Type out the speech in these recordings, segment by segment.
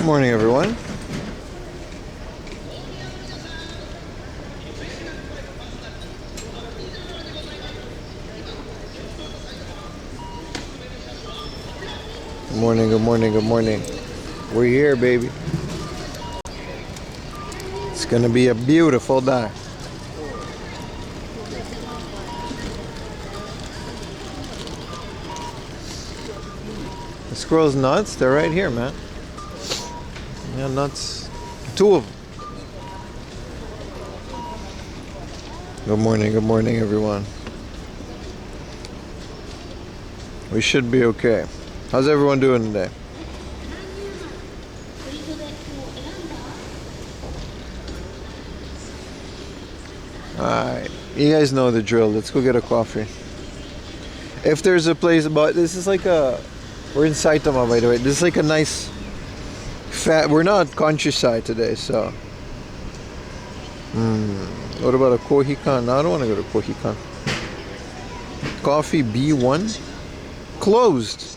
Morning, everyone. Good morning, good morning, good morning. We're here, baby. It's gonna be a beautiful day. The squirrel's nuts, they're right here, man. Yeah, nuts. Two of them. Good morning, everyone. We should be okay. How's everyone doing today? Alright, you guys know the drill. Let's go get a coffee. If there's a place, but this is like a, we're in Saitama, by the way. This is like a nice we're not countryside today, so what about a Kohikan? No, I don't want to go to Kohikan. Coffee B1 closed,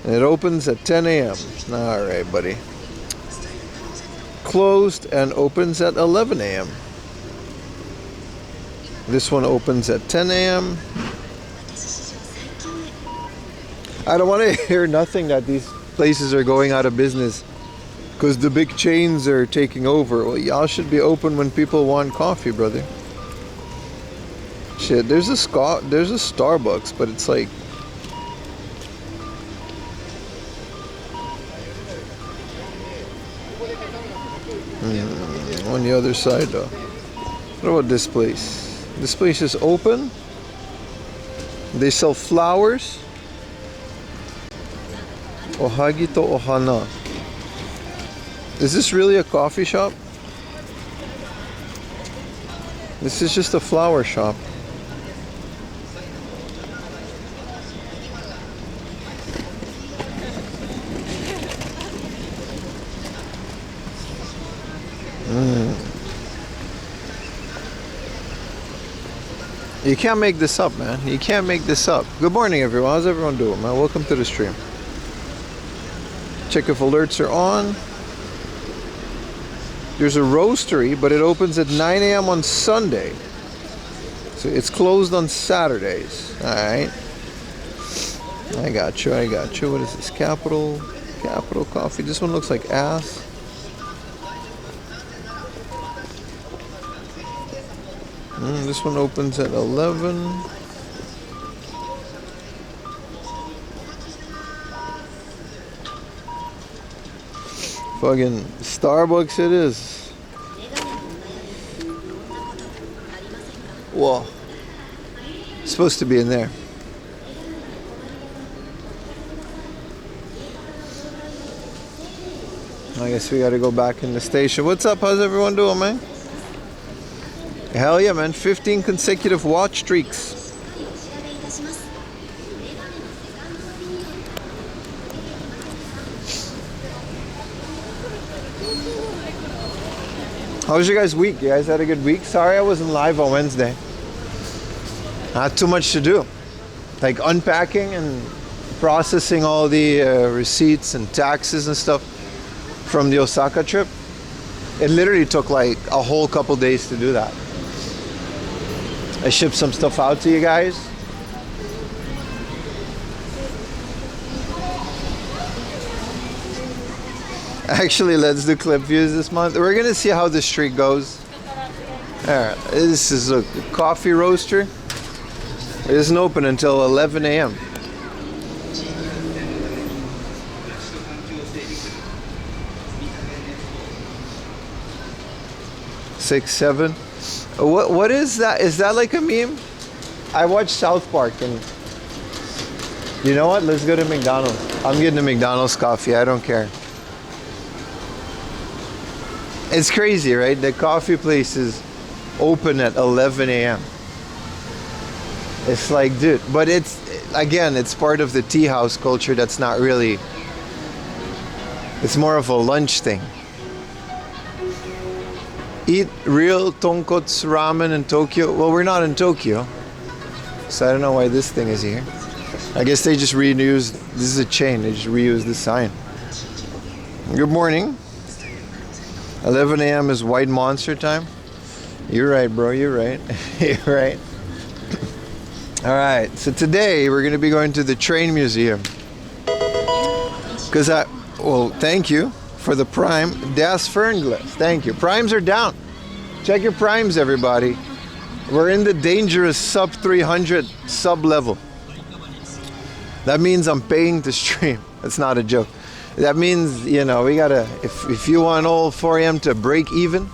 and it opens at 10 a.m. Alright, buddy. Closed and opens at 11 a.m. This one opens at 10 a.m. I don't want to hear nothing that these places are going out of business because the big chains are taking over. Well, y'all should be open when people want coffee, brother. Shit, there's a Starbucks, but it's like on the other side though. What about this place? This place is open. They sell flowers. Ohagi to ohana. Is this really a coffee shop? This is just a flower shop. You can't make this up, man. You can't make this up. Good morning, everyone. How's everyone doing, man? Welcome to the stream. Check if alerts are on. There's a roastery, but it opens at 9 a.m. on Sunday. So it's closed on Saturdays. Alright. I got you. What is this? Capital Coffee. This one looks like ass. This one opens at 11. Fucking Starbucks it is. Whoa. It's supposed to be in there. I guess we gotta go back in the station. What's up? How's everyone doing, man? Hell yeah, man. 15 consecutive watch streaks. How was your guys' week? You guys had a good week? Sorry I wasn't live on Wednesday. I had too much to do. Like unpacking and processing all the receipts and taxes and stuff from the Osaka trip. It literally took like a whole couple days to do that. I shipped some stuff out to you guys. Actually, let's do clip views this month. We're gonna see how the streak goes. Alright, this is a coffee roaster. It isn't open until 11 a.m. Six, seven. What is that? Is that like a meme? I watched South Park and you know what? Let's go to McDonald's. I'm getting a McDonald's coffee. I don't care. It's crazy, right? The coffee place is open at 11 a.m. It's like, dude, but it's, again, it's part of the tea house culture that's not really, it's more of a lunch thing. Eat real tonkotsu ramen in Tokyo. Well, we're not in Tokyo, so I don't know why this thing is here. I guess they just reused, this is a chain, they just reused the sign. Good morning. 11 a.m. is White Monster time. You're right, bro. You're right. You're right. All right. So today we're going to be going to the train museum. Well, thank you for the Prime. Das Fernglas. Thank you. Primes are down. Check your primes, everybody. We're in the dangerous sub 300 sub level. That means I'm paying to stream. That's not a joke. That means, we gotta, if you want old 4am to break even,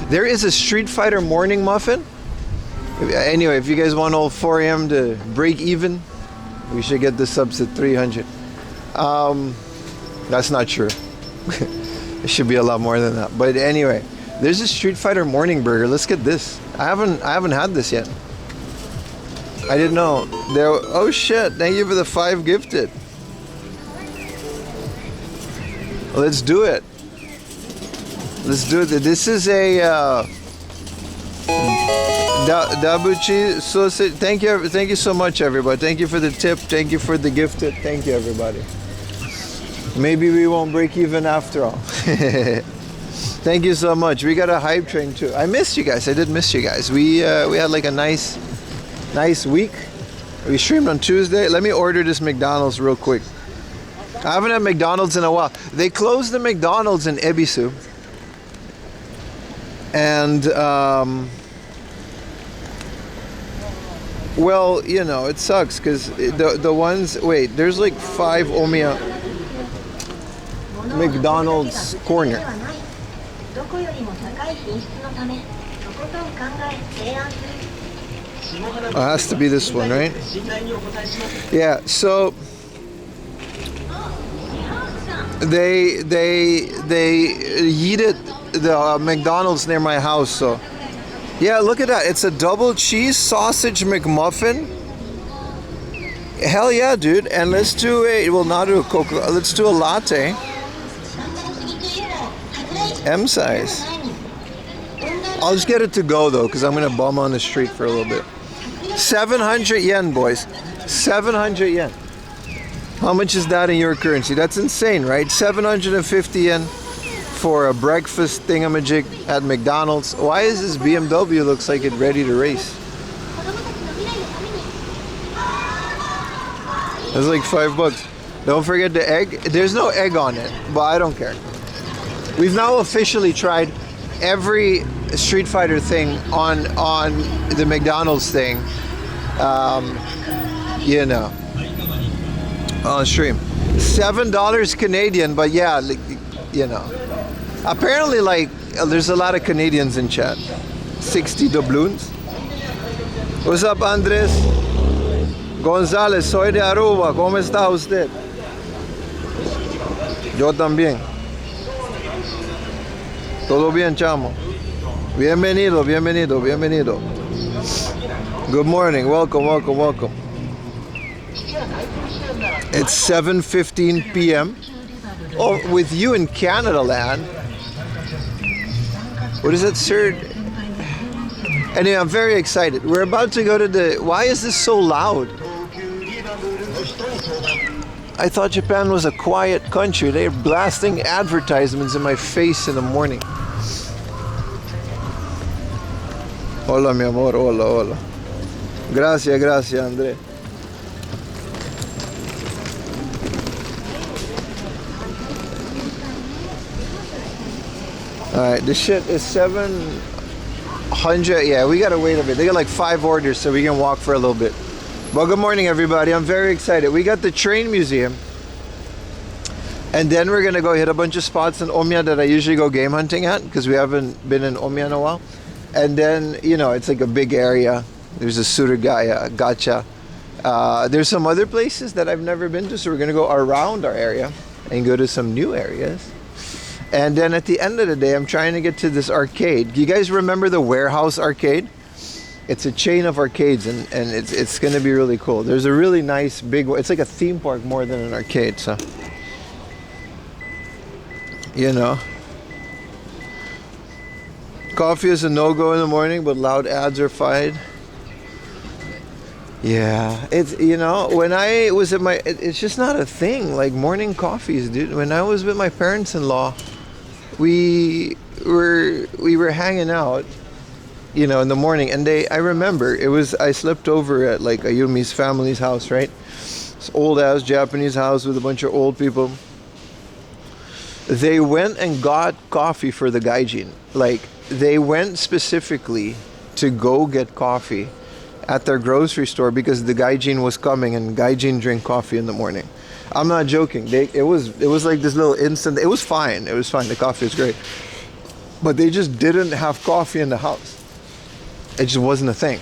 there is a Street Fighter morning muffin. Anyway, if you guys want old 4am to break even, we should get the subs at 300. That's not true. It should be a lot more than that. But anyway, there's a Street Fighter morning burger. Let's get this. I haven't had this yet. I didn't know. Oh shit! Thank you for the 5 gifted. Let's do it. Let's do it. This is a dabuchi sausage. Thank you so much, everybody. Thank you for the tip. Thank you for the gifted. Thank you, everybody. Maybe we won't break even after all. Thank you so much. We got a hype train too. I missed you guys. I did miss you guys. We had like a nice week. We streamed on Tuesday. Let me order this McDonald's real quick. I haven't had McDonald's in a while. They closed the McDonald's in Ebisu. And, well, it sucks because the ones, wait, there's like 5 Omiya McDonald's corner. It has to be this one, right? Yeah, so they yeeted the McDonald's near my house. So yeah, look at that. It's a double cheese sausage McMuffin. Hell yeah, dude. And let's do not do a Coca, let's do a latte. M size. I'll just get it to go though, because I'm gonna bum on the street for a little bit. 700 yen, boys. 700 yen. How much is that in your currency? That's insane, right? 750 yen for a breakfast thingamajig at McDonald's. Why is this BMW looks like it's ready to race? That's like $5. Don't forget the egg. There's no egg on it, but I don't care. We've now officially tried every Street Fighter thing on the McDonald's thing. On stream. $7 Canadian, but yeah, apparently there's a lot of Canadians in chat. 60 doubloons. What's up, Andres? González, soy de Aruba. ¿Cómo está usted? Yo también. Todo bien, chamo. Bienvenido. Good morning. Welcome. It's 7:15 p.m. Oh, with you in Canada land. What is it, sir? Anyway, I'm very excited. We're about to go to why is this so loud? I thought Japan was a quiet country. They're blasting advertisements in my face in the morning. Hola, mi amor. Hola. Gracias, André. Alright, this shit is 700. Yeah, we gotta wait a bit. They got like 5 orders, so we can walk for a little bit. Well, good morning, everybody. I'm very excited. We got the train museum. And then we're gonna go hit a bunch of spots in Omiya that I usually go game hunting at, because we haven't been in Omiya in a while. And then, it's like a big area. There's a Surugaya, Gacha. There's some other places that I've never been to, so we're gonna go around our area and go to some new areas. And then at the end of the day, I'm trying to get to this arcade. Do you guys remember the Warehouse Arcade? It's a chain of arcades, and it's going to be really cool. There's a really nice big one. It's like a theme park more than an arcade, so. Coffee is a no-go in the morning, but loud ads are fine. Yeah, it's, you know, when I was at it's just not a thing. Like morning coffees, dude. When I was with my parents-in-law, we we were hanging out, you know, in the morning, and I remember I slept over at like Ayumi's family's house, right? This old ass Japanese house with a bunch of old people. They went and got coffee for the gaijin. Like they went specifically to go get coffee at their grocery store because the gaijin was coming, and gaijin drink coffee in the morning. I'm not joking. It was like this little instant. It was fine. It was fine. The coffee was great, but they just didn't have coffee in the house. It just wasn't a thing.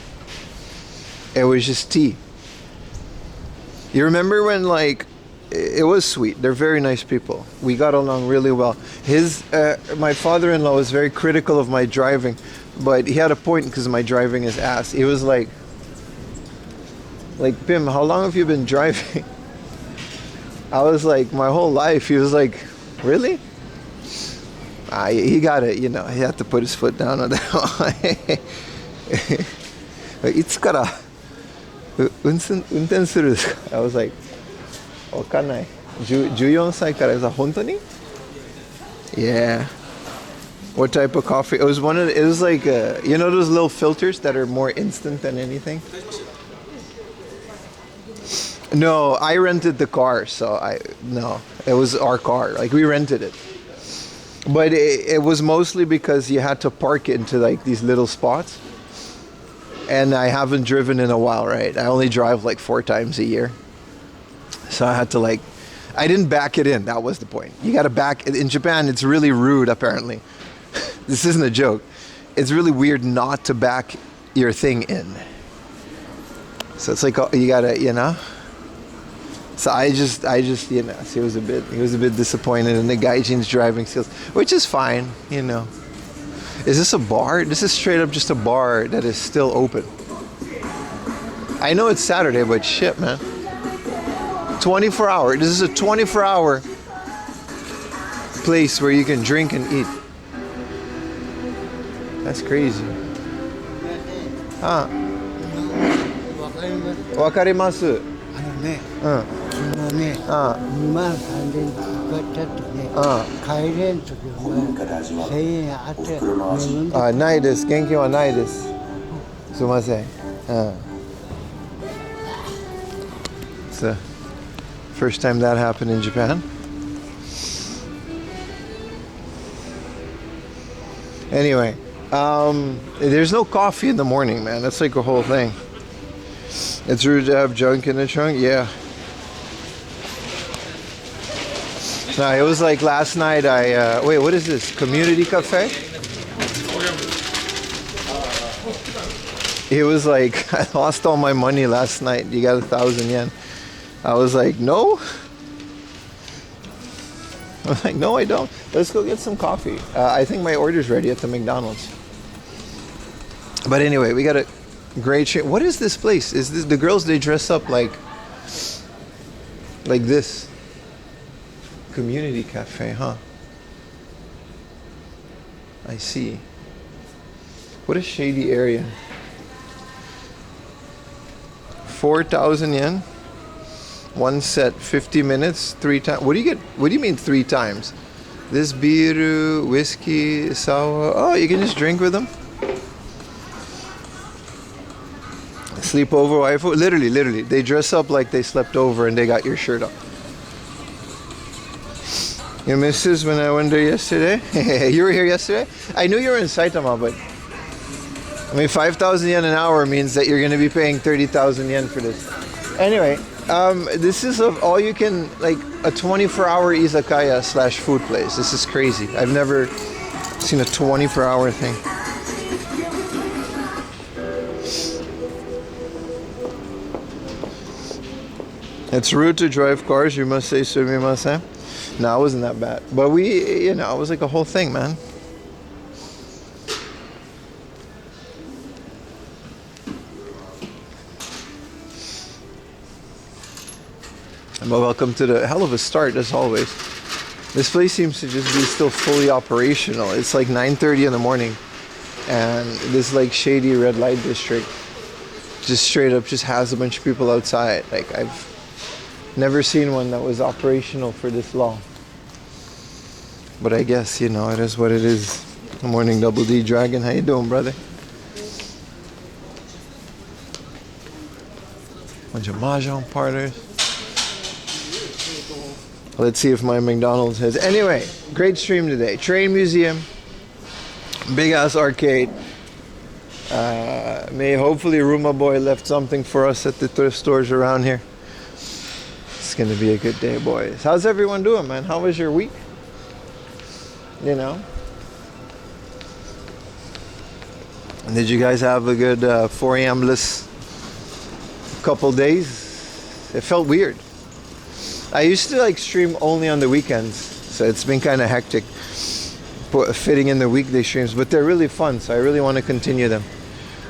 It was just tea. You remember when, like, it was sweet. They're very nice people. We got along really well. My father-in-law was very critical of my driving, but he had a point because my driving is ass. He was like, Pim, how long have you been driving? I was like, my whole life. He was like, really? He got it, you know. He had to put his foot down on that. いつから運転するんですか? I was like, わかんない。14歳からさ、本当に? Yeah. What type of coffee? It was like, you know those little filters that are more instant than anything? No, I rented the car, so no, it was our car. Like we rented it. But it was mostly because you had to park it into like these little spots. And I haven't driven in a while, right? I only drive like 4 times a year. So I had to I didn't back it in. That was the point. You got to back in Japan. It's really rude, apparently. This isn't a joke. It's really weird not to back your thing in. So it's like, you got to, you know. So I just, you know, he was a bit disappointed in the gaijin's driving skills, which is fine, you know. Is this a bar? This is straight up just a bar that is still open. I know it's Saturday, but shit, man. 24-hour. This is a 24-hour place where you can drink and eat. That's crazy. Huh? わかります。ね、昨日ね、2万3000円かかっちゃってね、帰れんときは1000円あって、ないです。現金はないです。すいません。It's the first time that happened in Japan. Anyway, there's no coffee in the morning, man. That's like a whole thing. It's rude to have junk in the trunk? Yeah. No, it was like last night wait, what is this? Community cafe? It was like, I lost all my money last night. You got 1,000 yen. I was like, no. I was like, no, I don't. Let's go get some coffee. I think my order's ready at the McDonald's. But anyway, we got a great shit. What is this place? Is this the girls? They dress up like this. Community cafe, huh? I see. What a shady area. 4,000 yen. One set, 50 minutes, 3 times. What do you get? What do you mean 3 times? This beer, whiskey, sour. Oh, you can just drink with them. Sleepover waifu. Literally. They dress up like they slept over and they got your shirt on. You missed this when I went there yesterday? You were here yesterday? I knew you were in Saitama, but I mean 5,000 yen an hour means that you're going to be paying 30,000 yen for this. Anyway, this is all you can, like a 24-hour izakaya / food place. This is crazy. I've never seen a 24-hour thing. It's rude to drive cars. You must say sumimasen. No, it wasn't that bad. But it was like a whole thing, man. Well, welcome to the hell of a start, as always. This place seems to just be still fully operational. It's like 9:30 in the morning. And this like shady red light district. just straight up just has a bunch of people outside. Like, I've never seen one that was operational for this long. But I guess, you know, it is what it is. Good morning, Double D Dragon. How you doing, brother? Bunch of mahjong parlors. Let's see if my McDonald's has. Anyway, great stream today. Train museum, big ass arcade. May hopefully Roomba Boy left something for us at the thrift stores around here. It's gonna be a good day, boys. How's everyone doing, man? How was your week? You know? Did you guys have a good 4 a.m.less couple days? It felt weird. I used to like stream only on the weekends, so it's been kind of hectic fitting in the weekday streams, but they're really fun, so I really want to continue them.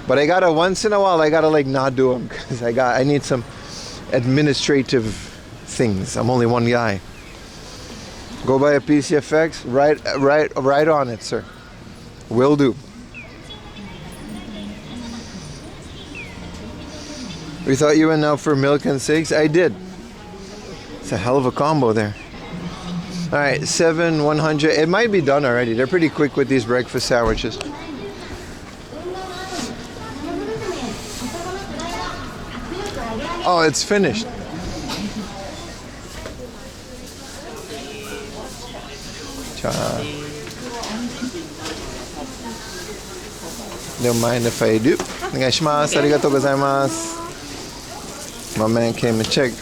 But I gotta, once in a while, I gotta like not do them because I need some administrative things. I'm only one guy. Go buy a PCFX, right on it, sir. Will do. We thought you went out for milk and steaks. I did. It's a hell of a combo there. All right, 100. It might be done already. They're pretty quick with these breakfast sandwiches. Oh, it's finished. Don't mind if I do. Onegaishimasu. Arigatou gozaimasu. My man came and checked.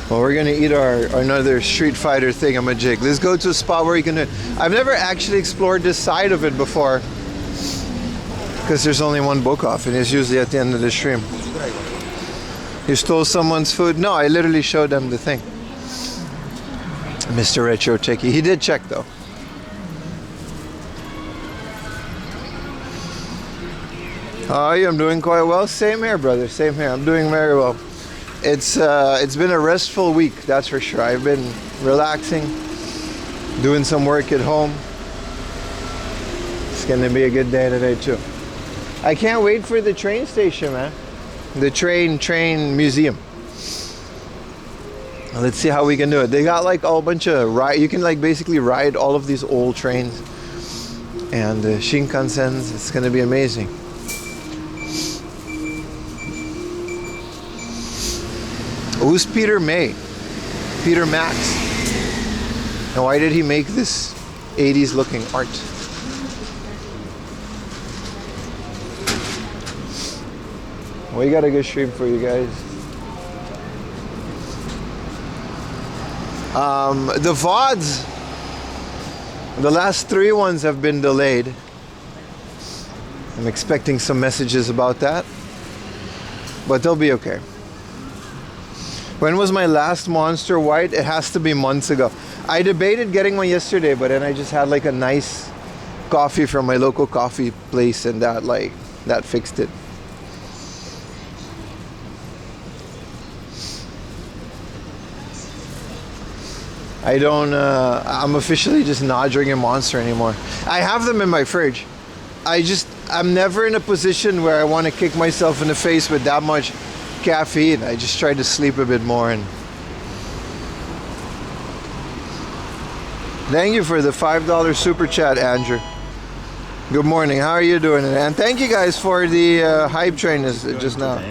Well, we're gonna eat our another Street Fighter thingamajig. Let's go to a spot where you can do it. I've never actually explored this side of it before because there's only one book off and it's usually at the end of the stream. You stole someone's food? No, I literally showed them the thing. Mr. Retro Techie. He did check though. Oh, I'm doing quite well. Same here, brother. Same here. I'm doing very well. It's been a restful week, that's for sure. I've been relaxing, doing some work at home. It's gonna be a good day today too. I can't wait for the train station, man. The train museum. Let's see how we can do it. They got like a whole bunch of you can like basically ride all of these old trains and the Shinkansens. It's gonna be amazing. Who's Peter May? Peter Max. And why did he make this 80s looking art? We got a good stream for you guys. The VODs, the last 3 ones have been delayed. I'm expecting some messages about that, but they'll be okay. When was my last Monster White? It has to be months ago. I debated getting one yesterday, but then I just had like a nice coffee from my local coffee place and that fixed it. I'm officially just not drinking Monster anymore. I have them in my fridge. I'm never in a position where I want to kick myself in the face with that much caffeine. I just try to sleep a bit more. And thank you for the $5 super chat, Andrew. Good morning. How are you doing? And thank you guys for the hype train just now.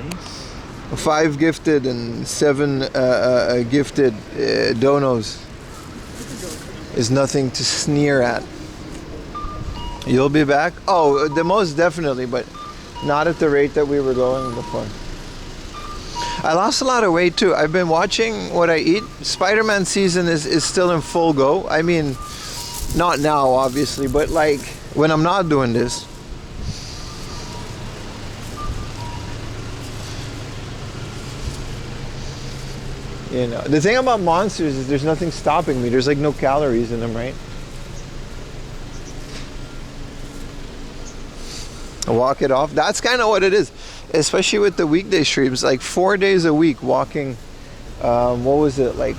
5 gifted and 7 gifted donos is nothing to sneer at. You'll be back? Oh, the most definitely, but not at the rate that we were going before. I lost a lot of weight too. I've been watching what I eat. Spider-Man season is still in full go. I mean, not now obviously, but like when I'm not doing this. You know, the thing about Monsters is there's nothing stopping me. There's like no calories in them, right? I walk it off. That's kind of what it is. Especially with the weekday streams, like 4 days a week walking, what was it, like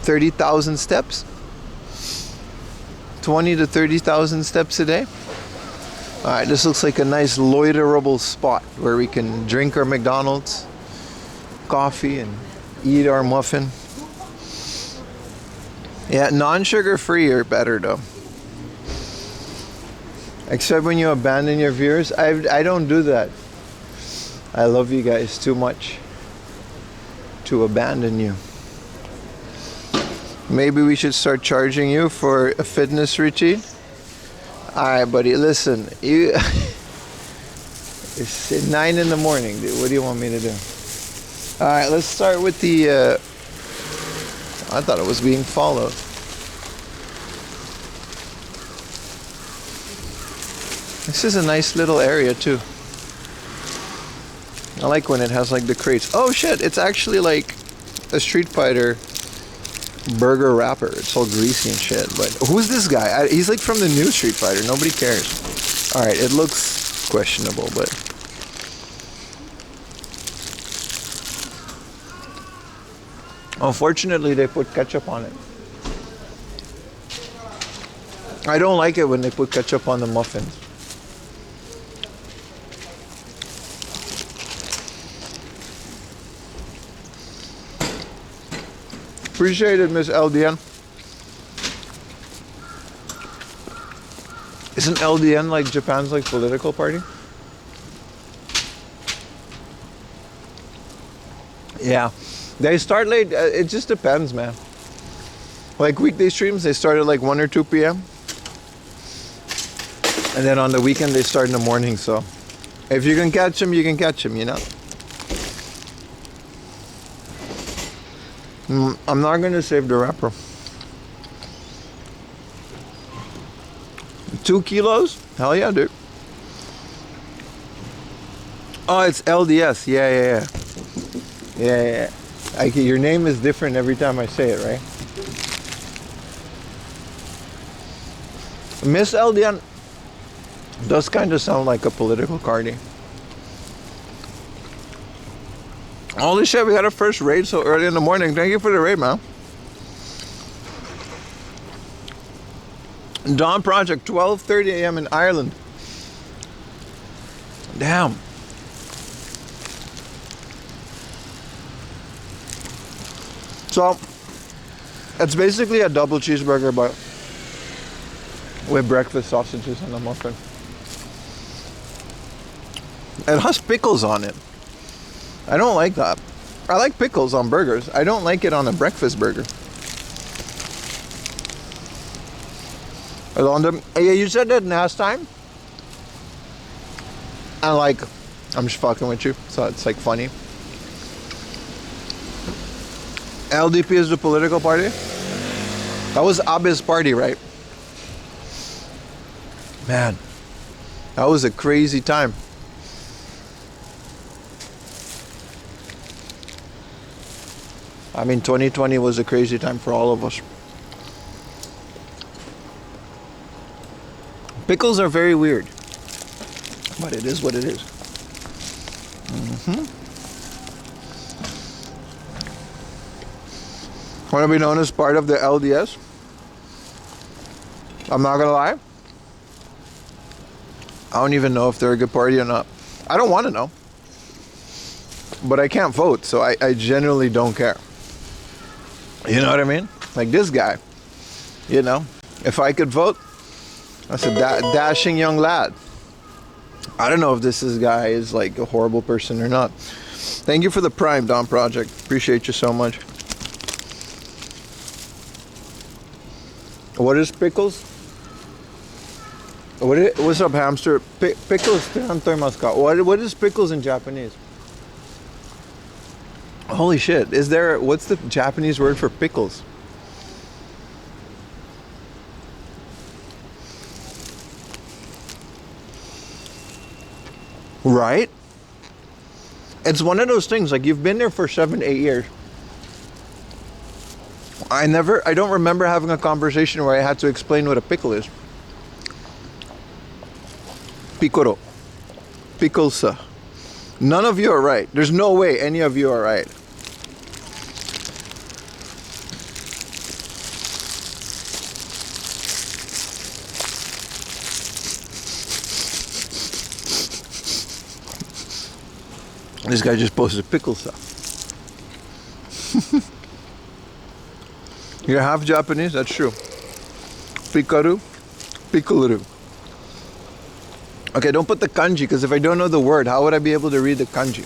30,000 steps? 20 to 30,000 steps a day? Alright, this looks like a nice loiterable spot where we can drink our McDonald's coffee and eat our muffin. Yeah, non-sugar free are better though. Except when you abandon your viewers. I don't do that. I love you guys too much to abandon you. Maybe we should start charging you for a fitness routine. Alright, buddy, listen. It's 9 in the morning, dude. What do you want me to do? Alright, let's start with the... I thought it was being followed. This is a nice little area, too. I like when it has, like, the crates. Oh, shit! It's actually, like, a Street Fighter burger wrapper. It's all greasy and shit. But who's this guy? He's, like, from the new Street Fighter. Nobody cares. Alright, it looks questionable, but... Unfortunately, they put ketchup on it. I don't like it when they put ketchup on the muffins. Appreciate it, Miss LDN. Isn't LDN like Japan's like political party? Yeah. They start late. It just depends, man. Like weekday streams, they start at like 1 or 2 p.m. And then on the weekend, they start in the morning. So if you can catch them, you can catch them, you know? I'm not going to save the wrapper. 2 kilos? Hell yeah, dude. Oh, it's LDS. Yeah. Your name is different every time I say it, right? Miss LDN does kind of sound like a political party. Holy shit, we got our first raid so early in the morning. Thank you for the raid, man. Dawn Project, 12:30 a.m. in Ireland. Damn. So, it's basically a double cheeseburger, but with breakfast sausages and a muffin. It has pickles on it. I don't like that. I like pickles on burgers. I don't like it on a breakfast burger. Yeah, you said that last time. I'm just fucking with you, so it's like funny. LDP is the political party? That was Abe's party, right? Man, that was a crazy time. I mean, 2020 was a crazy time for all of us. Pickles are very weird, but it is what it is. Want to be known as part of the LDS? I'm not gonna lie. I don't even know if they're a good party or not. I don't want to know. But I can't vote, so I generally don't care. You know what I mean? Like this guy. You know? If I could vote, that's a dashing young lad. I don't know if this guy is like a horrible person or not. Thank you for the Prime, Dawn Project. Appreciate you so much. What is pickles? What's up, hamster? Pickles. What is pickles in Japanese? Holy shit. What's the Japanese word for pickles? Right? It's one of those things, like you've been there for 7, 8 years. I don't remember having a conversation where I had to explain what a pickle is. Piccolo. Pickles. None of you are right. There's no way any of you are right. This guy just posted pickle stuff. You're half Japanese? That's true. Pikaru, pickleru. Okay, don't put the kanji, because if I don't know the word, how would I be able to read the kanji?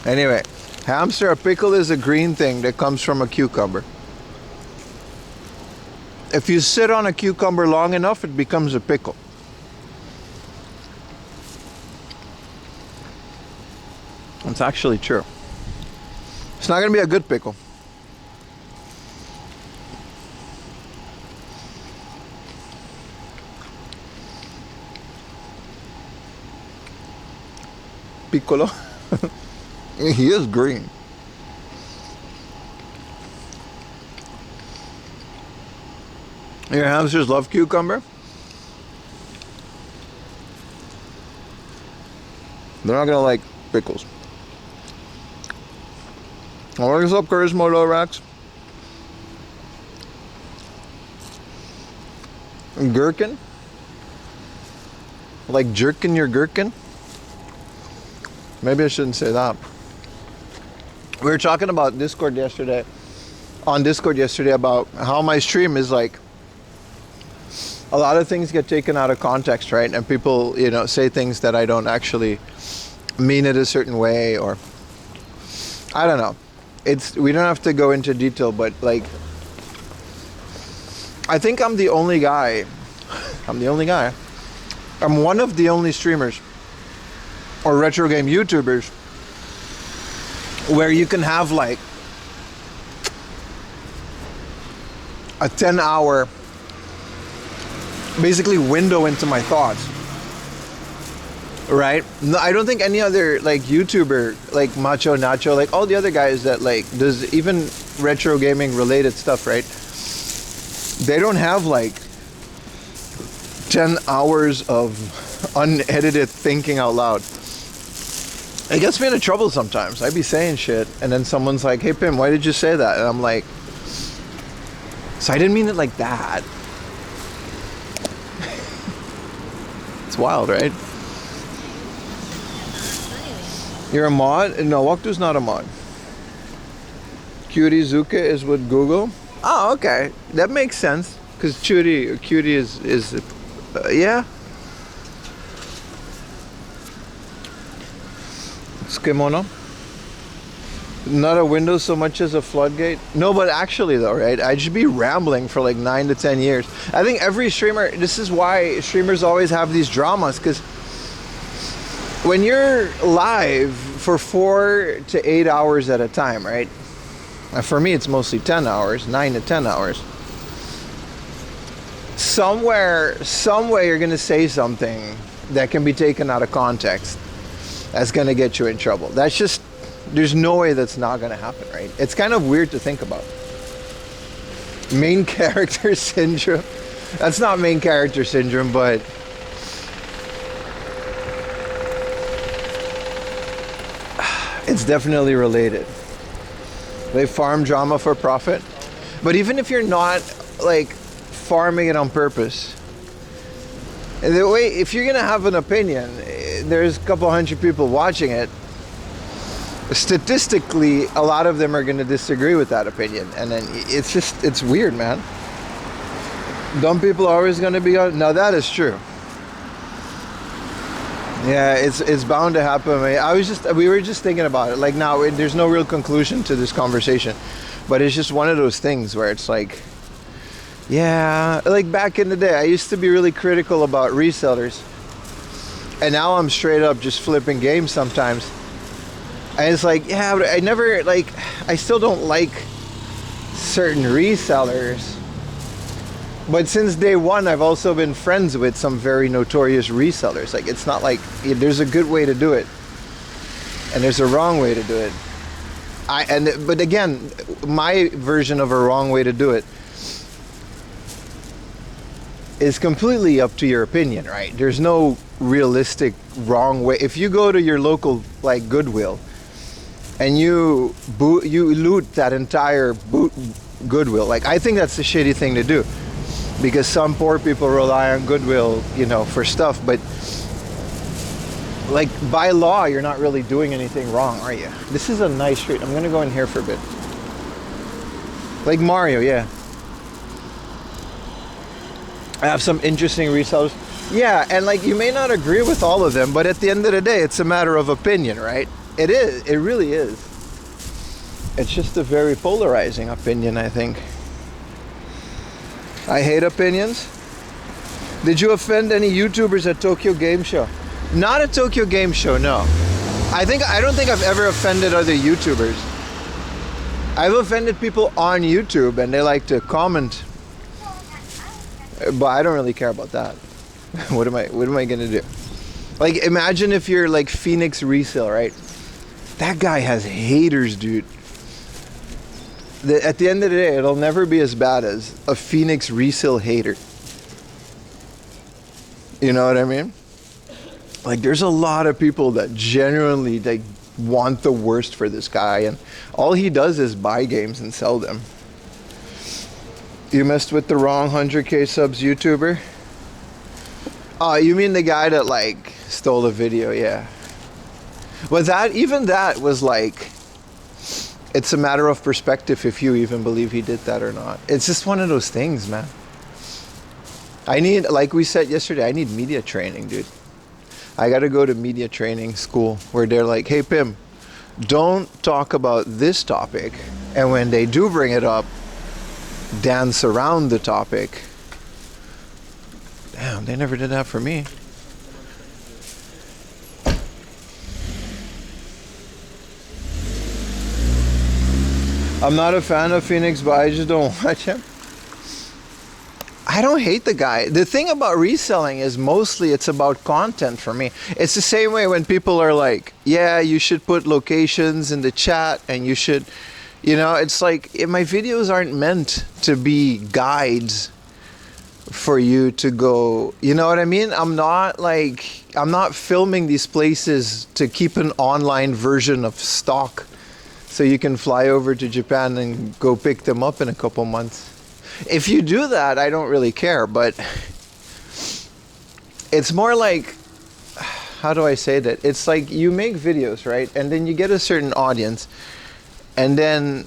Anyway, hamster, a pickle is a green thing that comes from a cucumber. If you sit on a cucumber long enough, it becomes a pickle. It's actually true. It's not going to be a good pickle. Piccolo. He is green. Your hamsters love cucumber? They're not gonna like pickles. What is up, Curtis Motorax? Gherkin? Like jerkin your gherkin? Maybe I shouldn't say that. We were talking about on Discord yesterday about how my stream is like, a lot of things get taken out of context, right? And people, say things that I don't actually mean it a certain way, or I don't know. We don't have to go into detail, but like, I think I'm the only guy. I'm one of the only streamers or retro game YouTubers where you can have like a 10-hour basically window into my thoughts, right? No, I don't think any other like YouTuber, like Macho Nacho, like all the other guys that like does even retro gaming related stuff, right? They don't have like 10 hours of unedited thinking out loud. It gets me into trouble sometimes. I'd be saying shit and then someone's like, hey Pim, why did you say that? And I'm like, so I didn't mean it like that. It's wild, right? You're a mod? No, Waktu's not a mod. Cutie Zuka is with Google. Oh, okay. That makes sense. Because cutie is yeah. Kimono. Not a window so much as a floodgate. No, but actually though, right? I'd just be rambling for like 9 to 10 years. I think every streamer, this is why streamers always have these dramas, because when you're live for 4 to 8 hours at a time, right? For me, it's mostly 10 hours, 9 to 10 hours. Some way you're going to say something that can be taken out of context. That's going to get you in trouble. That's just, there's no way that's not going to happen, right? It's kind of weird to think about. Main character syndrome. That's not main character syndrome, but it's definitely related. They farm drama for profit. But even if you're not like farming it on purpose, the way, if you're gonna have an opinion, there's a couple hundred people watching it. Statistically, a lot of them are gonna disagree with that opinion, and then it's weird, man. Dumb people are always gonna be on. Now that is true. Yeah, it's bound to happen. I mean, we were just thinking about it. Like now, there's no real conclusion to this conversation, but it's just one of those things where it's like, yeah, like back in the day, I used to be really critical about resellers, and now I'm straight up just flipping games sometimes. And it's like, yeah, but I still don't like certain resellers. But since day one, I've also been friends with some very notorious resellers. Like, it's not like there's a good way to do it, and there's a wrong way to do it. But again, my version of a wrong way to do it is completely up to your opinion, right? There's no realistic wrong way. If you go to your local like Goodwill and you loot that entire Goodwill, like I think that's the shitty thing to do. because some poor people rely on goodwill, you know, for stuff. But like by law, you're not really doing anything wrong, are you? This is a nice street. I'm gonna go in here for a bit. Like Mario, yeah. I have some interesting resellers. Yeah, and like you may not agree with all of them, but at the end of the day, it's a matter of opinion, right? It is. It really is. It's just a very polarizing opinion, I think. I hate opinions. Did you offend any YouTubers at Tokyo Game Show? Not at Tokyo Game Show, no. I don't think I've ever offended other YouTubers. I've offended people on YouTube and they like to comment, but I don't really care about that. What am I gonna do? Like, imagine if you're like Phoenix Resale, right? That guy has haters, dude. At the end of the day, it'll never be as bad as a Phoenix Resale hater. You know what I mean? Like, there's a lot of people that genuinely like want the worst for this guy, and all he does is buy games and sell them. You messed with the wrong 100K subs YouTuber? Oh, you mean the guy that like stole the video? Yeah. But even that was like, it's a matter of perspective if you even believe he did that or not. It's just one of those things, man. I need, like we said yesterday, I need media training, dude. I got to go to media training school where they're like, hey, Pim, don't talk about this topic. And when they do bring it up, dance around the topic. Damn, they never did that for me. I'm not a fan of Phoenix, but I just don't watch him. I don't hate the guy. The thing about reselling is mostly it's about content for me. It's the same way when people are like, yeah, you should put locations in the chat and you should, you know, it's like my videos aren't meant to be guides for you to go, you know what I mean? I'm not filming these places to keep an online version of stock so you can fly over to Japan and go pick them up in a couple months. If you do that, I don't really care, but it's more like, how do I say that? It's like you make videos, right? And then you get a certain audience, and then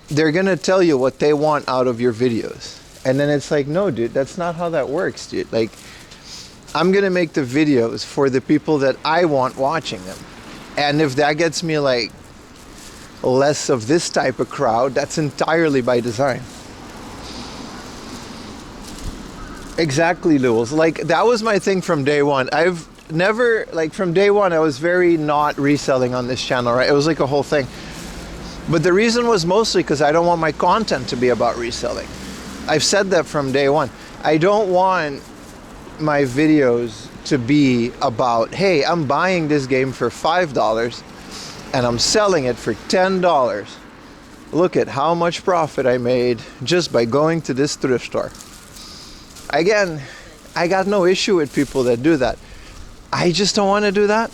they're gonna tell you what they want out of your videos. And then it's like, no, dude, that's not how that works, dude. Like, I'm gonna make the videos for the people that I want watching them. And if that gets me like less of this type of crowd, that's entirely by design. Exactly, Lewis. Like, that was my thing from day one. I've never, like, from day one, I was very not reselling on this channel, right? It was like a whole thing. But the reason was mostly because I don't want my content to be about reselling. I've said that from day one. I don't want my videos to be about, hey, I'm buying this game for $5 and I'm selling it for $10. Look at how much profit I made just by going to this thrift store. Again, I got no issue with people that do that. I just don't want to do that.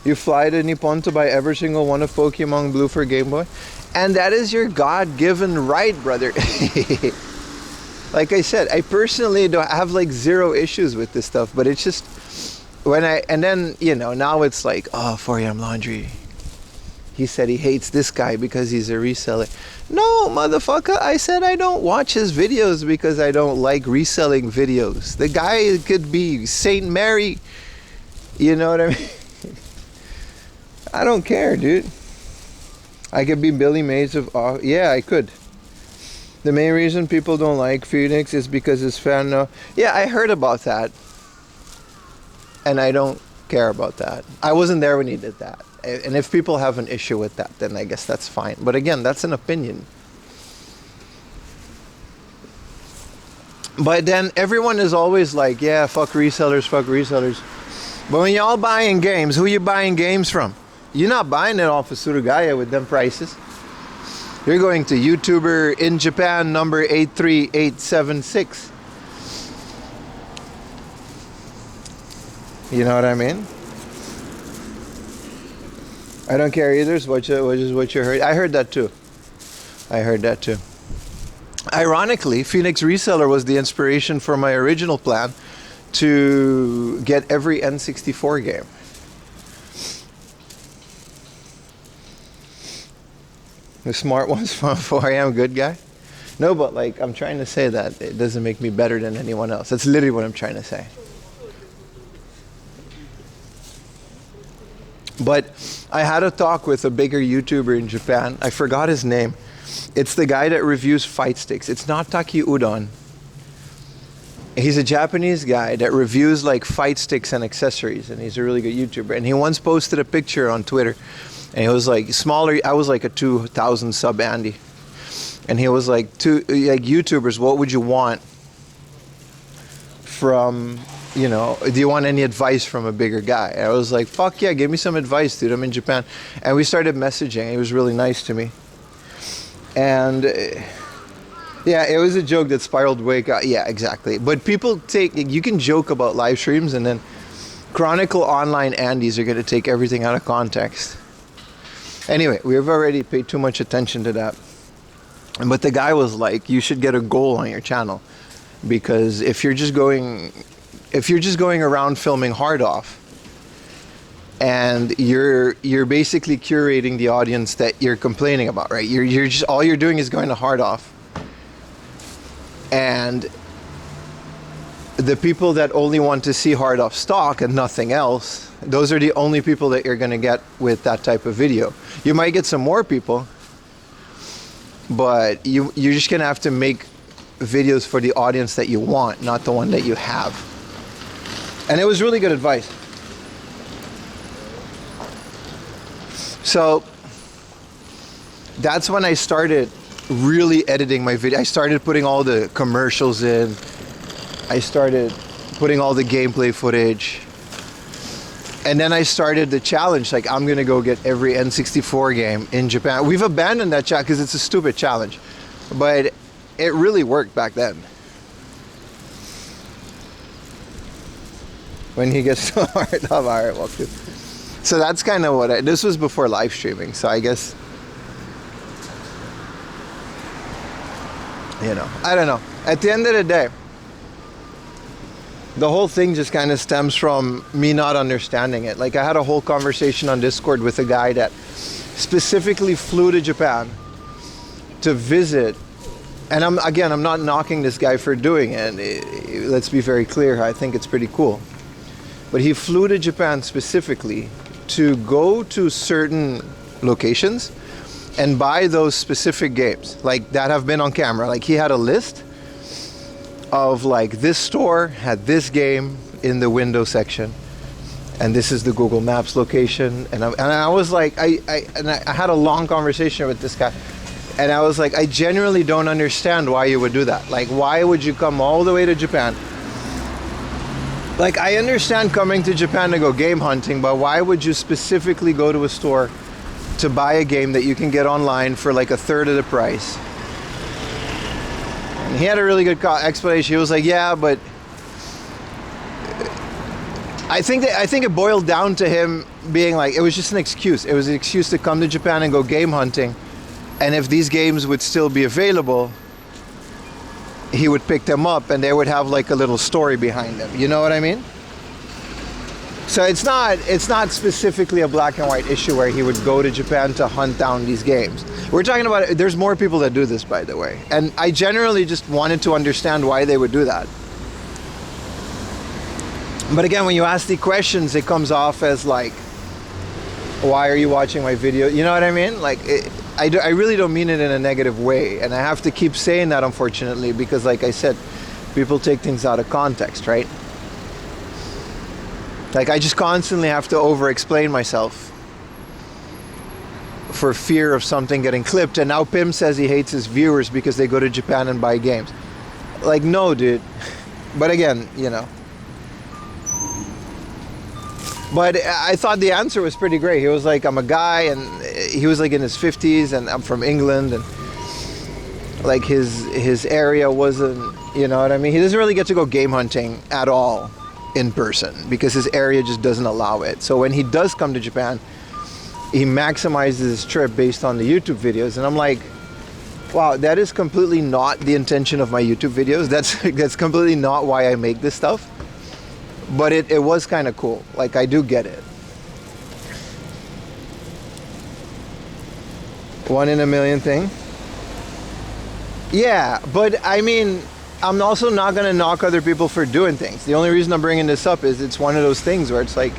You fly to Nippon to buy every single one of Pokemon Blue for Game Boy, and that is your God-given right, brother. Like I said, I personally don't have like zero issues with this stuff, but it's just and then, you know, now it's like, oh, 4am Laundry, he said he hates this guy because he's a reseller. No, motherfucker, I said I don't watch his videos because I don't like reselling videos. The guy could be Saint Mary, you know what I mean? I don't care, dude. I could be Billy Mays of, yeah, I could. The main reason people don't like Phoenix is because his fan know. Yeah, I heard about that. And I don't care about that. I wasn't there when he did that. And if people have an issue with that, then I guess that's fine. But again, that's an opinion. But then everyone is always like, yeah, fuck resellers, fuck resellers. But when y'all buying games, who you buying games from? You're not buying it off of Surugaya with them prices. You're going to YouTuber in Japan number 83876. You know what I mean? I don't care either. What you heard. I heard that too. I heard that too. Ironically, Phoenix Reseller was the inspiration for my original plan to get every N64 game. The smart ones from 4 a.m. good guy? No, but like, I'm trying to say that it doesn't make me better than anyone else. That's literally what I'm trying to say. But I had a talk with a bigger YouTuber in Japan. I forgot his name. It's the guy that reviews fight sticks. It's not Taki Udon. He's a Japanese guy that reviews like fight sticks and accessories, and he's a really good YouTuber. And he once posted a picture on Twitter, and he was like, smaller, I was like a 2,000 sub Andy. And he was like, YouTubers, what would you want from, you know, do you want any advice from a bigger guy? And I was like, fuck yeah, give me some advice, dude. I'm in Japan. And we started messaging. He was really nice to me. And yeah, it was a joke that spiraled way. Yeah, exactly. But people you can joke about live streams, and then Chronicle Online Andes are going to take everything out of context. Anyway, we've already paid too much attention to that. But the guy was like, you should get a goal on your channel, because if you're just going around filming hard off, and you're basically curating the audience that you're complaining about, right? You're just, all you're doing is going to hard off, and the people that only want to see hard off stock and nothing else, those are the only people that you're going to get with that type of video. You might get some more people, but you're just going to have to make videos for the audience that you want, not the one that you have. And it was really good advice. So that's when I started really editing my video. I started putting all the commercials in. I started putting all the gameplay footage. And then I started the challenge, like, I'm gonna go get every N64 game in Japan. We've abandoned that challenge because it's a stupid challenge, but it really worked back then. When he gets so hard off, all right, well, good. So that's kind of what this was before live streaming, so I guess, you know, I don't know. At the end of the day, the whole thing just kind of stems from me not understanding it. Like, I had a whole conversation on Discord with a guy that specifically flew to Japan to visit, and I'm not knocking this guy for doing it. Let's be very clear, I think it's pretty cool. But he flew to Japan specifically to go to certain locations and buy those specific games, like, that have been on camera. Like, he had a list of, like, this store had this game in the window section, and this is the Google Maps location. And I was like, I had a long conversation with this guy, and I was like, I genuinely don't understand why you would do that. Like, why would you come all the way to Japan? Like, I understand coming to Japan to go game hunting, but why would you specifically go to a store to buy a game that you can get online for like a third of the price? And he had a really good explanation. He was like, yeah, but I think it boiled down to him being like, it was just an excuse. It was an excuse to come to Japan and go game hunting. And if these games would still be available, he would pick them up and they would have like a little story behind them. You know what I mean? So it's not specifically a black and white issue where he would go to Japan to hunt down these games. We're talking about, there's more people that do this, by the way. And I generally just wanted to understand why they would do that. But again, when you ask the questions, it comes off as like, why are you watching my video? You know what I mean? Like, I really don't mean it in a negative way. And I have to keep saying that, unfortunately, because like I said, people take things out of context, right? Like, I just constantly have to over-explain myself for fear of something getting clipped. And now Pim says he hates his viewers because they go to Japan and buy games. Like, no, dude. But again, you know. But I thought the answer was pretty great. He was like, I'm a guy, and he was like in his 50s, and I'm from England, and like his area wasn't, you know what I mean? He doesn't really get to go game hunting at all in person because his area just doesn't allow it. So when he does come to Japan, he maximizes his trip based on the YouTube videos. And I'm like, Wow, that is completely not the intention of my YouTube videos. That's completely not why I make this stuff. But it was kind of cool. Like, I do get it. 1 in a million thing. Yeah, but I mean, I'm also not gonna knock other people for doing things. The only reason I'm bringing this up is it's one of those things where it's like,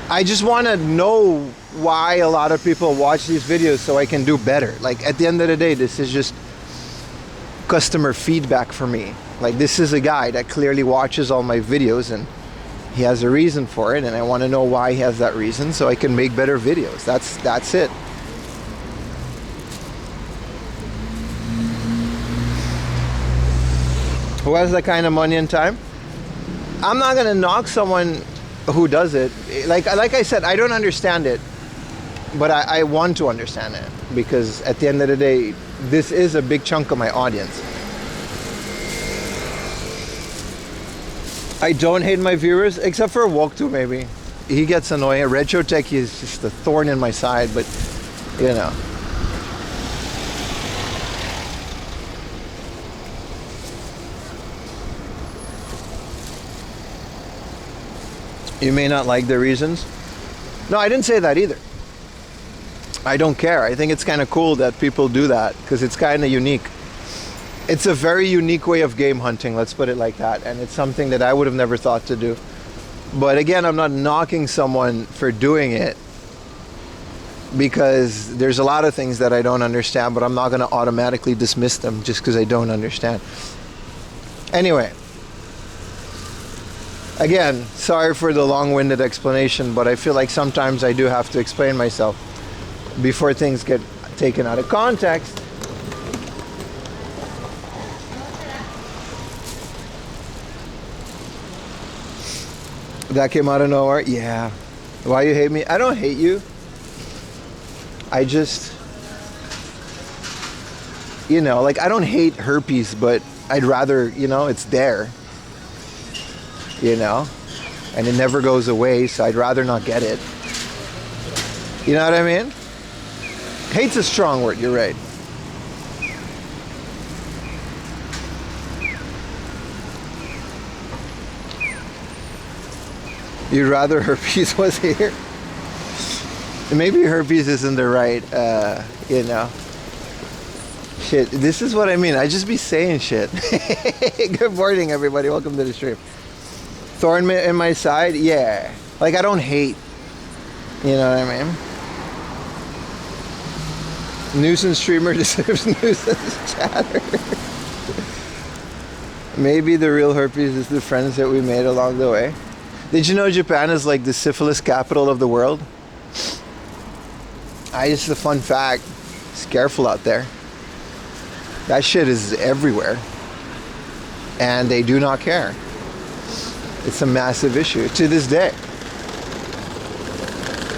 I just want to know why a lot of people watch these videos so I can do better. Like, at the end of the day, this is just customer feedback for me. Like, this is a guy that clearly watches all my videos and he has a reason for it, and I want to know why he has that reason so I can make better videos. That's it. Who has that kind of money and time? I'm not gonna knock someone who does it. Like I said, I don't understand it, but I want to understand it, because at the end of the day, this is a big chunk of my audience. I don't hate my viewers, except for Walk2 maybe. He gets annoying. Retro Tech is just a thorn in my side, but you know. You may not like the reasons. No, I didn't say that either. I don't care. I think it's kind of cool that people do that, because it's kind of unique. It's a very unique way of game hunting, let's put it like that. And it's something that I would have never thought to do. But again, I'm not knocking someone for doing it, because there's a lot of things that I don't understand, but I'm not going to automatically dismiss them just because I don't understand. Anyway. Again, sorry for the long-winded explanation, but I feel like sometimes I do have to explain myself before things get taken out of context. That came out of nowhere? Yeah. Why you hate me? I don't hate you. I just, you know, like, I don't hate herpes, but I'd rather, you know, it's there. You know, and it never goes away, so I'd rather not get it. You know what I mean? Hate's a strong word, you're right. You'd rather herpes was here? Maybe herpes isn't the right, you know. Shit, this is what I mean. I just be saying shit. Good morning, everybody. Welcome to the stream. Thorn in my side? Yeah. Like, I don't hate. You know what I mean? Nuisance streamer deserves nuisance chatter. Maybe the real herpes is the friends that we made along the way. Did you know Japan is like the syphilis capital of the world? Just a fun fact. Just careful out there. That shit is everywhere. And they do not care. It's a massive issue to this day.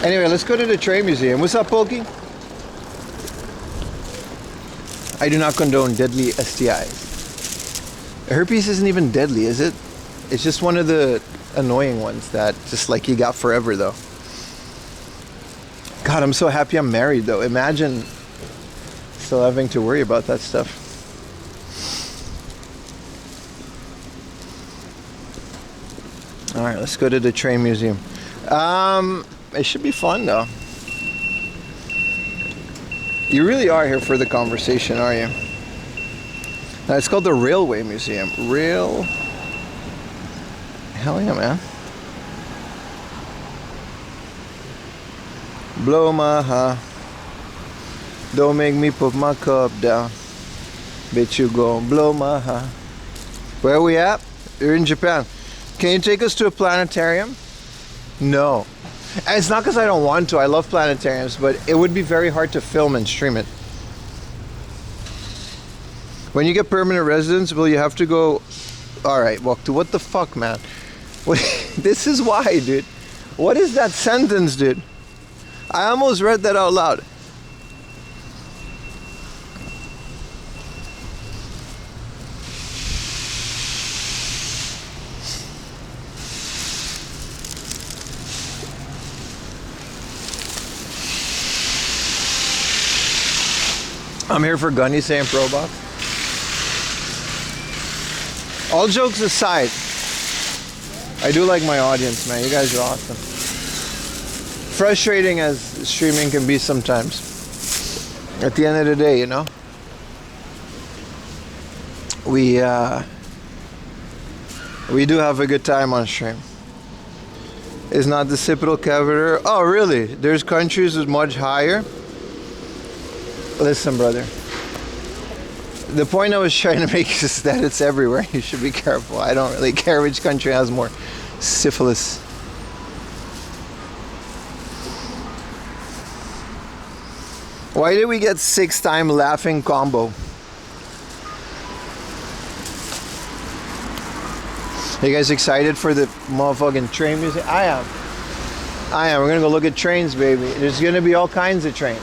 Anyway, let's go to the Train Museum. What's up, Pokey? I do not condone deadly STIs. Herpes isn't even deadly, is it? It's just one of the annoying ones that just like you got forever, though. God, I'm so happy I'm married, though. Imagine still having to worry about that stuff. All right, let's go to the Train Museum. It should be fun, though. You really are here for the conversation, are you? Now, it's called the Railway Museum. Hell yeah, man. Blow my high. Don't make me put my cup down. Bet you gon' blow my high. Where are we at? We're in Japan. Can you take us to a planetarium? No. And it's not because I don't want to. I love planetariums, but it would be very hard to film and stream it. When you get permanent residence, will you have to go... Alright, Walk2, what the fuck, man? This is why, dude. What is that sentence, dude? I almost read that out loud. I'm here for Gunny saying pro box. All jokes aside, I do like my audience, man. You guys are awesome. Frustrating as streaming can be sometimes. At the end of the day, you know, we do have a good time on stream. Is not the occipital cavity? Oh, really? There's countries with much higher. Listen, brother. The point I was trying to make is that it's everywhere. You should be careful. I don't really care which country has more syphilis. Why did we get 6-time laughing combo? Are you guys excited for the motherfucking train music? I am. We're gonna go look at trains, baby. There's gonna be all kinds of trains.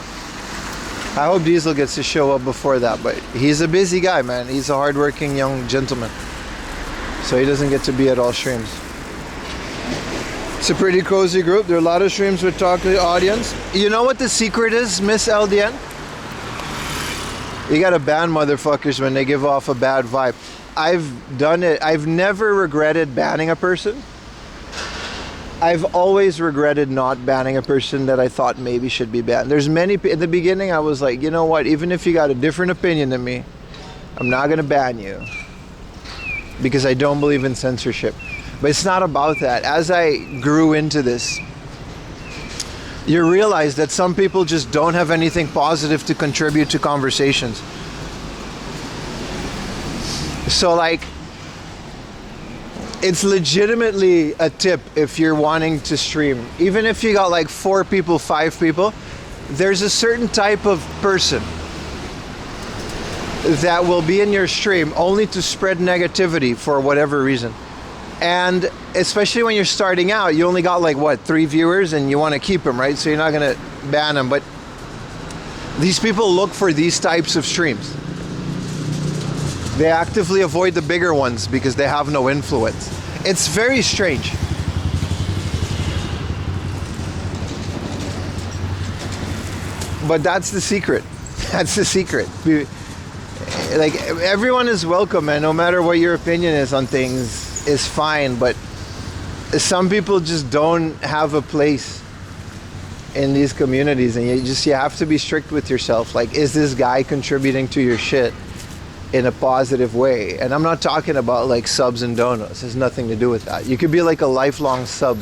I hope Diesel gets to show up before that, but he's a busy guy, man. He's a hardworking young gentleman. So he doesn't get to be at all streams. It's a pretty cozy group. There are a lot of streams with talk to the audience. You know what the secret is, Miss LDN? You gotta ban motherfuckers when they give off a bad vibe. I've done it. I've never regretted banning a person. I've always regretted not banning a person that I thought maybe should be banned. There's many, in the beginning I was like, you know what, even if you got a different opinion than me, I'm not gonna ban you because I don't believe in censorship. But it's not about that. As I grew into this, you realize that some people just don't have anything positive to contribute to conversations. So like, it's legitimately a tip if you're wanting to stream. Even if you got like 4 people, 5 people, there's a certain type of person that will be in your stream only to spread negativity for whatever reason. And especially when you're starting out, you only got like what, 3 viewers and you want to keep them, right? So you're not gonna ban them, but these people look for these types of streams. They actively avoid the bigger ones because they have no influence. It's very strange. But that's the secret. That's the secret. Like, everyone is welcome, and no matter what your opinion is on things is fine, but some people just don't have a place in these communities, and you have to be strict with yourself. Like, is this guy contributing to your shit in a positive way? And I'm not talking about like subs and donuts. It has nothing to do with that. You could be like a lifelong sub,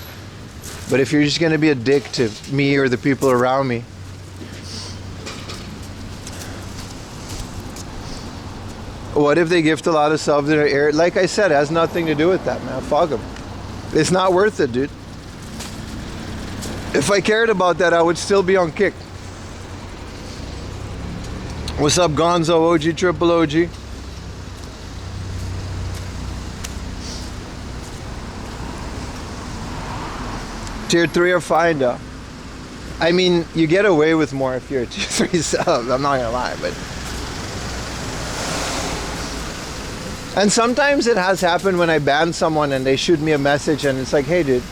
but if you're just gonna be a dick to me or the people around me, what if they gift a lot of subs in their air? Like I said, it has nothing to do with that, man. Fuck them. It's not worth it, dude. If I cared about that, I would still be on Kick. What's up, Gonzo, OG, Triple OG? Tier 3 are fine, though. I mean, you get away with more if you're a tier 3 sub, I'm not gonna lie, but... And sometimes it has happened when I ban someone and they shoot me a message and it's like, hey, dude,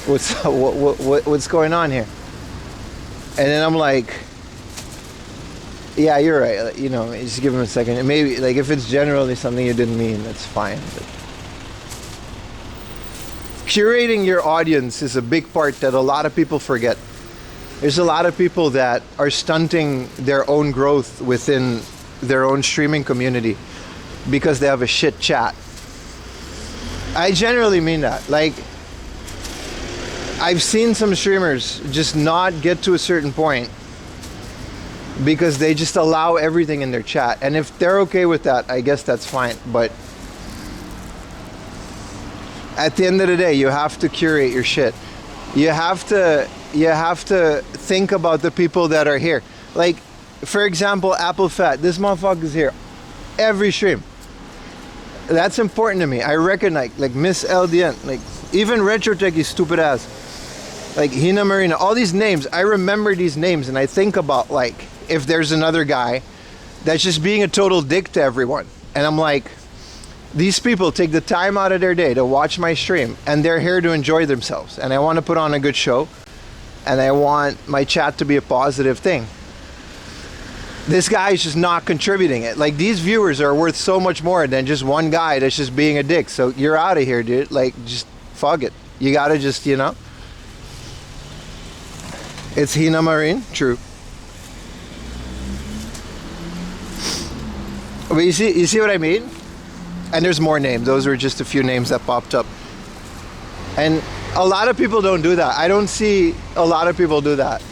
what's going on here? And then I'm like, yeah, you're right. You know, just give him a second. And maybe, like, if it's generally something you didn't mean, that's fine. But curating your audience is a big part that a lot of people forget. There's a lot of people that are stunting their own growth within their own streaming community because they have a shit chat. I generally mean that. Like, I've seen some streamers just not get to a certain point because they just allow everything in their chat. And if they're okay with that, I guess that's fine. But at the end of the day, you have to curate your shit. You have to think about the people that are here. Like, for example, Apple Fat. This motherfucker's here every stream. That's important to me. I recognize, like, Miss LDN, like, even Retrotech, stupid ass. Like, Hina Marina, all these names, I remember these names and I think about, like, if there's another guy that's just being a total dick to everyone. And I'm like, these people take the time out of their day to watch my stream and they're here to enjoy themselves. And I want to put on a good show and I want my chat to be a positive thing. This guy is just not contributing it. Like, these viewers are worth so much more than just one guy that's just being a dick. So you're out of here, dude. Like, just fuck it. You gotta just, you know. It's Hina Marine, true. But you see what I mean? And there's more names. Those were just a few names that popped up. And a lot of people don't do that. I don't see a lot of people do that.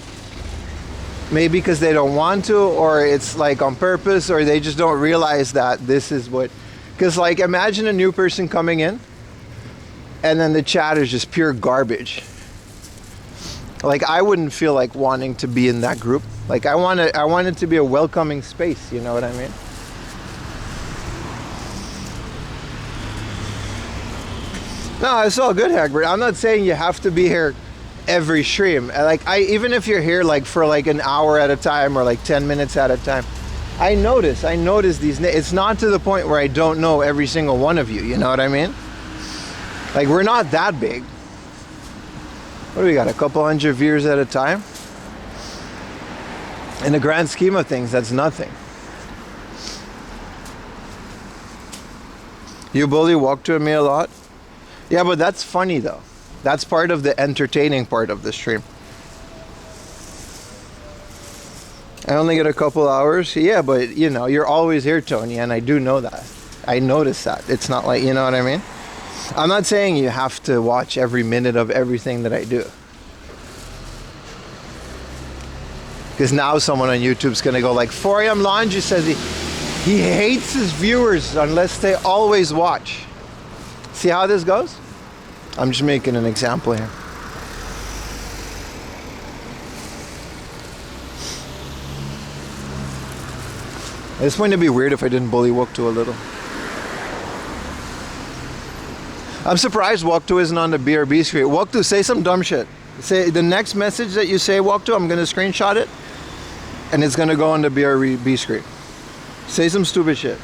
Maybe because they don't want to, or it's like on purpose, or they just don't realize that this is what. Because like, imagine a new person coming in, and then the chat is just pure garbage. Like, I wouldn't feel like wanting to be in that group. Like, I want it to be a welcoming space. You know what I mean? No, it's all good, Hagbert. I'm not saying you have to be here every stream. Like, even if you're here like for like an hour at a time or like 10 minutes at a time, I notice these. It's not to the point where I don't know every single one of you. You know what I mean? Like, we're not that big. What do we got? A couple hundred viewers at a time? In the grand scheme of things, that's nothing. You bully walk to me a lot? Yeah, but that's funny though. That's part of the entertaining part of the stream. I only get a couple hours. Yeah, but you know, you're always here, Tony, and I do know that. I notice that. It's not like, you know what I mean? I'm not saying you have to watch every minute of everything that I do. Because now someone on YouTube's gonna go like, 4am Laundry says he hates his viewers unless they always watch. See how this goes? I'm just making an example here. It's going to be weird if I didn't bully Woktu a little. I'm surprised Woktu isn't on the BRB screen. Woktu, say some dumb shit. Say the next message that you say, Woktu, I'm going to screenshot it, and it's going to go on the BRB screen. Say some stupid shit.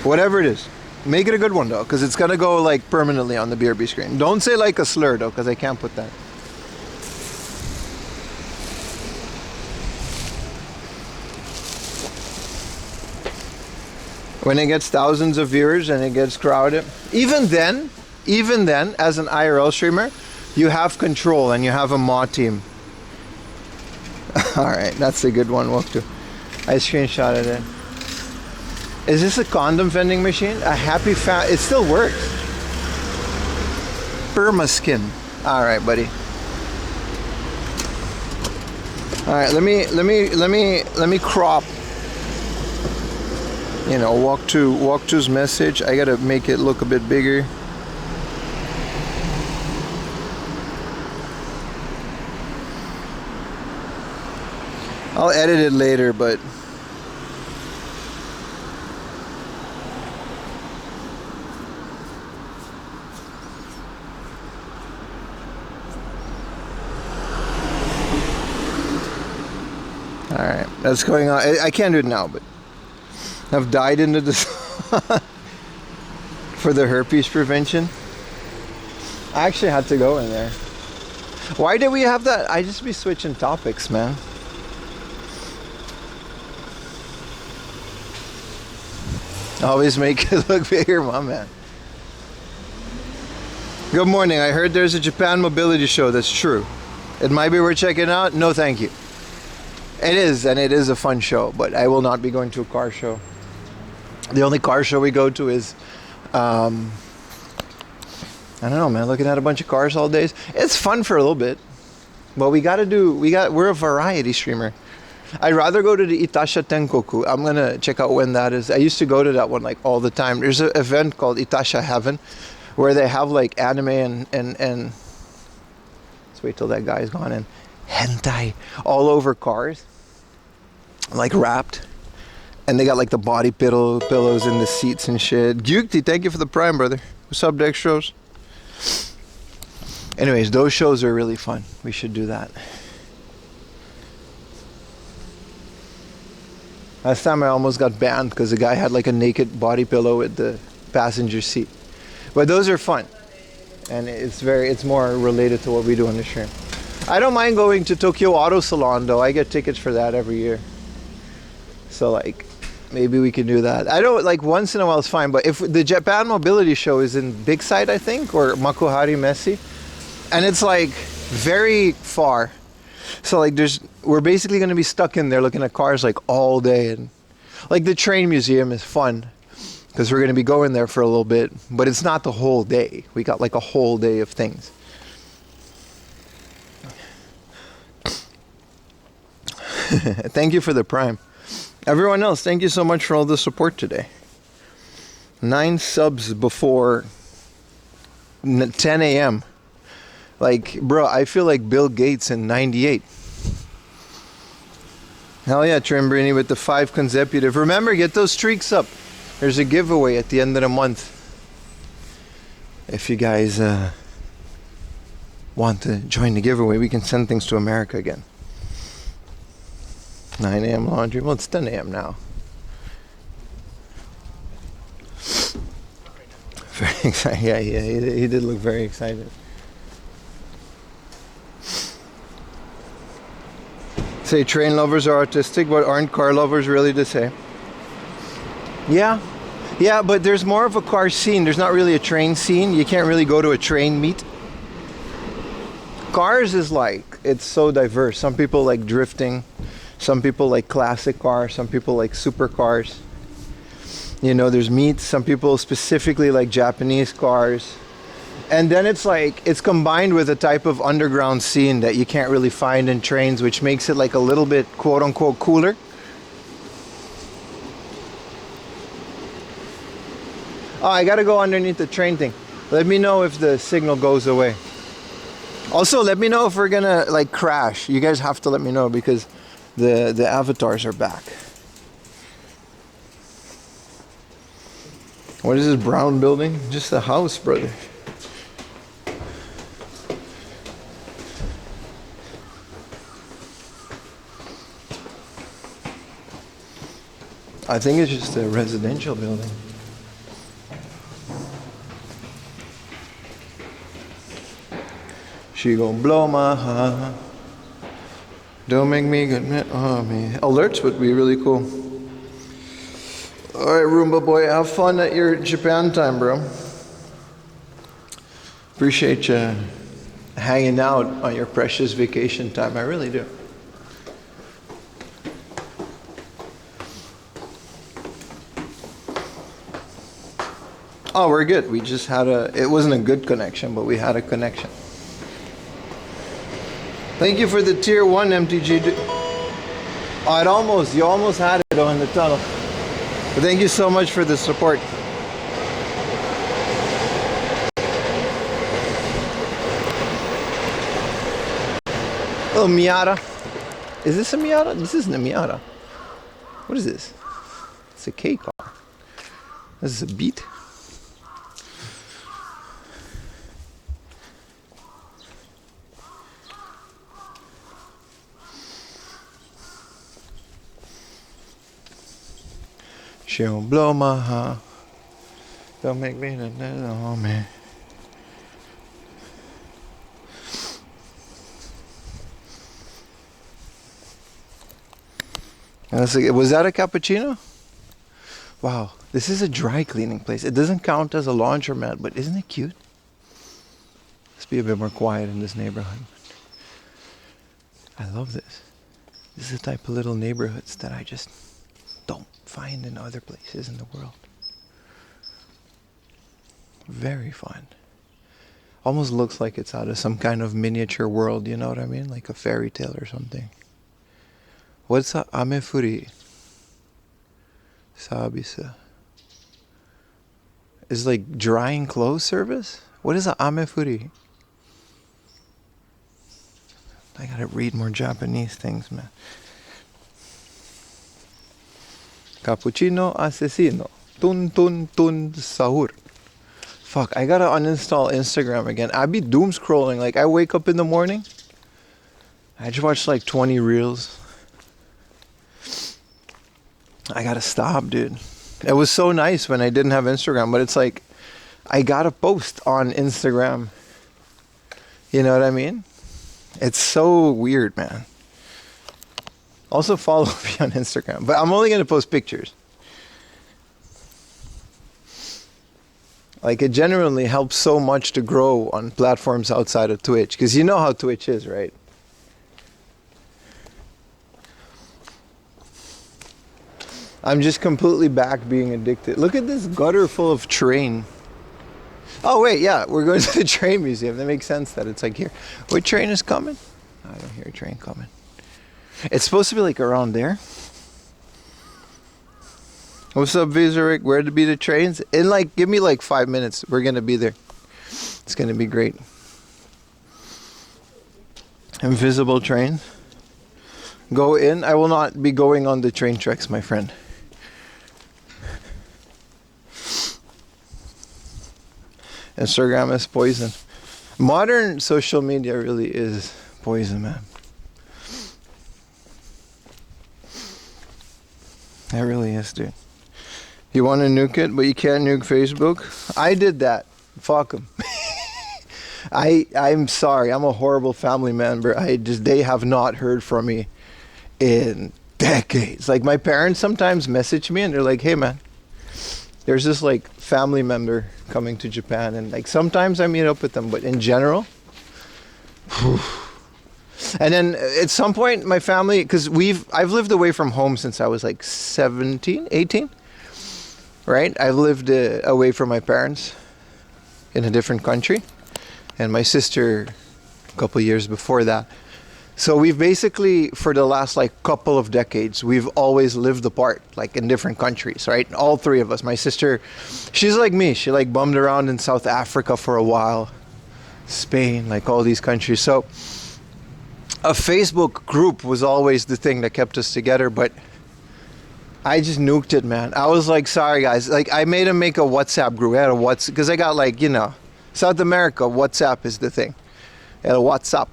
Whatever it is. Make it a good one though, because it's gonna go like permanently on the BRB screen. Don't say like a slur though, because I can't put that. When it gets thousands of viewers and it gets crowded, even then, as an IRL streamer, you have control and you have a mod team. All right, that's a good one. Walk to. I screenshotted it. Is this a condom vending machine? A happy it still works. Permaskin. All right, buddy. All right, let me crop. You know, Woktu's message. I gotta make it look a bit bigger. I'll edit it later, but. Alright, that's going on. I can't do it now, but I've died into this for the herpes prevention. I actually had to go in there. Why did we have that? I just be switching topics, man. Always make it look bigger, my man. Good morning. I heard there's a Japan mobility show. That's true. It might be worth checking out. No, thank you. It is, and it is a fun show, but I will not be going to a car show. The only car show we go to is, I don't know, man, looking at a bunch of cars all day. It's fun for a little bit, but we're a variety streamer. I'd rather go to the Itasha Tenkoku. I'm going to check out when that is. I used to go to that one like all the time. There's an event called Itasha Heaven where they have like anime and let's wait till that guy's gone in. Hentai all over cars, like wrapped, and they got like the body pillows in the seats and shit. Gyukti, thank you for the prime, brother. What's up, Dextros? Anyways, those shows are really fun. We should do that. Last time I almost got banned because the guy had like a naked body pillow at the passenger seat. But those are fun, and it's more related to what we do on the stream. I don't mind going to Tokyo Auto Salon though. I get tickets for that every year. So like, maybe we can do that. I don't like once in a while it's fine, but if the Japan Mobility Show is in Big Side, I think, or Makuhari Messi, and it's like very far. So like we're basically going to be stuck in there looking at cars like all day, and like the train museum is fun because we're going to be going there for a little bit, but it's not the whole day. We got like a whole day of things. Thank you for the Prime. Everyone else, thank you so much for all the support today. 9 subs before 10 a.m. Like, bro, I feel like Bill Gates in 98. Hell yeah, Trimbrini with the 5 consecutive. Remember, get those streaks up. There's a giveaway at the end of the month. If you guys want to join the giveaway, we can send things to America again. 9 a.m. laundry. Well, it's 10 a.m. now. Very excited. Yeah, he did look very excited. Say train lovers are autistic, but aren't car lovers really the same? Yeah, but there's more of a car scene. There's not really a train scene. You can't really go to a train meet. Cars is like, it's so diverse. Some people like drifting. Some people like classic cars, some people like supercars. You know, there's meets. Some people specifically like Japanese cars. And then it's like, it's combined with a type of underground scene that you can't really find in trains, which makes it like a little bit quote unquote cooler. Oh, I gotta go underneath the train thing. Let me know if the signal goes away. Also, let me know if we're gonna like crash. You guys have to let me know because the avatars are back. What is this brown building? Just a house, brother. I think it's just a residential building. She gon' blow my heart. Don't make me good, man. Oh, man. Alerts would be really cool. All right, Roomba boy, have fun at your Japan time, bro. Appreciate you hanging out on your precious vacation time. I really do. Oh, we're good. We just had it wasn't a good connection, but we had a connection. Thank you for the tier 1 MTG. Oh, you almost had it on the tunnel. But thank you so much for the support. Oh, Miata. Is this a Miata? This isn't a Miata. What is this? It's a K car. This is a Beat. She don't blow my heart. Don't make me oh man. Was that a cappuccino? Wow, this is a dry cleaning place. It doesn't count as a laundromat, but isn't it cute? Let's be a bit more quiet in this neighborhood. I love this. This is the type of little neighborhoods that I just don't find in other places in the world. Very fun. Almost looks like it's out of some kind of miniature world, you know what I mean? Like a fairy tale or something. What's a amefuri? Sabisa. Is like drying clothes service? What is a amefuri? I gotta read more Japanese things, man. Cappuccino asesino. Tun tun tun sahur. Fuck, I gotta uninstall Instagram again. I be doom scrolling. Like, I wake up in the morning, I just watch like 20 reels. I gotta stop, dude. It was so nice when I didn't have Instagram, but it's like, I gotta post on Instagram. You know what I mean? It's so weird, man. Also follow me on Instagram, but I'm only going to post pictures. Like, it genuinely helps so much to grow on platforms outside of Twitch, because you know how Twitch is, right? I'm just completely back being addicted. Look at this gutter full of train. Oh wait, yeah, we're going to the train museum. That makes sense that it's like here. What train is coming? I don't hear a train coming. It's supposed to be like around there. What's up, Vizoric? Where to be the trains? In like, give me like 5 minutes. We're gonna be there. It's gonna be great. Invisible trains. Go in. I will not be going on the train tracks, my friend. Instagram is poison. Modern social media really is poison, man. It really is, dude. You want to nuke it, but you can't nuke Facebook? I did that. Fuck them. I'm sorry. I'm a horrible family member. They have not heard from me in decades. Like, my parents sometimes message me and they're like, hey man, there's this like family member coming to Japan, and like sometimes I meet up with them, but in general, and then at some point my family, because I've lived away from home since I was like 17, 18, right? I've lived away from my parents in a different country, and my sister a couple years before that. So we've basically, for the last like couple of decades, we've always lived apart, like in different countries, right? All three of us. My sister, she's like me. She like bummed around in South Africa for a while, Spain, like all these countries. So a Facebook group was always the thing that kept us together, but I just nuked it, man. I was like, sorry guys. Like, I made him make a WhatsApp group. I had a WhatsApp, because I got like, you know, South America, WhatsApp is the thing. I had a WhatsApp.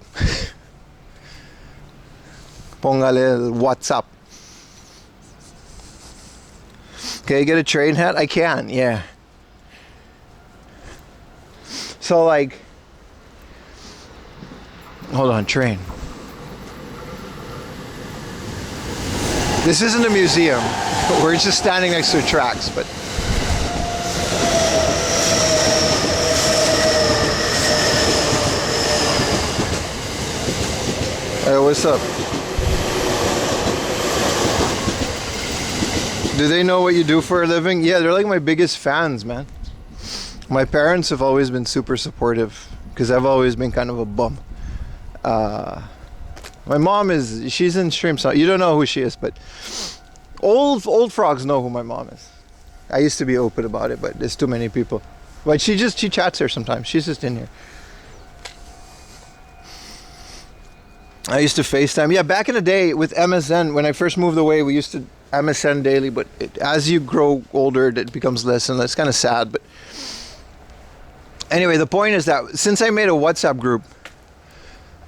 Póngale WhatsApp. Can I get a train hat? I can, yeah. So like, hold on, train. This isn't a museum. We're just standing next to tracks, but. Hey, what's up? Do they know what you do for a living? Yeah, they're like my biggest fans, man. My parents have always been super supportive because I've always been kind of a bum. My mom she's in stream, so you don't know who she is, but old frogs know who my mom is. I used to be open about it, but there's too many people. But she chats her sometimes. She's just in here. I used to FaceTime. Yeah, back in the day with MSN, when I first moved away, we used to MSN daily, but as you grow older, it becomes less and less. Kind of sad, but anyway, the point is that since I made a WhatsApp group,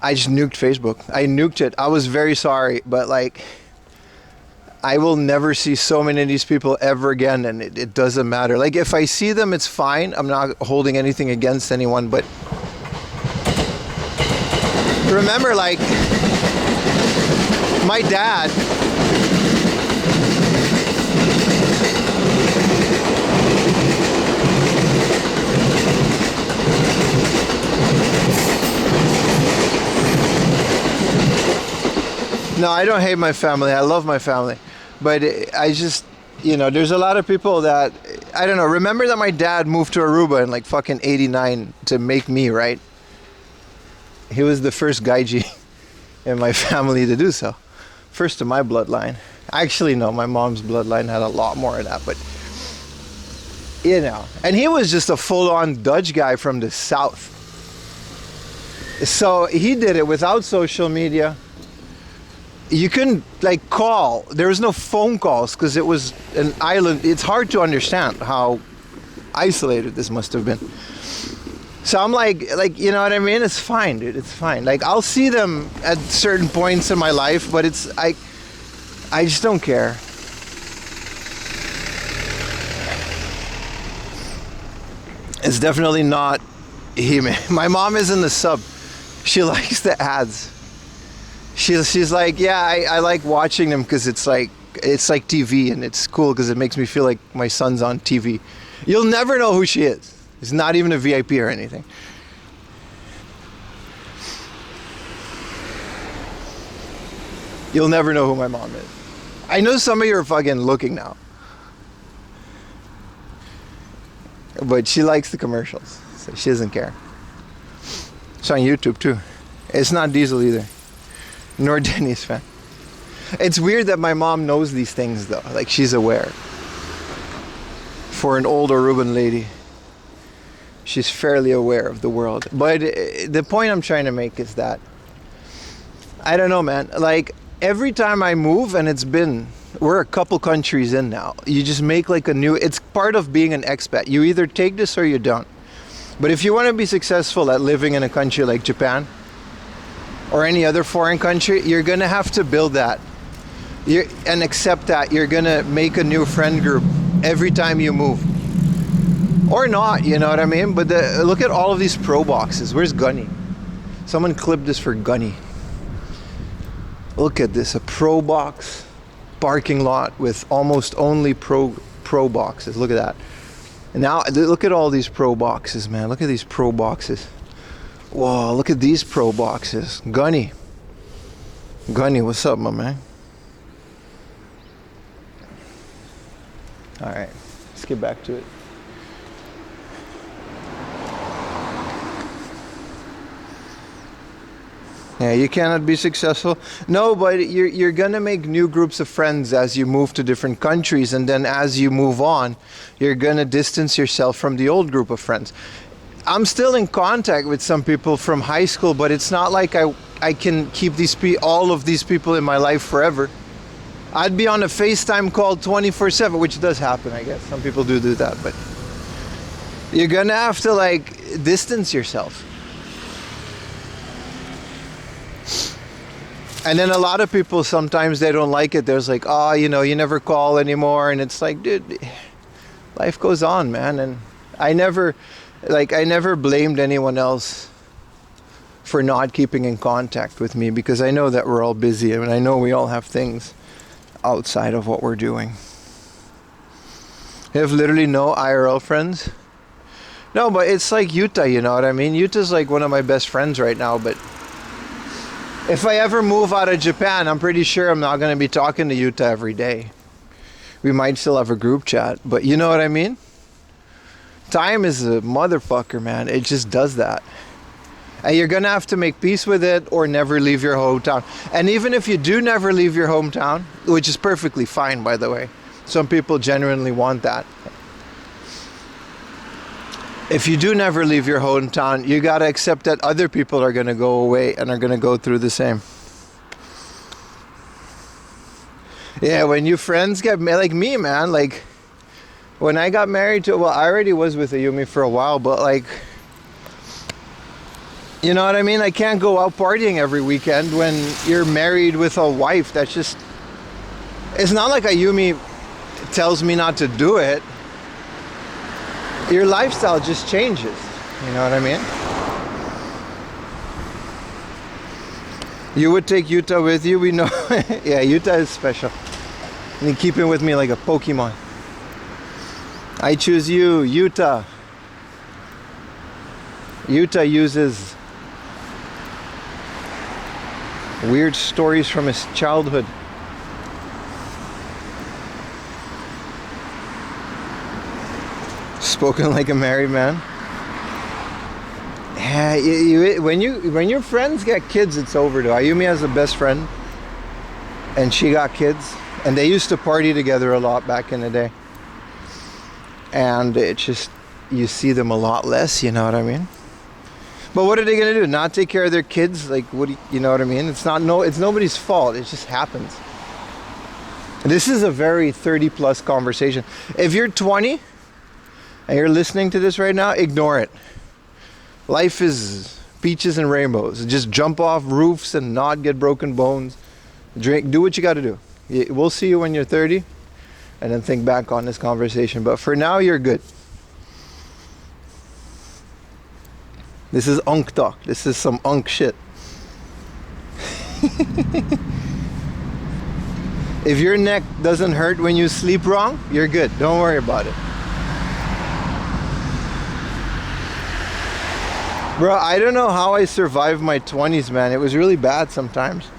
I just nuked Facebook. I nuked it. I was very sorry, but like, I will never see so many of these people ever again, and it doesn't matter. Like, if I see them, it's fine. I'm not holding anything against anyone, but remember, like, my dad, no, I don't hate my family. I love my family. But I just, you know, there's a lot of people that, I don't know. Remember that my dad moved to Aruba in like fucking 89 to make me, right? He was the first gaiji in my family to do so. First in my bloodline. Actually, no, my mom's bloodline had a lot more of that, but, you know. And he was just a full-on Dutch guy from the south. So he did it without social media. You couldn't like call. There was no phone calls because it was an island. It's hard to understand how isolated this must have been. So I'm like, you know what I mean? It's fine, dude. It's fine. Like, I'll see them at certain points in my life, but I just don't care. It's definitely not him. My mom is in the sub. She likes the ads. She's like, yeah, I like watching them because it's like TV, and it's cool because it makes me feel like my son's on TV. You'll never know who she is. It's not even a VIP or anything. You'll never know who my mom is. I know some of you are fucking looking now. But she likes the commercials, so she doesn't care. It's on YouTube too. It's not Diesel either, nor Denny's fan. It's weird that my mom knows these things though, like she's aware. For an old Aruban lady, she's fairly aware of the world. But the point I'm trying to make is that, I don't know, man, like every time I move, and we're a couple countries in now, you just make like it's part of being an expat. You either take this or you don't. But if you want to be successful at living in a country like Japan or any other foreign country, you're going to have to build that. And accept that you're going to make a new friend group every time you move. Or not, you know what I mean? But look at all of these pro boxes. Where's Gunny? Someone clipped this for Gunny. Look at this, a pro box parking lot with almost only pro boxes. Look at that. And now look at all these pro boxes, man. Look at these pro boxes. Whoa, look at these pro boxes. Gunny, what's up, my man? All right, let's get back to it. Yeah, you cannot be successful. No, but you're gonna make new groups of friends as you move to different countries, and then as you move on, you're gonna distance yourself from the old group of friends. I'm still in contact with some people from high school, but it's not like I can keep all of these people in my life forever. I'd be on a FaceTime call 24/7, which does happen, I guess. Some people do that, but you're gonna have to like distance yourself. And then a lot of people, sometimes they don't like it. There's like, oh, you never call anymore. And it's like, dude, life goes on, man. And I never blamed anyone else for not keeping in contact with me, because I know that we're all busy. I mean, I know we all have things outside of what we're doing. I have literally no IRL friends. No, but it's like Utah, you know what I mean? Utah's like one of my best friends right now, but if I ever move out of Japan, I'm pretty sure I'm not going to be talking to Utah every day. We might still have a group chat, but you know what I mean? Time is a motherfucker, man. It just does that. And you're going to have to make peace with it or never leave your hometown. And even if you do never leave your hometown, which is perfectly fine, by the way. Some people genuinely want that. If you do never leave your hometown, you got to accept that other people are going to go away and are going to go through the same. Yeah, when you friends get like me, man, like when I got married to, well, I already was with Ayumi for a while, but like, you know what I mean? I can't go out partying every weekend when you're married with a wife. That's just, it's not like Ayumi tells me not to do it. Your lifestyle just changes. You know what I mean? You would take Utah with you, we know. Yeah, Utah is special. And you keep him with me like a Pokemon. I choose you, Utah. Utah uses weird stories from his childhood. Spoken like a married man. Yeah, when your friends get kids, it's over though. Ayumi has a best friend, and she got kids, and they used to party together a lot back in the day. And it's just, you see them a lot less, you know what I mean? But what are they gonna do? Not take care of their kids? Like, what? You know what I mean? It's nobody's fault. It just happens. This is a very 30+ conversation. If you're 20. And you're listening to this right now, ignore it. Life is peaches and rainbows. Just jump off roofs and not get broken bones. Drink, do what you got to do. We'll see you when you're 30, and then think back on this conversation. But for now, you're good. This is unk talk. This is some unk shit. If your neck doesn't hurt when you sleep wrong, you're good. Don't worry about it. Bro, I don't know how I survived my 20s, man. It was really bad sometimes.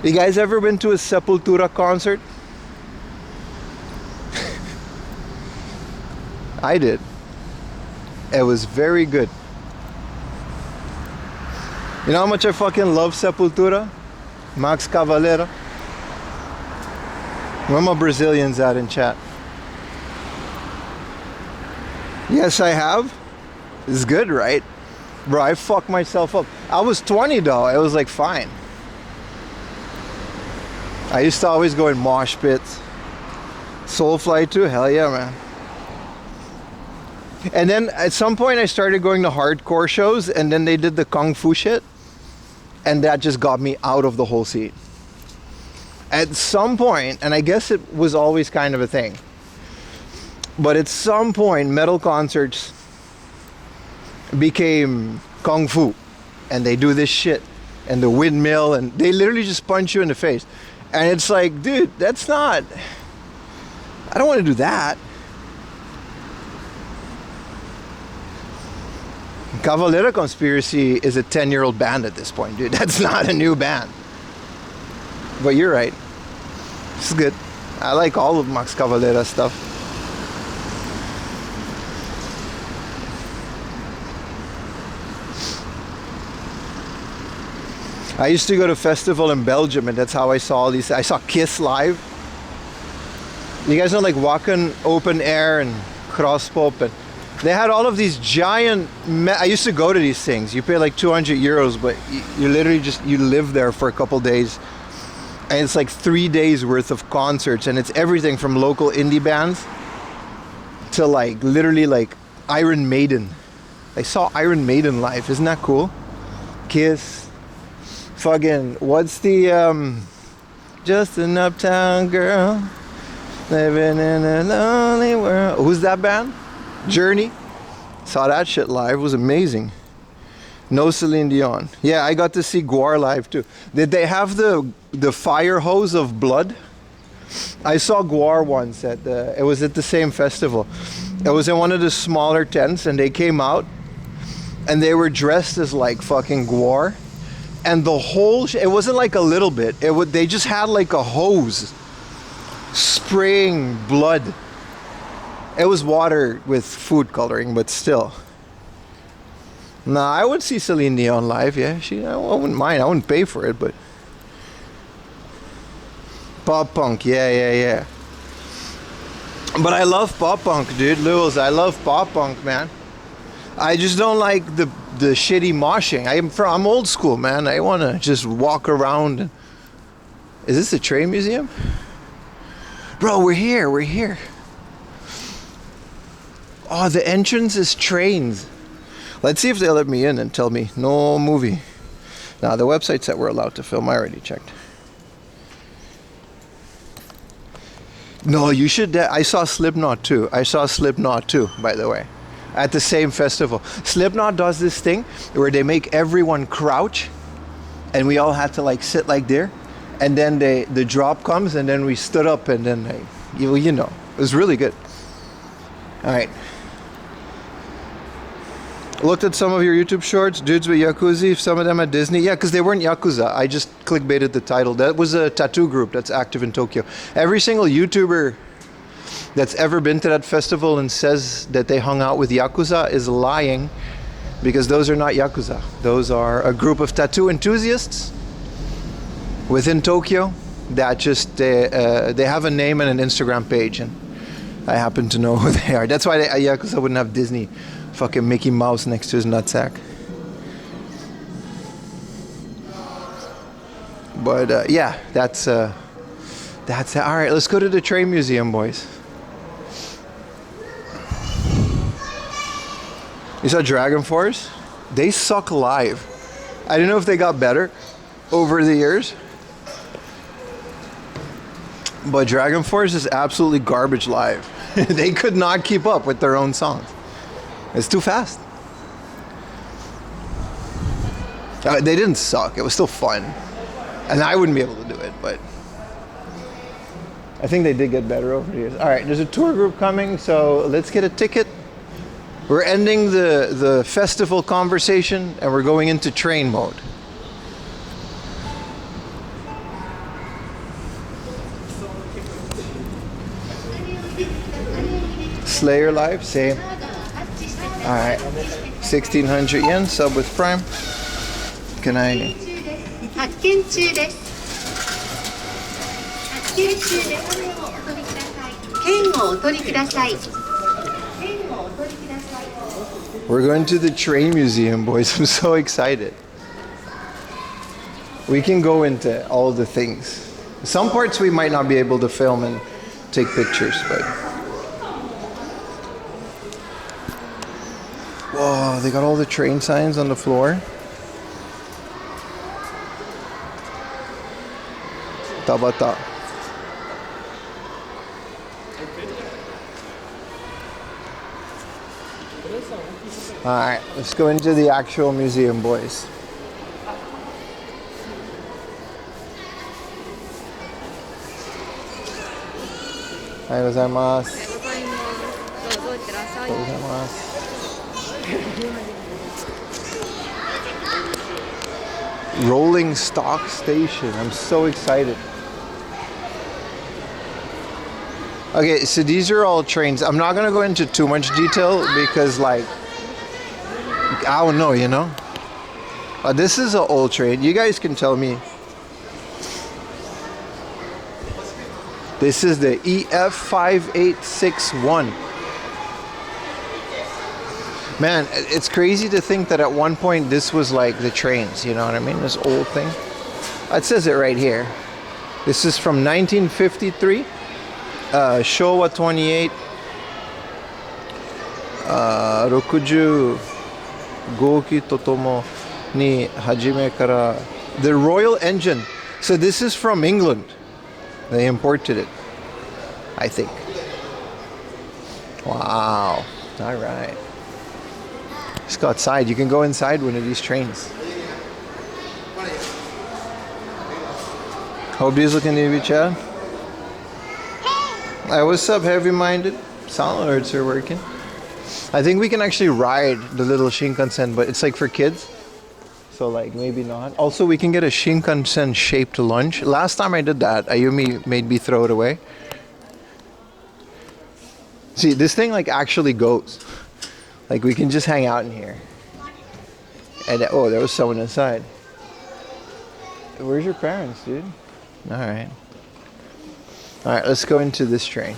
You guys ever been to a Sepultura concert? I did. It was very good. You know how much I fucking love Sepultura? Max Cavalera. Where my Brazilians at in chat? Yes, I have. It's good, right? Bro, I fucked myself up. I was 20 though. It was like fine. I used to always go in mosh pits. Soulfly too? Hell yeah, man. And then at some point I started going to hardcore shows, and then they did the kung fu shit, and that just got me out of the whole scene. At some point, and I guess it was always kind of a thing, but at some point metal concerts became kung fu, and they do this shit and the windmill, and they literally just punch you in the face, and it's like, dude, that's not, I don't want to do that. Cavalera Conspiracy is a 10-year-old band at this point, dude. That's not a new band. But you're right. It's good. I like all of Max Cavalera stuff. I used to go to a festival in Belgium, and that's how I saw all these. I saw Kiss live. You guys know, like Wacken Open Air and Crosspop, and they had all of these giant I used to go to these things. You pay like 200 euros, but you literally just, you live there for a couple days, and it's like 3 days worth of concerts, and it's everything from local indie bands to like literally like Iron Maiden. I saw Iron Maiden live. Isn't that cool? Kiss, fucking, what's the just an uptown girl living in a lonely world. Who's that band? Journey. Saw that shit live. It was amazing. No Celine Dion. Yeah, I got to see Guar live too. Did they have the fire hose of blood? I saw Guar once at it was at the same festival. It was in one of the smaller tents, and they came out and they were dressed as like fucking Guar, and the whole it wasn't like a little bit. They just had like a hose spraying blood. It was water with food coloring, but still. Nah, I would see Celine Dion live, yeah. I wouldn't mind. I wouldn't pay for it, but pop punk, yeah. But I love pop punk, dude. Lewis, I love pop punk, man. I just don't like the shitty moshing. I'm old school, man. I want to just walk around. Is this a train museum? Bro, we're here. Oh, the entrance is trains. Let's see if they'll let me in and tell me no movie. Now, the websites that we're allowed to film, I already checked. No, you should. I saw Slipknot too. By the way, at the same festival. Slipknot does this thing where they make everyone crouch, and we all had to like sit like there, and then the drop comes, and then we stood up, and then you know, it was really good. All right. Looked at some of your YouTube shorts, dudes with Yakuza, some of them at Disney. Yeah, because they weren't Yakuza. I just clickbaited the title. That was a tattoo group that's active in Tokyo. Every single YouTuber that's ever been to that festival and says that they hung out with Yakuza is lying, because those are not Yakuza. Those are a group of tattoo enthusiasts within Tokyo that just, they have a name and an Instagram page, and I happen to know who they are. That's why Yakuza wouldn't have Disney fucking Mickey Mouse next to his nutsack. But yeah, that's it. All right, let's go to the train museum, boys. You saw Dragon Force? They suck live. I don't know if they got better over the years, but Dragon Force is absolutely garbage live. They could not keep up with their own songs. It's too fast. They didn't suck. It was still fun. And I wouldn't be able to do it, but I think they did get better over the years. All right, there's a tour group coming, so let's get a ticket. We're ending the festival conversation and we're going into train mode. Slayer Live, same. All right, 1,600 yen, sub with Prime. Can I? 発見中です。発見中です。券をお取りください。券をお取りください。 We're going to the train museum, boys. I'm so excited. We can go into all the things. Some parts we might not be able to film and take pictures, but whoa, they got all the train signs on the floor. Tabata. Alright, let's go into the actual museum, boys. Ohayou gozaimasu. Rolling stock station. I'm so excited. Okay, so these are all trains. I'm not gonna go into too much detail because, like, I don't know, you know. This is an old train. You guys can tell me. This is the EF5861. Man, it's crazy to think that at one point this was like the trains, you know what I mean? This old thing. It says it right here. This is from 1953. Showa 28. 60 Goki Totomo ni Hajime Kara. The Royal Engine. So this is from England. They imported it, I think. Wow. All right. Let's go outside. You can go inside one of these trains. Hope these looking to be Chad. Hey, what's up, heavy-minded? Sound alerts are working. I think we can actually ride the little Shinkansen, but it's like for kids. So like maybe not. Also, we can get a Shinkansen shaped lunch. Last time I did that, Ayumi made me throw it away. See, this thing like actually goes. Like we can just hang out in here. And oh, there was someone inside. Where's your parents, dude? All right. All right, let's go into this train.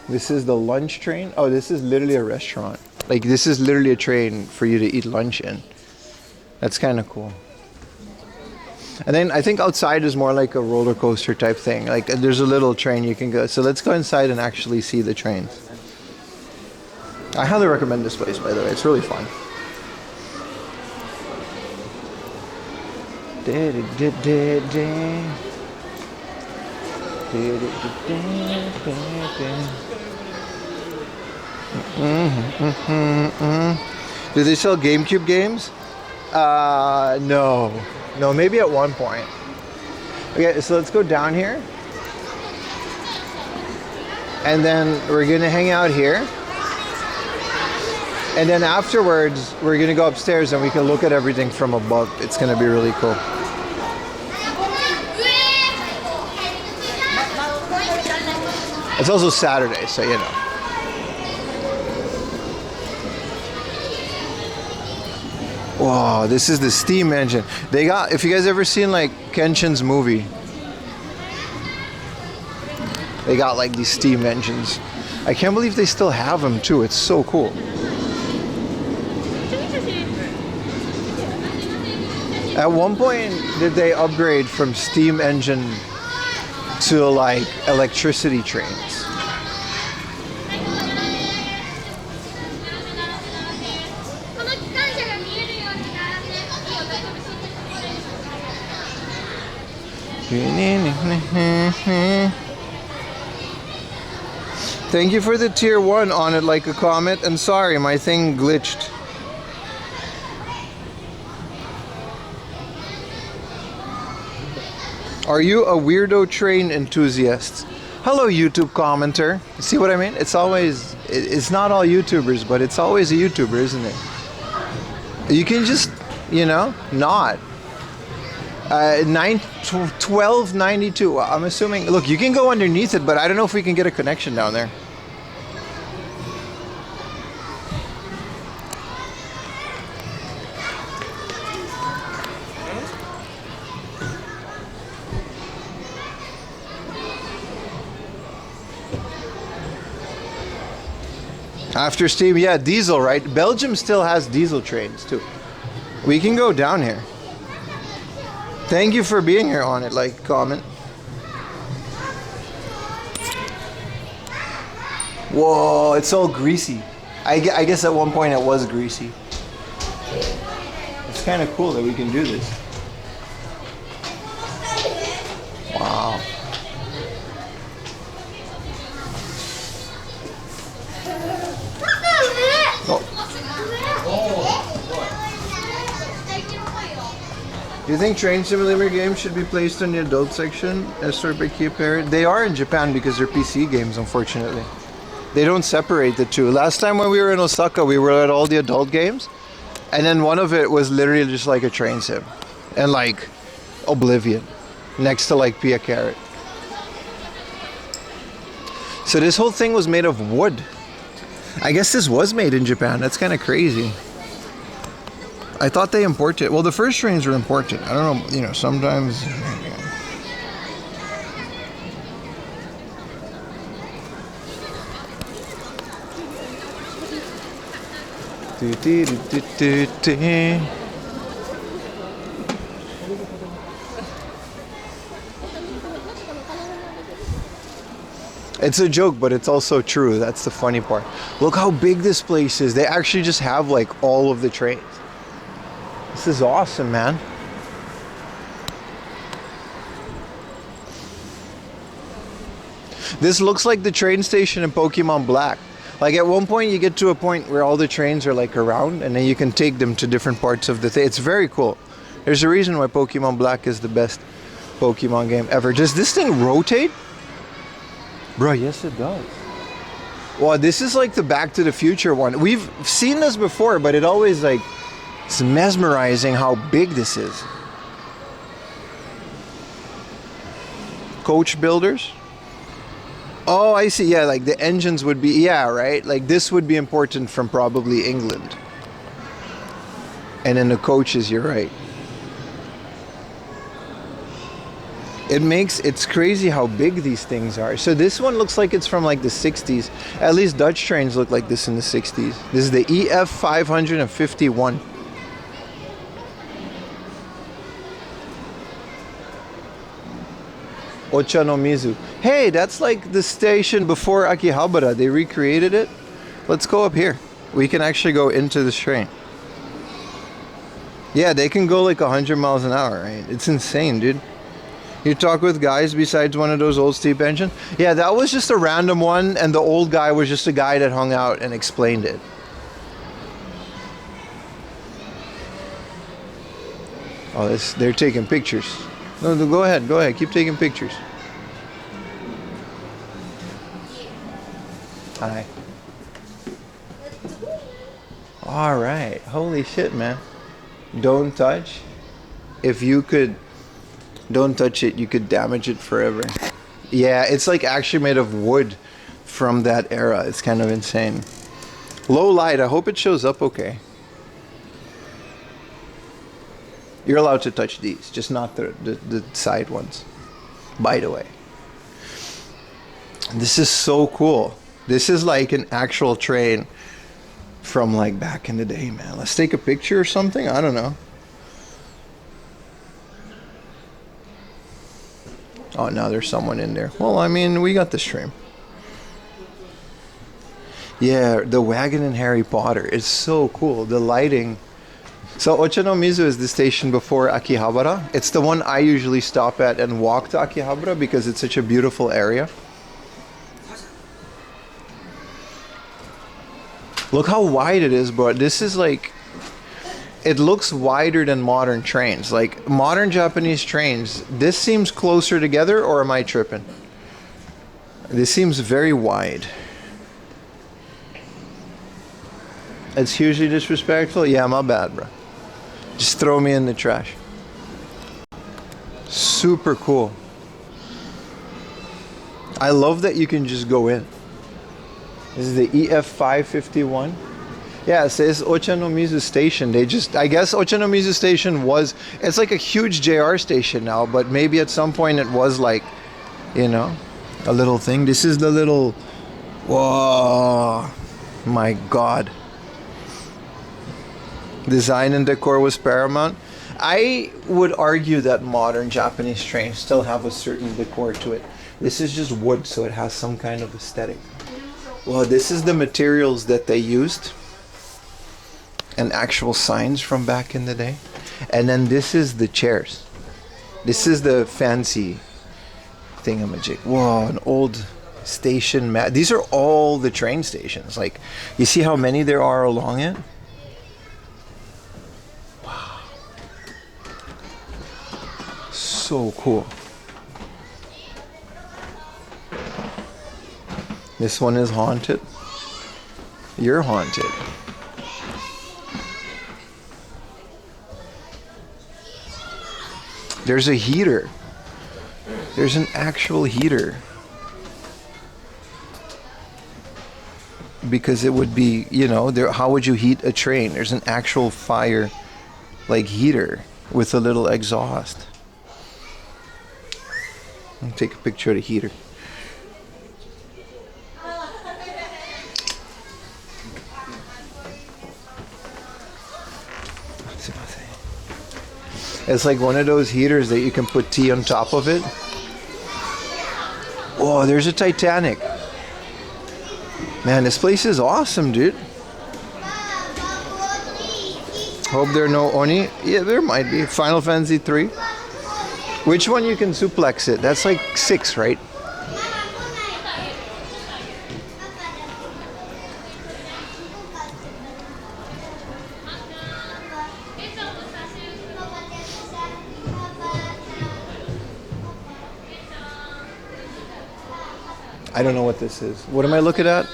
This is the lunch train. Oh, this is literally a restaurant. Like this is literally a train for you to eat lunch in. That's kind of cool. And then I think outside is more like a roller coaster type thing. Like there's a little train you can go. So let's go inside and actually see the trains. I highly recommend this place, by the way. It's really fun. Do they sell GameCube games? No. No, maybe at one point. Okay, so let's go down here. And then we're gonna hang out here. And then afterwards, we're gonna go upstairs and we can look at everything from above. It's gonna be really cool. It's also Saturday, so you know. Whoa, this is the steam engine. They got, if you guys ever seen like Kenshin's movie, they got like these steam engines. I can't believe they still have them too. It's so cool. At one point, did they upgrade from steam engine to like electricity trains? Thank you for the tier 1 on it like a comet. And sorry, my thing glitched. Are you a weirdo train enthusiast? Hello, YouTube commenter. See what I mean? It's always, it's not all YouTubers, but it's always a YouTuber, isn't it? You can just, you know, not. 1292. I'm assuming, look, you can go underneath it, but I don't know if we can get a connection down there. After steam, yeah, diesel, right? Belgium still has diesel trains too. We can go down here. Thank you for being here on it, like, comment. Whoa, it's all greasy. I guess at one point it was greasy. It's kind of cool that we can do this. Wow. Do you think train simulator games should be placed in the adult section as sort of keep parent? They are in Japan because they're PC games, unfortunately. They don't separate the two. Last time when we were in Osaka, we were at all the adult games, and then one of it was literally just like a train sim, and like Oblivion, next to like Pia Carrot. So this whole thing was made of wood. I guess this was made in Japan. That's kind of crazy. I thought they imported. Well, the first trains were imported. I don't know, you know, sometimes. It's a joke, but it's also true. That's the funny part. Look how big this place is. They actually just have like all of the trains. This is awesome, man. This looks like the train station in Pokemon Black. Like at one point you get to a point where all the trains are like around and then you can take them to different parts of the thing. It's very cool. There's a reason why Pokemon Black is the best Pokemon game ever. Does this thing rotate? Bro, yes it does. Well, this is like the Back to the Future one. We've seen this before, but it always like, it's mesmerizing how big this is. Coach builders? Oh, I see. Yeah, like the engines would be, yeah, right? Like this would be important from probably England. And then the coaches, you're right. It's crazy how big these things are. So this one looks like it's from like the 60s. At least Dutch trains look like this in the 60s. This is the EF 551. Ochanomizu. Hey, that's like the station before Akihabara. They recreated it. Let's go up here. We can actually go into this train. Yeah, they can go like 100 miles an hour, right? It's insane, dude. You talk with guys besides one of those old steep engines? Yeah, that was just a random one, and the old guy was just a guy that hung out and explained it. Oh, they're taking pictures. No, go ahead, keep taking pictures. Hi. All right, holy shit, man. Don't touch. If you could, don't touch it, you could damage it forever. Yeah, it's like actually made of wood from that era. It's kind of insane. Low light, I hope it shows up okay. You're allowed to touch these, just not the side ones, by the way. This is so cool. This is like an actual train from like back in the day, man. Let's take a picture or something. I don't know. Oh, now there's someone in there. Well, I mean, we got the stream. Yeah, the wagon in Harry Potter. It's so cool. The lighting. So Ochanomizu is the station before Akihabara. It's the one I usually stop at and walk to Akihabara because it's such a beautiful area. Look how wide it is, bro. This is like, it looks wider than modern trains. Like modern Japanese trains, this seems closer together, or am I tripping? This seems very wide. It's hugely disrespectful. Yeah, my bad, bro. Just throw me in the trash. Super cool. I love that you can just go in. This is the EF551. Yeah, it says Ochanomizu Station. They just, I guess Ochanomizu Station was, it's like a huge JR station now, but maybe at some point it was like, you know, a little thing. This is the little, whoa, my God. Design and decor was paramount. I would argue that modern Japanese trains still have a certain decor to it. This is just wood, so it has some kind of aesthetic. Well, this is the materials that they used, and actual signs from back in the day. And then this is the chairs. This is the fancy thingamajig. Whoa, an old station mat. These are all the train stations. Like, you see how many there are along it? Wow. So cool. This one is haunted. You're haunted. There's a heater. There's an actual heater. Because it would be, you know, there, how would you heat a train? There's an actual fire, like, heater with a little exhaust. I'll take a picture of the heater. It's like one of those heaters that you can put tea on top of it. Whoa, there's a Titanic. Man, this place is awesome, dude. Hope there are no Oni. Yeah, there might be. Final Fantasy 3. Which one you can suplex it? That's like 6, right? I don't know what this is. What am I looking at?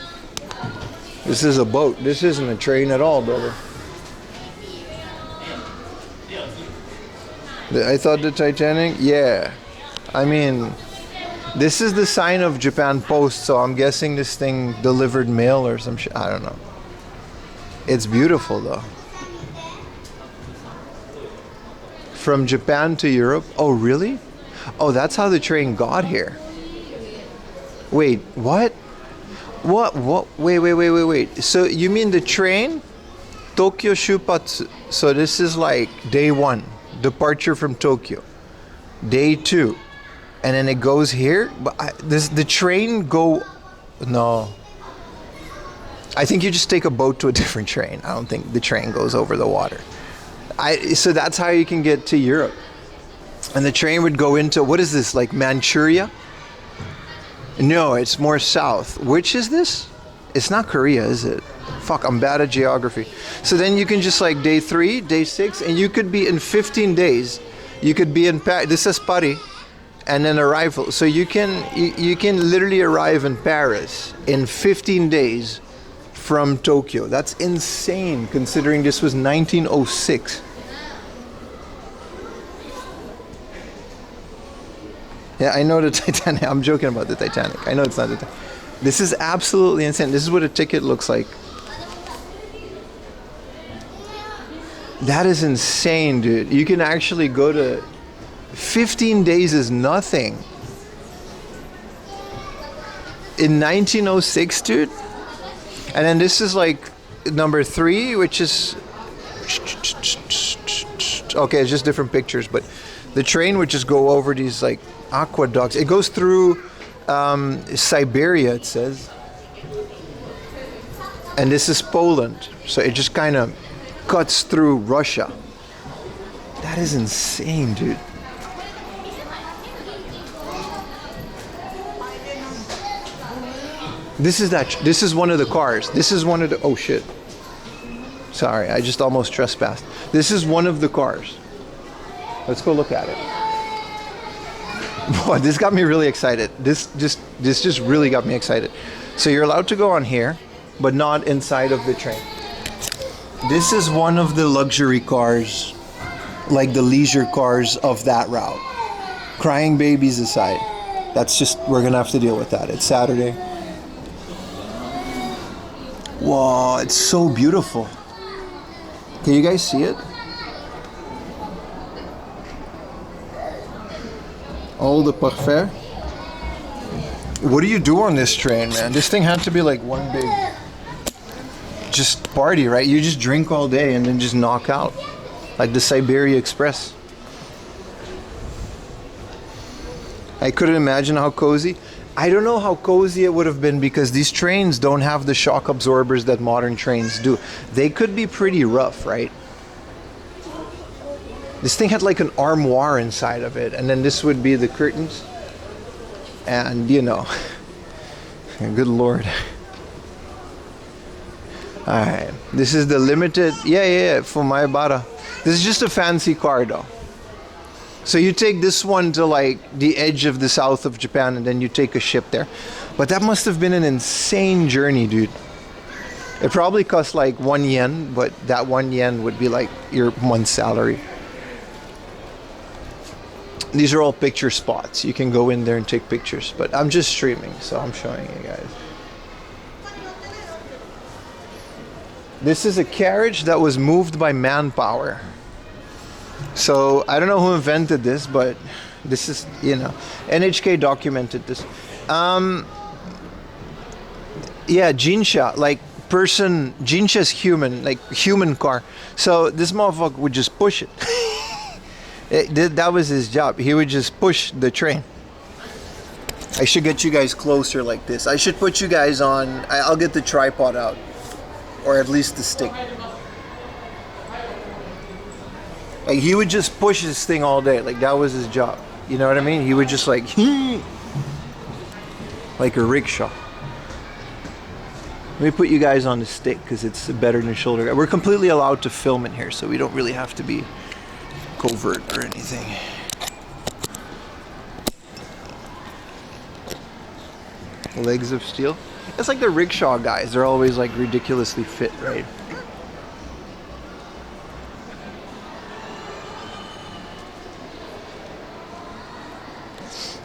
This is a boat. This isn't a train at all, brother. I thought the Titanic? Yeah. I mean, this is the sign of Japan Post, so I'm guessing this thing delivered mail or some shit. I don't know. It's beautiful, though. From Japan to Europe? Oh, really? Oh, that's how the train got here. Wait, what? What? Wait. So you mean the train? Tokyo Shupatsu. So this is like day 1, departure from Tokyo. Day 2. And then it goes here? But the train go... No. I think you just take a boat to a different train. I don't think the train goes over the water. So that's how you can get to Europe. And the train would go into... What is this? Like Manchuria? No, it's more south. Which is this? It's not Korea, is it? Fuck, I'm bad at geography. So then you can just like day 3, day 6, and you could be in 15 days. You could be in Paris. This is Paris, and then arrival. So you can literally arrive in Paris in 15 days from Tokyo. That's insane, considering this was 1906. Yeah, I know the Titanic. I'm joking about the Titanic. I know it's not the Titanic. This is absolutely insane. This is what a ticket looks like. That is insane, dude. You can actually go to... 15 days is nothing. In 1906, dude. And then this is like number 3, which is... Okay, it's just different pictures, but the train would just go over these like aqueducts. It goes through Siberia, it says. And this is Poland. So it just kind of cuts through Russia. That is insane, dude. This is one of the cars. This is one of the, oh shit. Sorry, I just almost trespassed. This is one of the cars. Let's go look at it. Boy, this got me really excited. This just really got me excited. So you're allowed to go on here, but not inside of the train. This is one of the luxury cars, like the leisure cars of that route. Crying babies aside, that's just, we're gonna have to deal with that. It's Saturday. Wow, it's so beautiful. Can you guys see it? All the parfait. What do you do on this train, man? This thing had to be like one big just party, right? You just drink all day and then just knock out. Like the Siberia Express. I couldn't imagine how cozy. I don't know how cozy it would have been because these trains don't have the shock absorbers that modern trains do. They could be pretty rough, right? This thing had like an armoire inside of it, and then this would be the curtains. And you know, good Lord. Alright, this is the limited, yeah, Fumaibara. This is just a fancy car though. So you take this one to like the edge of the south of Japan and then you take a ship there. But that must have been an insane journey, dude. It probably cost like 1 yen, but that 1 yen would be like your month's salary. These are all picture spots. You can go in there and take pictures, but I'm just streaming, so I'm showing you guys. This is a carriage that was moved by manpower. So I don't know who invented this, but this is, you know, NHK documented this. Yeah, Jinsha, like person, Jinsha's human, like human car. So this motherfucker would just push it. That was his job. He would just push the train. I should get you guys closer like this. I should put you guys on, I'll get the tripod out. Or at least the stick. Like he would just push this thing all day. Like that was his job. You know what I mean? He would just like a rickshaw. Let me put you guys on the stick because it's better than shoulder guard. We're completely allowed to film in here, so we don't really have to be covert or anything. Legs of steel. It's like the rickshaw guys. They're always like ridiculously fit, right?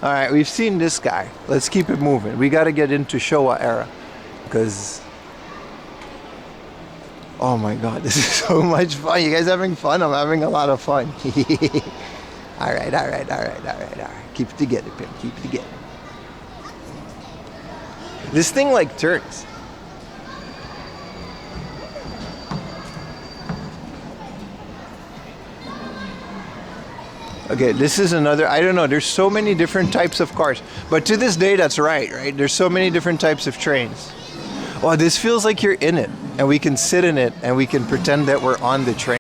All right, we've seen this guy. Let's keep it moving. We got to get into Showa era because, oh my God, this is so much fun. You guys having fun? I'm having a lot of fun. All right. Keep it together, Pim. Keep it together. This thing like turns. Okay, this is another, I don't know, there's so many different types of cars. But to this day, that's right? There's so many different types of trains. Oh, this feels like you're in it. And we can sit in it and we can pretend that we're on the train.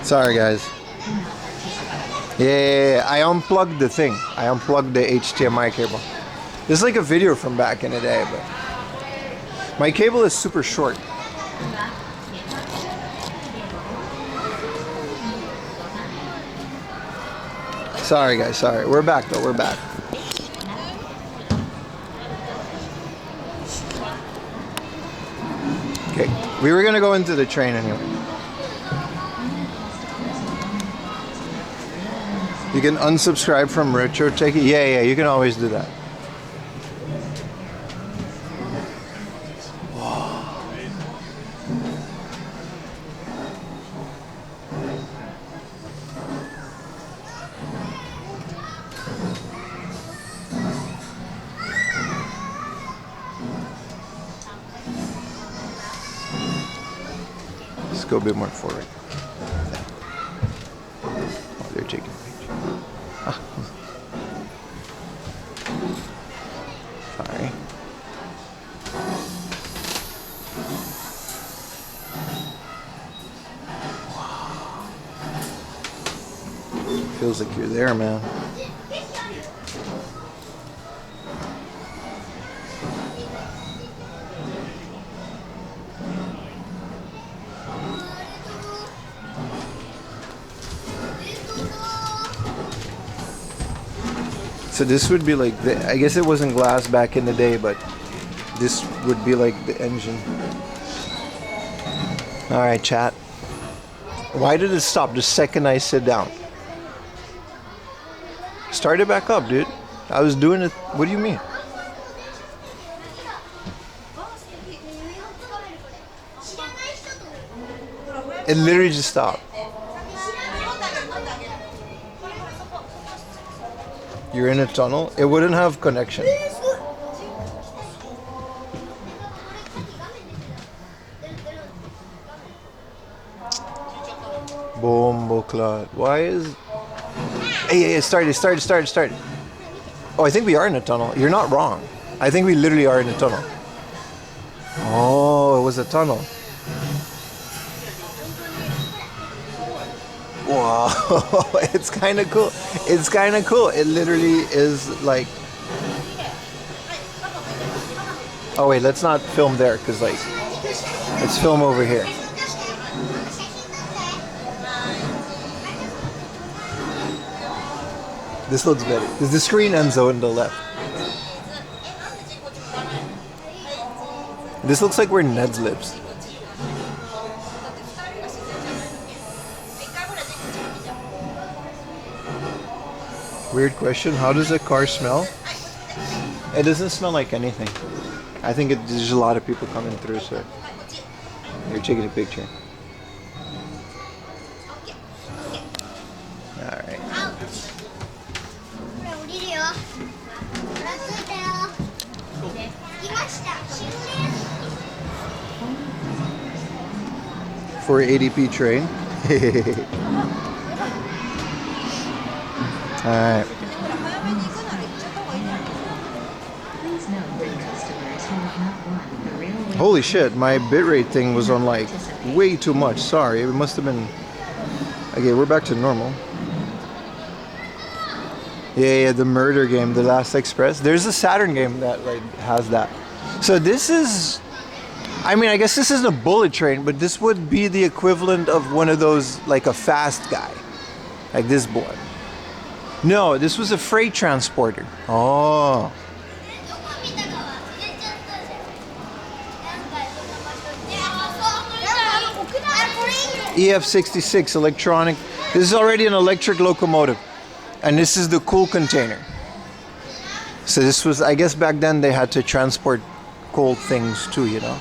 Sorry, guys. Yeah, I unplugged the thing. I unplugged the HDMI cable. This is like a video from back in the day, but my cable is super short. Sorry, guys. Sorry. We're back, though. We're back. Okay. We were going to go into the train anyway. You can unsubscribe from Retro Techie. Yeah, you can always do that. Let's go a bit more forward. Oh, they're taking a picture. Ah. Sorry. Wow. Feels like you're there, man. So this would be like the, I guess it wasn't glass back in the day, but this would be like the engine. All right, chat. Why did it stop the second I sit down? Start it back up, dude. I was doing it. What do you mean? It literally just stopped. You're in a tunnel. It wouldn't have connection. Bombo clot. Why is... Hey, it started. Oh, I think we are in a tunnel. You're not wrong. I think we literally are in a tunnel. Oh, it was a tunnel. Wow, it's kind of cool. It's kind of cool. It literally is like... Oh wait, let's not film there, because like, let's film over here. This looks better, because the screen ends on the left. This looks like we're Ned's lips. Weird question. How does a car smell? It doesn't smell like anything. I think there's a lot of people coming through, so you're taking a picture. Alright. For 80p train. Alright. Holy shit, my bitrate thing was on like way too much. Sorry, it must have been... Okay, we're back to normal. Yeah, the murder game, The Last Express. There's a Saturn game that like has that. So this is... I mean, I guess this isn't a bullet train, but this would be the equivalent of one of those, like a fast guy. Like this boy. No, this was a freight transporter. Oh. EF66 electronic. This is already an electric locomotive. And this is the coal container. So this was, I guess back then they had to transport coal things too, you know.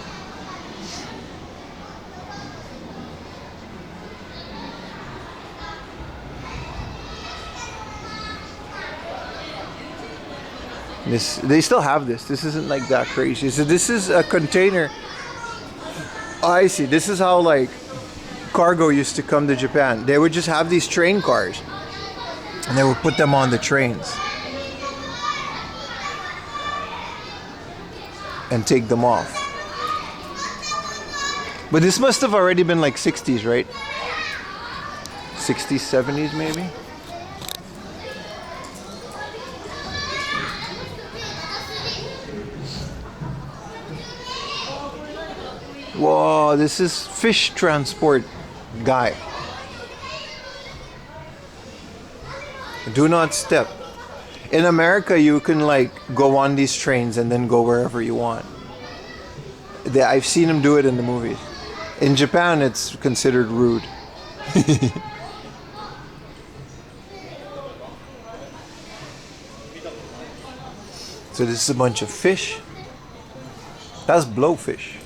This, they still have this. This isn't like that crazy. So this is a container. Oh, I see. This is how like cargo used to come to Japan. They would just have these train cars and they would put them on the trains and take them off. But this must have already been like 60s, right? 60s, 70s maybe. Whoa, this is fish transport guy. Do not step. In America, you can like go on these trains and then go wherever you want. I've seen him do it in the movies. In Japan, it's considered rude. So this is a bunch of fish. That's blowfish.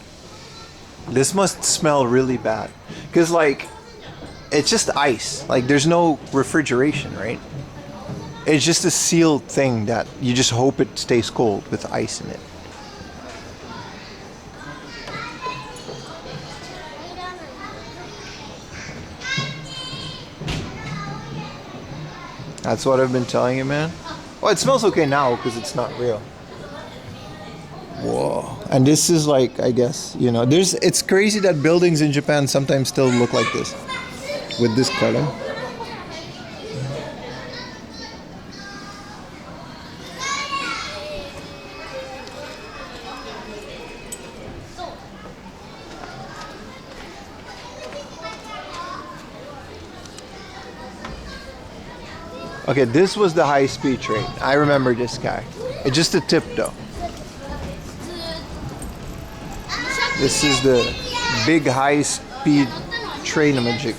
This must smell really bad. Because like, it's just ice. Like there's no refrigeration, right? It's just a sealed thing that you just hope it stays cold with ice in it. That's what I've been telling you, man. Well, it smells okay now because it's not real. Whoa. And this is like, I guess, you know, it's crazy that buildings in Japan sometimes still look like this. With this color. Okay, this was the high-speed train. I remember this guy. It's just a tip, though. This is the big high-speed train magic.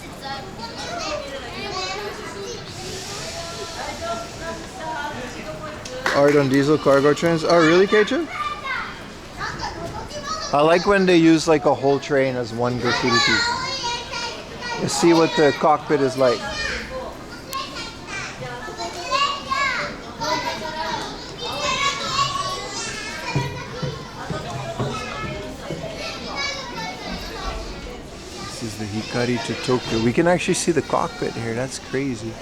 Art on diesel cargo trains. Oh, really, Keiju? I like when they use like a whole train as one graffiti piece. You see what the cockpit is like. This is the Hikari to Tokyo. We can actually see the cockpit here. That's crazy.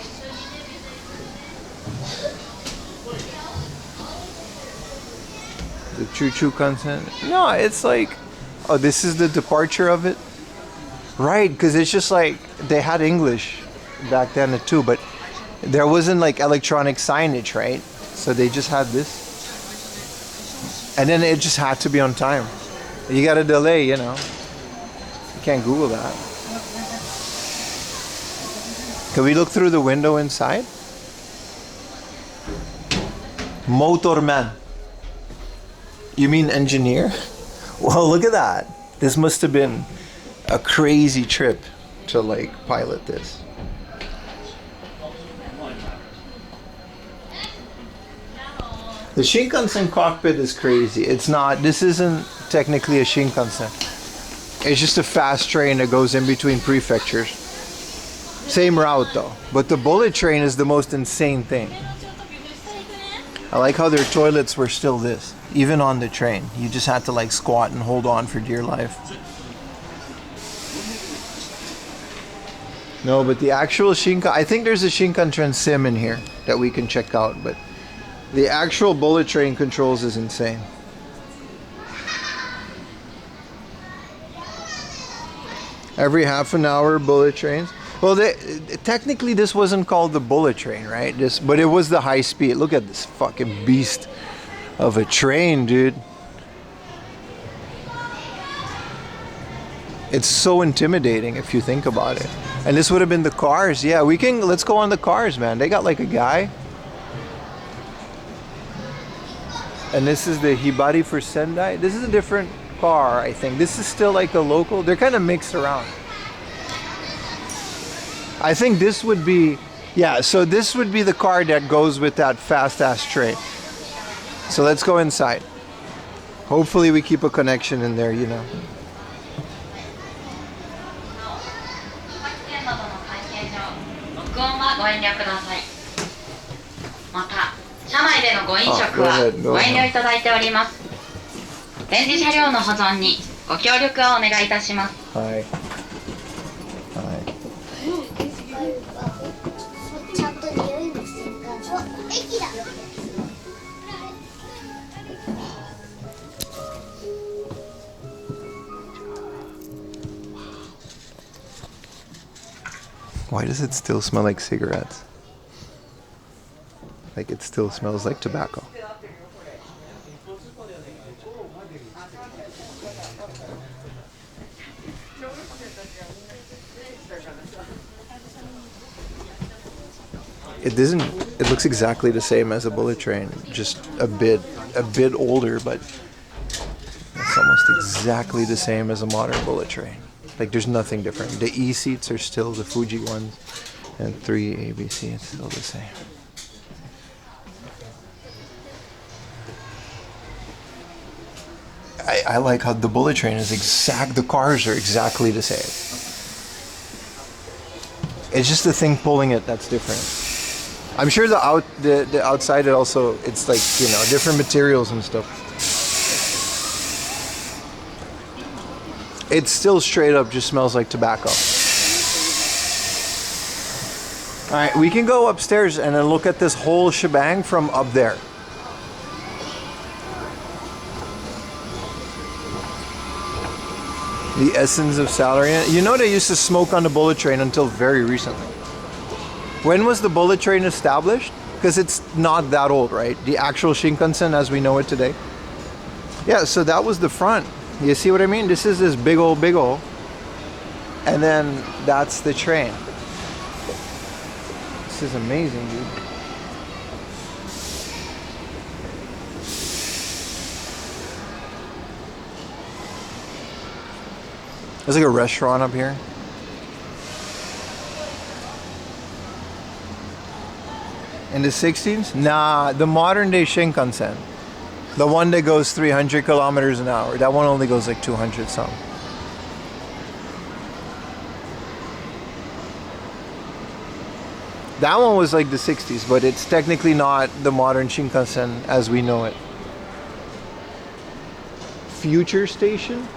The choo-choo content. No, it's like, oh, this is the departure of it. Right, because it's just like they had English back then too, but there wasn't like electronic signage, right? So they just had this. And then it just had to be on time. You got a delay, you know. You can't Google that. Can we look through the window inside? Motorman. You mean engineer? Well, look at that. This must have been a crazy trip to like pilot this. The Shinkansen cockpit is crazy. It's not, this isn't technically a Shinkansen. It's just a fast train that goes in between prefectures. Same route though. But the bullet train is the most insane thing. I like how their toilets were still this. Even on the train. You just had to like squat and hold on for dear life. No, but the actual Shinkansen, I think there's a Shinkansen sim in here that we can check out, but the actual bullet train controls is insane. Every half an hour, bullet trains. Well, technically this wasn't called the bullet train, right? But it was the high speed. Look at this fucking beast of a train, dude. It's so intimidating if you think about it. And this would have been the cars. Yeah, let's go on the cars, man. They got like a guy. And this is the Hibari for Sendai. This is a different car, I think. This is still like a local. They're kind of mixed around. I think this would be, yeah, so this would be the car that goes with that fast-ass train. So let's go inside. Hopefully we keep a connection in there, you know. Hi. Why does it still smell like cigarettes? Like it still smells like tobacco. It doesn't. It looks exactly the same as a bullet train, just a bit older, but it's almost exactly the same as a modern bullet train. Like there's nothing different. The E seats are still the Fuji ones, and 3 ABC. It's still the same. I like how the bullet train is exact. The cars are exactly the same. It's just the thing pulling it that's different. I'm sure the outside it also, it's like, you know, different materials and stuff. It still straight up just smells like tobacco. All right, we can go upstairs and then look at this whole shebang from up there. The essence of Salarian. You know, they used to smoke on the bullet train until very recently. When was the bullet train established? Because it's not that old, right? The actual Shinkansen as we know it today. Yeah, so that was the front. You see what I mean? This is this big old. And then that's the train. This is amazing, dude. There's like a restaurant up here. In the 60s? Nah, the modern day Shinkansen. The one that goes 300 kilometers an hour. That one only goes like 200 something. That one was like the 60s, but it's technically not the modern Shinkansen as we know it. Future station?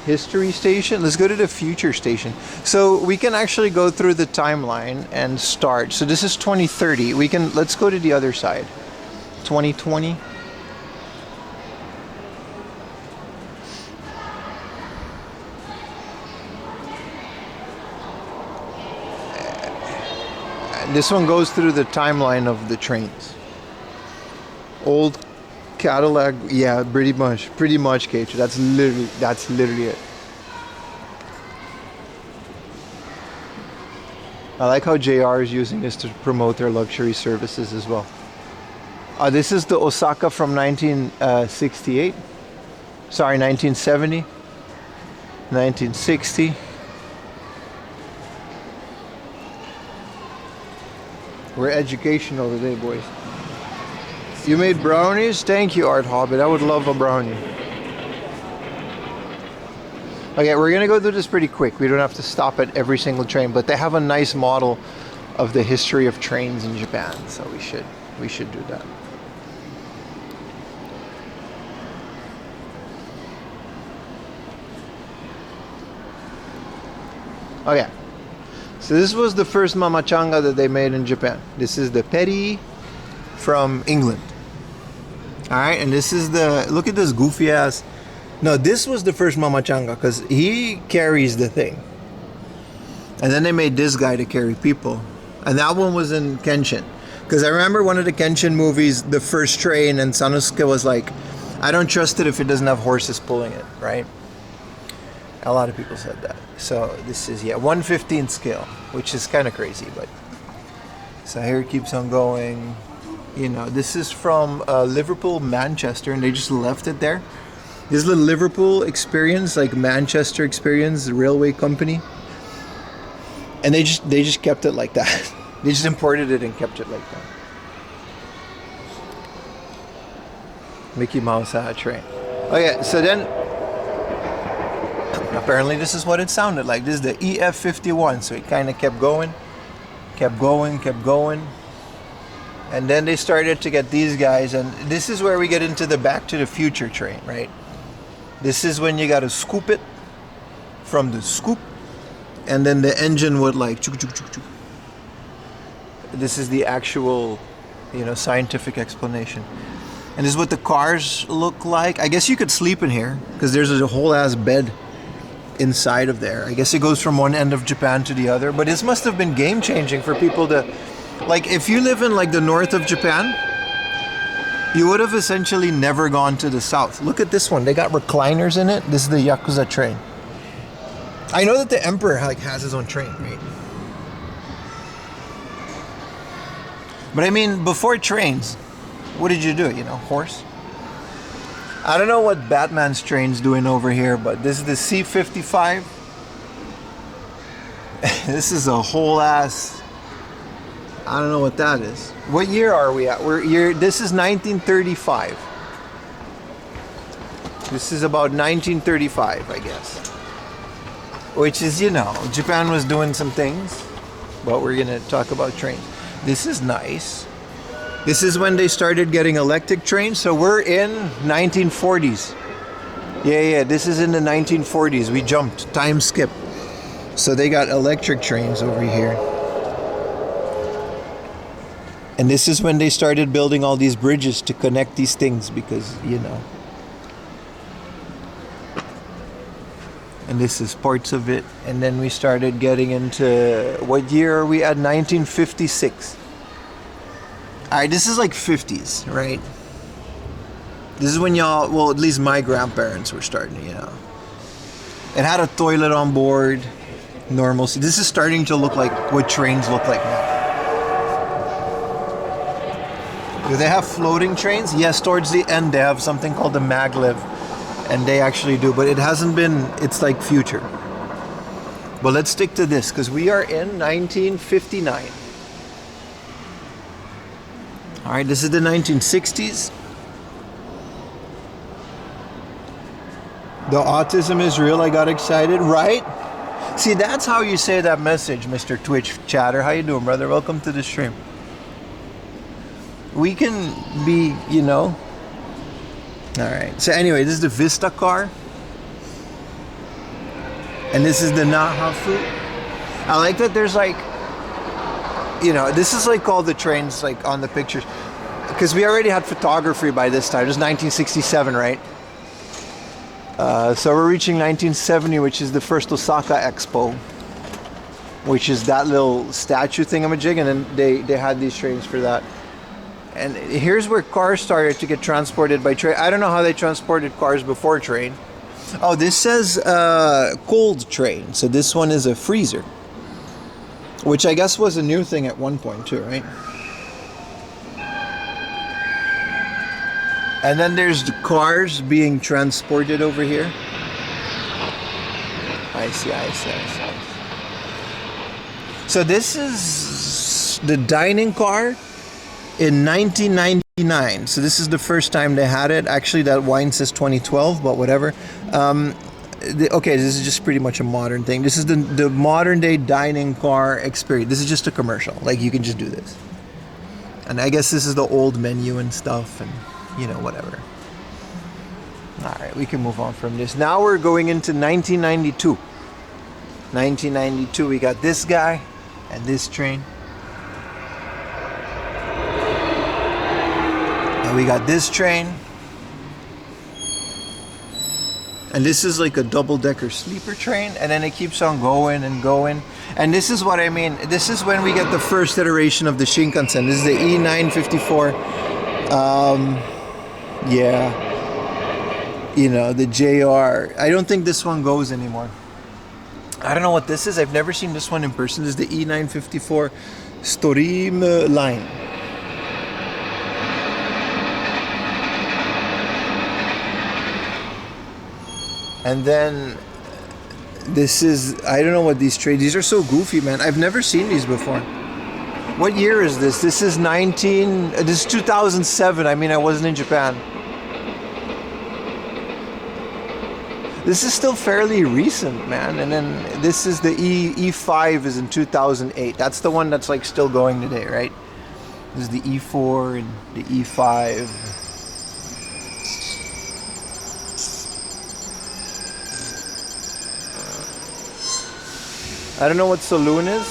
History station. Let's go to the future station. So we can actually go through the timeline and start. So this is 2030. Let's go to the other side. 2020. This one goes through the timeline of the trains. Old Cadillac, yeah, pretty much, Kate. That's literally it. I like how JR is using this to promote their luxury services as well. This is the Osaka from 1968. Sorry, 1970, 1960. We're educational today, boys. You made brownies? Thank you, Art Hobbit. I would love a brownie. Okay, we're gonna go through this pretty quick. We don't have to stop at every single train, but they have a nice model of the history of trains in Japan, so we should do that. Okay, so this was the first mamachanga that they made in Japan. This is the Peri from England. All right, and this is look at this goofy ass. No, this was the first mamachanga because he carries the thing. And then they made this guy to carry people. And that one was in Kenshin. Because I remember one of the Kenshin movies, the first train, and Sanosuke was like, I don't trust it if it doesn't have horses pulling it, right? A lot of people said that. So this is, 1/15 scale, which is kind of crazy, but. So here it keeps on going. You know, this is from Liverpool, Manchester, and they just left it there. This is the Liverpool experience, like Manchester experience, the railway company. And they just kept it like that. They just imported it and kept it like that. Mickey Mouse had a train. Okay, so then apparently this is what it sounded like. This is the EF51, so it kind of kept going. And then they started to get these guys, and this is where we get into the Back to the Future train, right? This is when you got to scoop it from the scoop, and then the engine would like chuk chuk chuk chuk. This is the actual, scientific explanation. And this is what the cars look like. I guess you could sleep in here because there's a whole ass bed inside of there. I guess it goes from one end of Japan to the other. But this must have been game changing for people to, like, if you live in like the north of Japan, you would have essentially never gone to the south. Look at this one. They got recliners in it. This is the Yakuza train. I know that the Emperor like has his own train, right? But I mean, before trains, what did you do? You know, horse? I don't know what Batman's train's doing over here, but this is the C-55. This is a whole ass... I don't know what that is. What year are we at? This is 1935. This is about 1935, I guess. Which is, you know, Japan was doing some things, but we're gonna talk about trains. This is nice. This is when they started getting electric trains, so we're in 1940s. Yeah, this is in the 1940s. We jumped, time skip. So they got electric trains over here. And this is when they started building all these bridges to connect these things because, you know. And this is parts of it. And then we started getting into, what year are we at? 1956. All right, this is like 50s, right? This is when y'all, well, at least my grandparents were starting, you know. It had a toilet on board, normalcy. This is starting to look like what trains look like now. Do they have floating trains? Yes, towards the end they have something called the maglev, and they actually do, but it hasn't been, it's like future. But let's stick to this, because we are in 1959. All right, this is the 1960s. The autism is real, I got excited, right? See, that's how you say that message, Mr. Twitch chatter. How you doing, brother? Welcome to the stream. We can be, you know. All right. So anyway, this is the Vista car. And this is the Nahafu. I like that there's like, you know, this is like all the trains like on the pictures. Because we already had photography by this time. It was 1967, right? So we're reaching 1970, which is the first Osaka Expo. Which is that little statue thingamajig. And then they had these trains for that. And here's where cars started to get transported by train. I don't know how they transported cars before train. Oh, this says cold train. So this one is a freezer. Which I guess was a new thing at one point too, right? And then there's the cars being transported over here. I see. So this is the dining car. In 1999, so this is the first time they had it. Actually, that wine says 2012, but whatever. Okay, this is just pretty much a modern thing. This is the modern day dining car experience. This is just a commercial. Like, you can just do this. And I guess this is the old menu and stuff, and, you know, whatever. All right, we can move on from this. Now we're going into 1992. 1992, we got this guy and this train. We got this train, and this is like a double-decker sleeper train, and then it keeps on going and going. And this is what I mean. This is when we get the first iteration of the Shinkansen. This is the E954. Yeah, you know, the JR. I don't think this one goes anymore. I don't know what this is. I've never seen this one in person. This is the E954 Storym line. And then this is, I don't know what these trains, these are so goofy, man. I've never seen these before. What year is this? This is 2007. I mean, I wasn't in Japan. This is still fairly recent, man. And then this is the E5 is in 2008. That's the one that's like still going today, right? This is the E4 and the E5. I don't know what saloon is.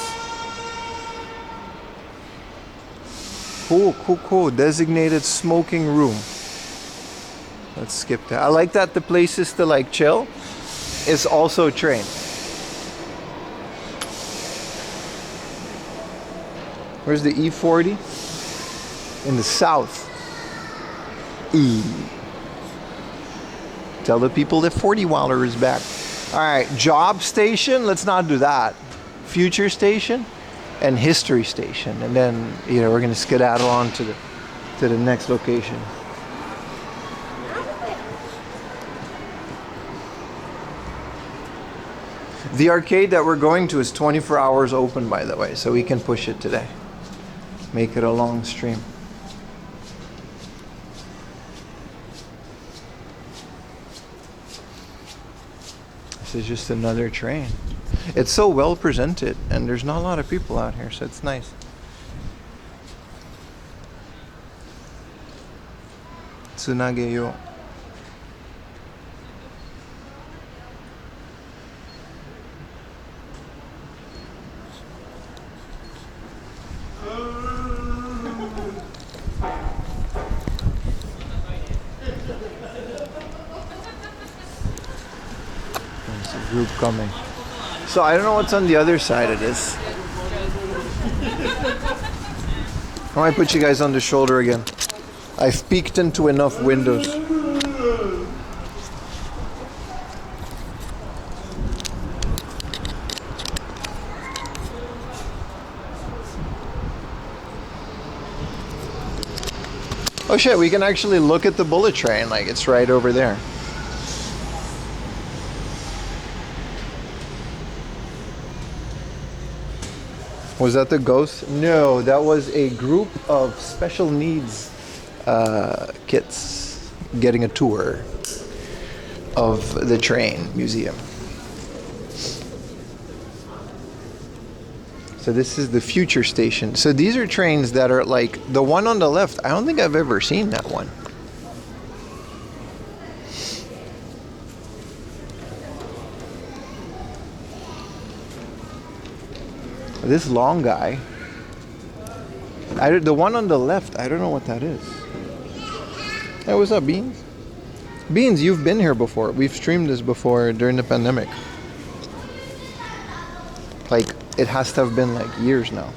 Cool. Designated smoking room. Let's skip that. I like that the place is to like chill. is also a train. Where's the E40? In the south. Tell the people that 40 Waller is back. All right, job station. Let's not do that. Future station and history station, and then we're gonna skedaddle on to the next location. The arcade that we're going to is 24 hours open, by the way, so we can push it today. Make it a long stream. This is just another train. It's so well presented, and there's not a lot of people out here, so it's nice. Tsunageyo. There's a group coming. So I don't know what's on the other side of this. I might put you guys on the shoulder again. I've peeked into enough windows. Oh shit, we can actually look at the bullet train, like it's right over there. Was that the ghost? No, that was a group of special needs kids getting a tour of the train museum. So this is the future station. So these are trains that are like the one on the left. I don't think I've ever seen that one. This long guy. The one on the left, I don't know what that is. Hey, what's up, Beans? Beans, you've been here before. We've streamed this before during the pandemic. Like, it has to have been like years now.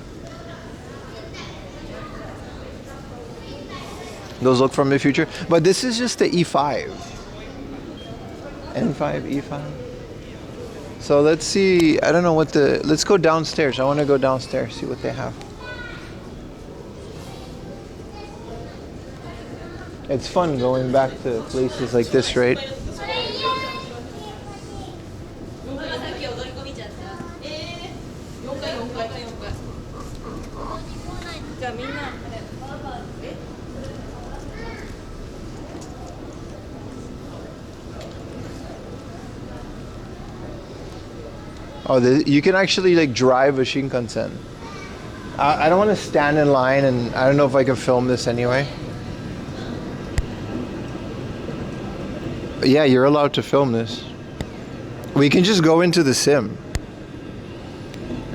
Those look from the future. But this is just the E5. N5, E5. So let's see, I don't know what let's go downstairs. I want to go downstairs, see what they have. It's fun going back to places like this, right? Oh, you can actually like drive a Shinkansen. I don't want to stand in line, and I don't know if I can film this anyway. But yeah, you're allowed to film this. We can just go into the sim.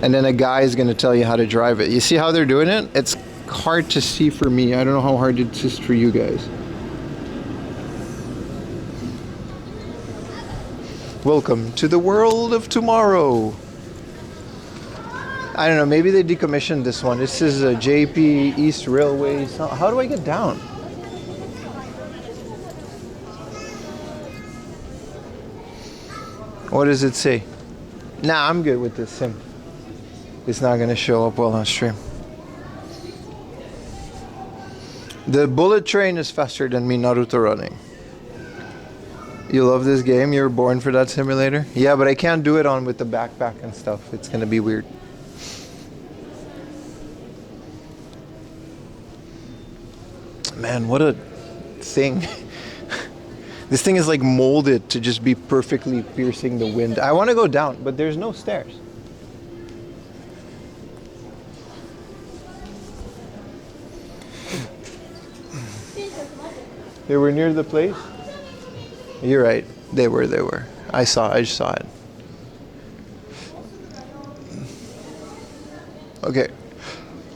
And then a guy is going to tell you how to drive it. You see how they're doing it? It's hard to see for me. I don't know how hard it is for you guys. Welcome to the world of tomorrow. I don't know, maybe they decommissioned this one. This is a JP East Railway. How do I get down? What does it say? Nah, I'm good with this sim. It's not going to show up well on stream. The bullet train is faster than me Naruto running. You love this game? You were born for that simulator? Yeah, but I can't do it on with the backpack and stuff. It's gonna be weird. Man, what a thing. This thing is like molded to just be perfectly piercing the wind. I want to go down, but there's no stairs. They were near the place? You're right. They were. I just saw it. Okay.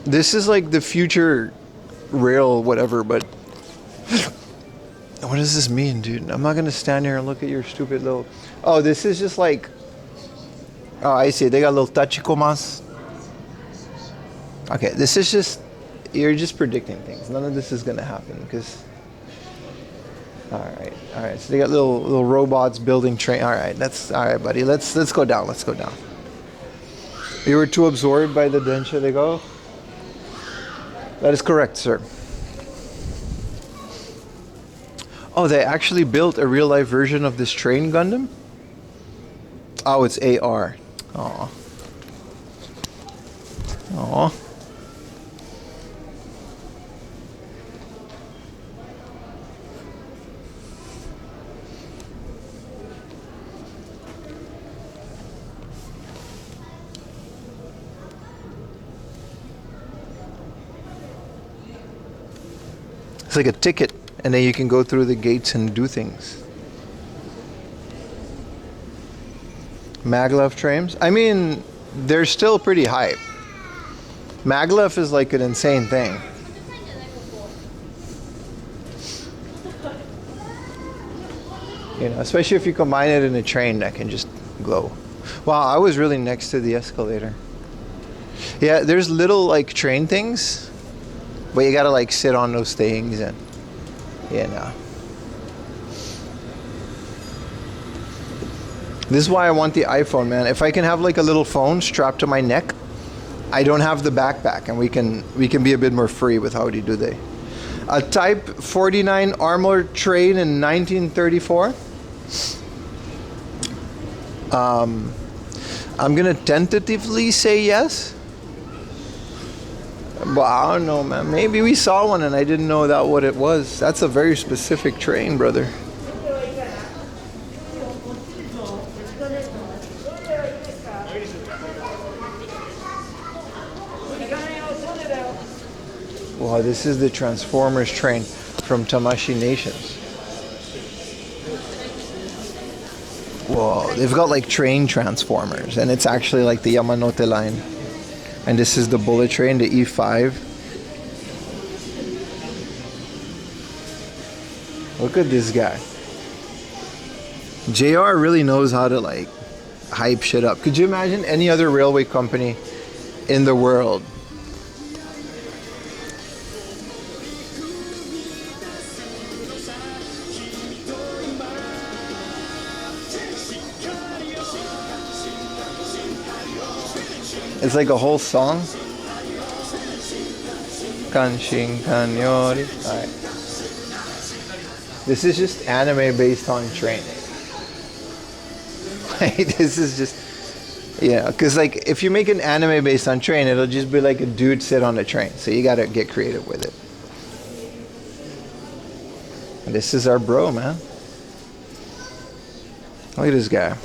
This is like the future rail whatever, but What does this mean, dude? I'm not gonna stand here and look at your stupid little... Oh, this is just like... Oh, I see. They got little tachikomas. Okay, this is just... You're just predicting things. None of this is gonna happen because... Alright. So they got little robots building train. Alright, alright, buddy. Let's go down. Let's go down. You were too absorbed by the Densha de Go? That is correct, sir. Oh, they actually built a real-life version of this train Gundam? Oh, it's AR. Aw. Aw. It's like a ticket, and then you can go through the gates and do things. Maglev trains. I mean, they're still pretty hype. Maglev is like an insane thing. You know, especially if you combine it in a train that can just glow. Wow, I was really next to the escalator. Yeah, there's little like train things, but you gotta like sit on those things and, you know. This is why I want the iPhone, man. If I can have like a little phone strapped to my neck, I don't have the backpack, and we can be a bit more free with how do they. A Type 49 armored train in 1934. I'm gonna tentatively say yes, but I don't know, man. Maybe we saw one and I didn't know that what it was. That's a very specific train, brother. Wow, this is the Transformers train from Tamashii Nations. Whoa, they've got like train transformers, and it's actually like the Yamanote line. And this is the bullet train, the E5. Look at this guy. JR really knows how to like hype shit up. Could you imagine any other railway company in the world? It's like a whole song. Kanshin Kanyori. Alright. This is just anime based on training. This is just, yeah, because like if you make an anime based on train, it'll just be like a dude sit on a train. So you gotta get creative with it. And this is our bro, man. Look at this guy.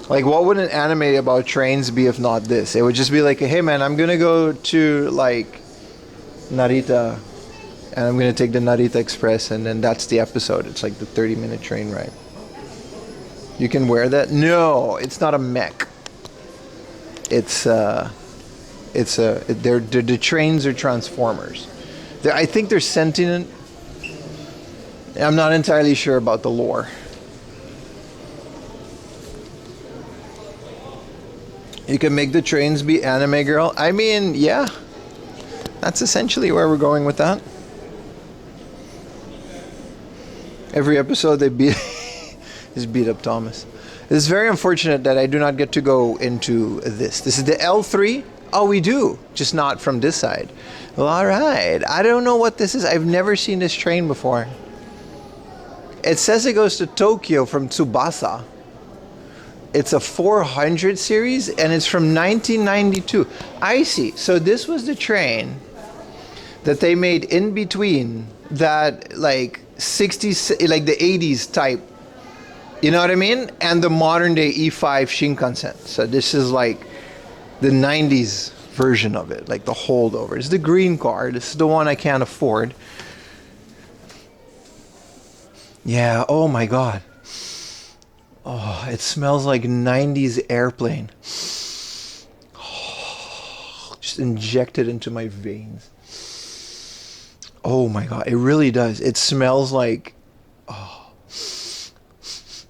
Like, what would an anime about trains be if not this? It would just be like, hey man, I'm gonna go to like Narita, and I'm gonna take the Narita Express, and then that's the episode. It's like the 30-minute train ride. You can wear that? No, it's not a mech. The trains are transformers. I think they're sentient. I'm not entirely sure about the lore. You can make the trains be anime girl. I mean, yeah. That's essentially where we're going with that. Every episode they just beat up Thomas. It's very unfortunate that I do not get to go into this. This is the L3. Oh, we do. Just not from this side. Well, alright. I don't know what this is. I've never seen this train before. It says it goes to Tokyo from Tsubasa. It's a 400 series, and it's from 1992. I see. So this was the train that they made in between that, like, 60s, like the 80s type. You know what I mean? And the modern day E5 Shinkansen. So this is like the 90s version of it, like the holdover. It's the green car. This is the one I can't afford. Yeah, oh my God. Oh, it smells like 90s airplane. Oh, just inject it into my veins. Oh my God, it really does. It smells like, oh,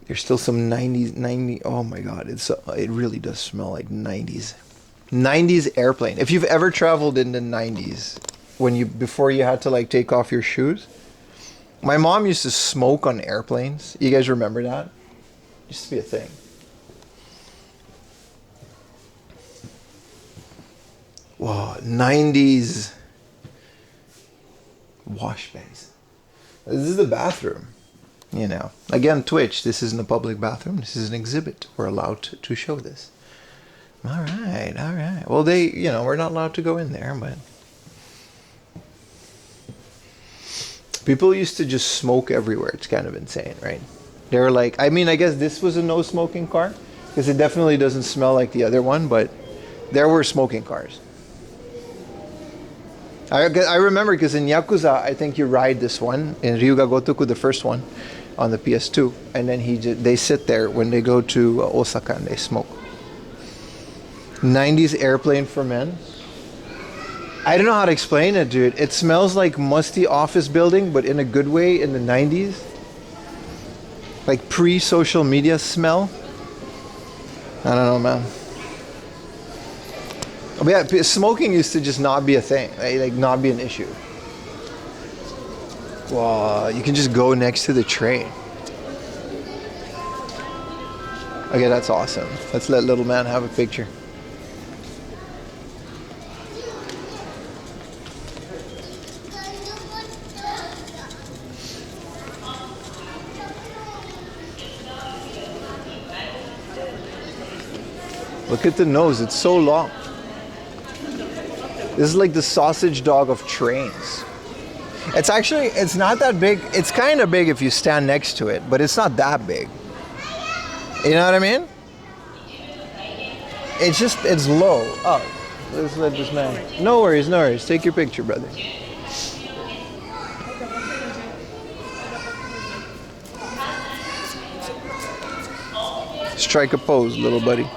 there's still some 90, oh my God, it really does smell like 90s. 90s airplane. If you've ever traveled in the 90s, before you had to like take off your shoes, my mom used to smoke on airplanes. You guys remember that? Used to be a thing. Whoa, 90s wash basin. This is the bathroom, you know. Again, Twitch, this isn't a public bathroom. This is an exhibit. We're allowed to show this. All right, all right. Well, we're not allowed to go in there, but people used to just smoke everywhere. It's kind of insane, right? They were like, I mean, I guess this was a no smoking car because it definitely doesn't smell like the other one, but there were smoking cars. I remember because in Yakuza, I think you ride this one in Ryuga Gotoku, the first one, on the PS2, and then they sit there when they go to Osaka and they smoke. 90s airplane for men. I don't know how to explain it, dude. It smells like musty office building, but in a good way in the 90s. Like pre-social media smell. I don't know, man. But yeah, smoking used to just not be a thing, right? Like not be an issue. Wow, you can just go next to the train. Okay, that's awesome. Let's let little man have a picture. Look at the nose, it's so long. This is like the sausage dog of trains. It's not that big. It's kind of big if you stand next to it, but it's not that big. You know what I mean? It's low. Oh, let's let this man. No worries, no worries. Take your picture, brother. Strike a pose, little buddy.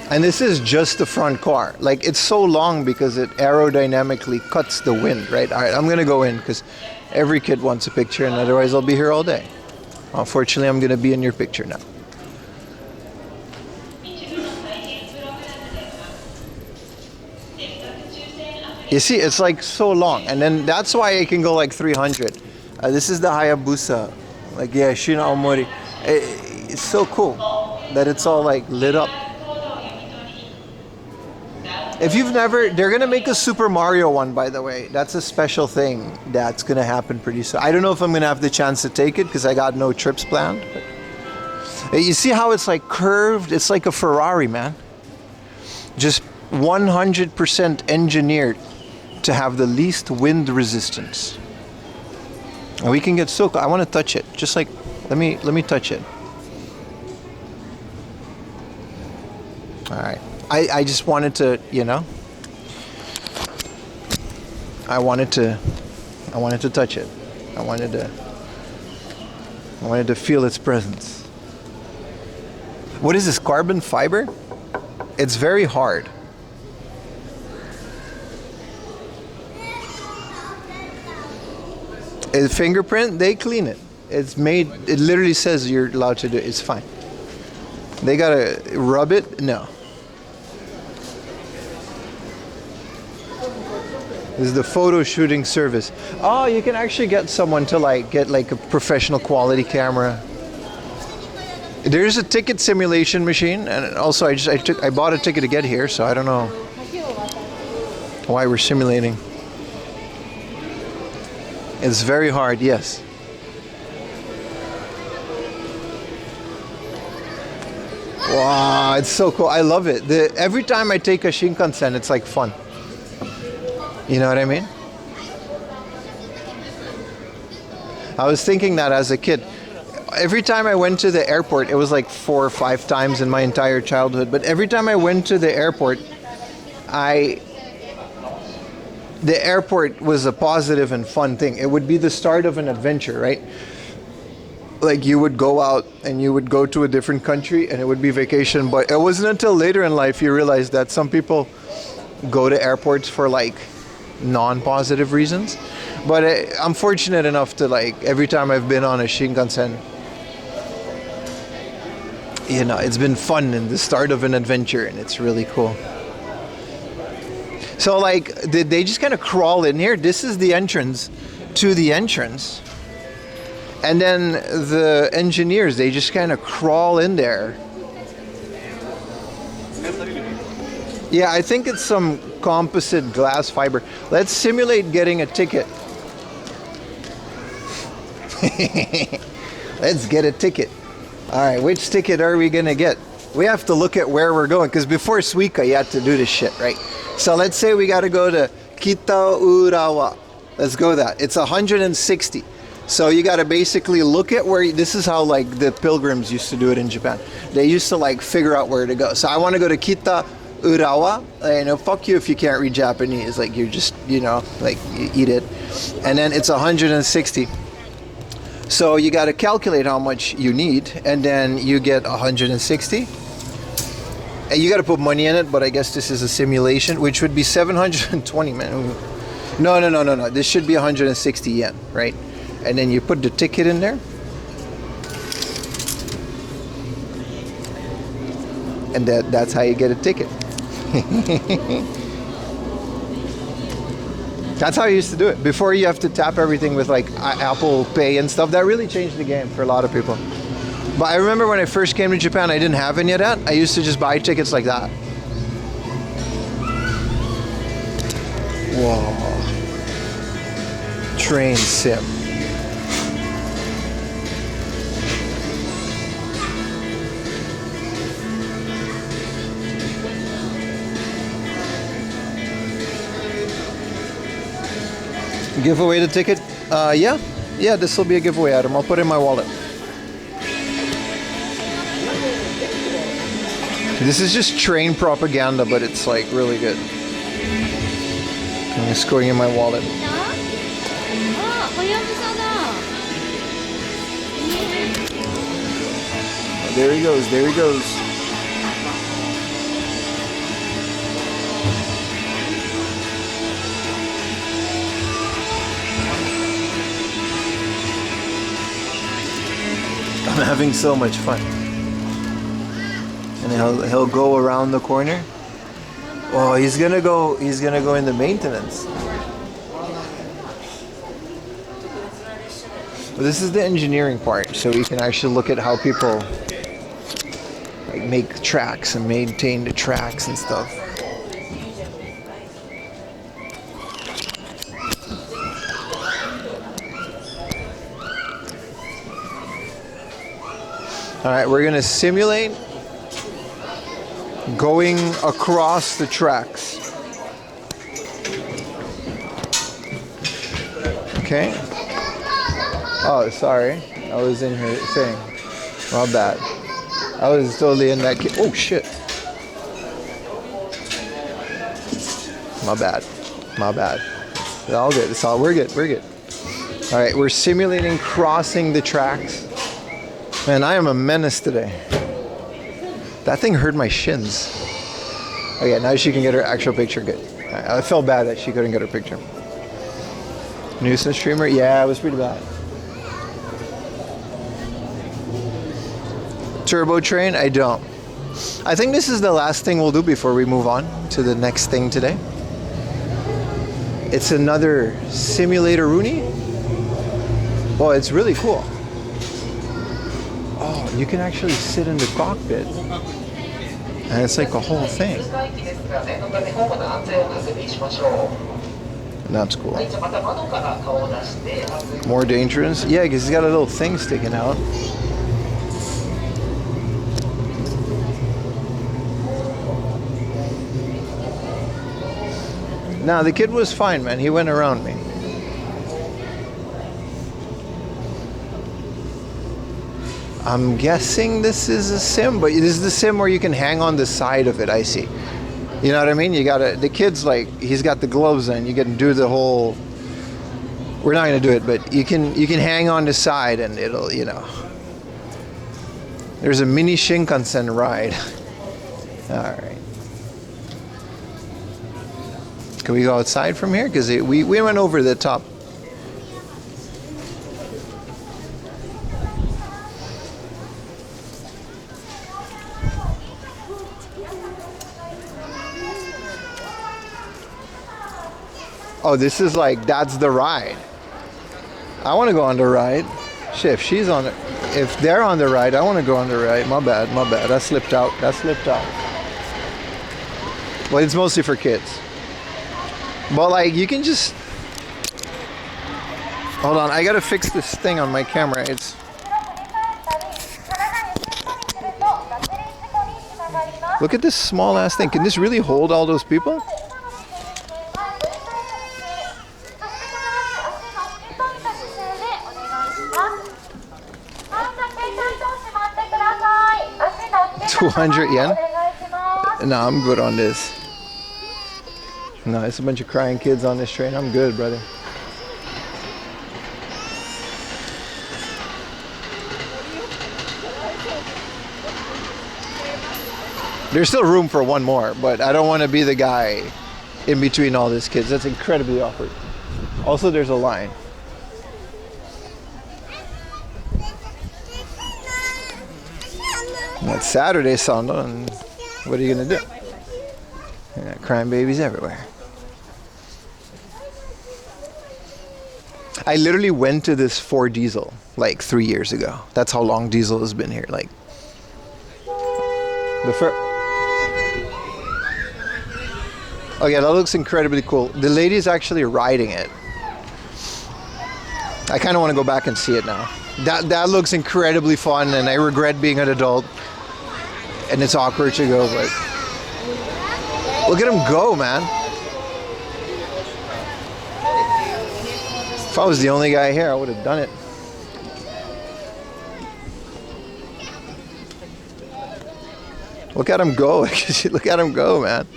And this is just the front car. Like, it's so long because it aerodynamically cuts the wind, right? All right, I'm going to go in because every kid wants a picture, and otherwise I'll be here all day. Unfortunately, I'm going to be in your picture now. You see, it's like so long. And then that's why it can go like 300. This is the Hayabusa. Like, yeah, Shina Omori. It's so cool that it's all like lit up. If you've never, they're going to make a Super Mario one, by the way. That's a special thing that's going to happen pretty soon. I don't know if I'm going to have the chance to take it because I got no trips planned. But you see how it's like curved? It's like a Ferrari, man. Just 100% engineered to have the least wind resistance. And we can get so cool. I want to touch it. Just like, let me touch it. All right. I just wanted to, you know, I wanted to touch it. I wanted to feel its presence. What is this, carbon fiber? It's very hard. A fingerprint, they clean it. It's made, it literally says you're allowed to do it. It's fine. They gotta rub it? No. This is the photo shooting service. Oh, you can actually get someone to get a professional quality camera. There's a ticket simulation machine, and also I bought a ticket to get here, so I don't know why we're simulating. It's very hard, yes. Wow, it's so cool. I love it. Every time I take a Shinkansen, it's like fun. You know what I mean? I was thinking that as a kid. Every time I went to the airport, it was like 4 or 5 times in my entire childhood, but every time I went to the airport, the airport was a positive and fun thing. It would be the start of an adventure, right? like you would go out and you would go to a different country and it would be vacation. But it wasn't until later in life you realize that some people go to airports for like non-positive reasons. But I'm fortunate enough to, like, every time I've been on a Shinkansen, you know, it's been fun and the start of an adventure, and it's really cool. So like, they just kind of crawl in here. This is the entrance to the entrance. And then the engineers, they just kind of crawl in there. Yeah, I think it's some composite glass fiber. Let's simulate getting a ticket. Let's get a ticket. All right, which ticket are we gonna get? We have to look at where we're going, because before Suica, you had to do this shit, right? So let's say we gotta go to Kitaurawa. Let's go that. It's 160. So you gotta basically look at where, this is how like the pilgrims used to do it in Japan. They used to like figure out where to go. So I wanna go to Kitaurawa. You know, fuck you if you can't read Japanese. Like, you're just, you know, like, you eat it. And then it's 160. So you got to calculate how much you need, and then you get 160. And you got to put money in it, but I guess this is a simulation, which would be 720, man. No. This should be 160 yen, right? And then you put the ticket in there. And that's how you get a ticket. That's how I used to do it. Before, you have to tap everything with like Apple Pay and stuff. That really changed the game for a lot of people. But I remember when I first came to Japan, I didn't have any of that. I used to just buy tickets like that. Whoa. Train sim. Give away the ticket? Yeah, this will be a giveaway item. I'll put it in my wallet. This is just train propaganda, but it's like really good. I'm just going in my wallet. Oh, there he goes, there he goes. I'm having so much fun. And he'll go around the corner. Oh, he's gonna go in the maintenance. But this is the engineering part, so we can actually look at how people like make tracks and maintain the tracks and stuff. All right, we're gonna simulate going across the tracks. Okay. Oh, sorry. I was in here saying, my bad. I was totally in that. Oh shit. My bad. My bad. It's all good. It's all. We're good. We're good. All right, we're simulating crossing the tracks. Man, I am a menace today. That thing hurt my shins. Oh yeah, now she can get her actual picture. Good. I felt bad that she couldn't get her picture. Nuisance streamer? Yeah, it was pretty bad. Turbo train? I don't. I think this is the last thing we'll do before we move on to the next thing today. It's another simulator Rooney. Oh, it's really cool. Oh, you can actually sit in the cockpit. And it's like a whole thing. And that's cool. More dangerous? Yeah, because he's got a little thing sticking out. Nah, the kid was fine, man. He went around me. I'm guessing this is a sim, but this is the sim where you can hang on the side of it, I see. You know what I mean? You gotta, the kid's like, he's got the gloves on, you can do the whole, we're not gonna do it, but you can hang on the side and it'll, you know. There's a mini Shinkansen ride. Alright. Can we go outside from here? Because we went over the top. Oh, this is like, that's the ride. I want to go on the ride. Shit, if she's on it, if they're on the ride, I want to go on the ride. My bad. That slipped out. Well, it's mostly for kids. But like, you can just... Hold on, I gotta fix this thing on my camera. It's... Look at this small ass thing. Can this really hold all those people? $200 No, I'm good on this. No, it's a bunch of crying kids on this train. I'm good, brother. There's still room for one more, but I don't want to be the guy in between all these kids. That's incredibly awkward. Also, there's a line. It's Saturday, son, and what are you gonna do? You got crying babies everywhere. I literally went to this Ford Diesel like 3 years ago. That's how long Diesel has been here. Like the first. Oh yeah, that looks incredibly cool. The lady's actually riding it. I kind of want to go back and see it now. That looks incredibly fun, and I regret being an adult. And it's awkward to go, but look at him go, man. If I was the only guy here, I would have done it. Look at him go. Look at him go, man.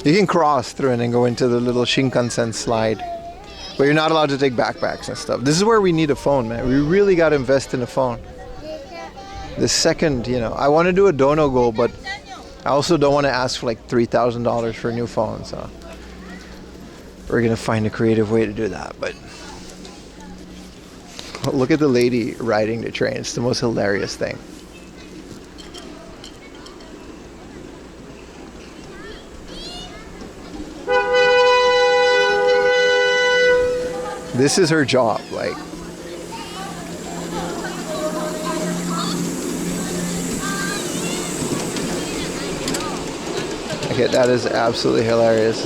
You can cross through and then go into the little Shinkansen slide. But you're not allowed to take backpacks and stuff. This is where we need a phone, man. We really got to invest in a phone. The second, I want to do a dono goal, but I also don't want to ask for like $3,000 for a new phone, so we're gonna find a creative way to do that. But look at the lady riding the train. It's the most hilarious thing. This is her job, like. Okay, that is absolutely hilarious.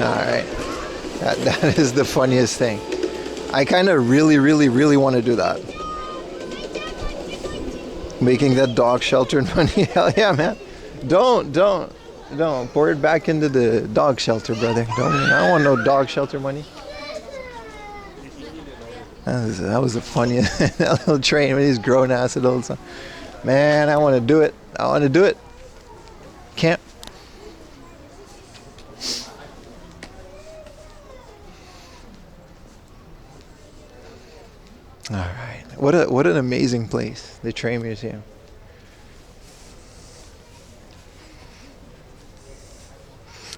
Alright. That is the funniest thing. I kind of really want to do that. Making that dog shelter money. Hell yeah, man. Don't. Pour it back into the dog shelter, brother. I don't want no dog shelter money. That was the funniest. That little train with these grown ass adults. Man, I want to do it. Can't. All right. What an amazing place, the train museum.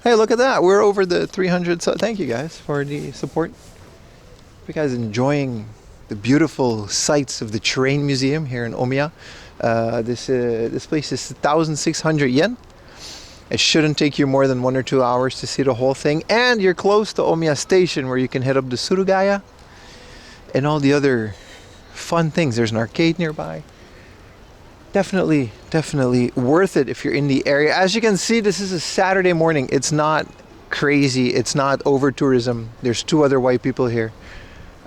Hey, look at that. We're over the 300. So thank you guys for the support. Hope you guys enjoying the beautiful sights of the train museum here in Omiya. This place is 1,600 yen. It shouldn't take you more than 1 or 2 hours to see the whole thing, and you're close to Omiya Station, where you can head up to Surugaya and all the other fun things. There's an arcade nearby. Definitely worth it if you're in the area. As you can see, this is a Saturday morning. It's not crazy. It's not over tourism. There's 2 other white people here.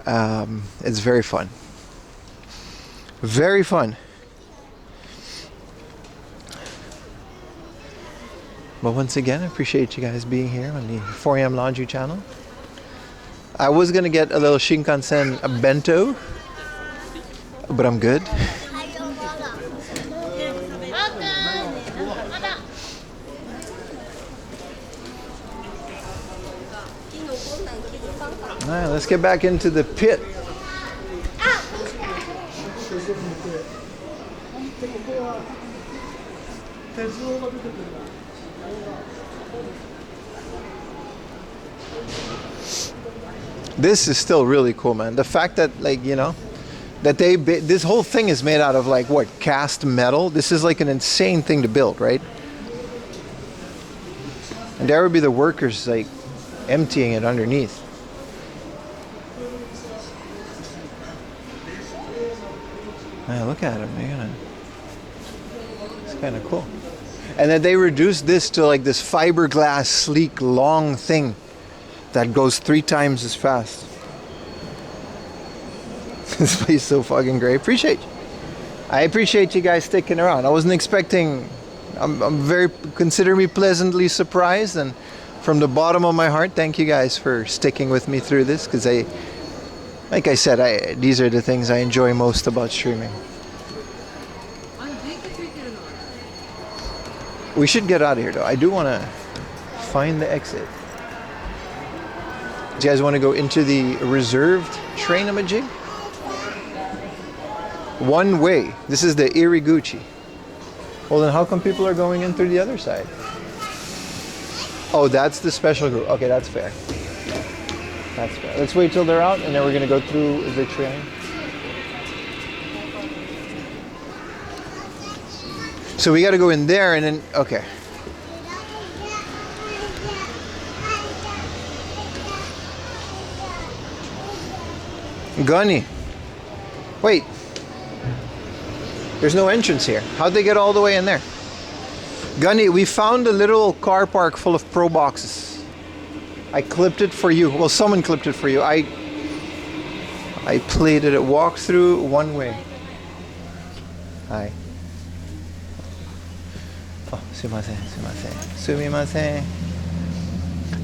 It's very fun. Very fun. But once again, I appreciate you guys being here on the 4am Laundry channel. I was gonna get a little Shinkansen bento, but I'm good. Alright, let's get back into the pit. This is still really cool, man. The fact that, like, you know, that this whole thing is made out of, like, what, cast metal? This is like an insane thing to build, right? And there would be the workers, like, emptying it underneath. Man, look at him. It's kind of cool. And then they reduced this to like this fiberglass, sleek, long thing that goes 3 times as fast. This place is so fucking great. I appreciate you guys sticking around. I wasn't expecting. I'm very, consider me pleasantly surprised, and from the bottom of my heart, thank you guys for sticking with me through this, because like I said, these are the things I enjoy most about streaming. We should get out of here though. I do want to find the exit. Do you guys want to go into the reserved train-a-majig? One way. This is the Iriguchi. Well, then how come people are going in through the other side? Oh, that's the special group. Okay, that's fair. That's fair. Let's wait till they're out, and then we're going to go through the train. So we got to go in there, and then, okay. Gunny. Wait. There's no entrance here. How'd they get all the way in there? Gunny, we found a little car park full of pro boxes. I clipped it for you. Well, someone clipped it for you. I played it at walkthrough one way. Hi. Oh, sumimasen.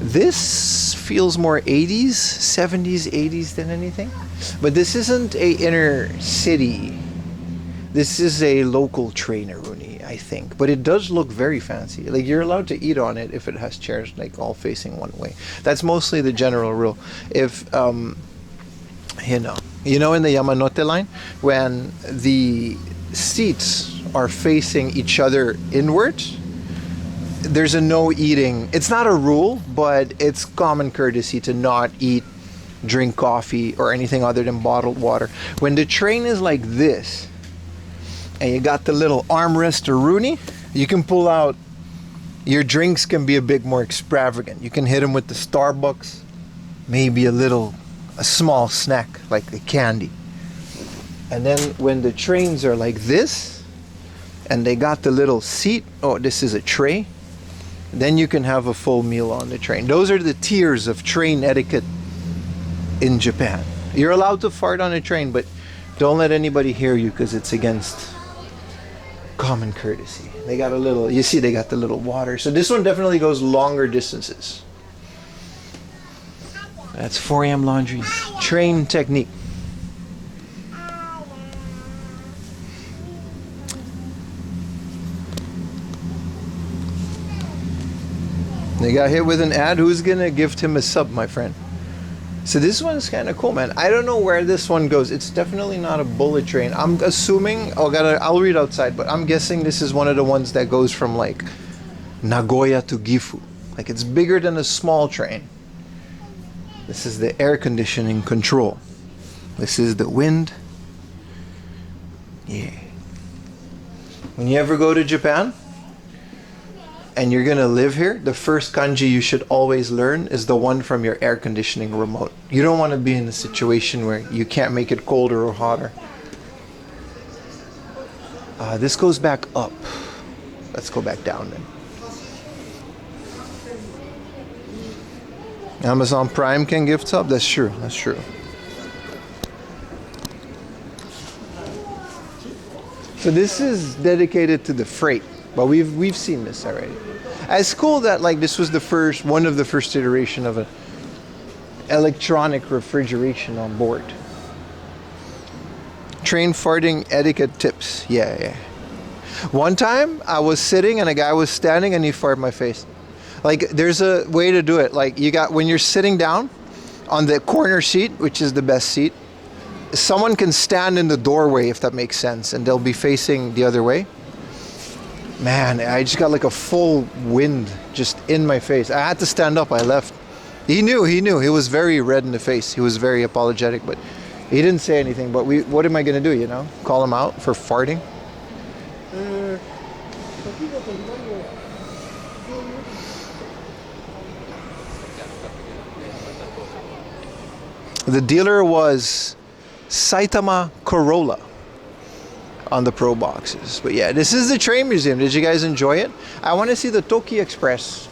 This feels more 80s, 70s, 80s than anything. But this isn't a inner city. This is a local train, Aruni, I think. But it does look very fancy. Like, you're allowed to eat on it if it has chairs, like, all facing one way. That's mostly the general rule. If, you know, in the Yamanote line, when the seats are facing each other inwards, there's a no eating. It's not a rule, but it's common courtesy to not eat, drink coffee, or anything other than bottled water. When the train is like this, and you got the little armrest or Rooney, you can pull out, your drinks can be a bit more extravagant. You can hit them with the Starbucks, maybe a small snack, like a candy. And then when the trains are like this, and they got the little seat, oh, this is a tray, then you can have a full meal on the train. Those are the tiers of train etiquette in Japan. You're allowed to fart on a train, but don't let anybody hear you, because it's against common courtesy. They got you see they got the little water. So this one definitely goes longer distances. That's 4 a.m. laundry. Train technique. They got hit with an ad. Who's gonna gift him a sub, my friend? So this one's kind of cool, man. I don't know where this one goes. It's definitely not a bullet train. I'm assuming, I'll read outside, but I'm guessing this is one of the ones that goes from like Nagoya to Gifu. Like, it's bigger than a small train. This is the air conditioning control. This is the wind. Yeah. When you ever go to Japan, and you're gonna live here, the first kanji you should always learn is the one from your air conditioning remote. You don't want to be in a situation where you can't make it colder or hotter. This goes back up. Let's go back down then. Amazon Prime can gift sub? That's true, that's true. So this is dedicated to the freight. But we've seen this already. It's cool that, like, this was one of the first iteration of an electronic refrigeration on board. Train farting etiquette tips. Yeah. One time I was sitting and a guy was standing and he farted in my face. Like, there's a way to do it. Like, when you're sitting down on the corner seat, which is the best seat, someone can stand in the doorway, if that makes sense, and they'll be facing the other way. Man, I just got like a full wind just in my face. I had to stand up. I left. He knew. He was very red in the face. He was very apologetic, but he didn't say anything. But what am I going to do, you know? Call him out for farting? The dealer was Saitama Corolla on the Pro boxes. But yeah, this is the train museum. Did you guys enjoy it? I want to see the Toki Express.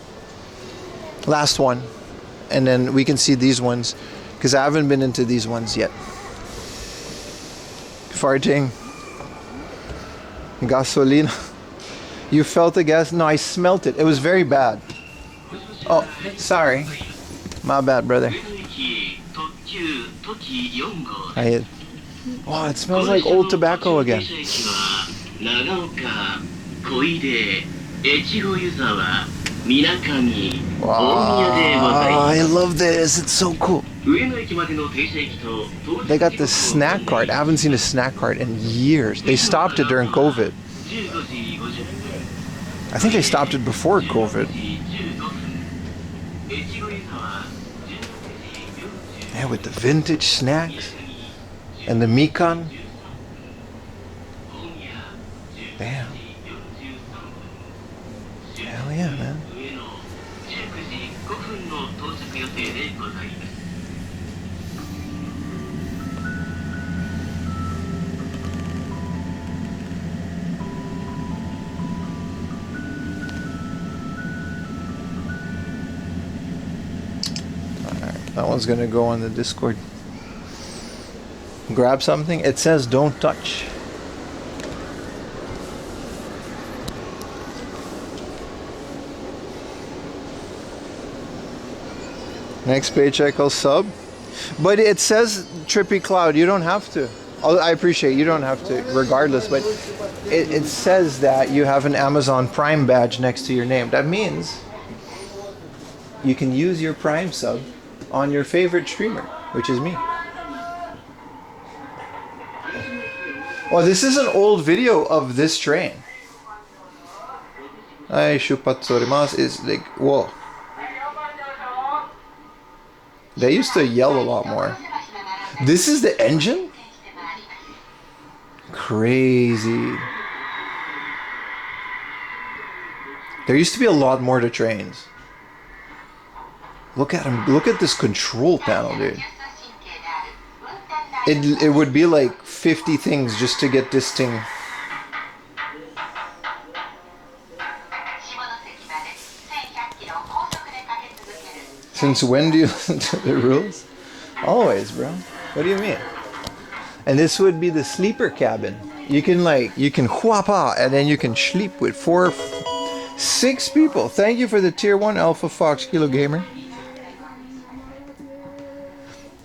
Last one. And then we can see these ones, because I haven't been into these ones yet. Farting. Gasolina. You felt the gas? No, I smelt it. It was very bad. Oh, sorry. My bad, brother. Oh, it smells like old tobacco again. Wow, I love this. It's so cool. They got the snack cart. I haven't seen a snack cart in years. They stopped it during COVID. I think they stopped it before COVID. Yeah, with the vintage snacks and the mikan. Damn. Hell yeah, man. That one's gonna go on the Discord. Grab something. It says don't touch. Next paycheck I'll sub. But it says Trippy Cloud. You don't have to. I appreciate you don't have to regardless, but it says that you have an Amazon Prime badge next to your name. That means you can use your Prime sub on your favorite streamer, which is me. Oh, this is an old video of this train. Ai shupatsorimasu is like, whoa. They used to yell a lot more. This is the engine? Crazy. There used to be a lot more to trains. Look at him. Look at this control panel, dude. It would be like 50 things just to get this thing. Since when do you listen to the rules? Always, bro. What do you mean? And this would be the sleeper cabin. You can huapa and then you can sleep with 6 people. Thank you for the tier 1 Alpha Fox Kilo Gamer.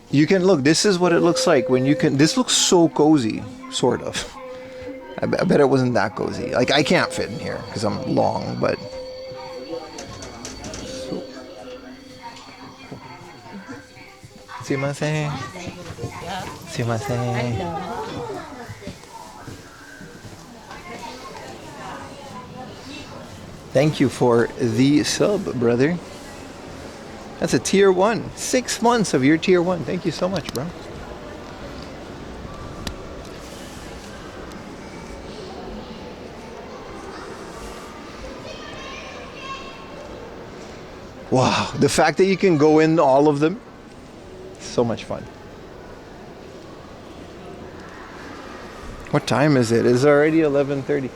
You can look, this is what it looks like when you can, this looks so cozy, sort of. I bet it wasn't that cozy. Like, I can't fit in here because I'm long, but. Sumimasen. Sumimasen. Thank you for the sub, brother. That's a tier 1. 6 months of your tier 1. Thank you so much, bro. Wow, the fact that you can go in all of them, so much fun. What time is it? It's already 11:30.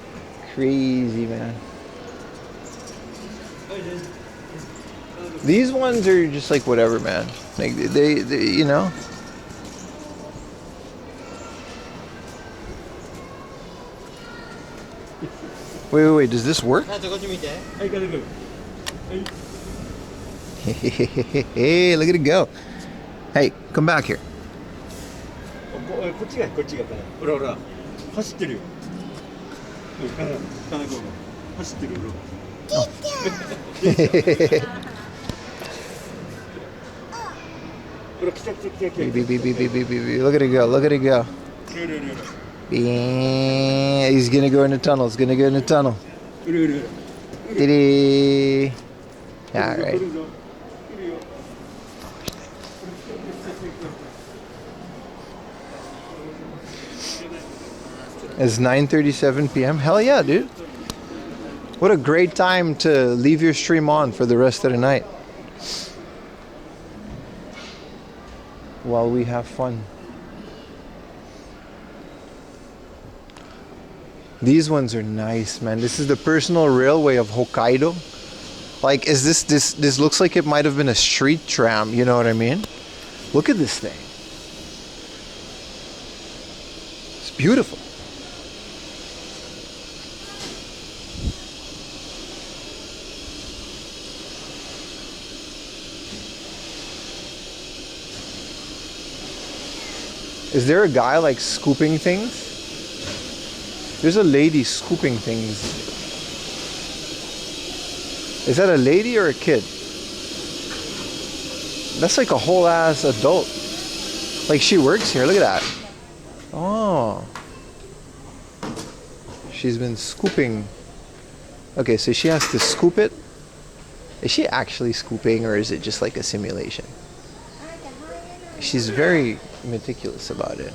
Crazy, man. These ones are just like whatever, man. Like they you know. Wait. Does this work? Hey, look at it go. Hey, come back here. Beep, beep, beep, beep, beep, beep, beep. Look at it go. Look at it go. He's gonna go in the tunnel. He's gonna go in the tunnel. Diddy. Yeah, right. It's 9:37 p.m. Hell yeah, dude. What a great time to leave your stream on for the rest of the night while we have fun. These ones are nice, man. This is the personal railway of Hokkaido. Like, is this looks like it might have been a street tram, you know what I mean? Look at this thing. It's beautiful. Is there a guy like scooping things? There's a lady scooping things. Is that a lady or a kid? That's like a whole ass adult. Like she works here, look at that. Oh. She's been scooping. Okay, so she has to scoop it. Is she actually scooping or is it just like a simulation? She's very meticulous about it.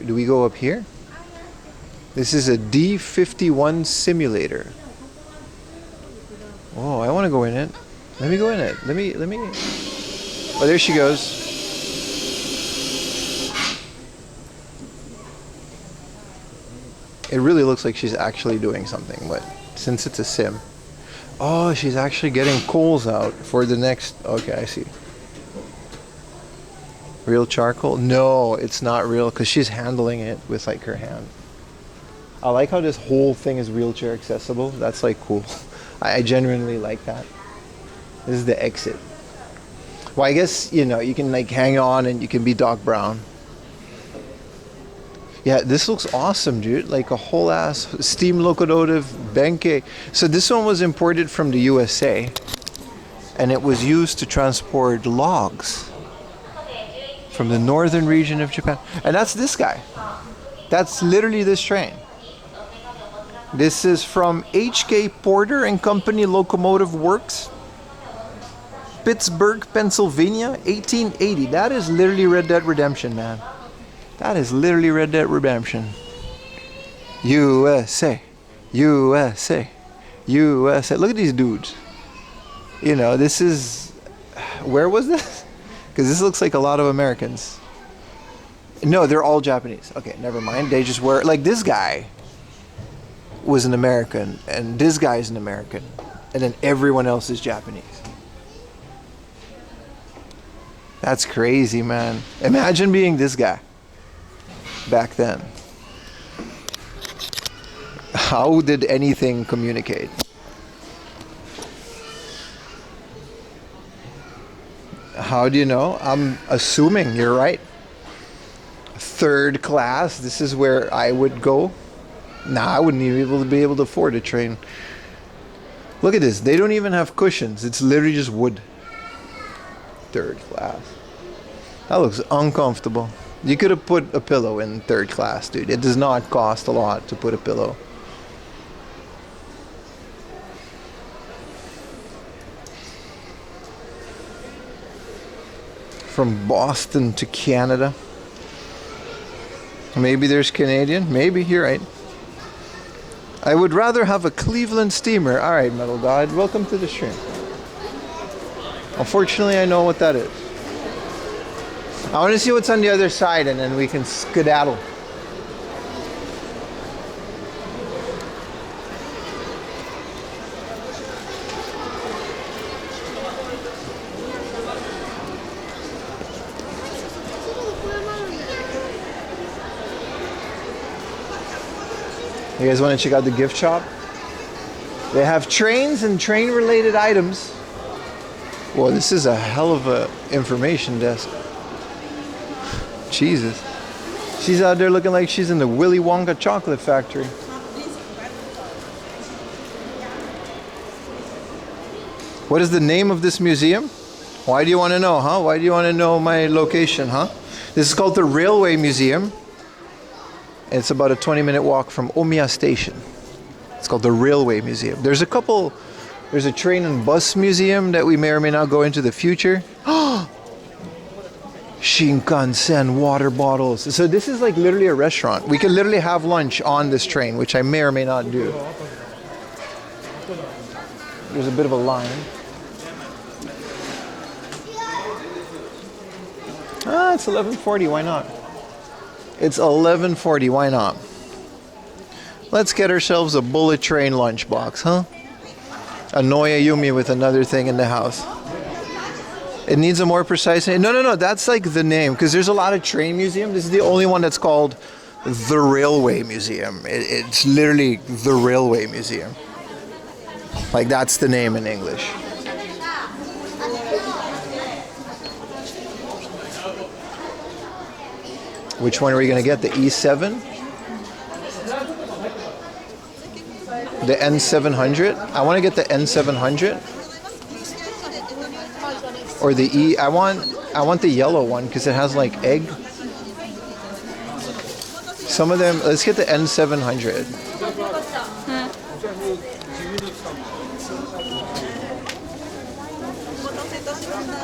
Do we go up here? This is a D51 simulator. Oh, I want to go in it. Let me go in it. Let me. Oh, there she goes. It really looks like she's actually doing something, but since it's a sim. Oh, she's actually getting coals out for the next... Okay, I see. Real charcoal? No, it's not real because she's handling it with like her hand. I like how this whole thing is wheelchair accessible. That's like cool. I genuinely like that. This is the exit. Well, I guess, you know, you can like hang on and you can be Doc Brown. Yeah, this looks awesome, dude. Like a whole ass steam locomotive Benkei. So this one was imported from the USA and it was used to transport logs from the northern region of Japan. And that's this guy. That's literally this train. This is from H.K. Porter and Company Locomotive Works, Pittsburgh, Pennsylvania, 1880. That is literally Red Dead Redemption, man. That is literally Red Dead Redemption. USA, USA, USA. Look at these dudes. You know, this is... Where was this? Because this looks like a lot of Americans. No, they're all Japanese. Okay, never mind. They just wear... Like this guy was an American, and this guy is an American, and then everyone else is Japanese. That's crazy, man. Imagine being this guy back then. How did anything communicate? How do you know? I'm assuming you're right. Third class, this is where I would go. Nah, I wouldn't even be able to afford a train. Look at this. They don't even have cushions. It's literally just wood. Third class. That looks uncomfortable. You could have put a pillow in third class, dude. It does not cost a lot to put a pillow. From Boston to Canada. Maybe there's Canadian. Maybe, you're right. I would rather have a Cleveland steamer. Alright, Metal God, welcome to the stream. Unfortunately, I know what that is. I want to see what's on the other side and then we can skedaddle. You guys want to check out the gift shop? They have trains and train related items. Well, this is a hell of a information desk. Jesus. She's out there looking like she's in the Willy Wonka chocolate factory. What is the name of this museum? Why do you want to know, huh? Why do you want to know my location, huh? This is called the Railway Museum. It's about a 20-minute walk from Omiya Station. It's called the Railway Museum. There's a train and bus museum that we may or may not go into the future. Shinkansen water bottles. So this is like literally a restaurant. We can literally have lunch on this train, which I may or may not do. There's a bit of a line. It's 11:40. Why not? It's 11:40. Why not? Let's get ourselves a bullet train lunchbox, huh? Annoy Ayumi with another thing in the house. It needs a more precise name. No. That's like the name, because there's a lot of train museums. This is the only one that's called the Railway Museum. It's literally the Railway Museum. Like, that's the name in English. Which one are we going to get? The E7? The N700? I want to get the N700. Or the E. I want the yellow one because it has like egg. Some of them. Let's get the N700.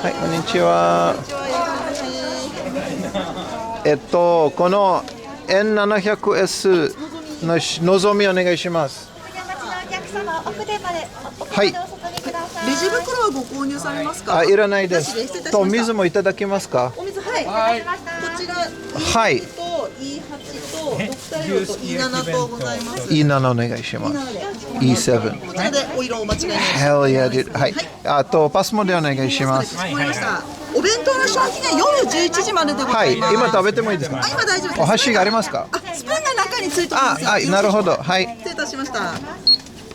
Hi, konnichiwa. この N700S ののぞみお願いします。はい。レジ袋はご購入されますか？いらないです。と水もいただけますか？お水はい。こちらはい。と E8 とドクター用と E7 とございます。E7 お願いします。E7。こちらでお色お間違いないです。Hell yeah, dude. はい。あとパスモでお願いします。かしこまりました。お弁当の消費が夜11時まででございます。はい。今食べてもいいですか？今大丈夫です。お箸がありますか？スプーンが中についております。なるほど。はい。失礼いたしました。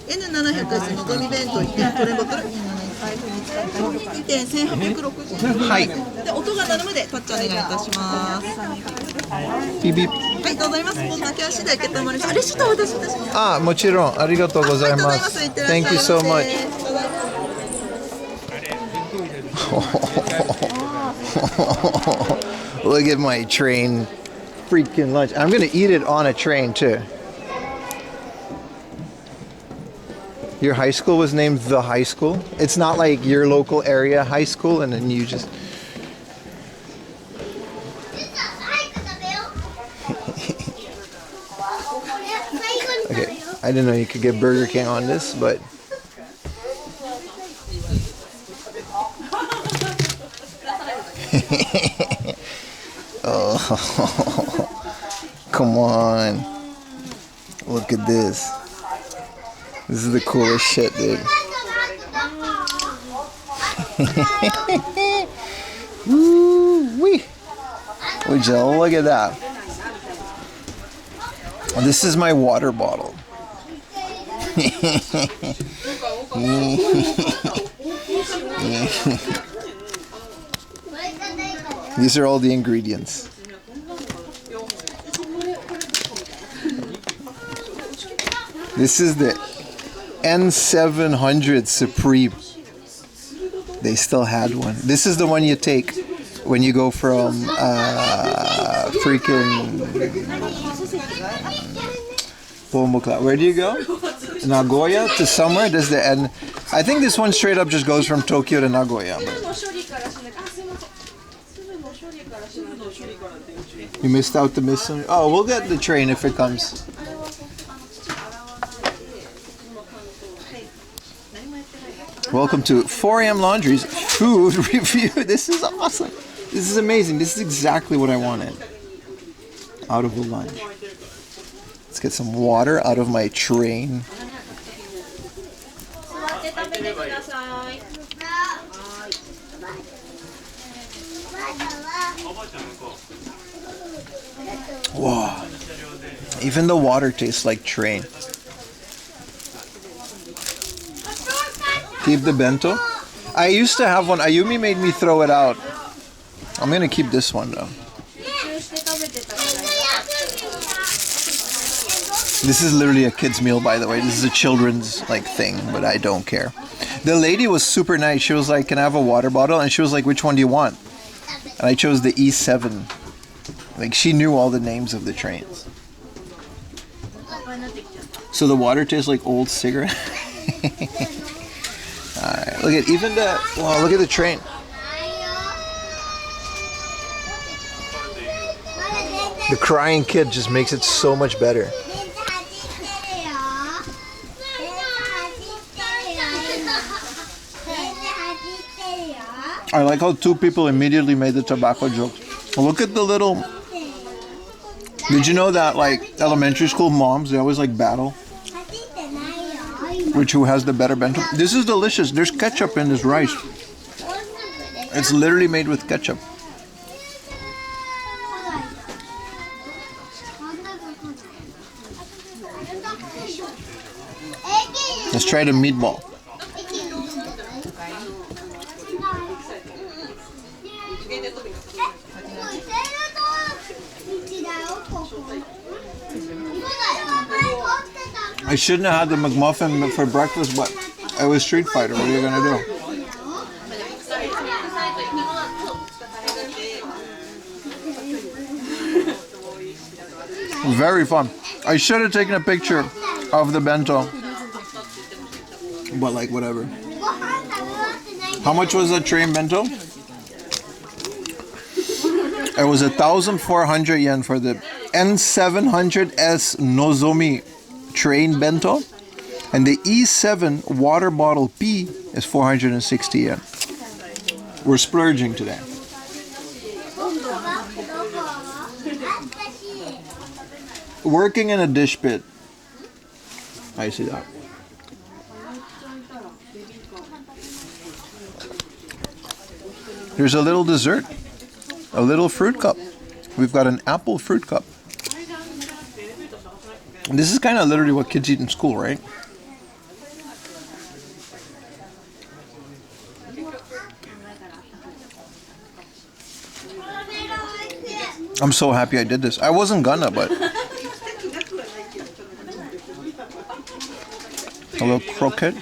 N700S のぞみ弁当1点トレボトル。2点1860。はい。で音が鳴るまでタッチお願いいたします。ビビ。はい、どうぞいます。こんなキャッシュで受け止まります。レシートをお渡しいたします。もちろんありがとうございます。Thank you so much. Look at my train freaking lunch. I'm gonna eat it on a train too. Your high school was named the high school? It's not like your local area high school and then you just... Okay, I didn't know you could get Burger King on this, but... Oh, come on. Look at this. This is the coolest shit, dude. Woo-wee. Would you look at that? This is my water bottle. These are all the ingredients. This is the N700 Supreme. They still had one. This is the one you take when you go from freaking where do you go? Nagoya to somewhere? Does the N? I think this one straight up just goes from Tokyo to Nagoya. You missed out the mission. Oh, we'll get the train if it comes. Welcome to 4 AM Laundry's food review. This is awesome. This is amazing. This is exactly what I wanted out of the lunch. Let's get some water out of my train. Wow. Even the water tastes like train. Keep the bento. I used to have one. Ayumi made me throw it out. I'm gonna keep this one though. This is literally a kid's meal, by the way. This is a children's like thing, but I don't care. The lady was super nice. She was like, "Can I have a water bottle?" And she was like, "Which one do you want?" And I chose the E7. Like, she knew all the names of the trains. So the water tastes like old cigarette. Alright, look at even the look at the train. The crying kid just makes it so much better. I like how two people immediately made the tobacco joke. Look at the little... Did you know that like elementary school moms, they always like battle? Which who has the better bento? This is delicious. There's ketchup in this rice. It's literally made with ketchup. Let's try the meatball. I shouldn't have had the McMuffin for breakfast, but it was Street Fighter. What are you gonna do? Very fun. I should have taken a picture of the bento, but like whatever. How much was that train bento? It was 1,400 yen for the N700S Nozomi train bento, and the E7 water bottle P is 460 yen. We're splurging today. Working in a dish pit. I see that. Here's a little dessert. A little fruit cup. We've got an apple fruit cup. This is kind of literally what kids eat in school, right? I'm so happy I did this. I wasn't gonna, but... A little croquette.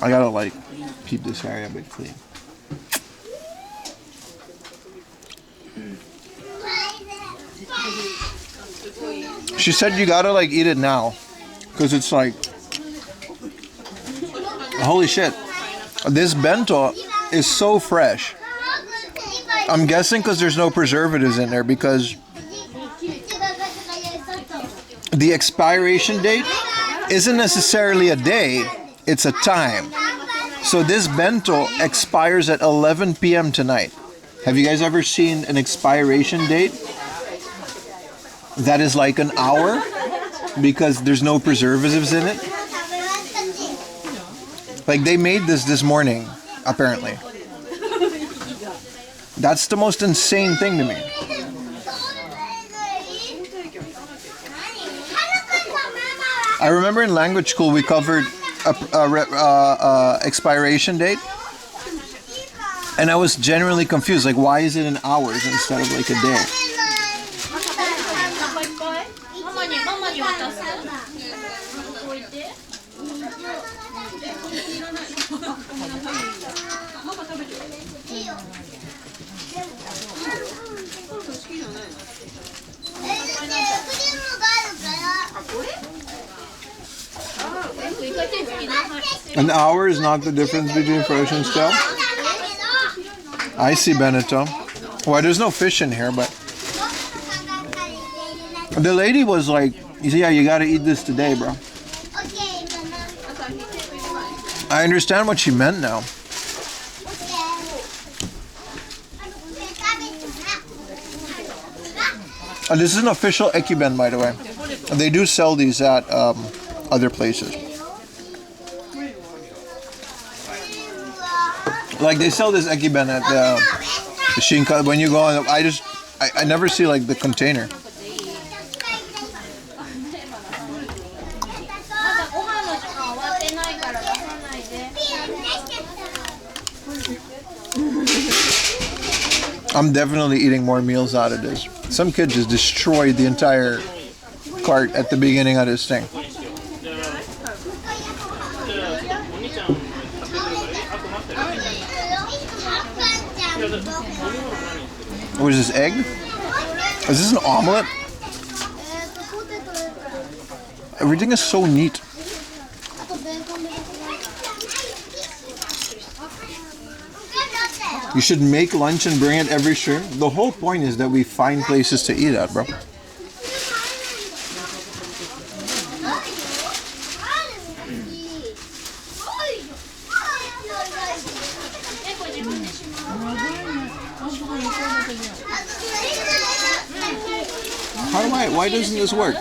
I gotta like keep this area a bit clean. She said you gotta like eat it now, because it's like, holy shit, this bento is so fresh. I'm guessing because there's no preservatives in there, because the expiration date isn't necessarily a day, it's a time. So this bento expires at 11 p.m. tonight. Have you guys ever seen an expiration date that is like an hour because there's no preservatives in it? Like they made this morning, apparently. That's the most insane thing to me. I remember in language school we covered a expiration date, and I was genuinely confused. Like, why is it in hours instead of like a day? An hour is not the difference between fresh and stale. I see, Benito. Well, there's no fish in here, but the lady was like, "Yeah, you gotta eat this today, bro." I understand what she meant now. This is an official ekiben, by the way. They do sell these at other places. Like they sell this ekiben at the Shinka. When you go on, I never see like the container. I'm definitely eating more meals out of this. Some kid just destroyed the entire cart at the beginning of this thing. What is this, egg? Is this an omelet? Everything is so neat. You should make lunch and bring it every stream. The whole point is that we find places to eat at, bro. Why doesn't this work?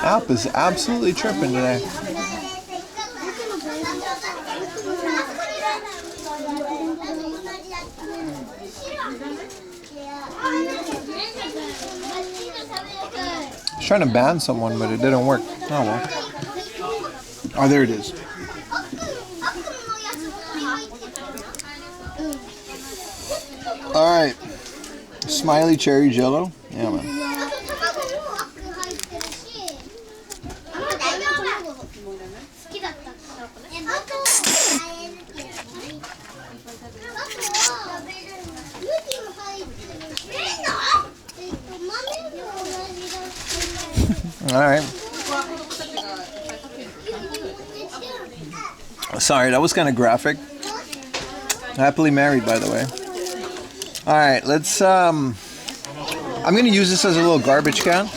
App is absolutely tripping today. I was trying to ban someone, but it didn't work. Oh well. Oh, there it is. All right. Smiley cherry jello. Yeah, man. All right. Sorry, that was kind of graphic. Happily married, by the way. All right, let's. I'm gonna use this as a little garbage can.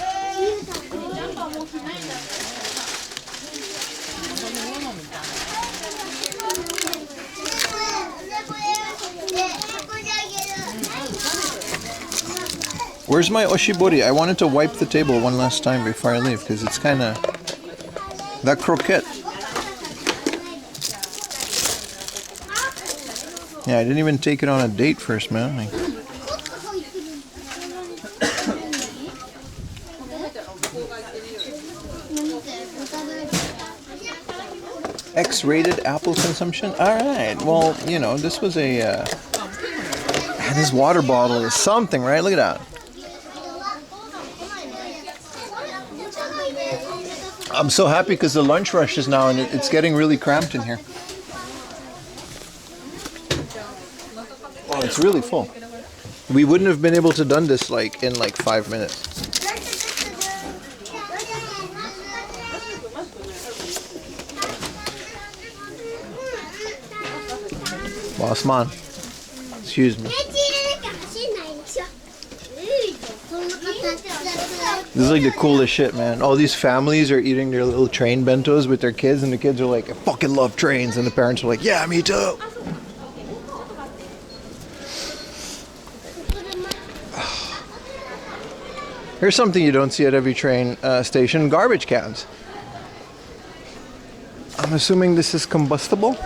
Where's my oshibori? I wanted to wipe the table one last time before I leave because it's kind of that croquette. Yeah, I didn't even take it on a date first, man. X-rated apple consumption? Alright, well, you know, this was a... this water bottle is something, right? Look at that. I'm so happy because the lunch rush is now and it's getting really cramped in here. Oh, it's really full. We wouldn't have been able to done this in 5 minutes. Boss man, excuse me. This is like the coolest shit, man. All these families are eating their little train bentos with their kids, and the kids are like, I fucking love trains, and the parents are like, yeah, me too. Here's something you don't see at every train station, garbage cans. I'm assuming this is combustible.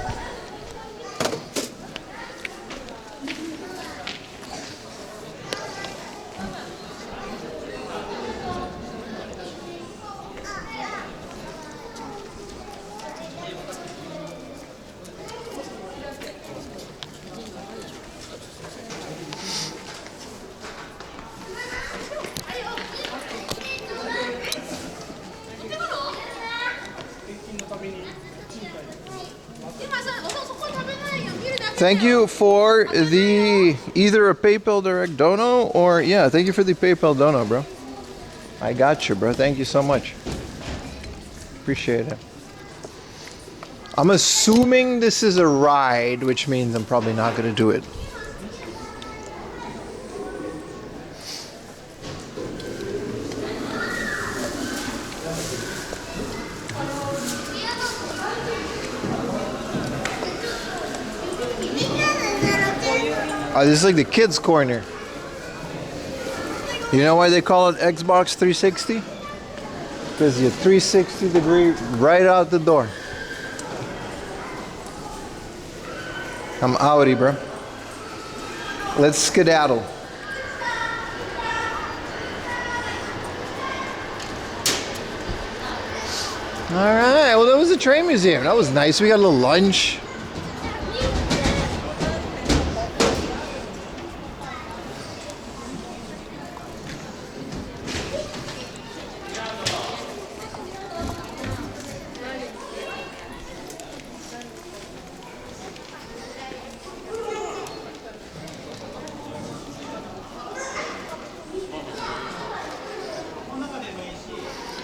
Thank you for the either a PayPal direct dono or yeah, thank you for the PayPal dono, bro. I got you, bro. Thank you so much. Appreciate it. I'm assuming this is a ride, which means I'm probably not going to do it. Oh, this is like the kids' corner. You know why they call it Xbox 360? Because you're 360 degree right out the door. I'm outie, bro. Let's skedaddle. All right. Well, that was the train museum. That was nice. We got a little lunch.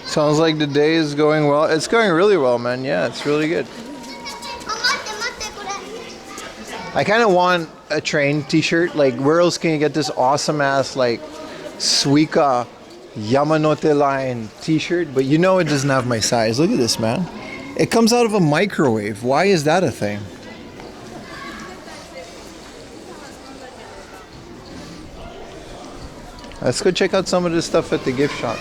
Sounds like the day is going well. It's going really well, man. Yeah, it's really good. I kind of want a train t-shirt. Like, where else can you get this awesome ass, like, Suica Yamanote line t-shirt? But you know it doesn't have my size. Look at this, man. It comes out of a microwave. Why is that a thing? Let's go check out some of this stuff at the gift shop.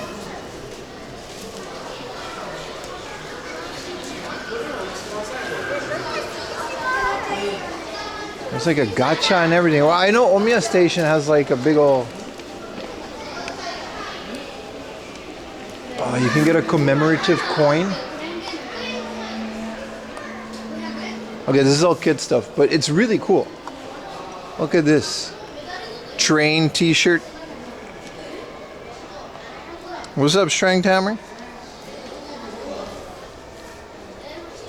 There's like a gacha and everything. Well, I know Omiya Station has like a big old... Oh, you can get a commemorative coin. Okay, this is all kid stuff, but it's really cool. Look at this. Train t-shirt. What's up, Strength Hammer?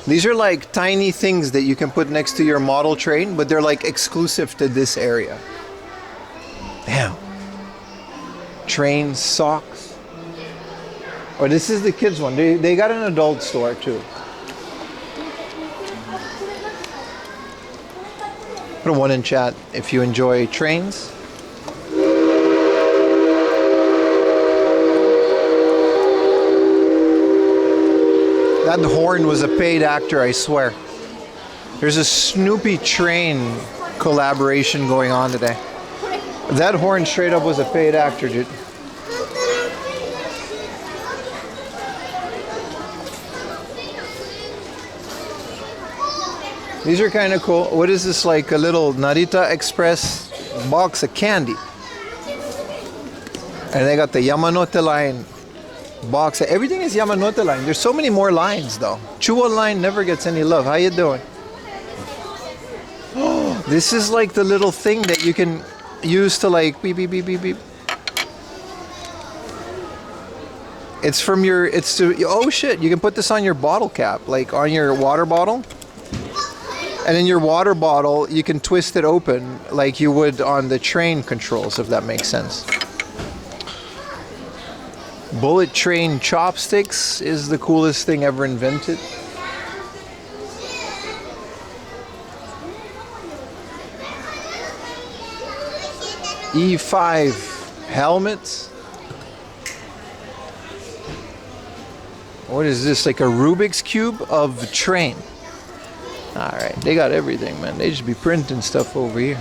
These are like tiny things that you can put next to your model train, but they're like exclusive to this area. Damn. Train socks. Oh, this is the kids one. They got an adult store too. Put a 1 in chat if you enjoy trains. That horn was a paid actor, I swear. There's a Snoopy train collaboration going on today. That horn straight up was a paid actor, dude. These are kind of cool. What is this, like a little Narita Express box of candy? And they got the Yamanote line box. Everything is Yamanote line. There's so many more lines though. Chua line never gets any love. How you doing? Oh, this is like the little thing that you can use to like beep beep beep beep beep. It's from your, it's to, oh shit, you can put this on your bottle cap, like on your water bottle. And in your water bottle, you can twist it open like you would on the train controls, if that makes sense. Bullet train chopsticks is the coolest thing ever invented. E5 helmets. What is this, like a Rubik's Cube of train? Alright, they got everything, man. They just be printing stuff over here.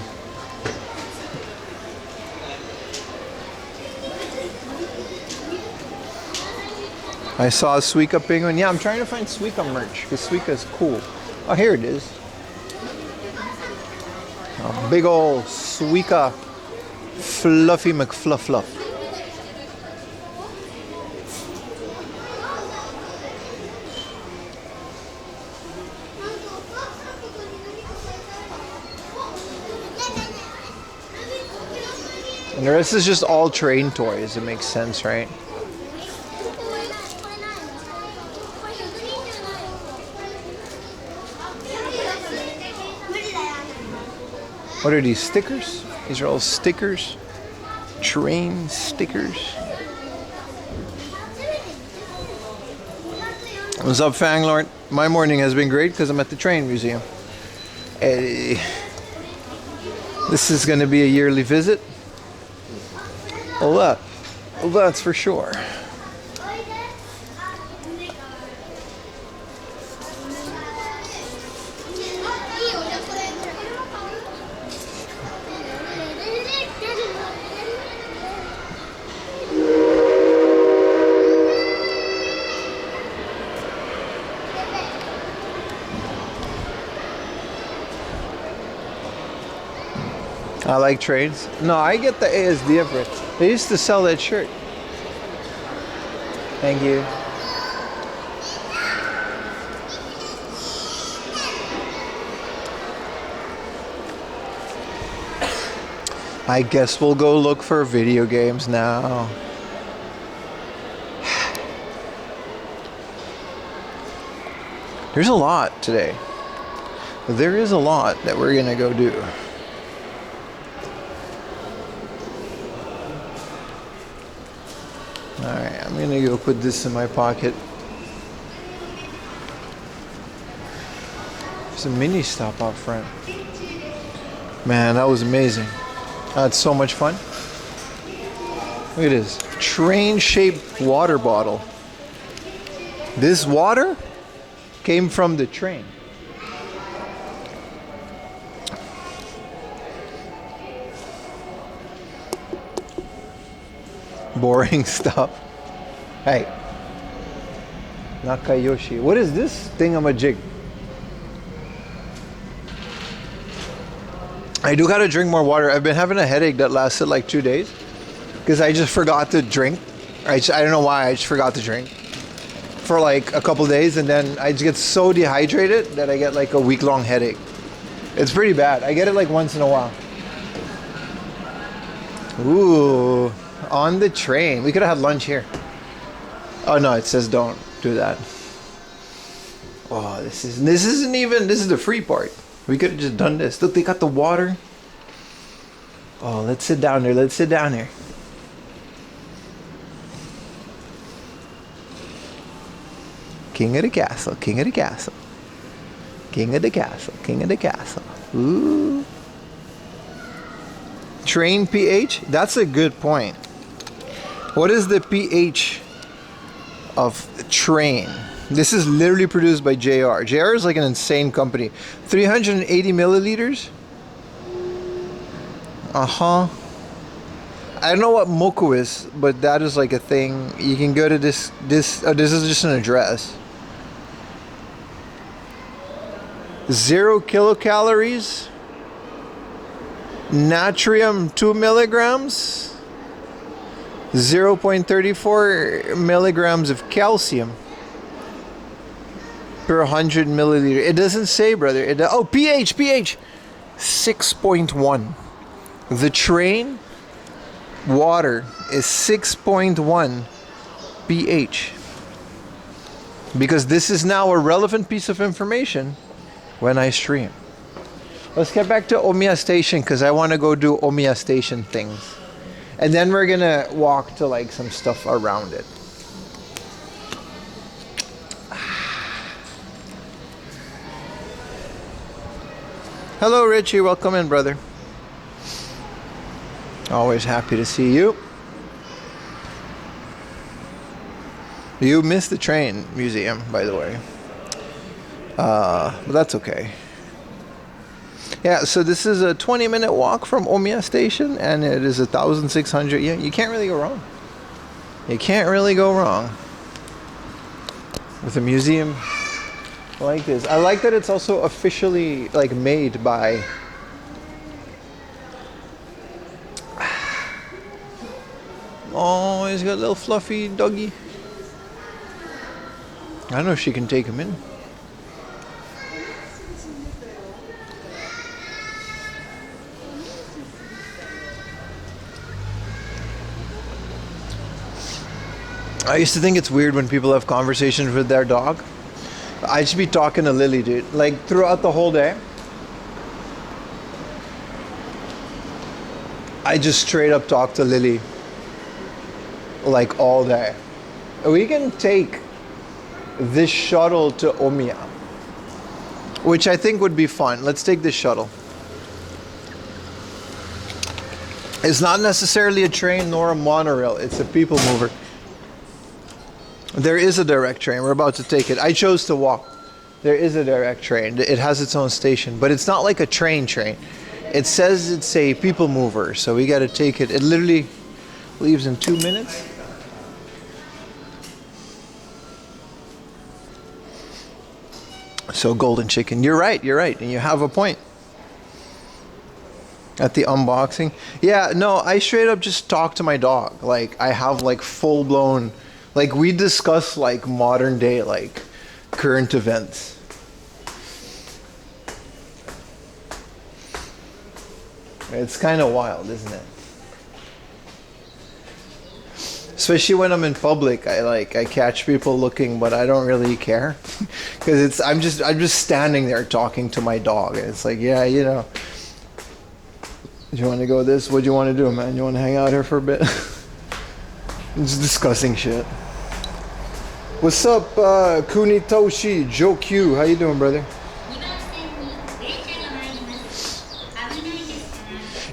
I saw a Suica penguin. Yeah, I'm trying to find Suica merch because Suica is cool. Oh, here it is. A big old Suica Fluffy McFluff. And the rest is just all train toys. It makes sense, right? What are these, stickers? These are all stickers. Train stickers. What's up, Fanglord? My morning has been great because I'm at the train museum. Hey. This is going to be a yearly visit. Well, that's for sure. I like trains. No, I get the ASD for it. They used to sell that shirt. Thank you. I guess we'll go look for video games now. There's a lot today. There is a lot that we're gonna go do. Alright, I'm gonna go put this in my pocket. There's a mini stop out front. Man, that was amazing. That's so much fun. Look at this. Train-shaped water bottle. This water came from the train. Boring stuff. Hey. Nakayoshi. What is this thingamajig? I do gotta drink more water. I've been having a headache that lasted like 2 days because I just forgot to drink. I don't know why, I just forgot to drink for like a couple days, and then I just get so dehydrated that I get like a week-long headache. It's pretty bad. I get it like once in a while. Ooh, on the train. We could have had lunch here. Oh no, it says don't do that. Oh, this is the free part. We could have just done this. Look, they got the water. Oh, let's sit down there. Let's sit down here. King of the castle. King of the castle. King of the castle. King of the castle. Ooh. Train pH? That's a good point. What is the pH of train? This is literally produced by JR. JR is like an insane company. 380 milliliters? Uh-huh. I don't know what moku is, but that is like a thing. You can go to this is just an address. 0 kilocalories. Natrium 2 milligrams. 0.34 milligrams of calcium per 100 milliliter. It doesn't say, brother. pH 6.1. The train water is 6.1 pH, because this is now a relevant piece of information when I stream. Let's get back to Omiya Station because I want to go do Omiya Station things, and then we're gonna walk to like some stuff around it. Hello Richie, welcome in, brother. Always happy to see you. You missed the train museum, by the way. But that's okay. Yeah, so this is a 20-minute walk from Omiya Station, and it is 1,600. Yeah, you can't really go wrong. You can't really go wrong with a museum like this. I like that it's also officially like made by oh, he's got a little fluffy doggy. I don't know if she can take him in. I used to think it's weird when people have conversations with their dog. I should be talking to Lily, dude. Like throughout the whole day, I just straight up talk to Lily. Like all day. We can take this shuttle to Omiya, which I think would be fun. Let's take this shuttle. It's not necessarily a train nor a monorail. It's a people mover. There is a direct train. We're about to take it. I chose to walk. There is a direct train. It has its own station, but it's not like a train. It says it's a people mover, so we got to take it. It literally leaves in 2 minutes. So golden chicken. You're right, and you have a point. At the unboxing. Yeah, no, I straight up just talk to my dog. Like I have like full blown, like we discuss like modern day like current events. It's kind of wild, isn't it? Especially when I'm in public, I catch people looking, but I don't really care because I'm just standing there talking to my dog, and it's like, yeah, you know, do you want to go this? What do you want to do, man? You want to hang out here for a bit? Just discussing shit. What's up, Kunitoshi Joe Q? How you doing, brother?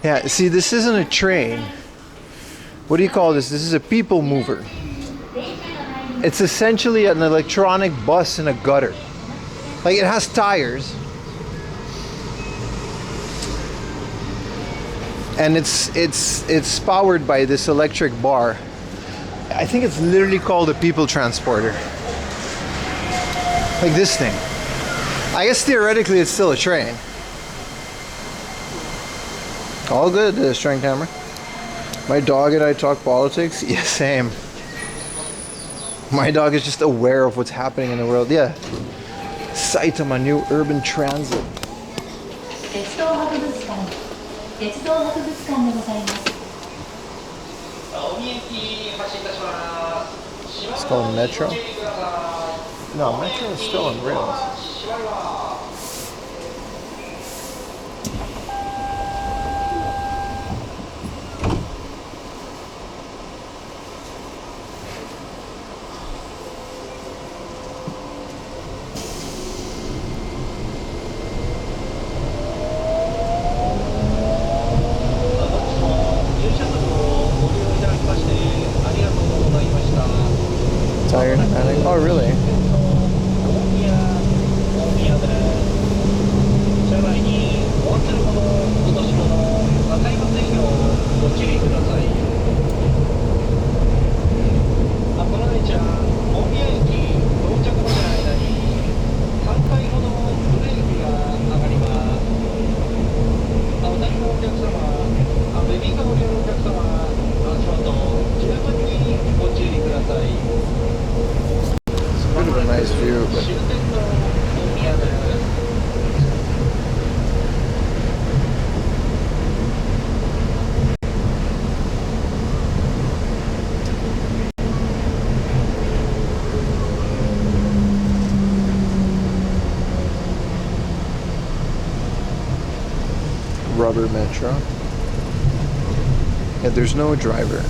Yeah, see, this isn't a train. What do you call this? This is a people mover. It's essentially an electronic bus in a gutter. Like, it has tires. And it's powered by this electric bar. I think it's literally called a people transporter. Like this thing. I guess theoretically it's still a train. All good, strength hammer. My dog and I talk politics? Yeah, same. My dog is just aware of what's happening in the world. Yeah. Saitama New Urban Transit. It's called Metro. No, Metro is still on rails. Tired and panic. Oh, really? It's a bit of a nice view, but rubber metro. Yeah, there's no driver.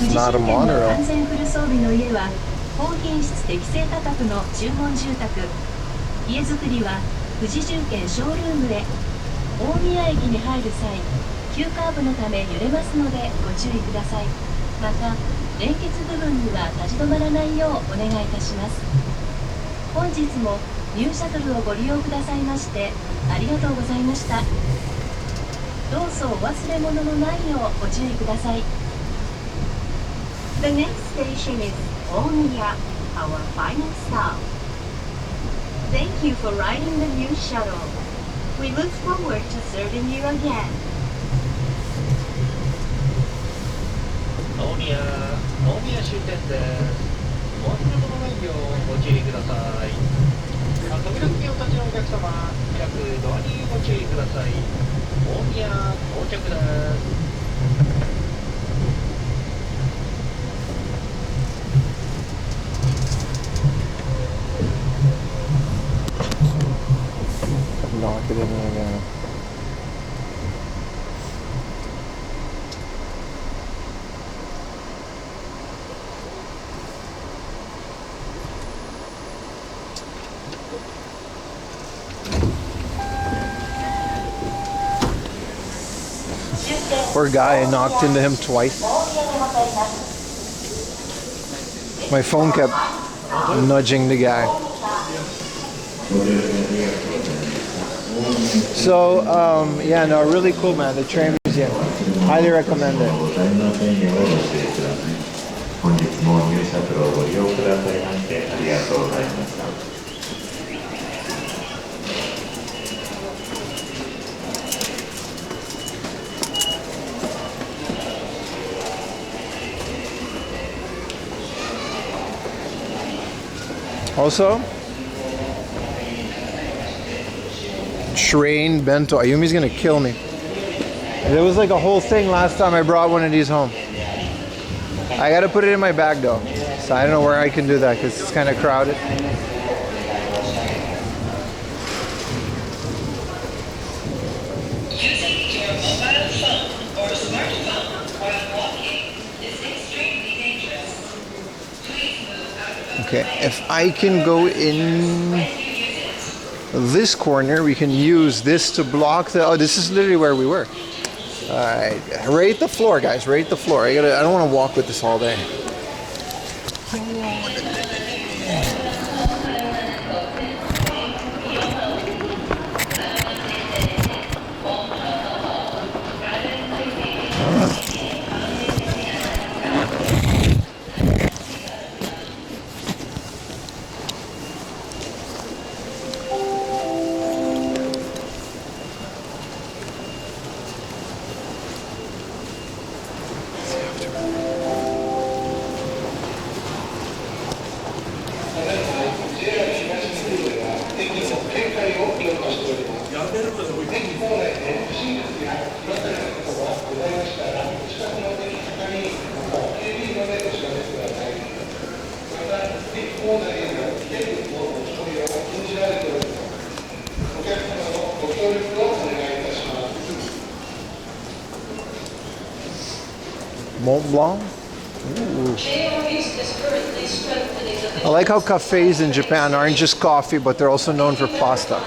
It's not a monorail. 家づくりは富士重建ショールームで大宮駅に入る際急カーブのため揺れますのでご注意ください。また連結部分には立ち止まらないようお願いいたします。本日もニューシャトルをご利用くださいましてありがとうございました。どうぞお忘れ物のないようご注意ください。The next station is Omiya, our final stop. Thank you for riding the new shuttle. We look forward to serving you again. 大宮終点です。お忘れ物ないようご注意ください。扉付近お立ちのお客様、開くドアにご注意ください。大宮到着です。Knock it in again. Poor guy, I knocked into him twice. My phone kept nudging the guy. So, yeah, no, really cool, man. The train museum. Highly recommend it. 本日も入シャトルをご利用くださいましてありがとうございました。Also, train bento. Ayumi's gonna kill me. There was like a whole thing last time I brought one of these home. I gotta put it in my bag though. So I don't know where I can do that because it's kind of crowded. Using your mobile phone or smartphone while walking is extremely dangerous. Please move out of the Okay, if I can go in this corner, we can use this to block the. Oh, this is literally where we were. All right, rate the floor, guys. Rate the floor. I don't want to walk with this all day. Mont Blanc. Ooh. I like how cafes in Japan aren't just coffee, but they're also known for pasta.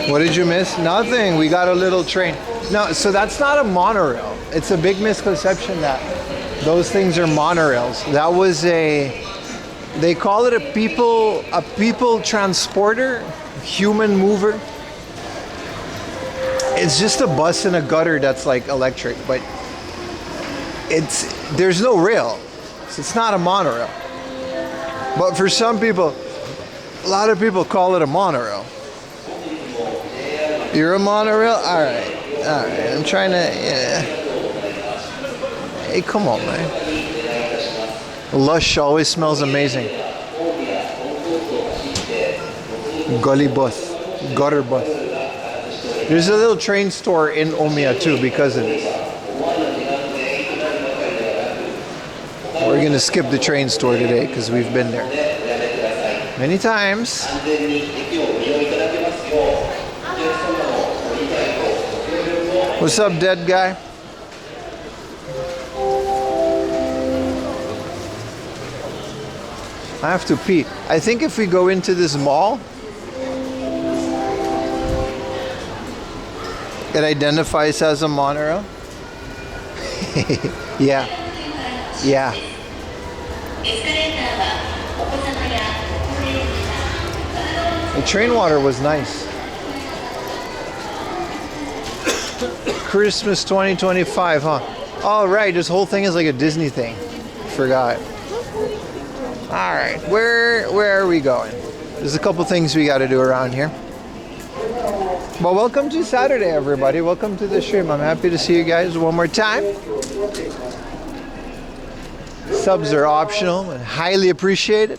What did you miss? Nothing. We got a little train. No, so that's not a monorail. It's a big misconception that those things are monorails. That was they call it a people transporter, human mover. It's just a bus in a gutter that's like electric, but there's no rail. So it's not a monorail. But for some people, a lot of people call it a monorail. You're a monorail? All right. I'm trying to. Yeah. Hey, come on, man. Lush always smells amazing. Gully bus, gutter bus. There's a little train store in Omiya too because of this. We're gonna skip the train store today because we've been there many times. What's up, dead guy? I have to pee. I think if we go into this mall, it identifies as a monorail. Yeah. Yeah. The train water was nice. Christmas 2025, huh? Oh, right. This whole thing is like a Disney thing. Forgot. All right. Where are we going? There's a couple things we got to do around here. Well, welcome to Saturday, everybody. Welcome to the stream. I'm happy to see you guys one more time. Subs are optional and highly appreciated.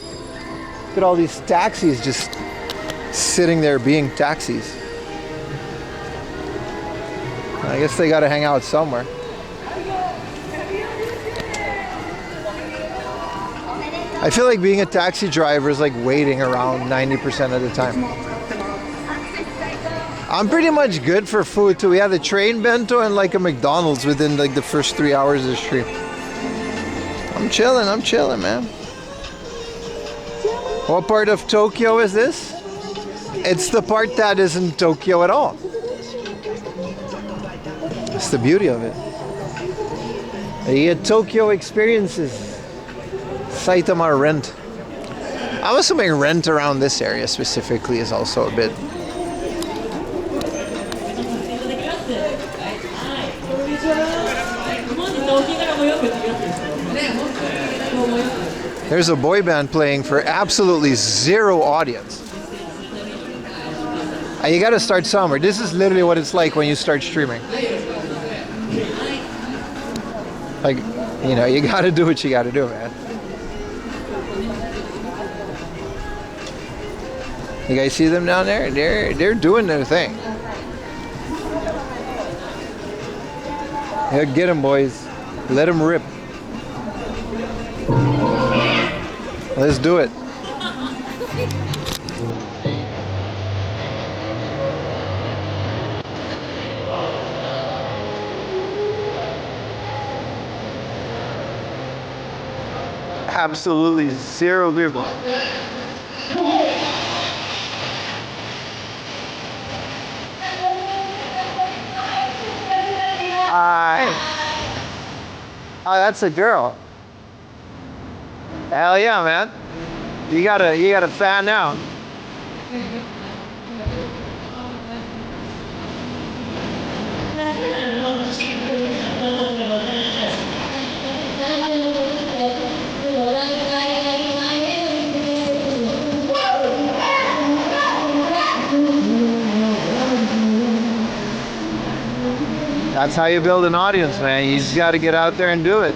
Look at all these taxis just sitting there being taxis. I guess they got to hang out somewhere. I feel like being a taxi driver is like waiting around 90% of the time. I'm pretty much good for food too. We had a train bento and like a McDonald's within like the first 3 hours of the stream. I'm chilling, man. What part of Tokyo is this? It's the part that isn't Tokyo at all. That's the beauty of it. You get Tokyo experiences. Saitama rent. I'm assuming rent around this area specifically is also a bit. There's a boy band playing for absolutely zero audience. You gotta start somewhere. This is literally what it's like when you start streaming. Like, you know, you gotta do what you gotta do, man. You guys see them down there? They're doing their thing. Yeah, get them, boys. Let them rip. Let's do it. Absolutely zero people. Oh, that's a girl. Hell yeah, man. You got a fan now. That's how you build an audience, man. You just got to get out there and do it.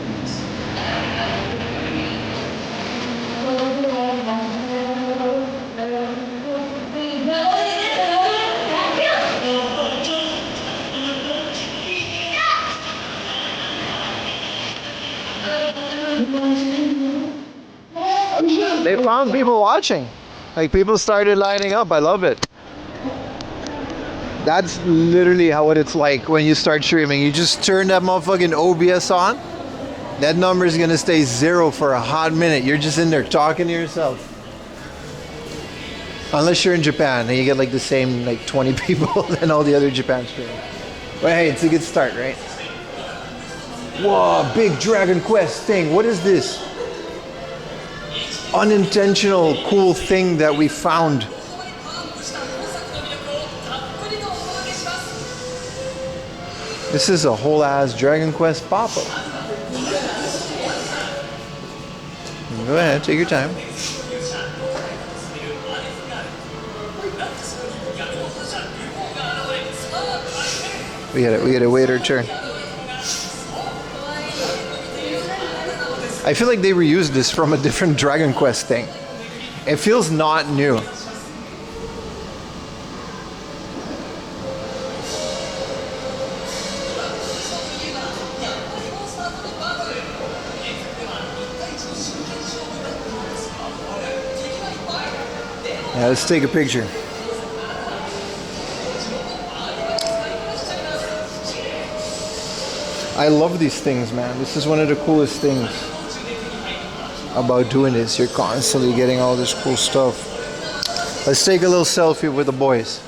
They found people watching. Like, people started lining up. I love it. That's literally what it's like when you start streaming. You just turn that motherfucking OBS on. That number is gonna stay 0 for a hot minute. You're just in there talking to yourself. Unless you're in Japan and you get like the same like 20 people than all the other Japan streamers. But hey, it's a good start, right? Whoa, big Dragon Quest thing. What is this? Unintentional cool thing that we found. This is a whole ass Dragon Quest pop-up. Go ahead, take your time. We gotta wait our turn. I feel like they reused this from a different Dragon Quest thing. It feels not new. Yeah, let's take a picture. I love these things, man. This is one of the coolest things about doing this. You're constantly getting all this cool stuff. Let's take a little selfie with the boys.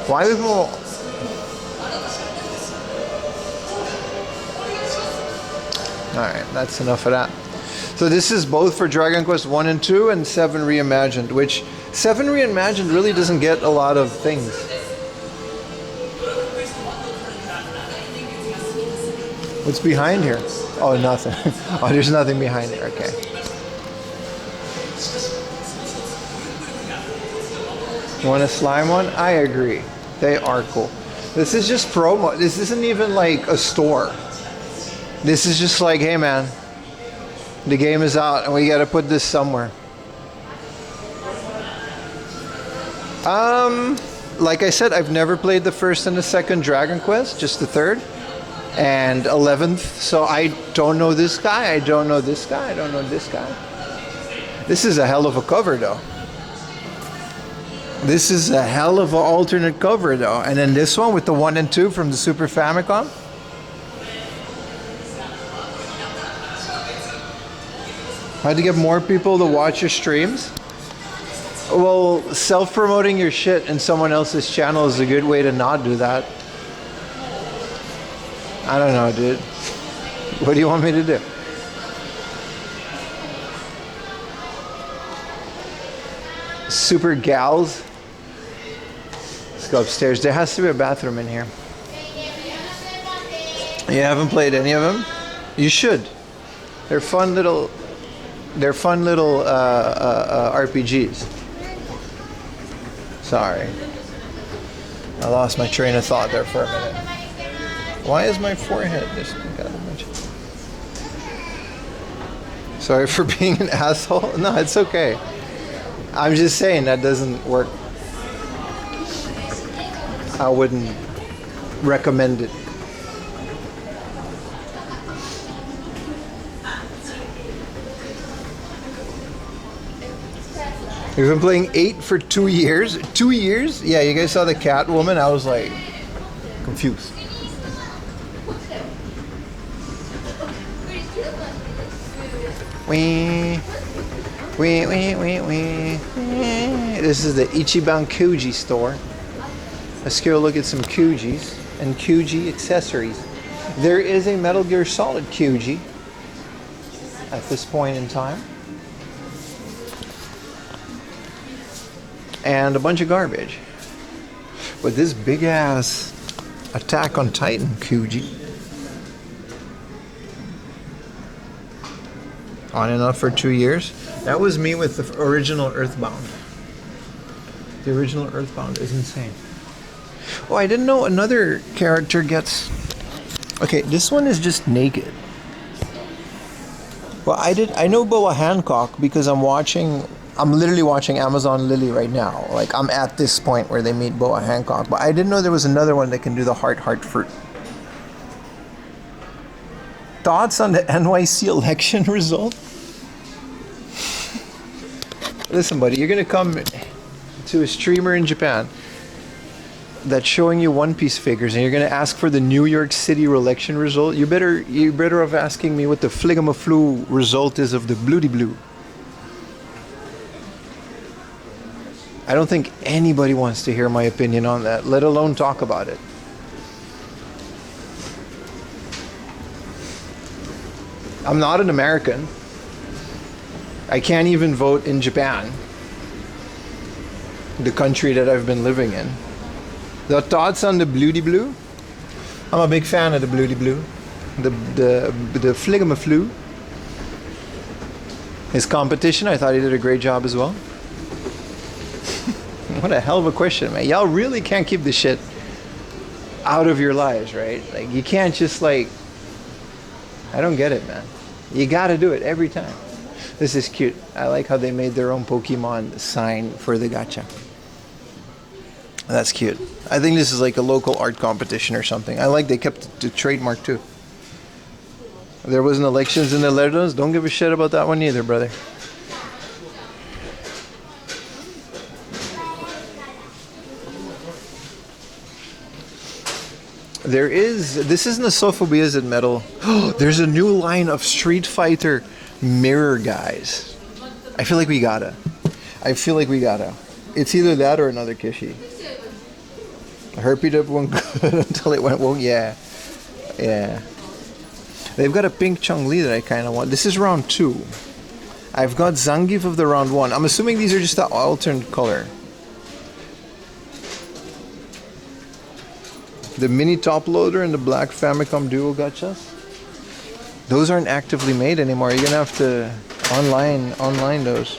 Why is more? Alright, that's enough of that. So this is both for Dragon Quest 1 and 2 and 7 Reimagined, which 7 Reimagined really doesn't get a lot of things. What's behind here? Oh, nothing. Oh, there's nothing behind here. Okay. You want a slime one? I agree. They are cool. This is just promo. This isn't even like a store. This is just like, hey man, the game is out and we gotta put this somewhere. Like I said, I've never played the first and the second Dragon Quest, just the third and 11th. So I don't know this guy, I don't know this guy, I don't know this guy. This is a hell of a cover though. This is a hell of an alternate cover though. And then this one with the 1 and 2 from the Super Famicom. How to get more people to watch your streams? Well, self-promoting your shit in someone else's channel is a good way to not do that. I don't know, dude. What do you want me to do? Super gals? Let's go upstairs. There has to be a bathroom in here. You haven't played any of them? You should. They're fun little RPGs. Sorry. I lost my train of thought there for a minute. Why is my forehead just got a bunch of... Sorry for being an asshole. No, it's okay. I'm just saying that doesn't work. I wouldn't recommend it. We've been playing 8 for 2 years. 2 years? Yeah, you guys saw the Catwoman? I was like confused. Wee. Wee, wee, wee, wee. This is the Ichiban Kuji store. Let's go look at some Kujis and Kuji accessories. There is a Metal Gear Solid Kuji at this point in time. And a bunch of garbage. But this big ass Attack on Titan Kuji. On and off for 2 years. That was me with the original Earthbound. The original Earthbound is insane. Oh, I didn't know another character gets... Okay, this one is just naked. Well, I know Boa Hancock because I'm literally watching Amazon Lily right now. Like, I'm at this point where they meet Boa Hancock. But I didn't know there was another one that can do the heart fruit. Thoughts on the NYC election result? Listen, buddy, you're going to come to a streamer in Japan that's showing you One Piece figures and you're going to ask for the New York City election result. You're better off asking me what the Fligamaflu result is of the Bloody Blue. I don't think anybody wants to hear my opinion on that, let alone talk about it. I'm not an American. I can't even vote in Japan, the country that I've been living in. The thoughts on the Bloody Blue? I'm a big fan of the Bloody Blue. The Fligamaflu. His competition, I thought he did a great job as well. What a hell of a question, man. Y'all really can't keep this shit out of your lives, right? Like, you can't just like... I don't get it, man. You gotta do it every time. This is cute. I like how they made their own Pokemon sign for the gacha. That's cute. I think this is like a local art competition or something. I like they kept the trademark too. There wasn't elections in the Lerdos. Don't give a shit about that one either, brother. This isn't a Sophobiazid medal. There's a new line of Street Fighter mirror guys. I feel like we gotta. It's either that or another Kishi. Herpy Dip went good until it went wrong. Yeah. They've got a pink Chun-Li that I kind of want. This is round 2. I've got Zangief of the round 1. I'm assuming these are just the alternate color. The mini top loader and the black Famicom Duo gachas. Those aren't actively made anymore. You're gonna have to online those.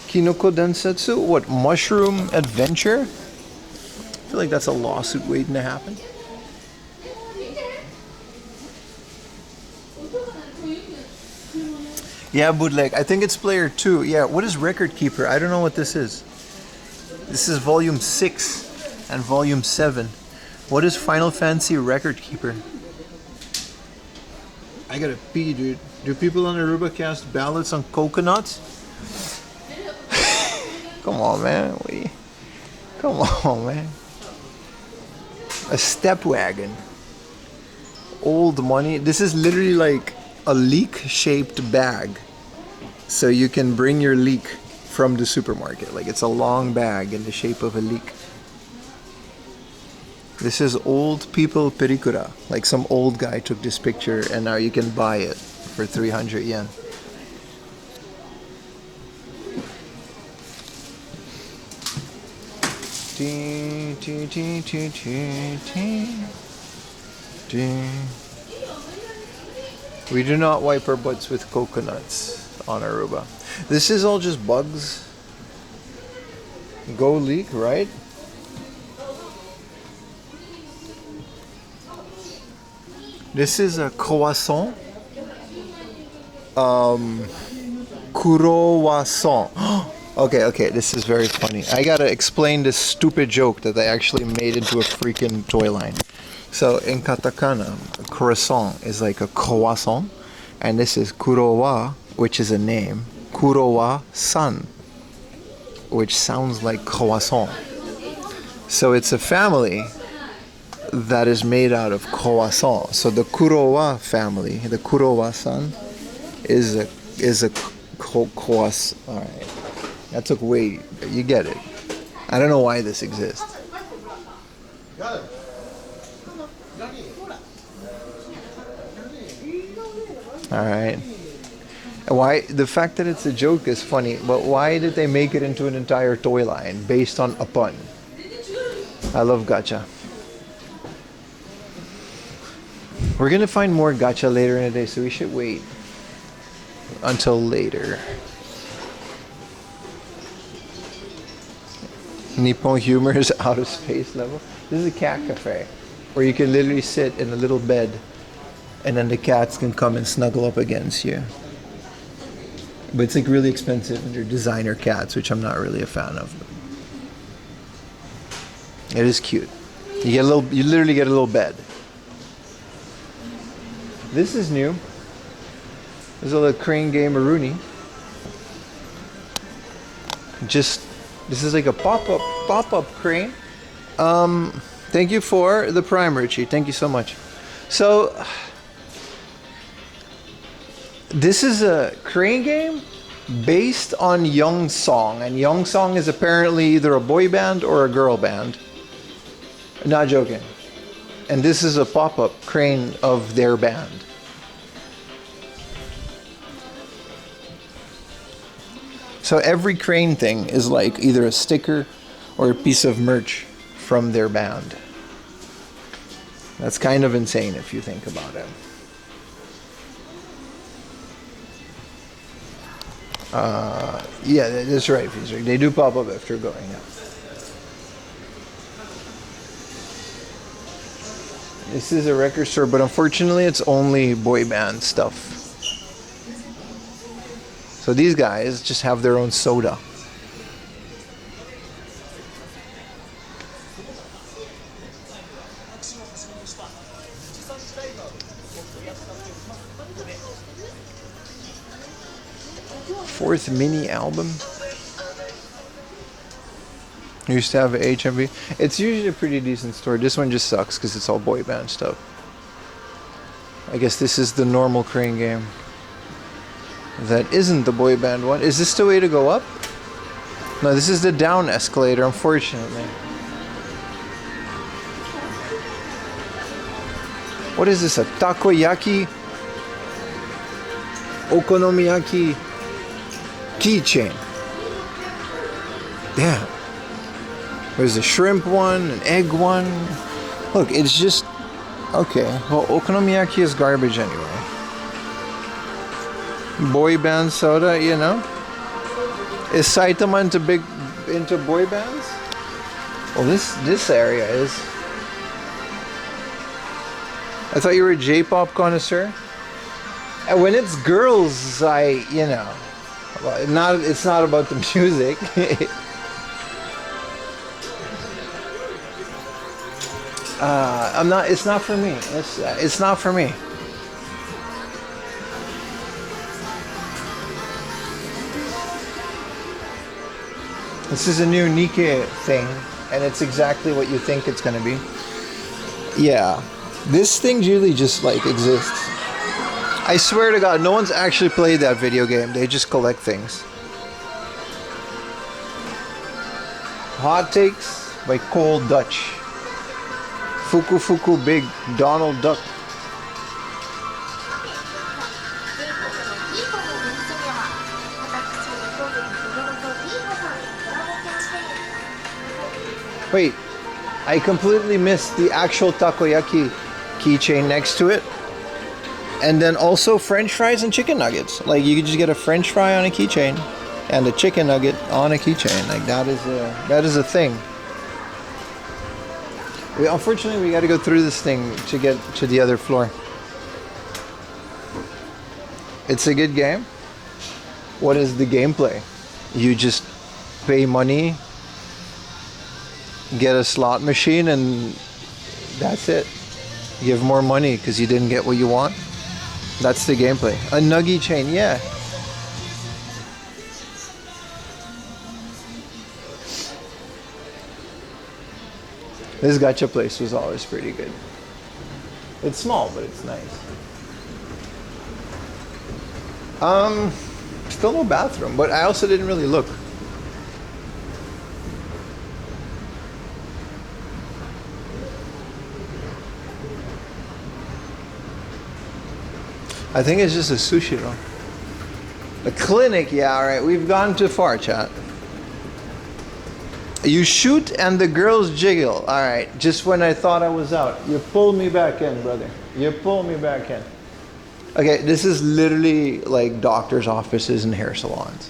Kinoko Densetsu, what, Mushroom Adventure? I feel like that's a lawsuit waiting to happen. Yeah, bootleg. I think it's player 2. Yeah, what is Record Keeper? I don't know what this is. This is volume 6 and volume 7. What is Final Fantasy Record Keeper? I gotta pee, dude. Do people on Aruba cast ballots on coconuts? Come on, man. Come on, man. A step wagon. Old money. This is literally like a leek-shaped bag. So you can bring your leek from the supermarket. Like, it's a long bag in the shape of a leek. This is old people perikura. Like, some old guy took this picture and now you can buy it for 300 yen. We do not wipe our butts with coconuts on Aruba. This is all just bugs. Go leak, right? This is a croissant. Croissant. Okay, this is very funny. I gotta explain this stupid joke that they actually made into a freaking toy line. So in katakana, croissant is like a croissant, and this is kurowa, which is a name. Kurowa-san, which sounds like croissant. So it's a family that is made out of croissant. So the Kurowa family, the Kurowa-san, is a croissant. All right, that took way. You get it. I don't know why this exists. All right. Why the fact that it's a joke is funny, but why did they make it into an entire toy line based on a pun? I love gacha. We're gonna find more gacha later in the day, so we should wait until later. Nippon humor is out of space level. This is a cat cafe where you can literally sit in a little bed and then the cats can come and snuggle up against you. But it's like really expensive and they're designer cats, which I'm not really a fan of. It is cute. You literally get a little bed. This is new. There's a little crane game Rooney. This is like a pop-up crane. Thank you for the Prime, Richie. Thank you so much. So this is a crane game based on Young Song, and Young Song is apparently either a boy band or a girl band. Not joking. And this is a pop-up crane of their band. So every crane thing is like either a sticker or a piece of merch from their band. That's kind of insane if you think about it. Yeah, that's right, Fiesrick. They do pop up after going up. This is a record store, but unfortunately it's only boy band stuff. So these guys just have their own soda. Fourth mini album. Used to have HMV. It's usually a pretty decent store. This one just sucks because it's all boy band stuff. I guess this is the normal crane game. That isn't the boy band one. Is this the way to go up? No, this is the down escalator, unfortunately. What is this? A takoyaki? Okonomiyaki keychain. Damn. There's a shrimp one, an egg one. Look, it's just... Okay, well, okonomiyaki is garbage anyway. Boy band soda, you know? Is Saitama into boy bands? Well, this area is. I thought you were a J-pop connoisseur. And when it's girls, well, it's not about the music. It's not for me. It's not for me. This is a new Nikkei thing, and it's exactly what you think it's gonna be. Yeah, this thing usually just like exists. I swear to God, no one's actually played that video game. They just collect things. Hot Takes by Cole Dutch. Fuku Fuku Big Donald Duck. Wait, I completely missed the actual takoyaki keychain next to it. And then also French fries and chicken nuggets. Like you could just get a French fry on a keychain and a chicken nugget on a keychain. Like that is a thing. Unfortunately, we got to go through this thing to get to the other floor. It's a good game. What is the gameplay? You just pay money, get a slot machine, and that's it. You have more money because you didn't get what you want. That's the gameplay. A nugget chain, yeah. This gacha place was always pretty good. It's small, but it's nice. Still no bathroom, but I also didn't really look. I think it's just a sushi roll. A clinic, yeah, all right. We've gone too far, chat. You shoot and the girls jiggle. All right, just when I thought I was out. You pulled me back in, brother. You pulled me back in. Okay, this is literally like doctor's offices and hair salons.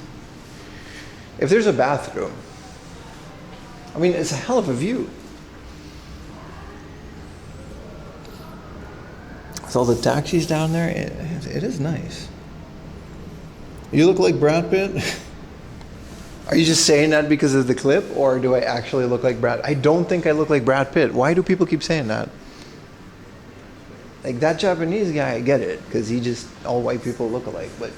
If there's a bathroom, I mean, it's a hell of a view. With all the taxis down there, it is nice. You look like Brad Pitt. Are you just saying that because of the clip, or do I actually look like Brad? I don't think I look like Brad Pitt. Why do people keep saying that? Like that Japanese guy, I get it, because he just, all white people look alike, but.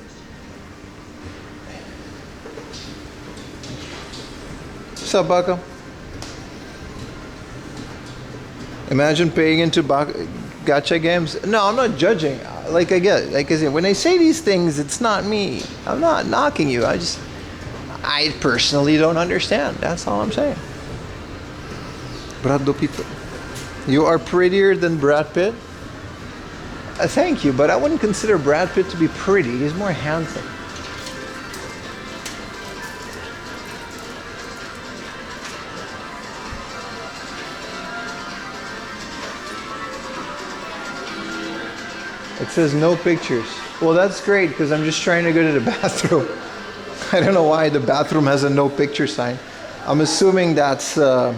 What's up, Bucko? Imagine paying into gacha games. No, I'm not judging. Like I get, like I said, when I say these things, it's not me. I'm not knocking you. I personally don't understand. That's all I'm saying. Brad Pitt. You are prettier than Brad Pitt? Thank you, but I wouldn't consider Brad Pitt to be pretty. He's more handsome. It says no pictures. Well, that's great because I'm just trying to go to the bathroom. I don't know why the bathroom has a no picture sign. I'm assuming that's... I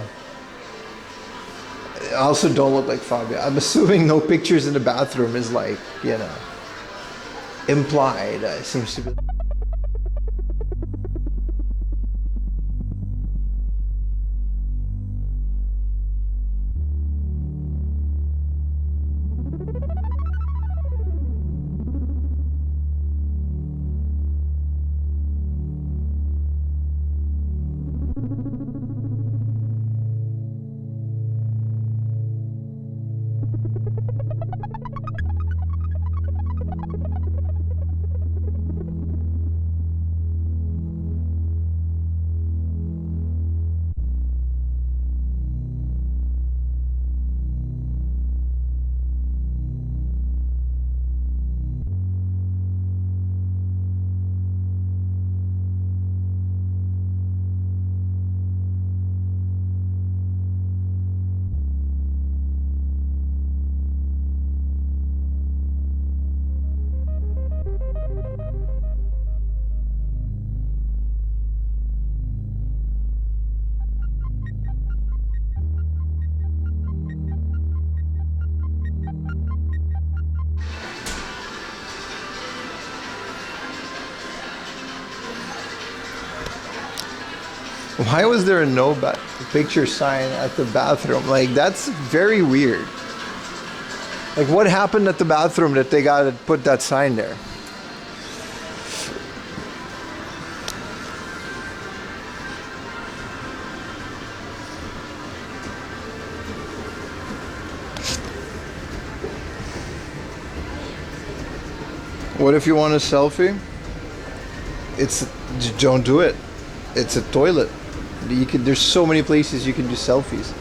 also don't look like Fabio. I'm assuming no pictures in the bathroom is like, you know, implied. It seems to be... Why was there a no picture sign at the bathroom? Like, that's very weird. Like, what happened at the bathroom that they got to put that sign there? What if you want a selfie? Don't do it. It's a toilet. There's so many places you can do selfies.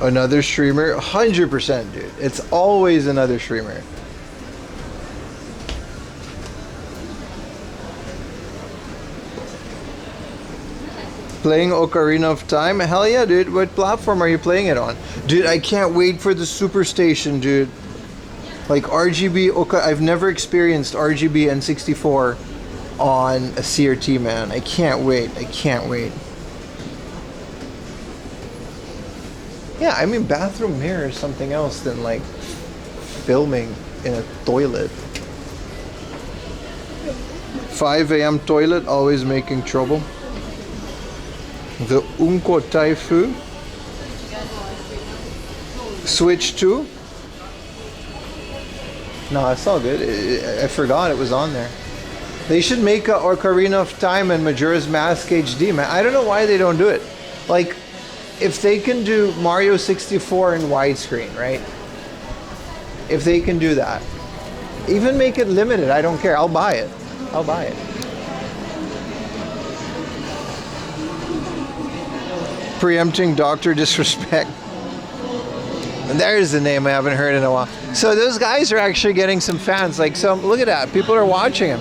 Another streamer, 100%, dude. It's always another streamer. Playing Ocarina of Time? Hell yeah, dude. What platform are you playing it on? Dude, I can't wait for the Super Station, dude. Like RGB, I've never experienced RGB N64 on a CRT, man. I can't wait. I can't wait. Yeah, I mean, bathroom mirror is something else than like filming in a toilet. 5 a.m. toilet, always making trouble. The Unko Taifu. Switch 2. No, it's all good. I forgot it was on there. They should make a Ocarina of Time and Majora's Mask HD, man. I don't know why they don't do it. Like, if they can do Mario 64 in widescreen, right? If they can do that. Even make it limited, I don't care. I'll buy it. I'll buy it. Preempting Dr. Disrespect. And there's the name I haven't heard in a while. So those guys are actually getting some fans. Like, some, look at that. People are watching him.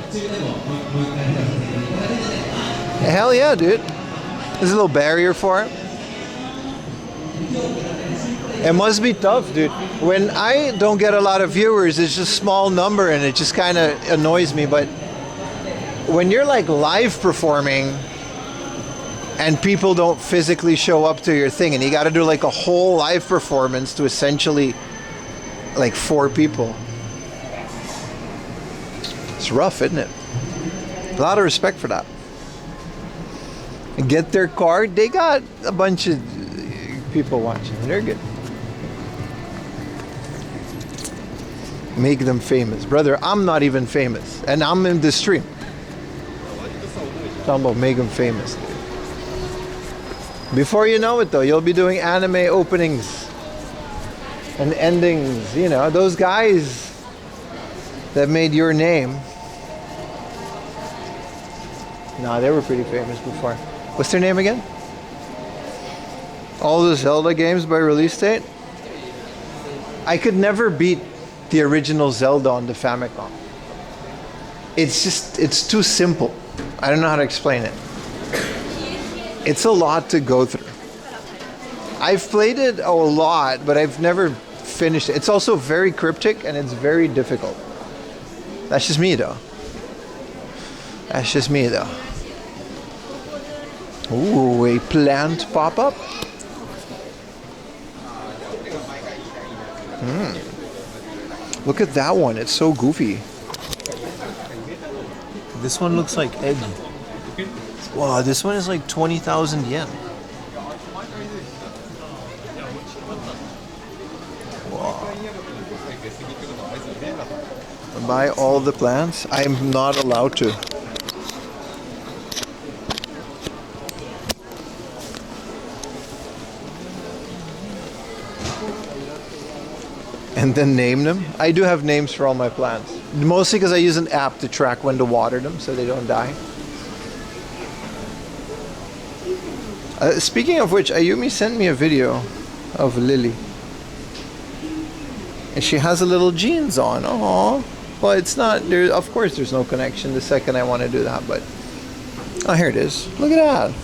Hell yeah, dude. There's a little barrier for it. It must be tough, dude. When I don't get a lot of viewers, it's just a small number and it just kind of annoys me. But when you're like live performing and people don't physically show up to your thing and you got to do like a whole live performance to essentially like 4 people. It's rough, isn't it? A lot of respect for that. And get their card. They got a bunch of people watching. They're good. Make them famous. Brother, I'm not even famous. And I'm in the stream. Talking about make them famous. Before you know it though, you'll be doing anime openings and endings. You know, those guys that made your name. No, they were pretty famous before. What's their name again? All the Zelda games by release date? I could never beat the original Zelda on the Famicom. It's just, it's too simple. I don't know how to explain it. It's a lot to go through. I've played it a lot, but I've never finished it. It's also very cryptic and it's very difficult. That's just me though. That's just me though. Ooh, a plant pop-up. Look at that one. It's so goofy. This one looks like egg. Wow, this one is like 20,000 yen. Wow. Buy all the plants? I'm not allowed to. And then name them. I do have names for all my plants. Mostly because I use an app to track when to water them so they don't die. Speaking of which, Ayumi sent me a video of Lily. And she has a little jeans on. Oh, well, it's not there. Of course, there's no connection the second I want to do that. But oh, here it is. Look at that.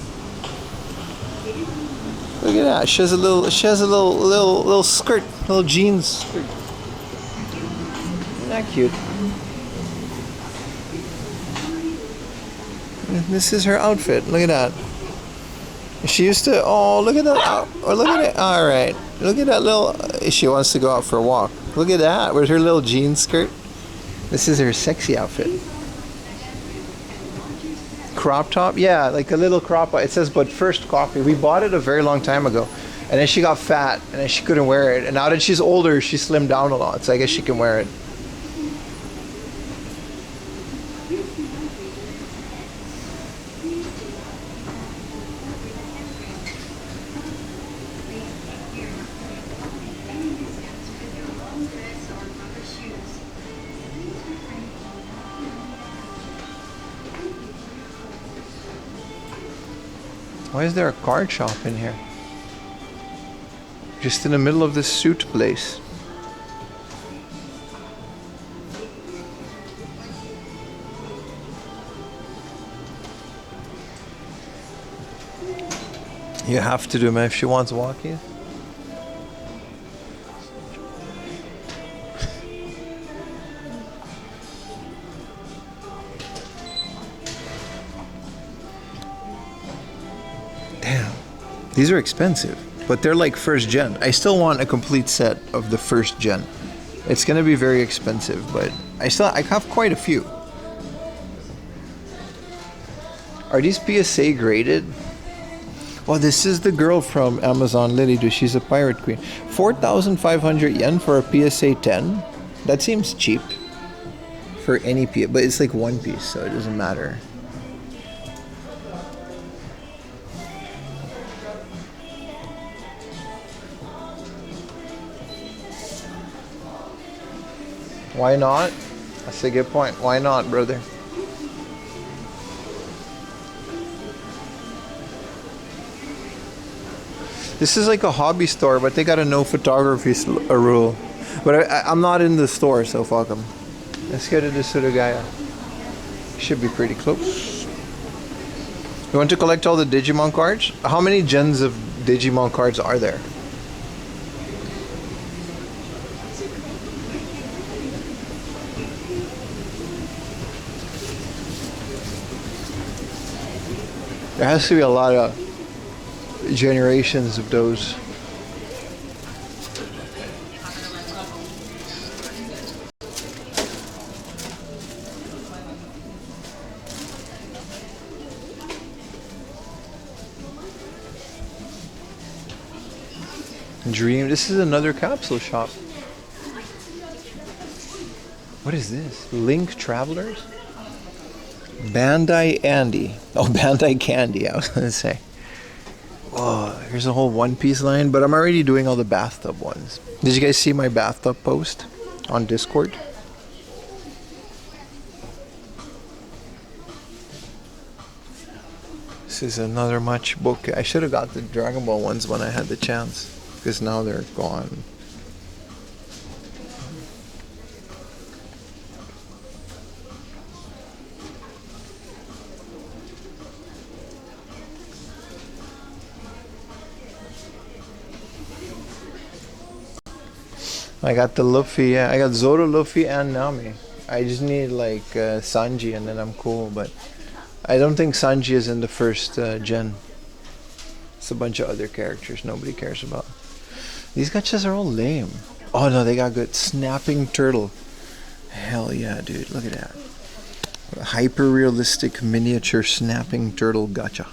Look at that. She has a little. She has a little skirt, little jeans skirt. Isn't that cute? This is her outfit. Look at that. She used to. Oh, look at that. Oh, look at it. All right. Look at that little. She wants to go out for a walk. Look at that. With her little jean skirt. This is her sexy outfit. Crop top? Yeah, like a little crop top. It says, but first coffee. We bought it a very long time ago. And then she got fat and then she couldn't wear it. And now that she's older, she slimmed down a lot. So I guess she can wear it. Why is there a card shop in here? Just in the middle of this suit place. You have to do, man, if she wants walkies. Damn. These are expensive, but they're like first gen. I still want a complete set of the first gen. It's gonna be very expensive, but I have quite a few. Are these PSA graded? Well, this is the girl from Amazon, Lily Do. She's a pirate queen. 4,500 yen for a PSA 10? That seems cheap for any PSA, but it's like one piece, so it doesn't matter. Why not? That's a good point. Why not, brother? This is like a hobby store, but they got a no photography rule. But I'm not in the store, so fuck them. Let's go to the Surugaya. Should be pretty close. You want to collect all the Digimon cards? How many gens of Digimon cards are there? There has to be a lot of generations of those. Dream. This is another capsule shop. What is this? Link Travelers? Bandai Andy. Oh, Bandai Candy, I was gonna say. Oh, here's a whole One Piece line, but I'm already doing all the bathtub ones. Did you guys see my bathtub post on Discord? This is another much book. I should have got the Dragon Ball ones when I had the chance, because now they're gone. I got the Luffy, yeah. I got Zoro, Luffy, and Nami. I just need like Sanji and then I'm cool, but I don't think Sanji is in the first gen. It's a bunch of other characters nobody cares about. These gachas are all lame. Oh no, they got good. Snapping Turtle. Hell yeah, dude. Look at that. Hyper realistic miniature Snapping Turtle gacha.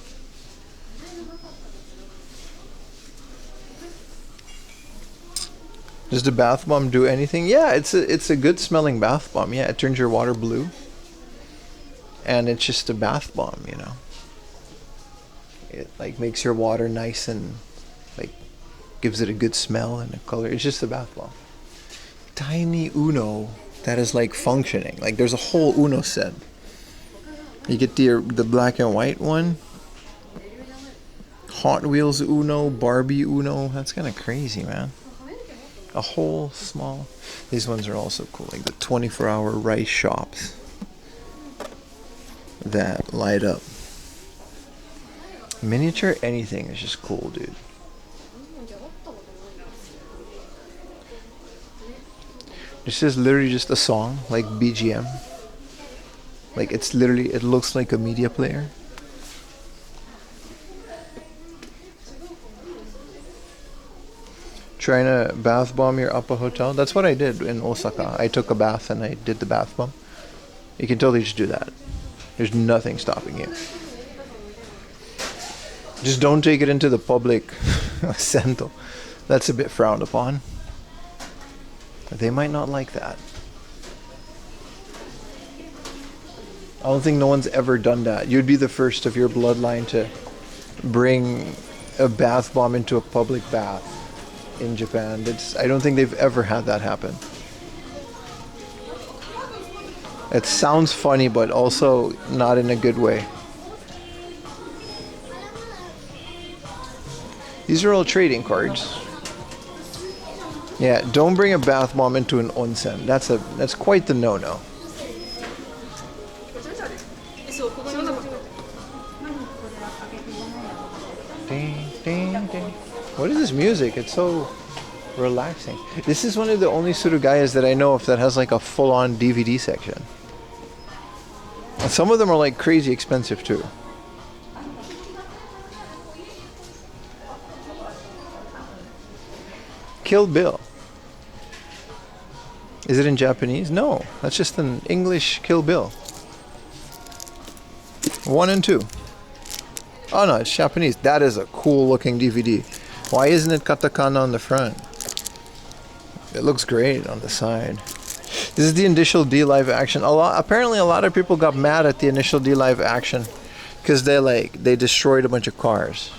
Does the bath bomb do anything? Yeah, it's a good smelling bath bomb. Yeah, it turns your water blue. And it's just a bath bomb, you know. It like makes your water nice and like gives it a good smell and a color. It's just a bath bomb. Tiny Uno that is like functioning. Like there's a whole Uno set. You get the black and white one. Hot Wheels Uno, Barbie Uno. That's kind of crazy, man. A whole small. These ones are also cool, like the 24-hour rice shops that light up. Miniature anything is just cool, dude. This is literally just a song, like BGM. Like it's literally, it looks like a media player. Trying to bath bomb your Upper Hotel. That's what I did in Osaka. I took a bath and I did the bath bomb. You can totally just do that. There's nothing stopping you. Just don't take it into the public sento. That's a bit frowned upon. They might not like that. I don't think no one's ever done that. You'd be the first of your bloodline to bring a bath bomb into a public bath in Japan. I don't think they've ever had that happen. It sounds funny, but also not in a good way. These are all trading cards. Yeah, don't bring a bath bomb into an onsen. That's quite the no-no. What is this music? It's so relaxing. This is one of the only surugayas that I know of that has like a full-on DVD section. And some of them are like crazy expensive too. Kill Bill. Is it in Japanese? No, that's just an English Kill Bill. 1 and 2. Oh no, it's Japanese. That is a cool looking DVD. Why isn't it katakana on the front? It looks great on the side. This is the initial D live action. Apparently a lot of people got mad at the initial D live action because they destroyed a bunch of cars.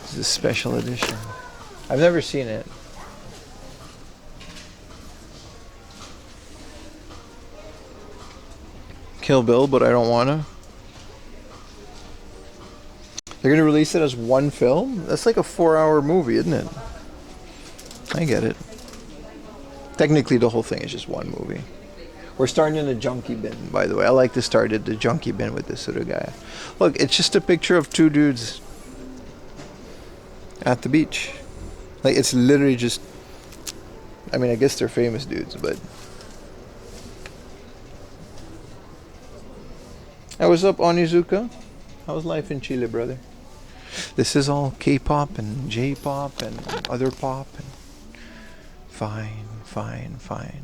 This is a special edition. I've never seen it. Kill Bill, but I don't wanna. They're gonna release it as one film? That's like a 4-hour movie, isn't it? I get it. Technically the whole thing is just one movie. We're starting in a junkie bin, by the way. I like to start at the junkie bin with this surugaya. Look, it's just a picture of two dudes at the beach. Like, it's literally just... I mean, I guess they're famous dudes, but... Hey, what's up, Onizuka? How's life in Chile, brother? This is all K-pop and J-pop and other pop. And fine, fine, fine.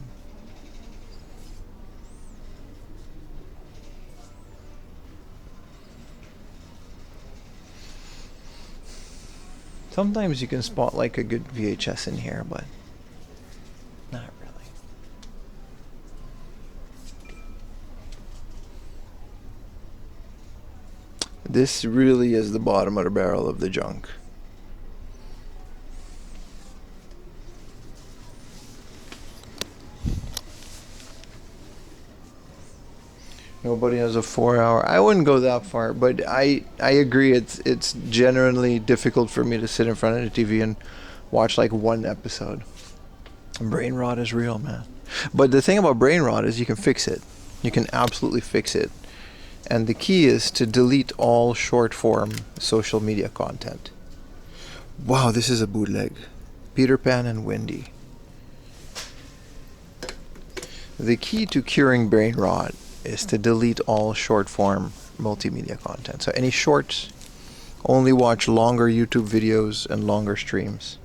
Sometimes you can spot like a good VHS in here, but not really. This really is the bottom of the barrel of the junk. Nobody has a 4-hour. I wouldn't go that far, but I agree. It's generally difficult for me to sit in front of the TV and watch like one episode. Brain rot is real, man. But the thing about brain rot is you can fix it. You can absolutely fix it. And the key is to delete all short form social media content. Wow, this is a bootleg. Peter Pan and Wendy. The key to curing brain rot is to delete all short form multimedia content. So any shorts, only watch longer YouTube videos and longer streams.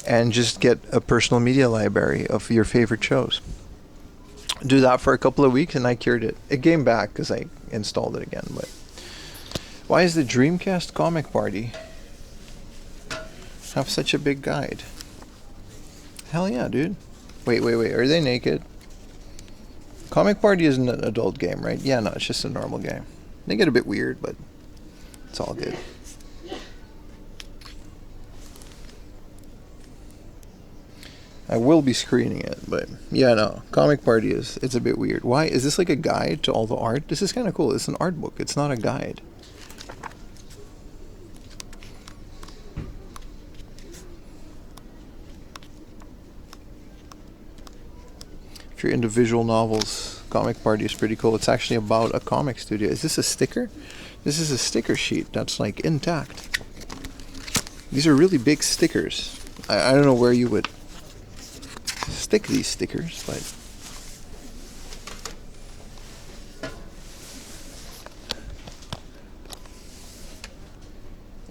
And just get a personal media library of your favorite shows. Do that for a couple of weeks and I cured it. It came back because I installed it again. But why is the Dreamcast Comic Party have such a big guide? Hell yeah, dude. Wait. Are they naked? Comic Party isn't an adult game, right? Yeah, no, it's just a normal game. They get a bit weird, but it's all good. I will be screening it, but yeah, no. Comic Party it's a bit weird. Why? Is this like a guide to all the art? This is kind of cool. It's an art book. It's not a guide. If you're into visual novels, Comic Party is pretty cool. It's actually about a comic studio. Is this a sticker? This is a sticker sheet that's like intact. These are really big stickers. I don't know where you would stick these stickers, but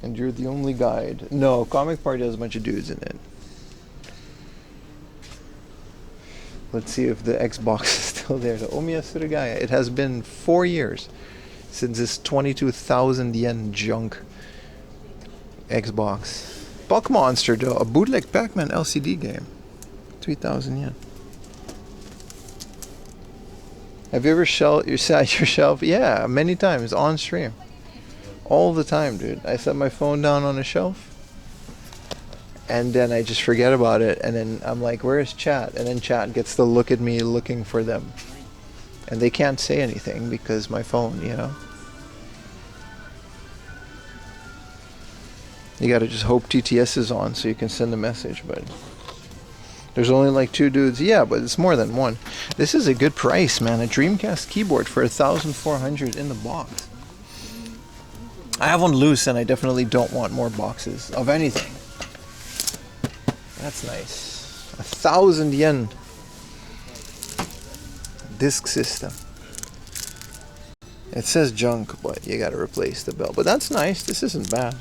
and you're the only guide. No, Comic Party has a bunch of dudes in it. Let's see if the Xbox is still there. The Omiya Surugaya. It has been 4 years since this 22,000 yen junk Xbox. Buck Monster, though, a bootleg Pac-Man LCD game. 3,000 yen. Have you ever sat your shelf? Yeah, many times on stream. All the time, dude. I set my phone down on a shelf and then I just forget about it and then I'm like, where is chat? And then chat gets to look at me looking for them. And they can't say anything because my phone, you know. You gotta just hope TTS is on so you can send a message, but there's only like 2 dudes. Yeah, but it's more than one. This is a good price, man. A Dreamcast keyboard for 1,400 in the box. I have one loose and I definitely don't want more boxes of anything. That's nice. 1,000 yen. Disc system. It says junk, but you gotta replace the belt. But that's nice. This isn't bad.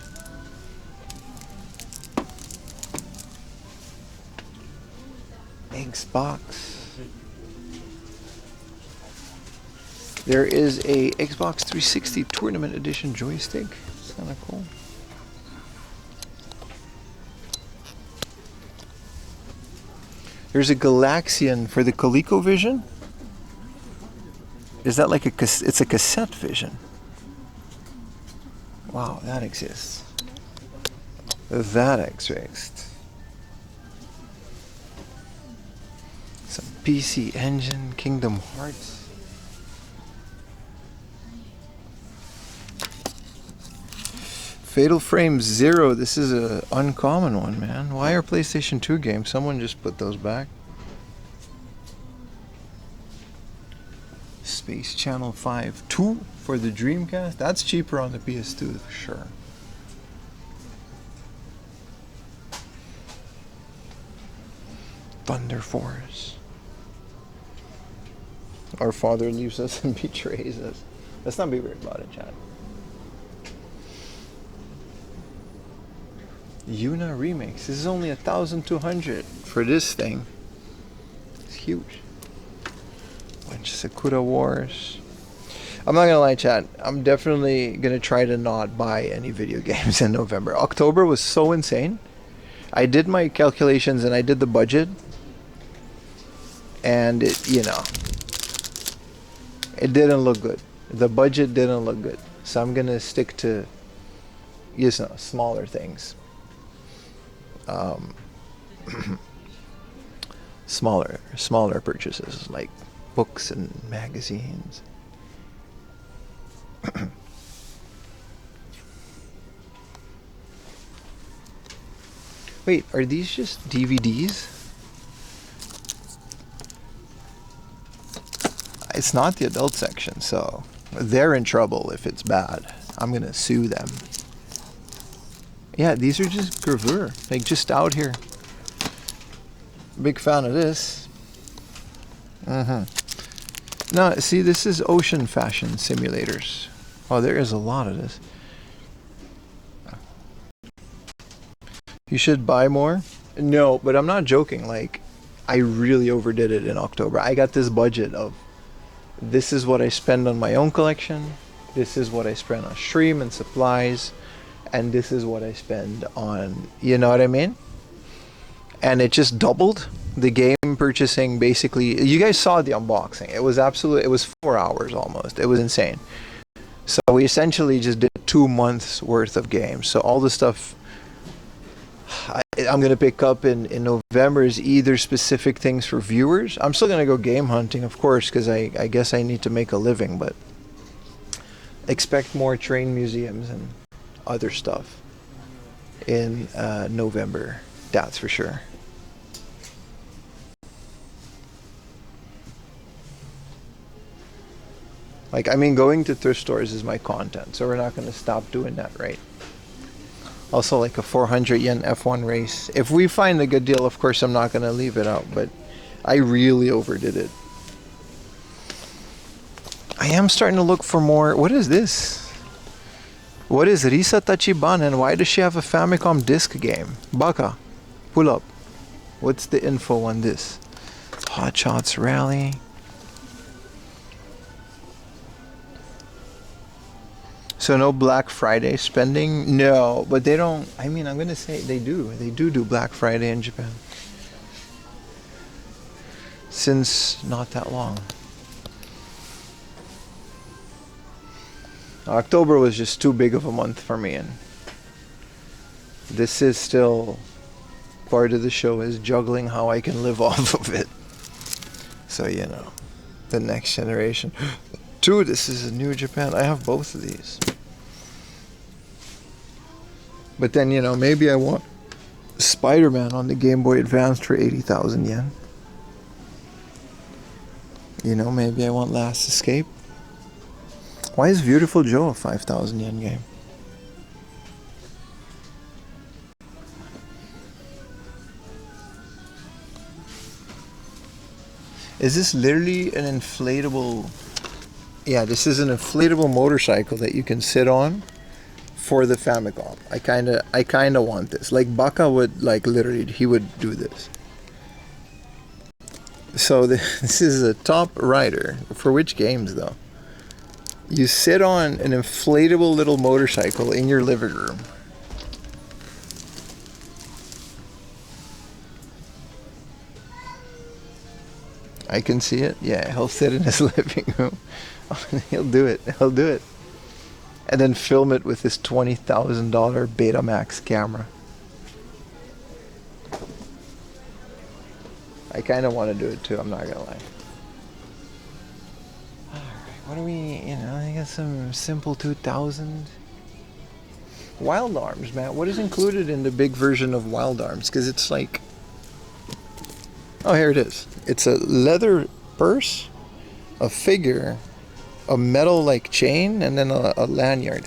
Xbox. There is a Xbox 360 Tournament Edition joystick. It's kind of cool. There's a Galaxian for the ColecoVision. Is that like a it's a cassette vision? Wow, that exists. That exists. Some PC Engine, Kingdom Hearts. Fatal Frame 0, this is a uncommon one, man. Why are PlayStation 2 games? Someone just put those back. Space Channel 5 2 for the Dreamcast. That's cheaper on the PS2 for sure. Thunder Force. Our Father leaves us and betrays us. Let's not be weird about it, chat. Yuna Remix. This is only 1,200 for this thing. It's huge. Bunch of Sakura Wars. I'm not gonna lie, chat. I'm definitely gonna try to not buy any video games in November. October was so insane. I did my calculations and I did the budget, and it, you know, it didn't look good. The budget didn't look good. So I'm gonna stick to, you know, smaller things. Smaller purchases like books and magazines. Wait, are these just DVDs? It's not the adult section, so they're in trouble if it's bad. I'm gonna sue them. Yeah, these are just gravure, like just out here. Big fan of this. No, see, this is ocean fashion simulators. Oh, there is a lot of this. You should buy more? No, but I'm not joking. Like, I really overdid it in October. I got this budget of, this is what I spend on my own collection, this is what I spend on stream and supplies, and this is what I spend on, you know what I mean? And it just doubled the game purchasing. Basically, you guys saw the unboxing. It was absolutely, it was 4 hours almost. It was insane. So we essentially just did 2 months worth of games. So all the stuff I'm gonna pick up in November is either specific things for viewers. I'm still gonna go game hunting, of course, because I guess I need to make a living, but expect more train museums and other stuff in November. That's for sure. Like, I mean, going to thrift stores is my content, so we're not going to stop doing that, right? Also, like a 400 yen F1 race. If we find a good deal, of course, I'm not going to leave it out, but I really overdid it. I am starting to look for more. What is this? What is Risa Tachibana, and why does she have a Famicom disc game? Baka, pull up. What's the info on this? Hot Shots Rally. So no Black Friday spending? No, but they don't, I mean, I'm going to say they do. They do Black Friday in Japan. Since not that long. October was just too big of a month for me, and this is still part of the show, is juggling how I can live off of it. So, you know, the next generation. Dude, this is a New Japan. I have both of these. But then, you know, maybe I want Spider-Man on the Game Boy Advance for 80,000 yen. You know, maybe I want Last Escape. Why is Beautiful Joe a 5,000 yen game? Is this literally an inflatable? Yeah, this is an inflatable motorcycle that you can sit on for the Famicom. I kinda want this. Like Baka would, like, literally, he would do this. So this is a top rider. For which games though? You sit on an inflatable little motorcycle in your living room. I can see it. Yeah, he'll sit in his living room. He'll do it. He'll do it. And then film it with his $20,000 Betamax camera. I kind of want to do it too, I'm not gonna lie. Alright, what do we, I got some simple 2000. Wild Arms, man. What is included in the big version of Wild Arms? Because it's like... Oh, here it is. It's a leather purse, a figure, a metal like chain, and then a lanyard.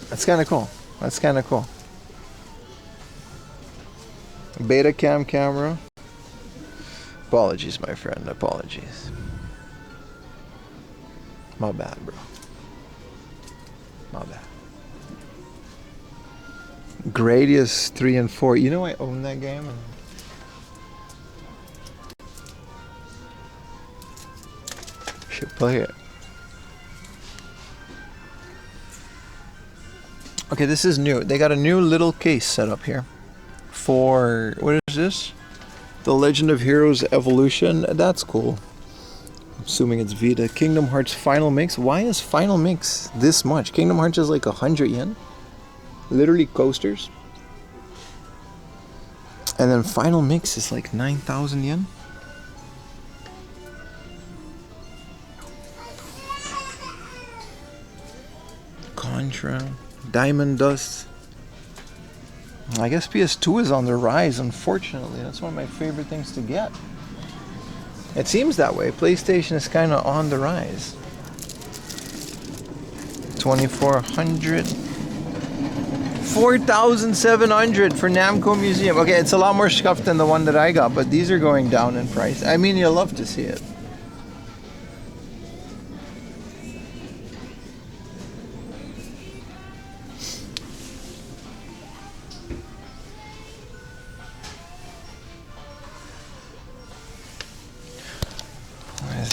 That's kind of cool. That's kind of cool. Betacam camera. Apologies, my friend. Apologies. My bad, bro. My bad. Gradius 3 and 4. You know I own that game. Should play it. Okay, this is new. They got a new little case set up here for, what is this? The Legend of Heroes Evolution. That's cool. I'm assuming it's Vita. Kingdom Hearts Final Mix. Why is Final Mix this much? Kingdom Hearts is like 100 yen. Literally coasters. And then Final Mix is like 9,000 yen. Contra, Diamond Dust. I guess PS2 is on the rise, unfortunately. That's one of my favorite things to get. It seems that way. PlayStation is kind of on the rise. 2,400. 4,700 for Namco Museum. Okay, it's a lot more scuffed than the one that I got, but these are going down in price. I mean, you'll love to see it.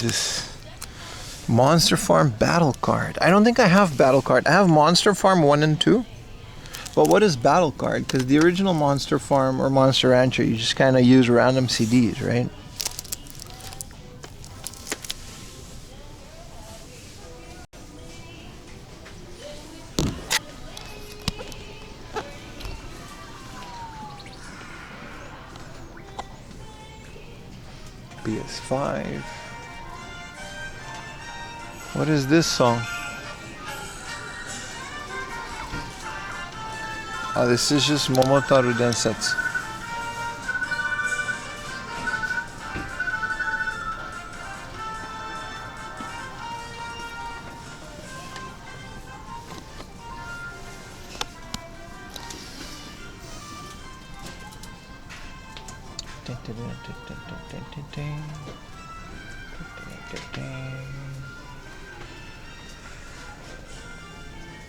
This Monster Farm Battle Card. I don't think I have Battle Card. I have Monster Farm 1 and 2. But what is Battle Card? Because the original Monster Farm or Monster Rancher, you just kind of use random CDs, right? PS5. What is this song? Oh, this is just Momotaru Densetsu.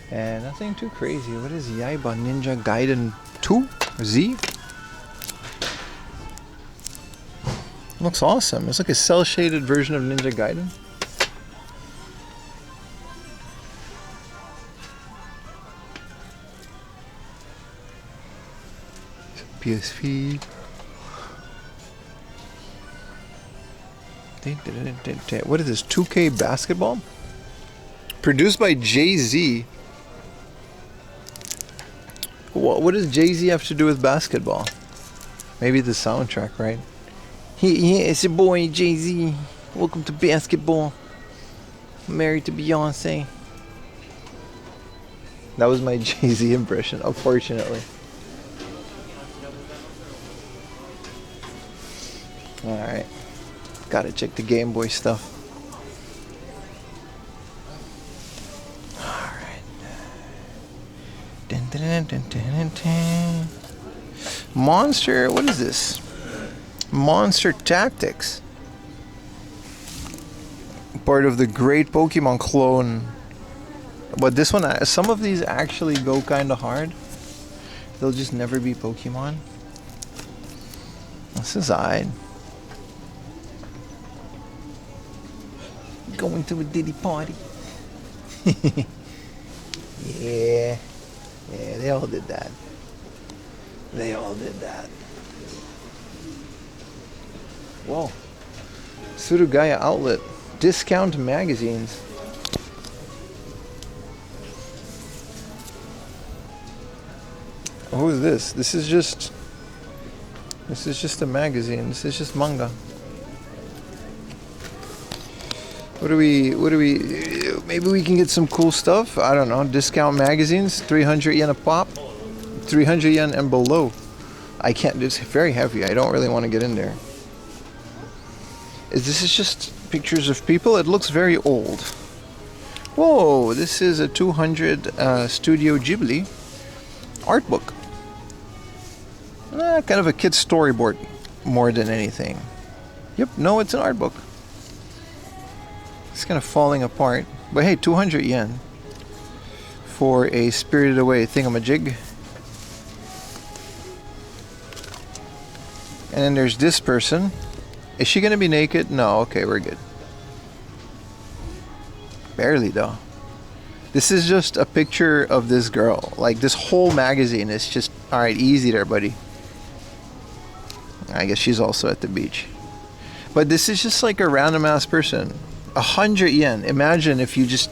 And nothing too crazy. What is Yaiba Ninja Gaiden 2? Z? Looks awesome. It's like a cel-shaded version of Ninja Gaiden. PSP. What is this? 2K basketball? Produced by Jay-Z. What does Jay-Z have to do with basketball? Maybe the soundtrack, right? It's your boy Jay-Z. Welcome to basketball. I'm married to Beyonce. That was my Jay-Z impression, unfortunately. Alright. Gotta check the Game Boy stuff. Monster, what is this? Monster Tactics. part of the great Pokemon clone. But this one, some of these actually go kind of hard. They'll just never be Pokemon. This is odd. Going to a Diddy party. Yeah. Yeah, they all did that. They all did that. Whoa. Surugaya Outlet. Discount magazines. Who is this? This is just a magazine. This is just manga. What do we maybe we can get some cool stuff? I don't know. Discount magazines, 300 yen a pop. 300 yen and below. I can't, it's very heavy. I don't really want to get in there. This is just pictures of people. It looks very old. Whoa, this is a 200 Studio Ghibli art book. Kind of a kid's storyboard more than anything. Yep, no, it's an art book. It's kind of falling apart. But hey, 200 yen for a Spirited Away thingamajig. And then there's this person. Is she gonna be naked? No, okay, we're good. Barely though. This is just a picture of this girl. Like this whole magazine is just, alright, easy there, buddy. I guess she's also at the beach. But this is just like a random ass person. 100 yen. Imagine if you just,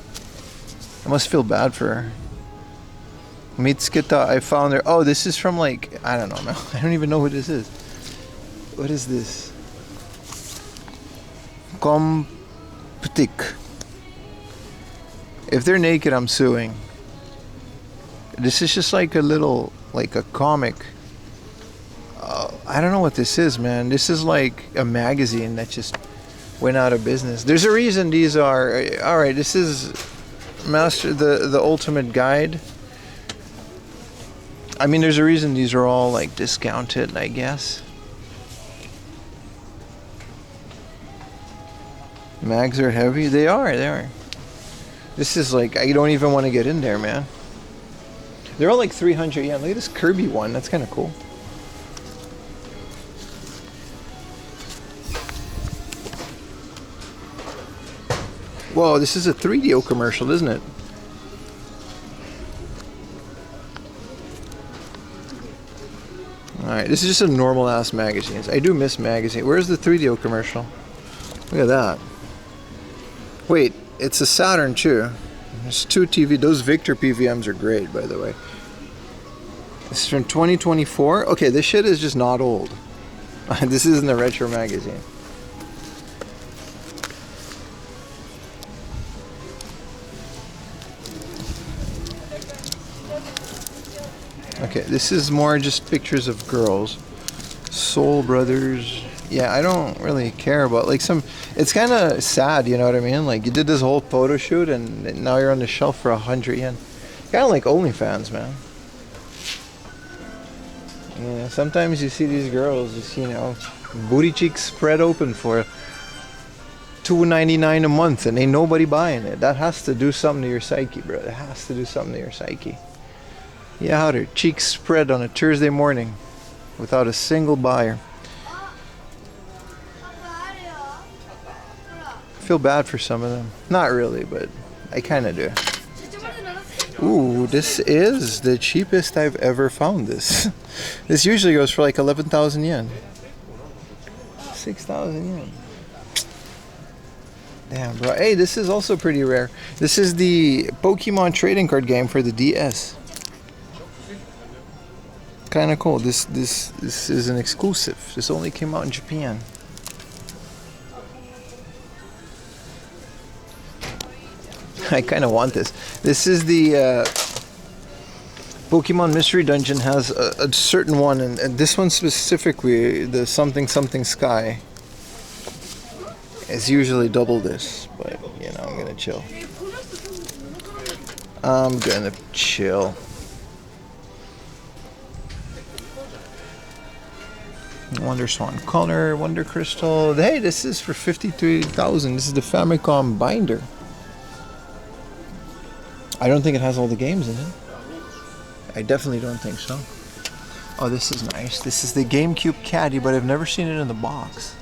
I must feel bad for her. Mitsuki, I found her. Oh, this is from like, I don't know, man. I don't even know who this is. What is this? Comptik. If they're naked, I'm suing. This is just like a little, like a comic. I don't know what this is, man. This is like a magazine that just went out of business. There's a reason these are. All right, this is the ultimate guide. I mean, there's a reason these are all like discounted, I guess. Mags are heavy. They are. This is like, I don't even want to get in there, man. They're all like 300 yen. Look at this Kirby one. That's kind of cool. Whoa, this is a 3DO commercial, isn't it? Alright, this is just a normal ass magazine. I do miss magazine. Where's the 3DO commercial? Look at that. Wait, it's a Saturn too. There's two TV. Those Victor PVMs are great, by the way. This is from 2024. Okay, this shit is just not old. This isn't a retro magazine. Okay, this is more just pictures of girls. Soul Brothers. Yeah, I don't really care about like some. It's kind of sad, you know what I mean? Like you did this whole photo shoot and now you're on the shelf for 100 yen. Kind of like OnlyFans, man. Yeah, sometimes you see these girls, just you know, booty cheeks spread open for $2.99 a month, and ain't nobody buying it. That has to do something to your psyche, bro. It has to do something to your psyche. Yeah, how their cheeks spread on a Thursday morning without a single buyer. I feel bad for some of them. Not really, but I kind of do. Ooh, this is the cheapest I've ever found this. This usually goes for like 11,000 yen. 6,000 yen. Damn, bro. Hey, this is also pretty rare. This is the Pokemon trading card game for the DS. Kind of cool. This is an exclusive. This only came out in Japan. I kind of want this. This is the Pokemon Mystery Dungeon has a certain one, and this one specifically, the something sky, is usually double this. But you know, I'm gonna chill. I'm gonna chill. Wonder Swan Color, Wonder Crystal. Hey, this is for 53,000. This is the Famicom binder. I don't think it has all the games in it. I definitely don't think so. Oh, this is nice. This is the GameCube Caddy, but I've never seen it in the box.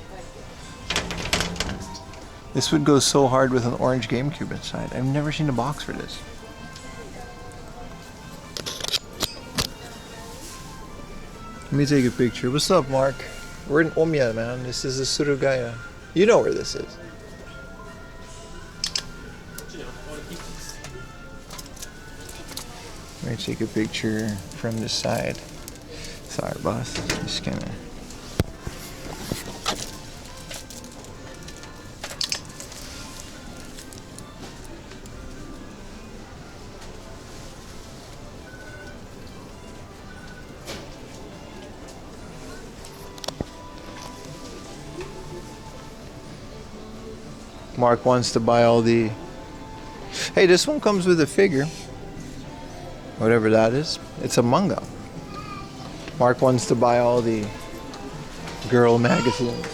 This would go so hard with an orange GameCube inside. I've never seen a box for this. Let me take a picture. What's up, Mark? We're in Omiya, man. This is the Surugaya. You know where this is. Let me take a picture from the side. Sorry, boss. Just gonna. Mark wants to buy all the... Hey, this one comes with a figure. Whatever that is. It's a manga. Mark wants to buy all the girl magazines.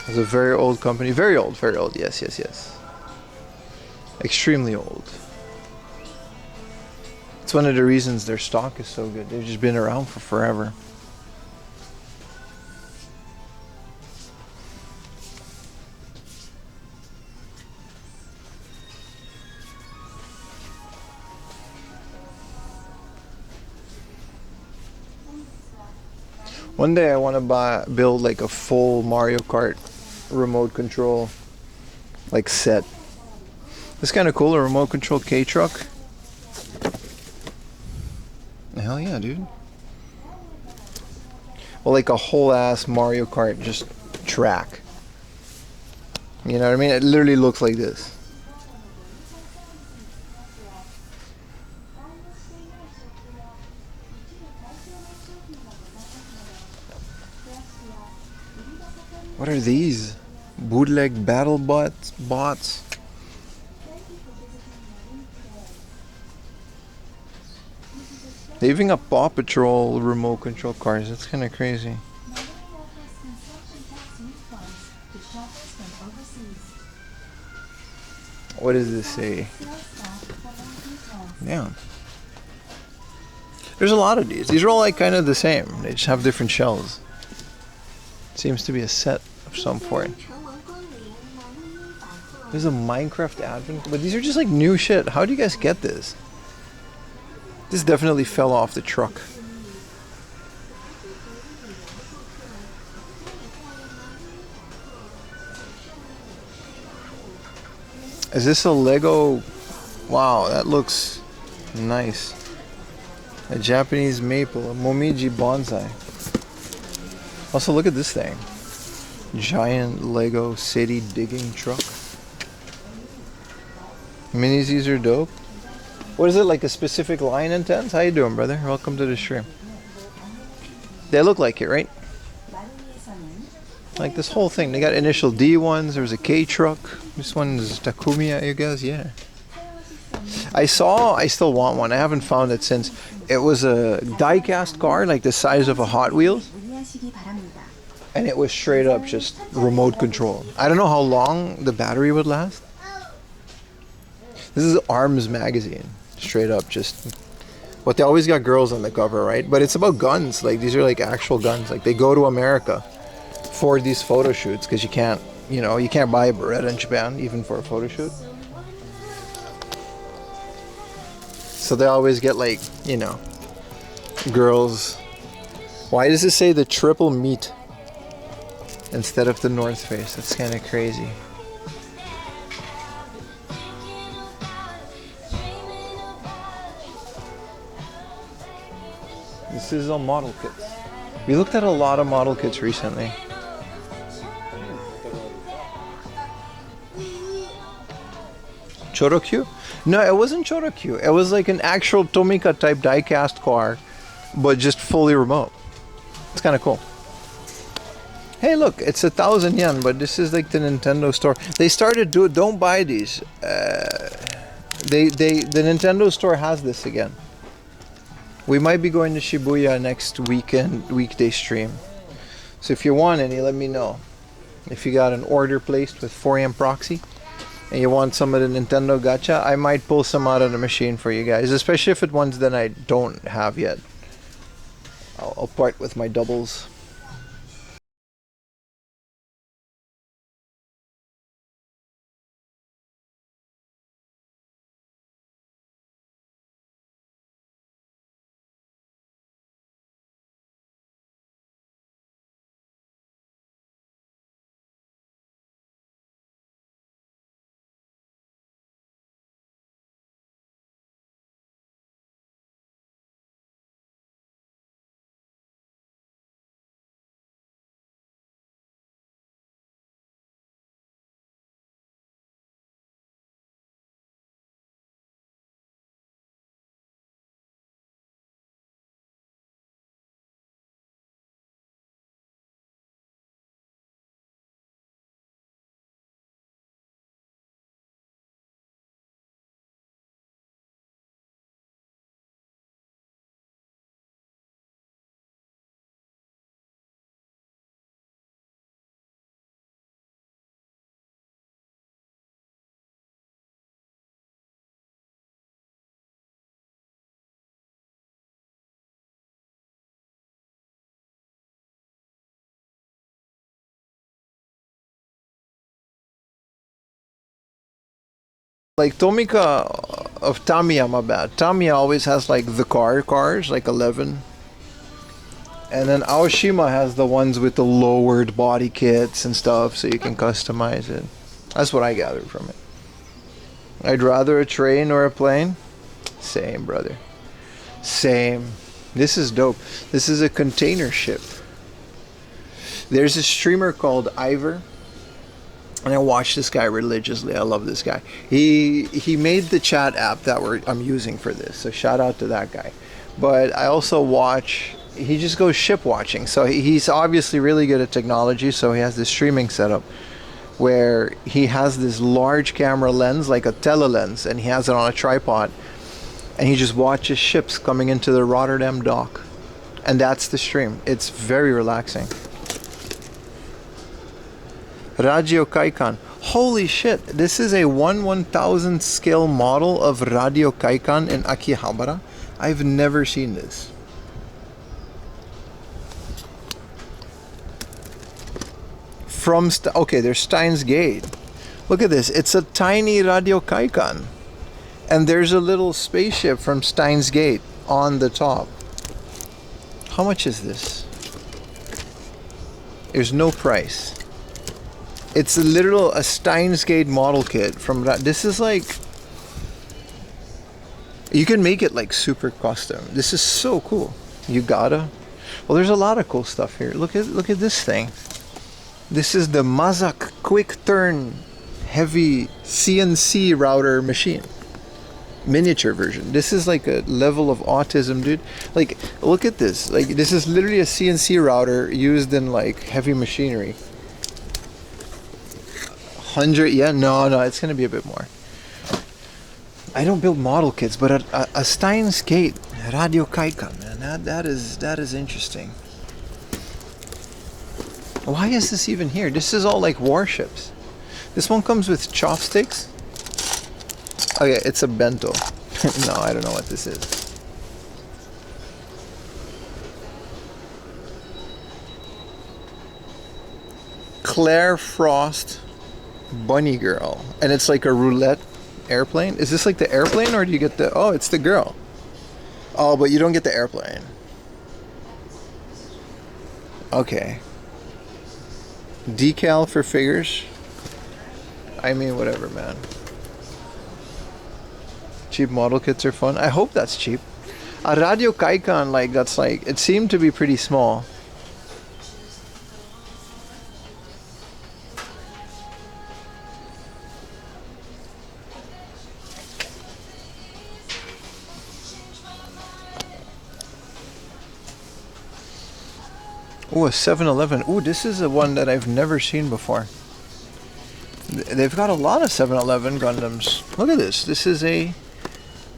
It's a very old company. Very old, very old. Yes, yes, yes. Extremely old. It's one of the reasons their stock is so good. They've just been around for forever. One day I want to build like a full Mario Kart remote control like set. It's kind of cool, a remote control K-Truck. Hell yeah, dude. Well, like a whole ass Mario Kart just track. You know what I mean? It literally looks like this. What are these? Bootleg battle bots? They even got Paw Patrol remote control cars. That's kind of crazy. What does this say? Yeah. There's a lot of these. These are all like kind of the same. They just have different shells. Seems to be a set of some sort. There's a Minecraft advent, but these are just like new shit. How do you guys get this? This definitely fell off the truck. Is this a Lego? Wow, that looks nice. A Japanese maple, a Momiji bonsai. Also, look at this thing. Giant Lego city digging truck. Minis, these are dope. What is it, like a specific line intense? How you doing, brother? Welcome to the stream. They look like it, right? Like this whole thing. They got initial D ones. There's a K truck. This one is Takumiya, you guys. Yeah. I still want one. I haven't found it since. It was a die-cast car, like the size of a Hot Wheels. And it was straight up just remote control. I don't know how long the battery would last. This is Arms magazine. Straight up just... But they always got girls on the cover, right? But it's about guns. Like, these are like actual guns. Like, they go to America for these photo shoots because you can't, you know, you can't buy a Beretta in Japan even for a photo shoot. So they always get like, you know, girls. Why does it say the triple meat instead of the North Face? That's kind of crazy. This is all model kits. We looked at a lot of model kits recently. Chorokyu? No, it wasn't Chorokyu. It was like an actual Tomica type die-cast car, but just fully remote. It's kind of cool. Hey, look, it's 1,000 yen, but this is like the Nintendo store. They started don't buy these. The Nintendo store has this again. We might be going to Shibuya next weekday stream. So if you want any, let me know. If you got an order placed with 4am proxy and you want some of the Nintendo gacha, I might pull some out of the machine for you guys, especially if it's ones that I don't have yet. I'll part with my doubles. Like Tomika of Tamiya, my bad. Tamiya always has like the cars, like 11. And then Aoshima has the ones with the lowered body kits and stuff, so you can customize it. That's what I gathered from it. I'd rather a train or a plane. Same, brother. Same. This is dope. This is a container ship. There's a streamer called Ivor. And I watch this guy religiously. I love this guy. He made the chat app that I'm using for this. So shout out to that guy. But I also watch. He just goes ship watching. So he's obviously really good at technology. So he has this streaming setup where he has this large camera lens, like a telelens, and he has it on a tripod. And he just watches ships coming into the Rotterdam dock. And that's the stream. It's very relaxing. Radio Kaikan. Holy shit, this is a 1/1000 scale model of Radio Kaikan in Akihabara. I've never seen this. Okay, there's Steins Gate. Look at this, it's a tiny Radio Kaikan. And there's a little spaceship from Steins Gate on the top. How much is this? There's no price. It's a Steins Gate model kit from. This is like. You can make it like super custom. This is so cool. You gotta. Well, there's a lot of cool stuff here. Look at this thing. This is the Mazak Quick Turn Heavy CNC router machine. Miniature version. This is like a level of autism, dude. Like, look at this. Like, this is literally a CNC router used in like heavy machinery. 100, yeah, no, it's gonna be a bit more. I don't build model kits, but a Steins Gate Radio Kaikan, man, that is interesting. Why is this even here? This is all like warships. This one comes with chopsticks. Oh yeah, it's a bento. No, I don't know what this is. Claire Frost Bunny Girl, and it's like a roulette airplane. Is this like the airplane, or do you get the? Oh, it's the girl. Oh, but you don't get the airplane. Okay. Decal for figures. I mean, whatever, man. Cheap model kits are fun. I hope that's cheap. A Radio Kaikan, like, that's like, it seemed to be pretty small. Ooh, a 7-Eleven. Ooh, this is a one that I've never seen before. They've got a lot of 7-Eleven Gundams. Look at this. This is a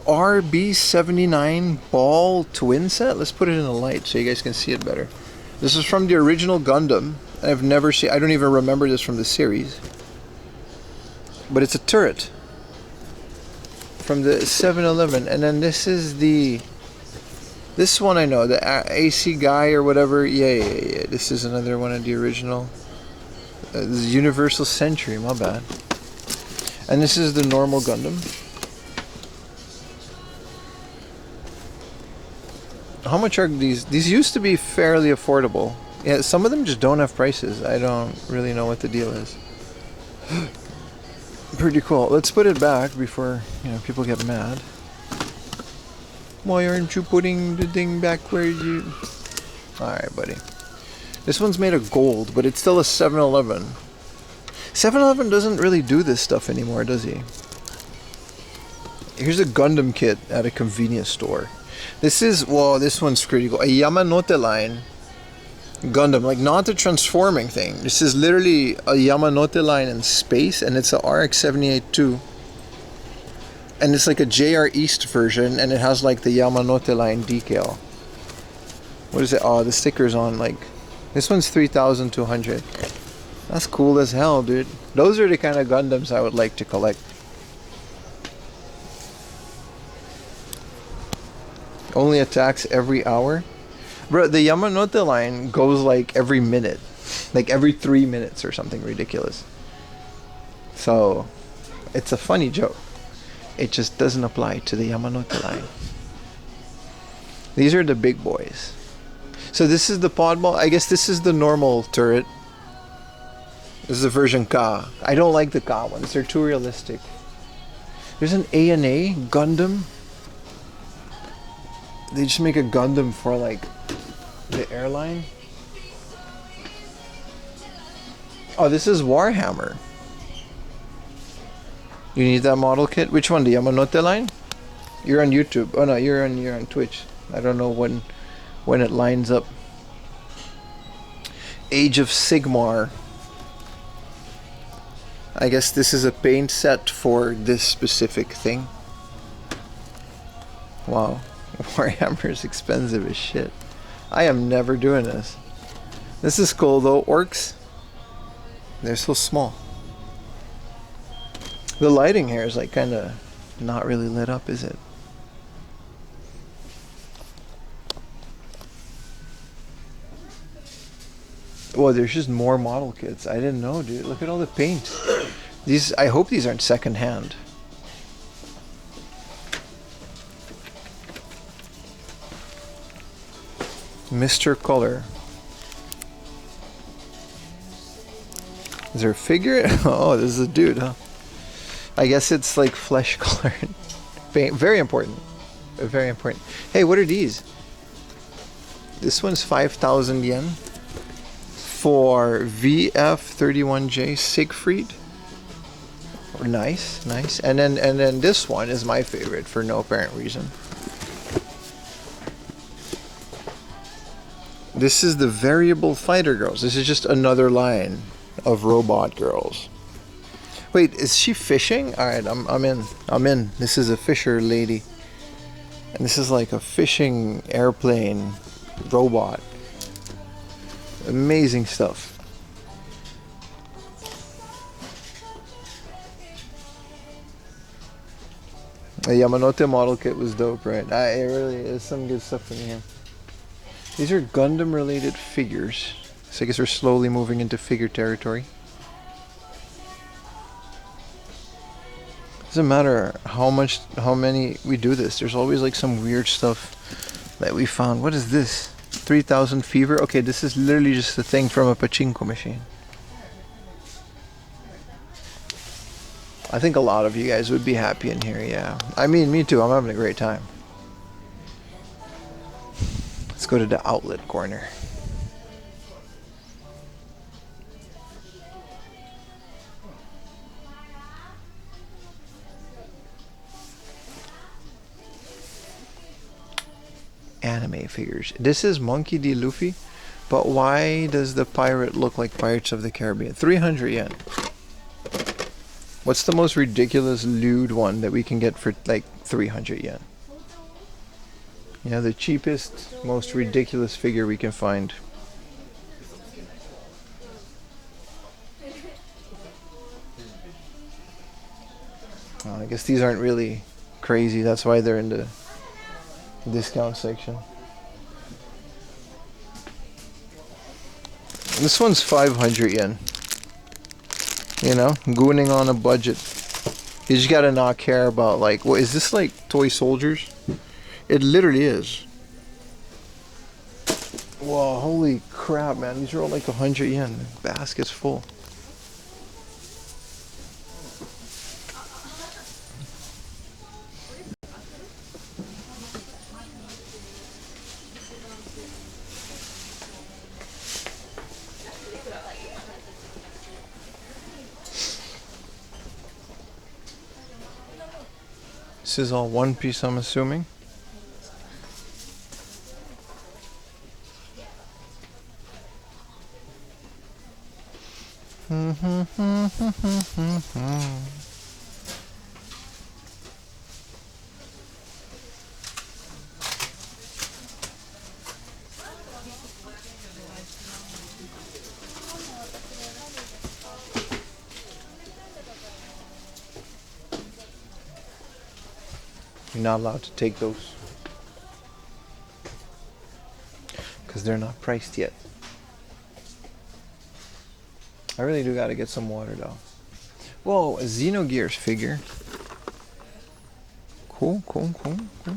RB79 ball twin set. Let's put it in the light so you guys can see it better. This is from the original Gundam. I've never seen, I don't even remember this from the series. But it's a turret from the 7-Eleven. And then this is this one I know, the AC guy or whatever. Yeah. This is another one of the original. This is Universal Century, my bad. And this is the normal Gundam. How much are these? These used to be fairly affordable. Yeah, some of them just don't have prices. I don't really know what the deal is. Pretty cool. Let's put it back before, you know, people get mad. Why aren't you putting the thing back where you... Alright, buddy. This one's made of gold, but it's still a 7-Eleven. 7-Eleven doesn't really do this stuff anymore, does he? Here's a Gundam kit at a convenience store. This is, well, this one's pretty cool. A Yamanote line Gundam, like not the transforming thing. This is literally a Yamanote line in space, and it's a RX-78-2. And it's like a JR East version, and it has like the Yamanote line decal. What is it? Oh, the sticker's on, like, this one's 3,200. That's cool as hell, dude. Those are the kind of Gundams I would like to collect. Only attacks every hour. Bro, the Yamanote line goes like every minute. Like every 3 minutes or something ridiculous. So, it's a funny joke. It just doesn't apply to the Yamanote line. These are the big boys. So this is the pod ball. I guess this is the normal turret. This is the version Ka. I don't like the Ka ones. They're too realistic. There's an ANA Gundam. They just make a Gundam for like the airline. Oh, this is Warhammer. You need that model kit? Which one? The Yamanote line? You're on YouTube. Oh no, you're on Twitch. I don't know when it lines up. Age of Sigmar. I guess this is a paint set for this specific thing. Wow. Warhammer is expensive as shit. I am never doing this. This is cool though. Orcs, they're so small. The lighting here is like kind of not really lit up, is it? Well, there's just more model kits. I didn't know, dude. Look at all the paint. These, I hope these aren't secondhand. Mr. Color. Is there a figure? Oh, this is a dude, huh? I guess it's like flesh colored paint. Very important. Very important. Hey, what are these? This one's 5,000 yen for VF31J Siegfried. Nice, nice. And then this one is my favorite for no apparent reason. This is the Variable Fighter Girls. This is just another line of robot girls. Wait, is she fishing? Alright, I'm in. This is a fisher lady. And this is like a fishing airplane robot. Amazing stuff. The Yamanote model kit was dope, right? It really is some good stuff in here. These are Gundam related figures. So I guess we're slowly moving into figure territory. Doesn't matter how many we do this. There's always like some weird stuff that we found. What is this? 3000 Fever? Okay, this is literally just a thing from a pachinko machine. I think a lot of you guys would be happy in here, yeah. I mean, me too. I'm having a great time. Let's go to the outlet corner. Anime figures. This is Monkey D. Luffy, but why does the pirate look like Pirates of the Caribbean? 300 yen. What's the most ridiculous lewd one that we can get for like 300 yen? Yeah, the cheapest, most ridiculous figure we can find. I guess these aren't really crazy. That's why they're in the discount section. This one's 500 yen. You know, gooning on a budget. You just gotta not care about like, what is this, like toy soldiers? It literally is. Whoa, holy crap, man. These are all like 100 yen. The basket's full. This is all one piece, I'm assuming. You're not allowed to take those because they're not priced yet. I really do gotta get some water though. Whoa, a Xenogears figure. Cool, cool, cool, cool.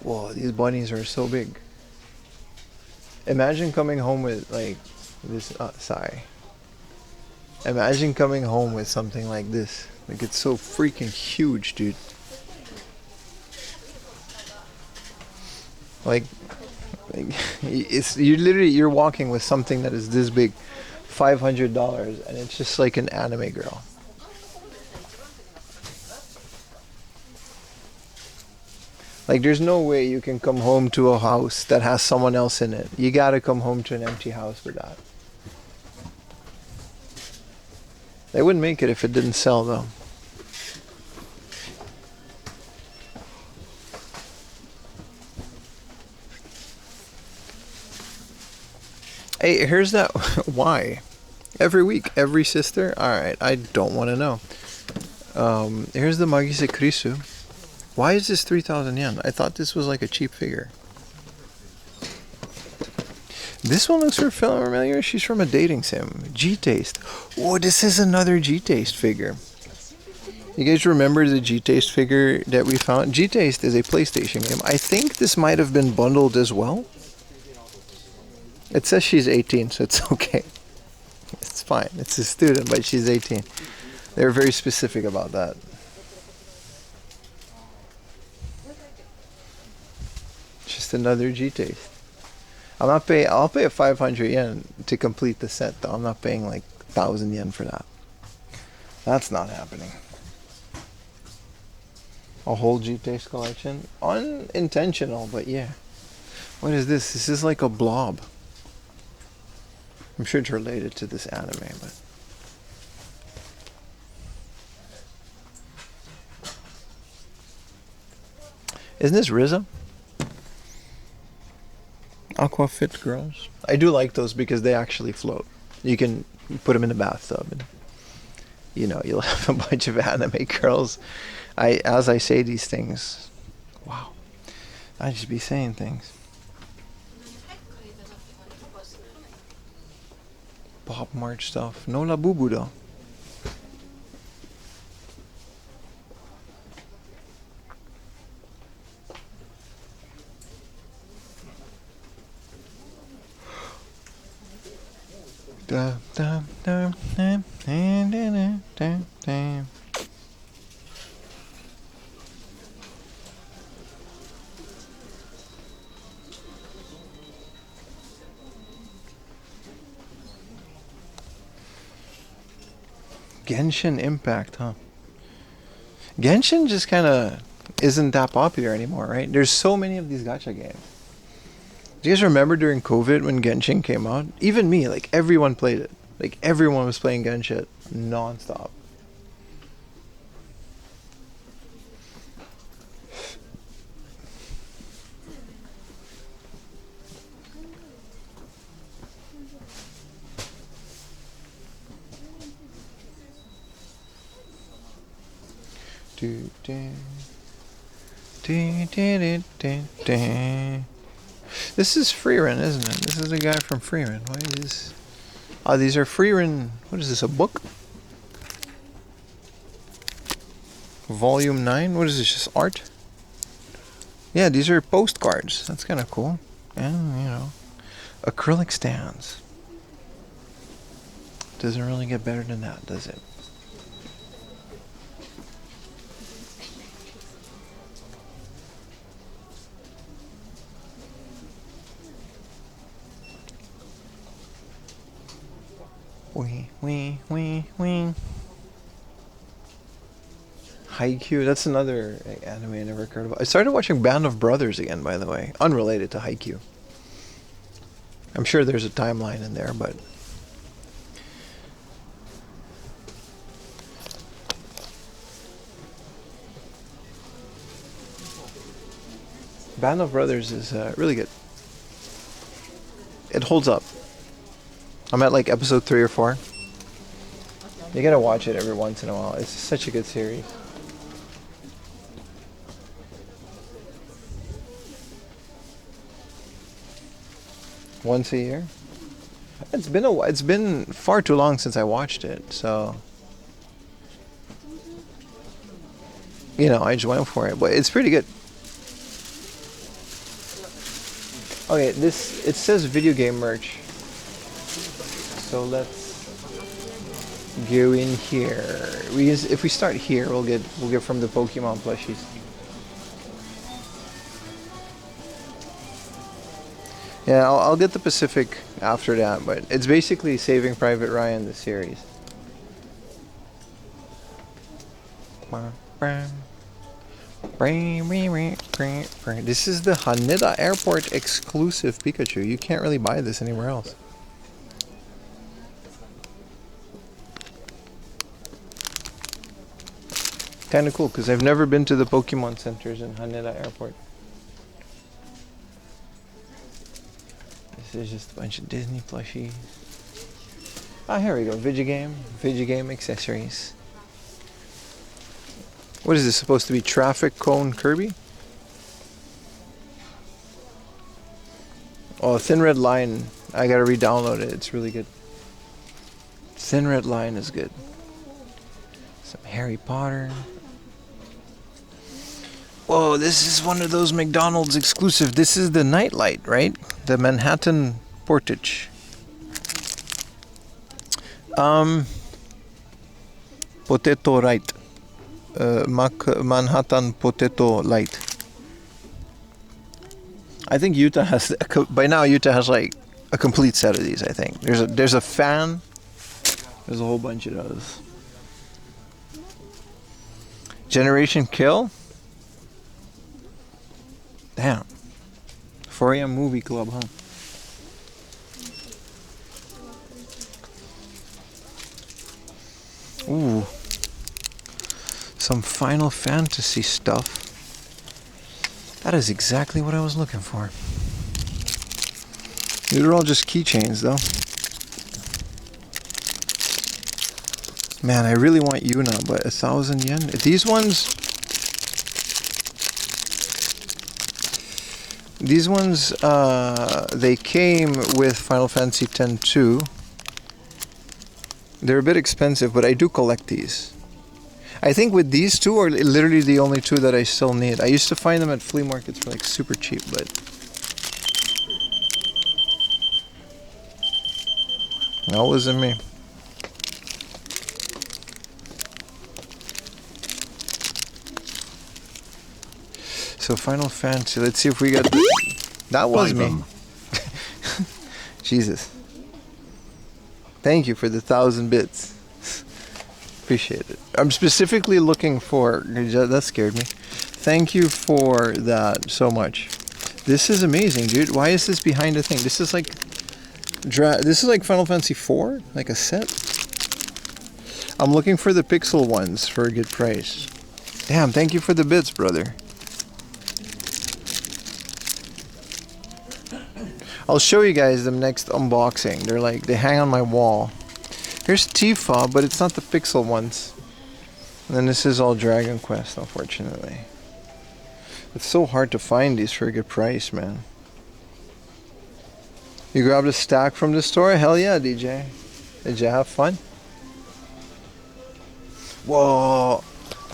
Whoa, these bunnies are so big. Imagine coming home with like this. Sorry. Imagine coming home with something like this. Like it's so freaking huge, dude. Like it's you're walking with something that is this big, $500, and it's just like an anime girl. Like there's no way you can come home to a house that has someone else in it. You gotta come home to an empty house with that. They wouldn't make it if it didn't sell though. Hey, here's that. Why? Every week, every sister? Alright, I don't want to know. Here's the Magise Krisu. Why is this 3,000 yen? I thought this was like a cheap figure. This one looks familiar. She's from a dating sim. G-Taste. Oh, this is another G-Taste figure. You guys remember the G-Taste figure that we found? G-Taste is a PlayStation game. I think this might have been bundled as well. It says she's 18, so it's okay. It's fine. It's a student, but she's 18. They were very specific about that. Just another G-Taste. I'll pay 500 yen to complete the set though. I'm not paying like 1,000 yen for that. That's not happening. A whole G-Taste collection? Unintentional, but yeah. What is this? This is like a blob. I'm sure it's related to this anime, but isn't this Riza? Aquafit girls. I do like those because they actually float. You can put them in the bathtub and you know, you'll have a bunch of anime girls. As I say these things, wow, I just be saying things. Pop March stuff. No la bubu though. Genshin Impact, huh? Genshin just kind of isn't that popular anymore, right? There's so many of these gacha games. Do you guys remember during COVID when Genshin came out? Even me, like everyone played it. Like everyone was playing Genshin non-stop. This is Freerun, isn't it? This is a guy from Freerun. Why is this? Oh, these are Freerun. What is this, a book? Volume 9? What is this, just art? Yeah, these are postcards. That's kind of cool. And, you know, acrylic stands. Doesn't really get better than that, does it? Wee. Haikyuu, that's another anime I never heard about. I started watching Band of Brothers again, by the way. Unrelated to Haikyuu. I'm sure there's a timeline in there, but... Band of Brothers is really good. It holds up. I'm at like episode 3 or 4. You gotta watch it every once in a while. It's such a good series. Once a year? It's been it's been far too long since I watched it, so you know, I just went for it. But it's pretty good. Okay, it says video game merch. So let's go in here. If we start here, we'll get from the Pokemon plushies. Yeah, I'll get the Pacific after that, but it's basically Saving Private Ryan, the series. This is the Haneda Airport exclusive Pikachu. You can't really buy this anywhere else. Kind of cool, because I've never been to the Pokemon centers in Haneda Airport. This is just a bunch of Disney plushies. Ah, here we go. Vigigame accessories. What is this supposed to be? Traffic Cone Kirby? Oh, Thin Red Line. I gotta re-download it. It's really good. Thin Red Line is good. Some Harry Potter. Whoa, this is one of those McDonald's exclusive. This is the Nightlight, right? The Manhattan Portage. Potato Light. Manhattan Potato Light. I think Utah has, by now Utah has like a complete set of these, I think. There's a fan. There's a whole bunch of those. Generation Kill? Damn. 4 AM movie club, huh? Ooh. Some Final Fantasy stuff. That is exactly what I was looking for. These are all just keychains, though. Man, I really want Yuna, but 1,000 yen? These ones, they came with Final Fantasy X-2. They're a bit expensive, but I do collect these. I think with these two are literally the only two that I still need. I used to find them at flea markets for like super cheap, but that wasn't me. So Final Fantasy, let's see if we got... That was me. Jesus. Thank you for the 1,000 bits. Appreciate it. I'm specifically looking for... That scared me. Thank you for that so much. This is amazing, dude. Why is this behind a thing? This is like this is like Final Fantasy IV, like a set. I'm looking for the pixel ones for a good price. Damn, thank you for the bits, brother. I'll show you guys them next unboxing. They're like, they hang on my wall. Here's Tifa, but it's not the pixel ones. And then this is all Dragon Quest, unfortunately. It's so hard to find these for a good price, man. You grabbed a stack from the store? Hell yeah, DJ. Did you have fun? Whoa,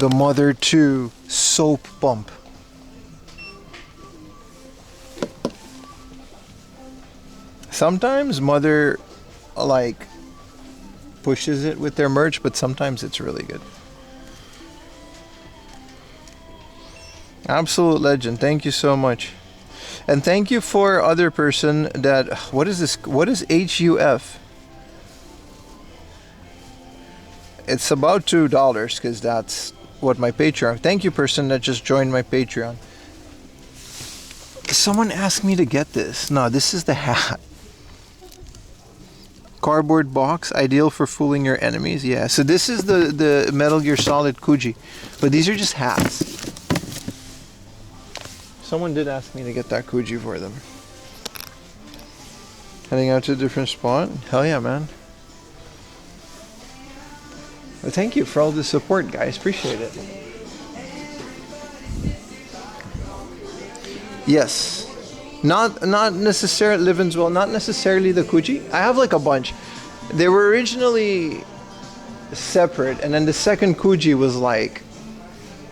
the Mother 2 soap bump. Sometimes Mother like pushes it with their merch, but sometimes it's really good. Absolute legend. Thank you so much. And thank you for other person that, what is this? What is HUF? It's about $2 because that's what my Patreon. Thank you, person that just joined my Patreon. Someone asked me to get this. No, this is the hat. Cardboard box, ideal for fooling your enemies. Yeah, so this is the Metal Gear Solid Kuji, but these are just hats. Someone did ask me to get that Kuji for them. Heading out to a different spot. Hell yeah, man. Well, thank you for all the support, guys. Appreciate it. Yes. Not necessarily Livinswell, not necessarily the Kuji. I have like a bunch. They were originally separate, and then the second Kuji was like,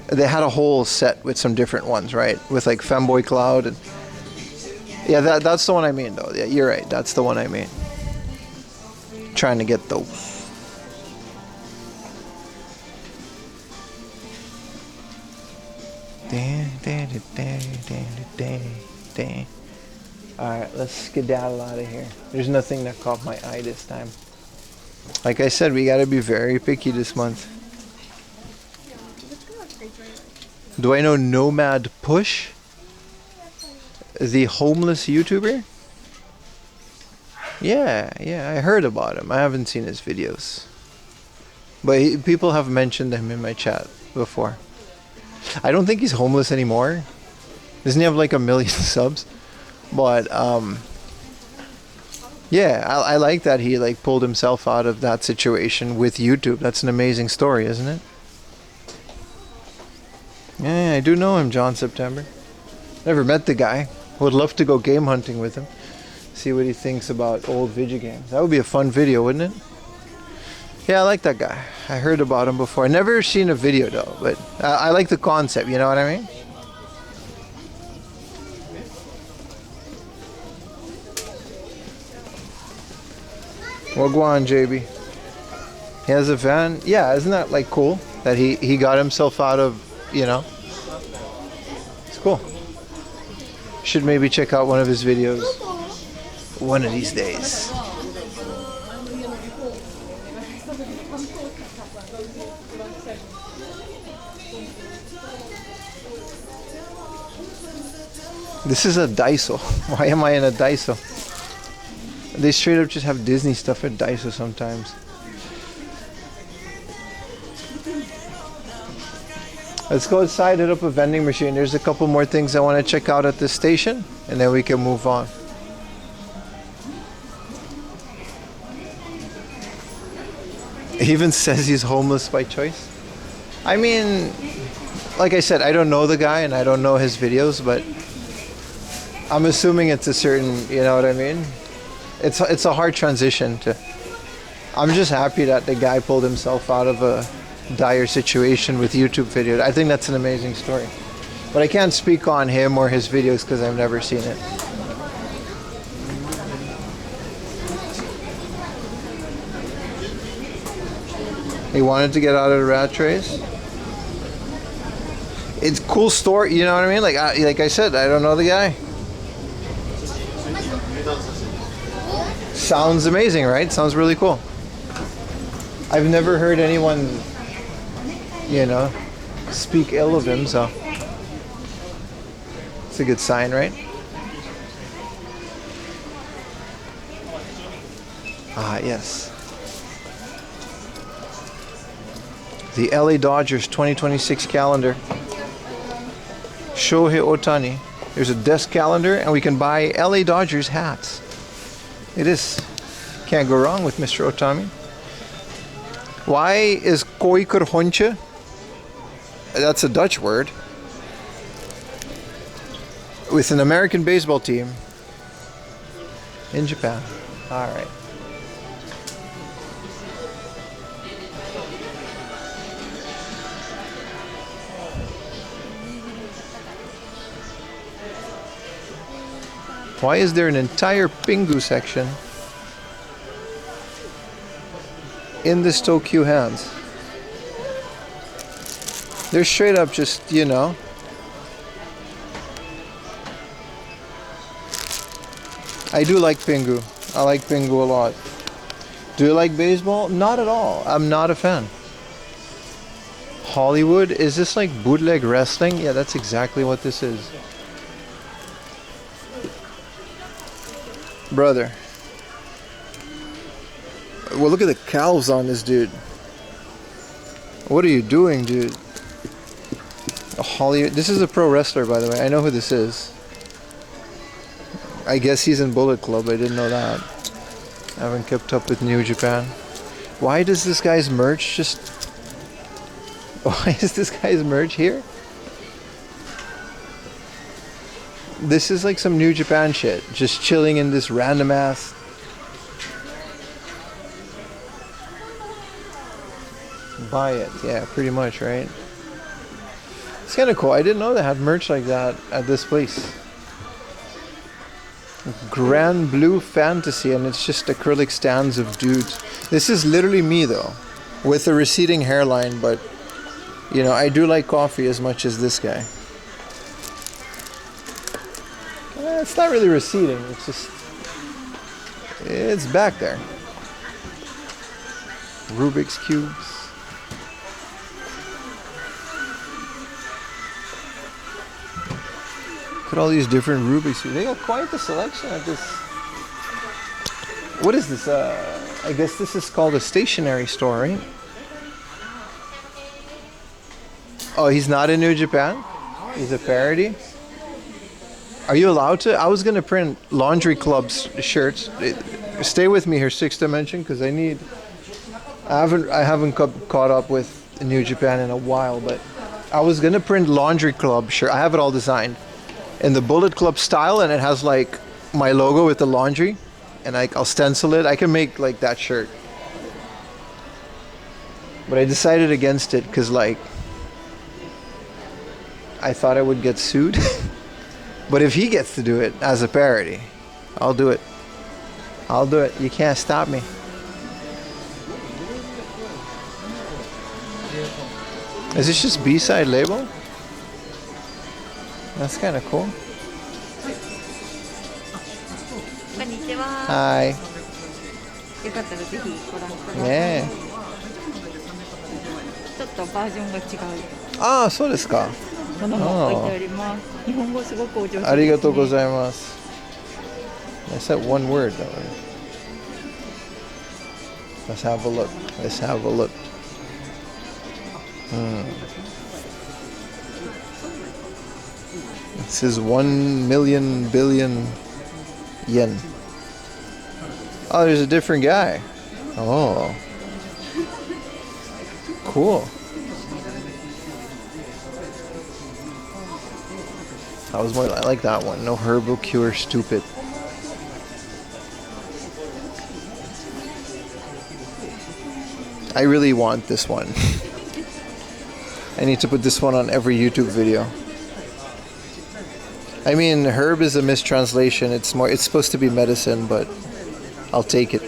they had a whole set with some different ones, right? With like Femboy Cloud and yeah, that's the one I mean though. Yeah, you're right. That's the one I mean. Trying to get those. Alright, let's skedaddle out of here. There's nothing that caught my eye this time. Like I said, we gotta be very picky this month. Do I know Nomad Push? The homeless YouTuber? Yeah, I heard about him. I haven't seen his videos. But people have mentioned him in my chat before. I don't think he's homeless anymore. Doesn't he have like 1 million subs? But yeah, I like that he like pulled himself out of that situation with YouTube. That's an amazing story, isn't it? Yeah, I do know him, John September. Never met the guy. Would love to go game hunting with him. See what he thinks about old video games. That would be a fun video, wouldn't it? Yeah, I like that guy. I heard about him before. Never seen a video though, but I like the concept, you know what I mean? Wagwan, JB. He has a van. Yeah, isn't that like cool that he got himself out of, you know? It's cool. Should maybe check out one of his videos one of these days. This is a Daiso. Why am I in a Daiso? They straight up just have Disney stuff at Daiso sometimes. Let's go outside, hit up a vending machine. There's a couple more things I want to check out at this station, and then we can move on. He even says he's homeless by choice. I mean, like I said, I don't know the guy and I don't know his videos, but I'm assuming it's a certain, you know what I mean? It's a hard transition to. I'm just happy that the guy pulled himself out of a dire situation with YouTube videos. I think that's an amazing story. But I can't speak on him or his videos because I've never seen it. He wanted to get out of the rat race. It's a cool story, you know what I mean? Like I said, I don't know the guy. Sounds amazing, right? Sounds really cool. I've never heard anyone, you know, speak ill of him, so a good sign, right? Ah, yes. The LA Dodgers 2026 calendar. Shohei Ohtani. There's a desk calendar, and we can buy LA Dodgers hats. It is. Can't go wrong with Mr. Ohtani. Why is Koiker Honche? That's a Dutch word. With an American baseball team in Japan. All right. Why is there an entire Pingu section in this Tokyo hands? They're straight up just, you know. I do like Pingu. I like Pingu a lot. Do you like baseball? Not at all. I'm not a fan. Hollywood? Is this like bootleg wrestling? Yeah, that's exactly what this is. Brother. Well, look at the calves on this dude. What are you doing, dude? Hollywood. This is a pro wrestler, by the way. I know who this is. I guess he's in Bullet Club. I didn't know that. I haven't kept up with New Japan. Why does this guy's merch just... Why is this guy's merch here? This is like some New Japan shit. Just chilling in this random ass... Buy it. Yeah, pretty much, right? It's kind of cool. I didn't know they had merch like that at this place. Grand Blue Fantasy, and it's just acrylic stands of dudes. This is literally me though, with a receding hairline, but you know, I do like coffee as much as this guy. It's not really receding, it's just, it's back there. Rubik's Cubes. Look at all these different Rubik's Cubes. They got quite the selection at this. What is this? I guess this is called a stationery store, right? Oh, he's not in New Japan? He's a parody? Are you allowed to? I was gonna print Laundry Club's shirts. Stay with me here, Sixth Dimension, because I haven't caught up with New Japan in a while, but I was gonna print Laundry Club shirt. I have it all designed in the Bullet Club style, and it has like my logo with the laundry, and I'll stencil it. I can make like that shirt, but I decided against it because like I thought I would get sued. But if he gets to do it as a parody, I'll do it. I'll do it. You can't stop me. Is this just B-side label? That's kind of cool. Hi. Yeah. ちょっとバージョンが違う。ああ、そうですか。ものも置いております。日本語すごくお上手ですね。ありがとうございます。I said one word though. Let's have a look. Let's have a look. This is 1 million billion yen. Oh, there's a different guy. Oh. Cool. I like that one. No herbal cure, stupid. I really want this one. I need to put this one on every YouTube video. I mean, herb is a mistranslation. It's supposed to be medicine, but I'll take it.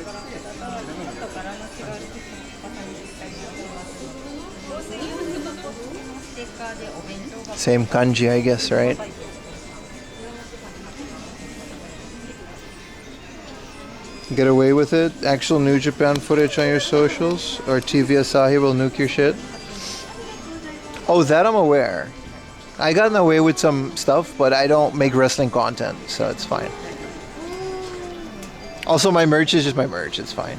Same kanji, I guess, right? Get away with it? Actual New Japan footage on your socials? Or TV Asahi will nuke your shit? Oh, that I'm aware. I got away with some stuff, but I don't make wrestling content, so it's fine. Also, my merch is just my merch. It's fine.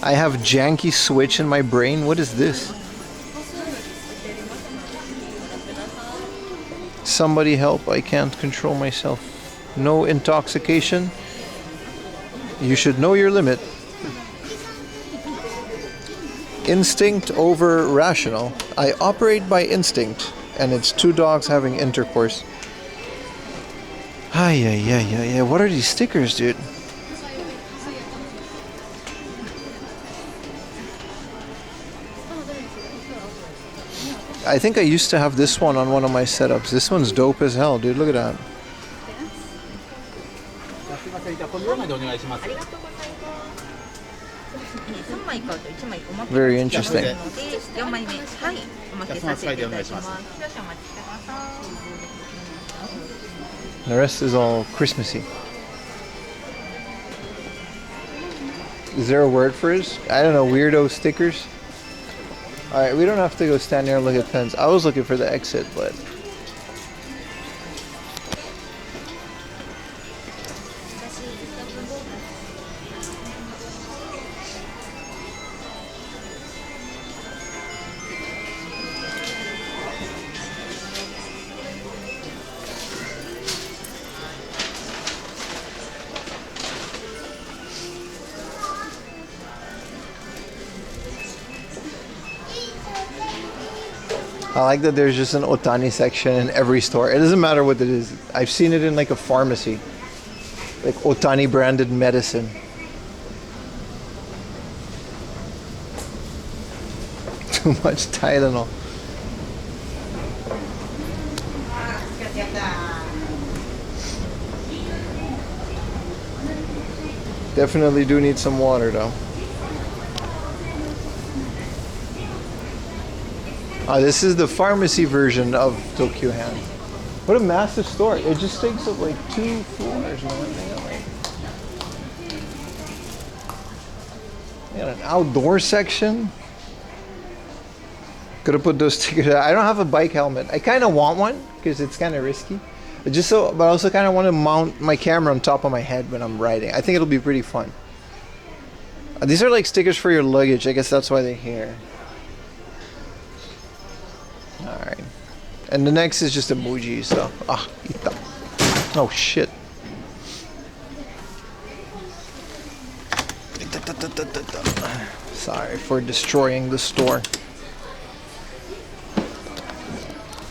I have janky switch in my brain. What is this? Somebody help. I can't control myself. No intoxication. You should know your limit. Instinct over rational. I operate by instinct, and it's two dogs having intercourse. Yeah. What are these stickers, dude? I think I used to have this one on one of my setups. This one's dope as hell, dude. Look at that. Very interesting. The rest is all Christmassy. Is there a word for it? I don't know, weirdo stickers? Alright, we don't have to go stand there and look at pens. I was looking for the exit, but... I like that there's just an Otani section in every store. It doesn't matter what it is. I've seen it in like a pharmacy. Like Otani branded medicine. Too much Tylenol. Definitely do need some water though. This is the pharmacy version of Tokyo Hand. What a massive store. It just takes up like 2 floors, man. They got an outdoor section. Could have put those stickers. I don't have a bike helmet. I kind of want one because it's kind of risky. But I also kind of want to mount my camera on top of my head when I'm riding. I think it'll be pretty fun. These are like stickers for your luggage. I guess that's why they're here. Alright. And the next is just emoji, so... ita. Oh, shit. Sorry for destroying the store.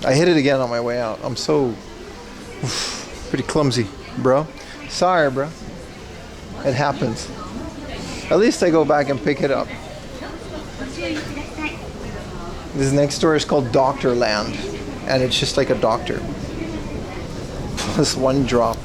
I hit it again on my way out. I'm so... pretty clumsy, bro. Sorry, bro. It happens. At least I go back and pick it up. This next store is called Doctor Land, and it's just like a doctor. Plus 1 drop.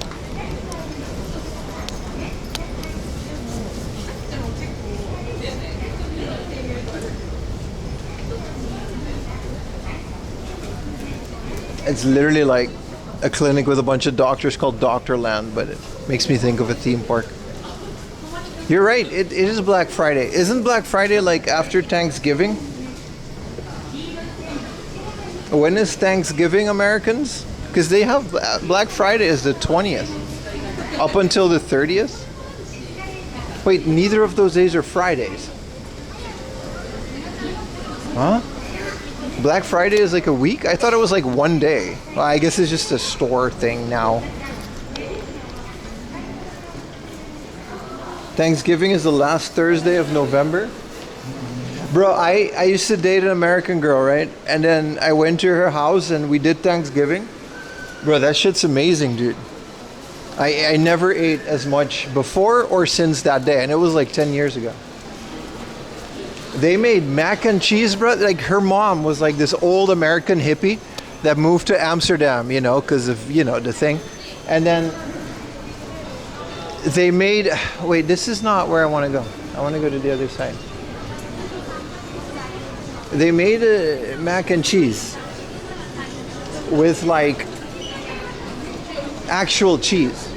It's literally like a clinic with a bunch of doctors called Doctor Land, but it makes me think of a theme park. You're right, it is Black Friday. Isn't Black Friday like after Thanksgiving? When is Thanksgiving, Americans? Because they have Black Friday is the 20th. Up until the 30th? Wait, neither of those days are Fridays. Huh? Black Friday is like a week? I thought it was like 1 day. Well, I guess it's just a store thing now. Thanksgiving is the last Thursday of November. Bro, I used to date an American girl, right? And then I went to her house and we did Thanksgiving. Bro, that shit's amazing, dude. I never ate as much before or since that day. And it was like 10 years ago. They made mac and cheese, bro. Like her mom was like this old American hippie that moved to Amsterdam, you know, because of, you know, the thing. And then they made... Wait, this is not where I want to go. I want to go to the other side. They made a mac and cheese with like actual cheese.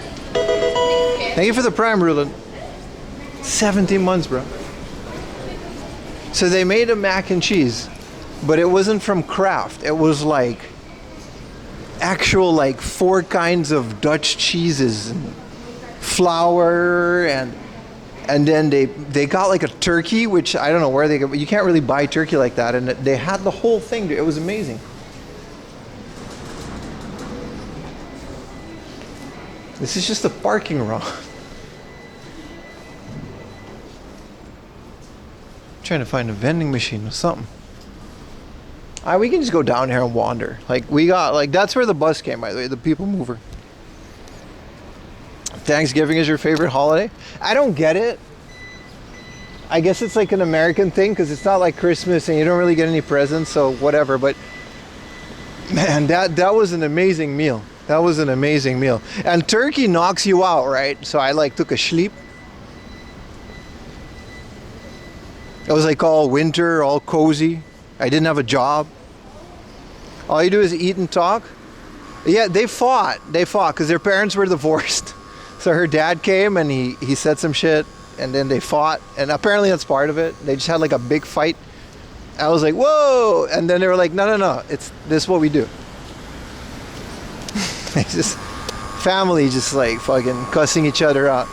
Thank you for the prime, Ruland. 17 months, bro. So they made a mac and cheese but it wasn't from Kraft. It was like actual like 4 kinds of Dutch cheeses and flour, and then they got like a turkey, which I don't know where they got, you can't really buy turkey like that, and they had the whole thing. It was amazing. This is just a parking lot. Trying to find a vending machine or something. We can just go down here and wander. Like we got, like that's where the bus came, by the way, the people mover. Thanksgiving is your favorite holiday? I don't get it. I guess it's like an American thing because it's not like Christmas and you don't really get any presents, so whatever. But man, that was an amazing meal. That was an amazing meal. And turkey knocks you out, right? So I like took a sleep. It was like all winter, all cozy. I didn't have a job. All you do is eat and talk. Yeah, they fought because their parents were divorced. So her dad came and he said some shit, and then they fought, and apparently that's part of it. They just had like a big fight. I was like, whoa, and then they were like, no, it's this is what we do. It's just family just like fucking cussing each other out.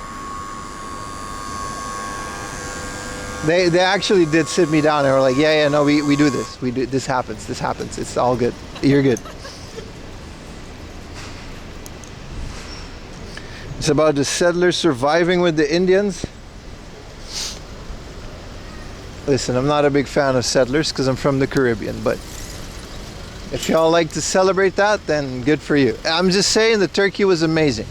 They actually did sit me down and were like, yeah, no, we do this. This happens. It's all good. You're good. It's about the settlers surviving with the Indians. Listen, I'm not a big fan of settlers because I'm from the Caribbean, but if y'all like to celebrate that, then good for you. I'm just saying the turkey was amazing.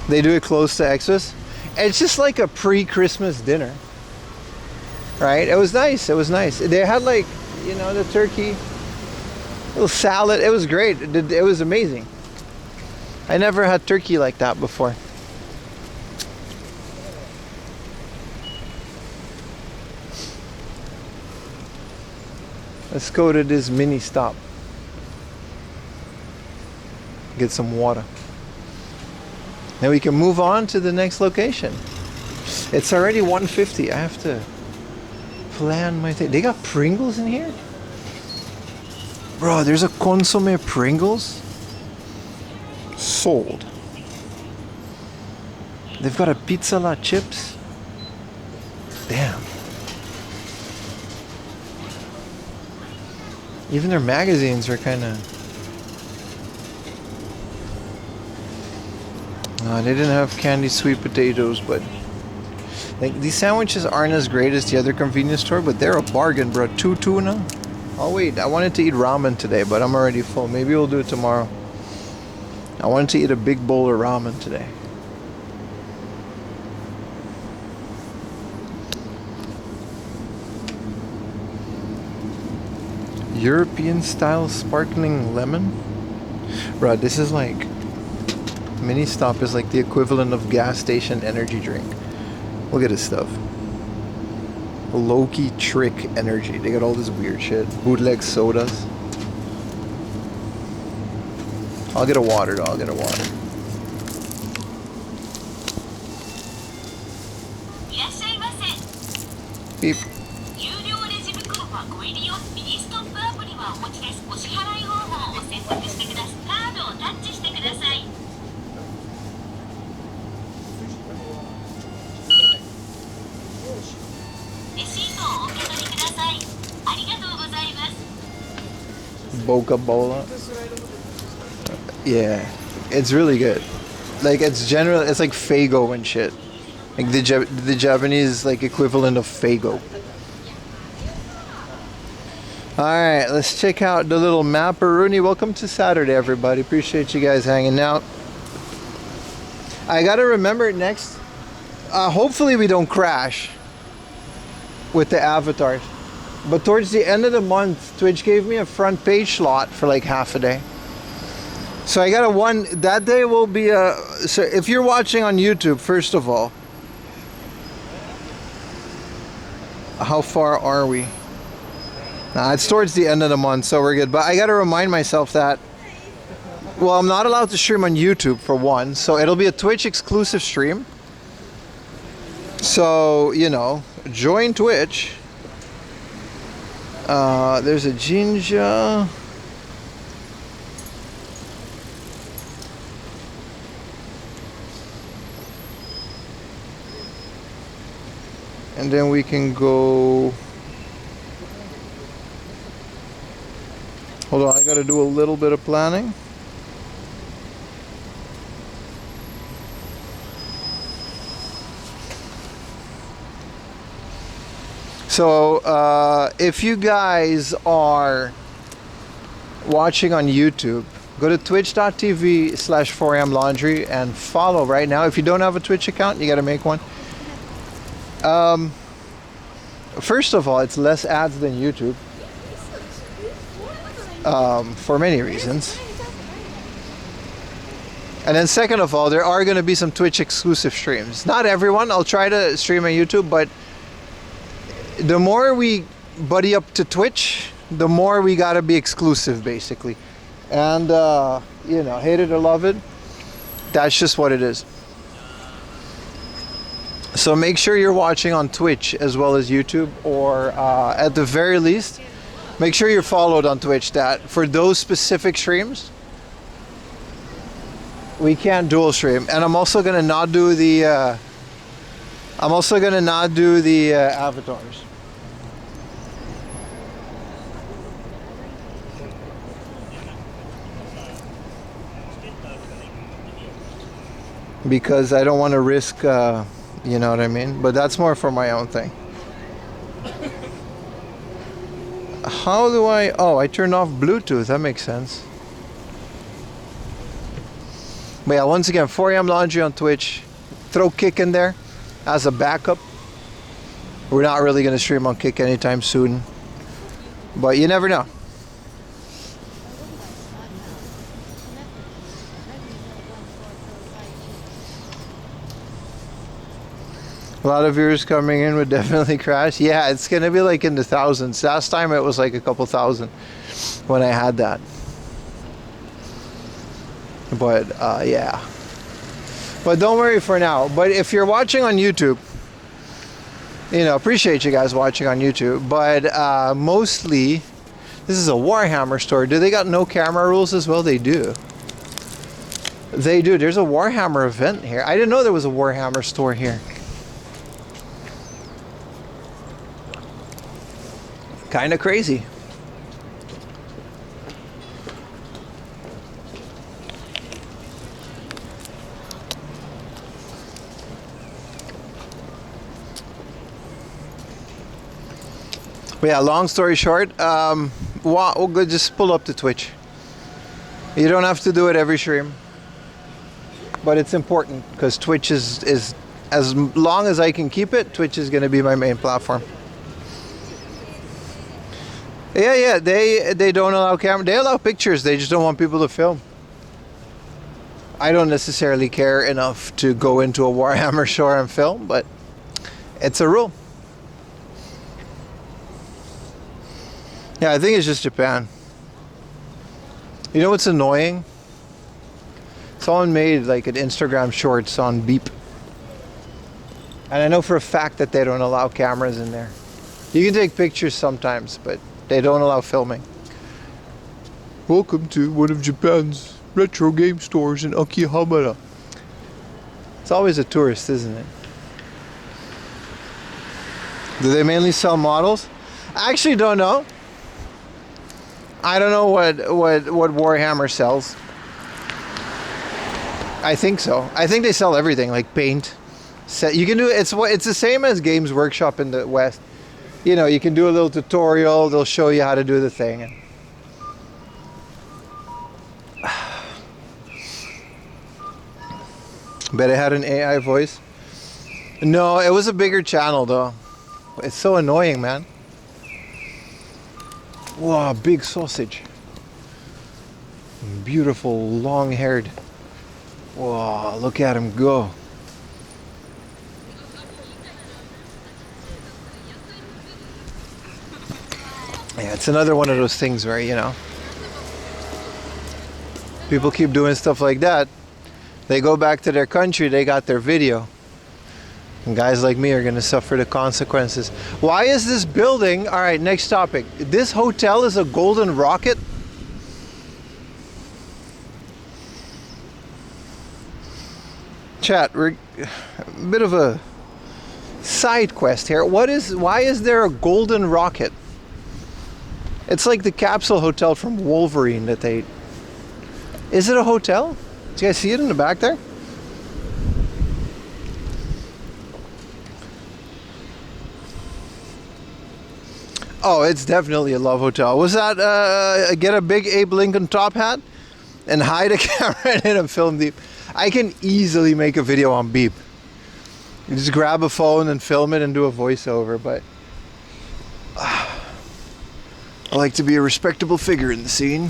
They do it close to Xmas. It's just like a pre-Christmas dinner, right? It was nice. They had like, you know, the turkey, little salad. It was great. It was amazing. I never had turkey like that before. Let's go to this mini stop. Get some water. Then we can move on to the next location. It's already 1:50. I have to plan my thing. They got Pringles in here? Bro, there's a consomme Pringles? Sold. They've got a Pizza La chips? Damn. Even their magazines are kind of... they didn't have candy sweet potatoes, but like these sandwiches aren't as great as the other convenience store, but they're a bargain, bro. 2 tuna. Oh wait, I wanted to eat ramen today, but I'm already full. Maybe we'll do it tomorrow. I wanted to eat a big bowl of ramen today. European style sparkling lemon. Bro, this is like... Mini stop is like the equivalent of gas station energy drink. Look at this stuff. Low-key trick energy. They got all this weird shit. Bootleg sodas. I'll get a water though. Beep. Boca Bola. Yeah, it's really good. Like it's like Faygo and shit. Like the Japanese like equivalent of Faygo. All right, let's check out the little Mapperoonie. Welcome to Saturday, everybody. Appreciate you guys hanging out. I gotta remember next. Hopefully we don't crash with the avatars. But towards the end of the month, Twitch gave me a front page slot for like half a day. So I got that day will be so if you're watching on YouTube, first of all, how far are we? It's towards the end of the month, so we're good. But I got to remind myself that, well, I'm not allowed to stream on YouTube for one, so it'll be a Twitch exclusive stream. So, you know, join Twitch. There's a Jinja. And then we can go. Hold on, I gotta do a little bit of planning. So if you guys are watching on YouTube, go to twitch.tv/4amlaundry and follow right now. If you don't have a Twitch account, you got to make one. First of all, it's less ads than YouTube for many reasons. And then second of all, there are going to be some Twitch exclusive streams. Not everyone. I'll try to stream on YouTube, but the more we buddy up to Twitch, the more we gotta be exclusive, basically. And you know, hate it or love it, that's just what it is. So make sure you're watching on Twitch as well as YouTube, or at the very least, make sure you're followed on Twitch. That for those specific streams, we can't dual stream. And I'm also gonna not do the avatars. Because I don't want to risk, you know what I mean? But that's more for my own thing. How do I... Oh, I turned off Bluetooth. That makes sense. But yeah, once again, 4am Laundry on Twitch. Throw Kick in there as a backup. We're not really going to stream on Kick anytime soon. But you never know. A lot of viewers coming in would definitely crash. Yeah, it's going to be like in the thousands. Last time it was like a couple thousand when I had that. But yeah. But don't worry for now. But if you're watching on YouTube, you know, appreciate you guys watching on YouTube. But mostly, this is a Warhammer store. Do they got no camera rules as well? They do. They do. There's a Warhammer event here. I didn't know there was a Warhammer store here. Kind of crazy. But yeah, long story short, we'll just pull up to Twitch. You don't have to do it every stream, but it's important because Twitch is as long as I can keep it, Twitch is going to be my main platform. Yeah, they don't allow camera. They allow pictures. They just don't want people to film. I don't necessarily care enough to go into a Warhammer store and film, but it's a rule. Yeah, I think it's just Japan. You know what's annoying? Someone made like an Instagram shorts on Beep. And I know for a fact that they don't allow cameras in there. You can take pictures sometimes, but they don't allow filming. Welcome to one of Japan's retro game stores in Akihabara. It's always a tourist, isn't it? Do they mainly sell models? I actually don't know. I don't know what Warhammer sells. I think so. I think they sell everything, like paint. You can do it's the same as Games Workshop in the West. You know, you can do a little tutorial. They'll show you how to do the thing. Bet it had an AI voice. No, it was a bigger channel though. It's so annoying, man. Wow, big sausage. Beautiful, long-haired. Wow, look at him go. Yeah, it's another one of those things where, you know, people keep doing stuff like that. They go back to their country, they got their video. And guys like me are going to suffer the consequences. Why is this building... All right, next topic. This hotel is a golden rocket? Chat, we're a bit of a side quest here. Why is there a golden rocket? It's like the capsule hotel from Wolverine that they... Is it a hotel? Do you guys see it in the back there? Oh, it's definitely a love hotel. Was that get a big Abe Lincoln top hat and hide a camera in and film Beep? I can easily make a video on Beep. You just grab a phone and film it and do a voiceover, but I like to be a respectable figure in the scene.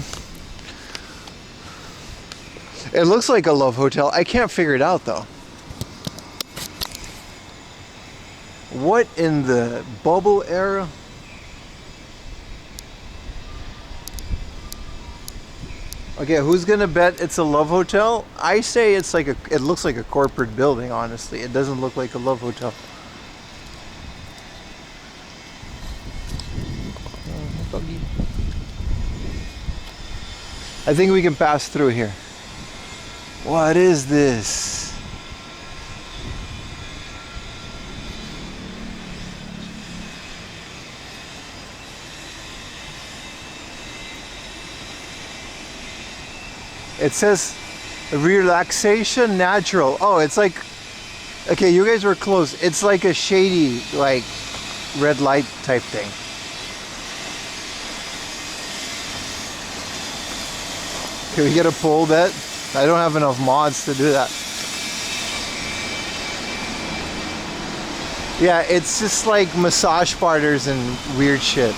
It looks like a love hotel. I can't figure it out though. What in the bubble era? Okay, who's gonna bet it's a love hotel? I say it's like it looks like a corporate building, honestly. It doesn't look like a love hotel. I think we can pass through here. What is this? It says relaxation natural. Oh, it's like, okay, you guys were close. It's like a shady, like red light type thing. Can we get a pole bet? I don't have enough mods to do that. Yeah, it's just like massage parlors and weird shit.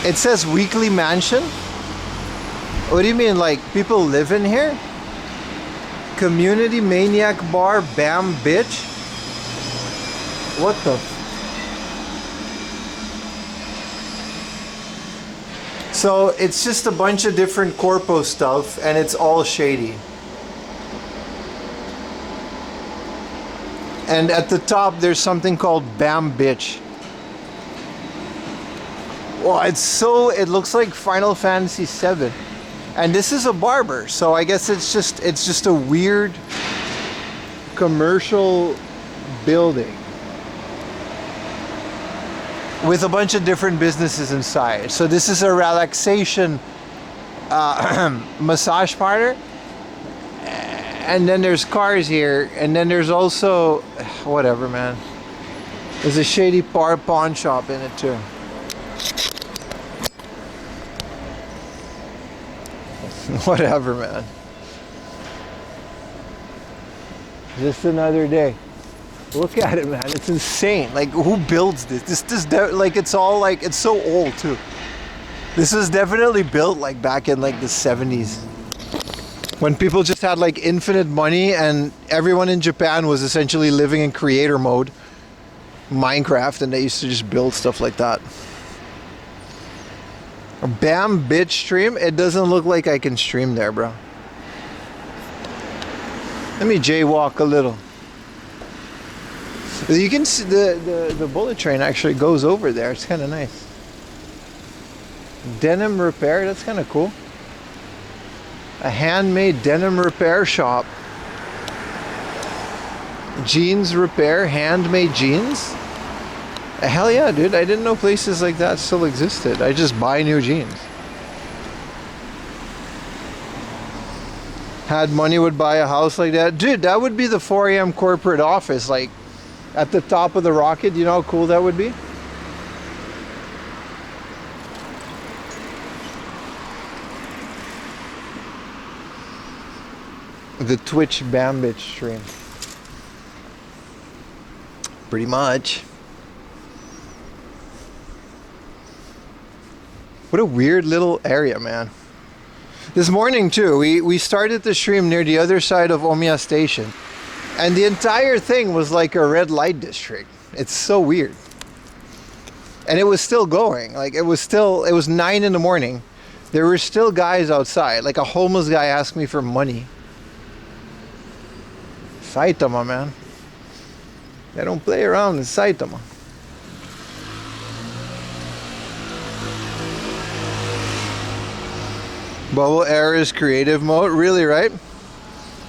It says weekly mansion. What do you mean, like people live in here? Community maniac bar, bam bitch. What the? So it's just a bunch of different corpo stuff and it's all shady. And at the top there's something called bam bitch. Well, it looks like Final Fantasy VII. And this is a barber, so I guess it's just a weird commercial building with a bunch of different businesses inside. So this is a relaxation massage parlor. And then there's cars here, and then there's also whatever, man. There's a shady pawn shop in it too. Whatever, man. Just another day. Look at it, man. It's insane. Like, who builds this? Like, it's all like, it's so old too. This is definitely built like back in like the 70s. When people just had like infinite money and everyone in Japan was essentially living in creator mode. Minecraft, and they used to just build stuff like that. Bam bitch stream? It doesn't look like I can stream there, bro. Let me jaywalk a little. You can see the bullet train actually goes over there. It's kind of nice. Denim repair, that's kind of cool. A handmade denim repair shop. Jeans repair, handmade jeans. Hell yeah, dude. I didn't know places like that still existed. I just buy new jeans. Had money, would buy a house like that. Dude, that would be the 4 a.m. corporate office, like at the top of the rocket. You know how cool that would be? The Twitch Bambit stream. Pretty much. What a weird little area, man. This morning too, we started the stream near the other side of Omiya Station. And the entire thing was like a red light district. It's so weird. And it was still going. Like it was 9 in the morning. There were still guys outside. Like a homeless guy asked me for money. Saitama, man. They don't play around in Saitama. Bubble Air is creative mode, really, right?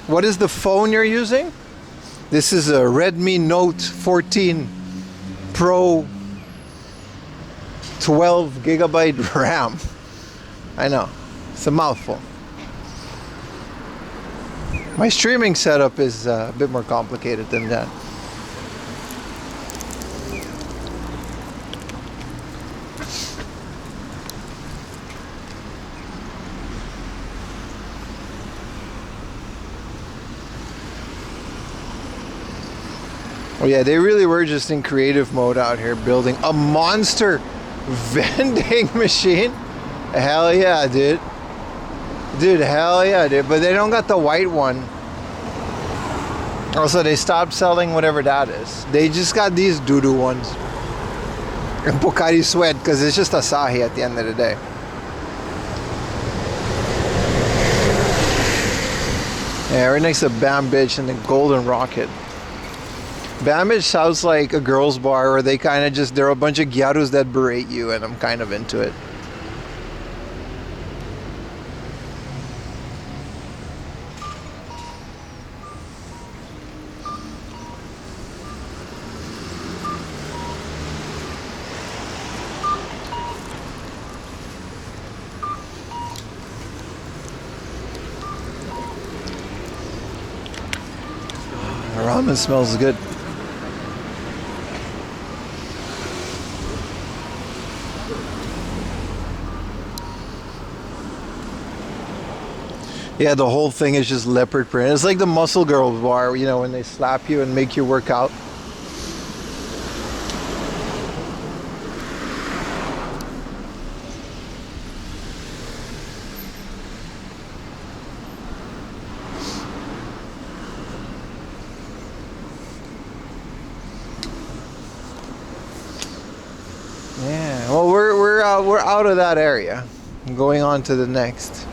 What is the phone you're using? This is a Redmi Note 14 Pro 12 gigabyte RAM. I know, it's a mouthful. My streaming setup is a bit more complicated than that. Oh yeah, they really were just in creative mode out here building a monster vending machine. Hell yeah, dude. Dude, hell yeah, dude. But they don't got the white one. Also, they stopped selling whatever that is. They just got these doo-doo ones. And Pocari Sweat, because it's just Asahi at the end of the day. Yeah, right next to Bam Bitch and the Golden Rocket. Bam Bitch sounds like a girls' bar where they kind of just, there are a bunch of gyarus that berate you, and I'm kind of into it. Ramen smells good. Yeah, the whole thing is just leopard print. It's like the Muscle Girls bar, you know, when they slap you and make you work out. Yeah, well, we're out of that area. I'm going on to the next.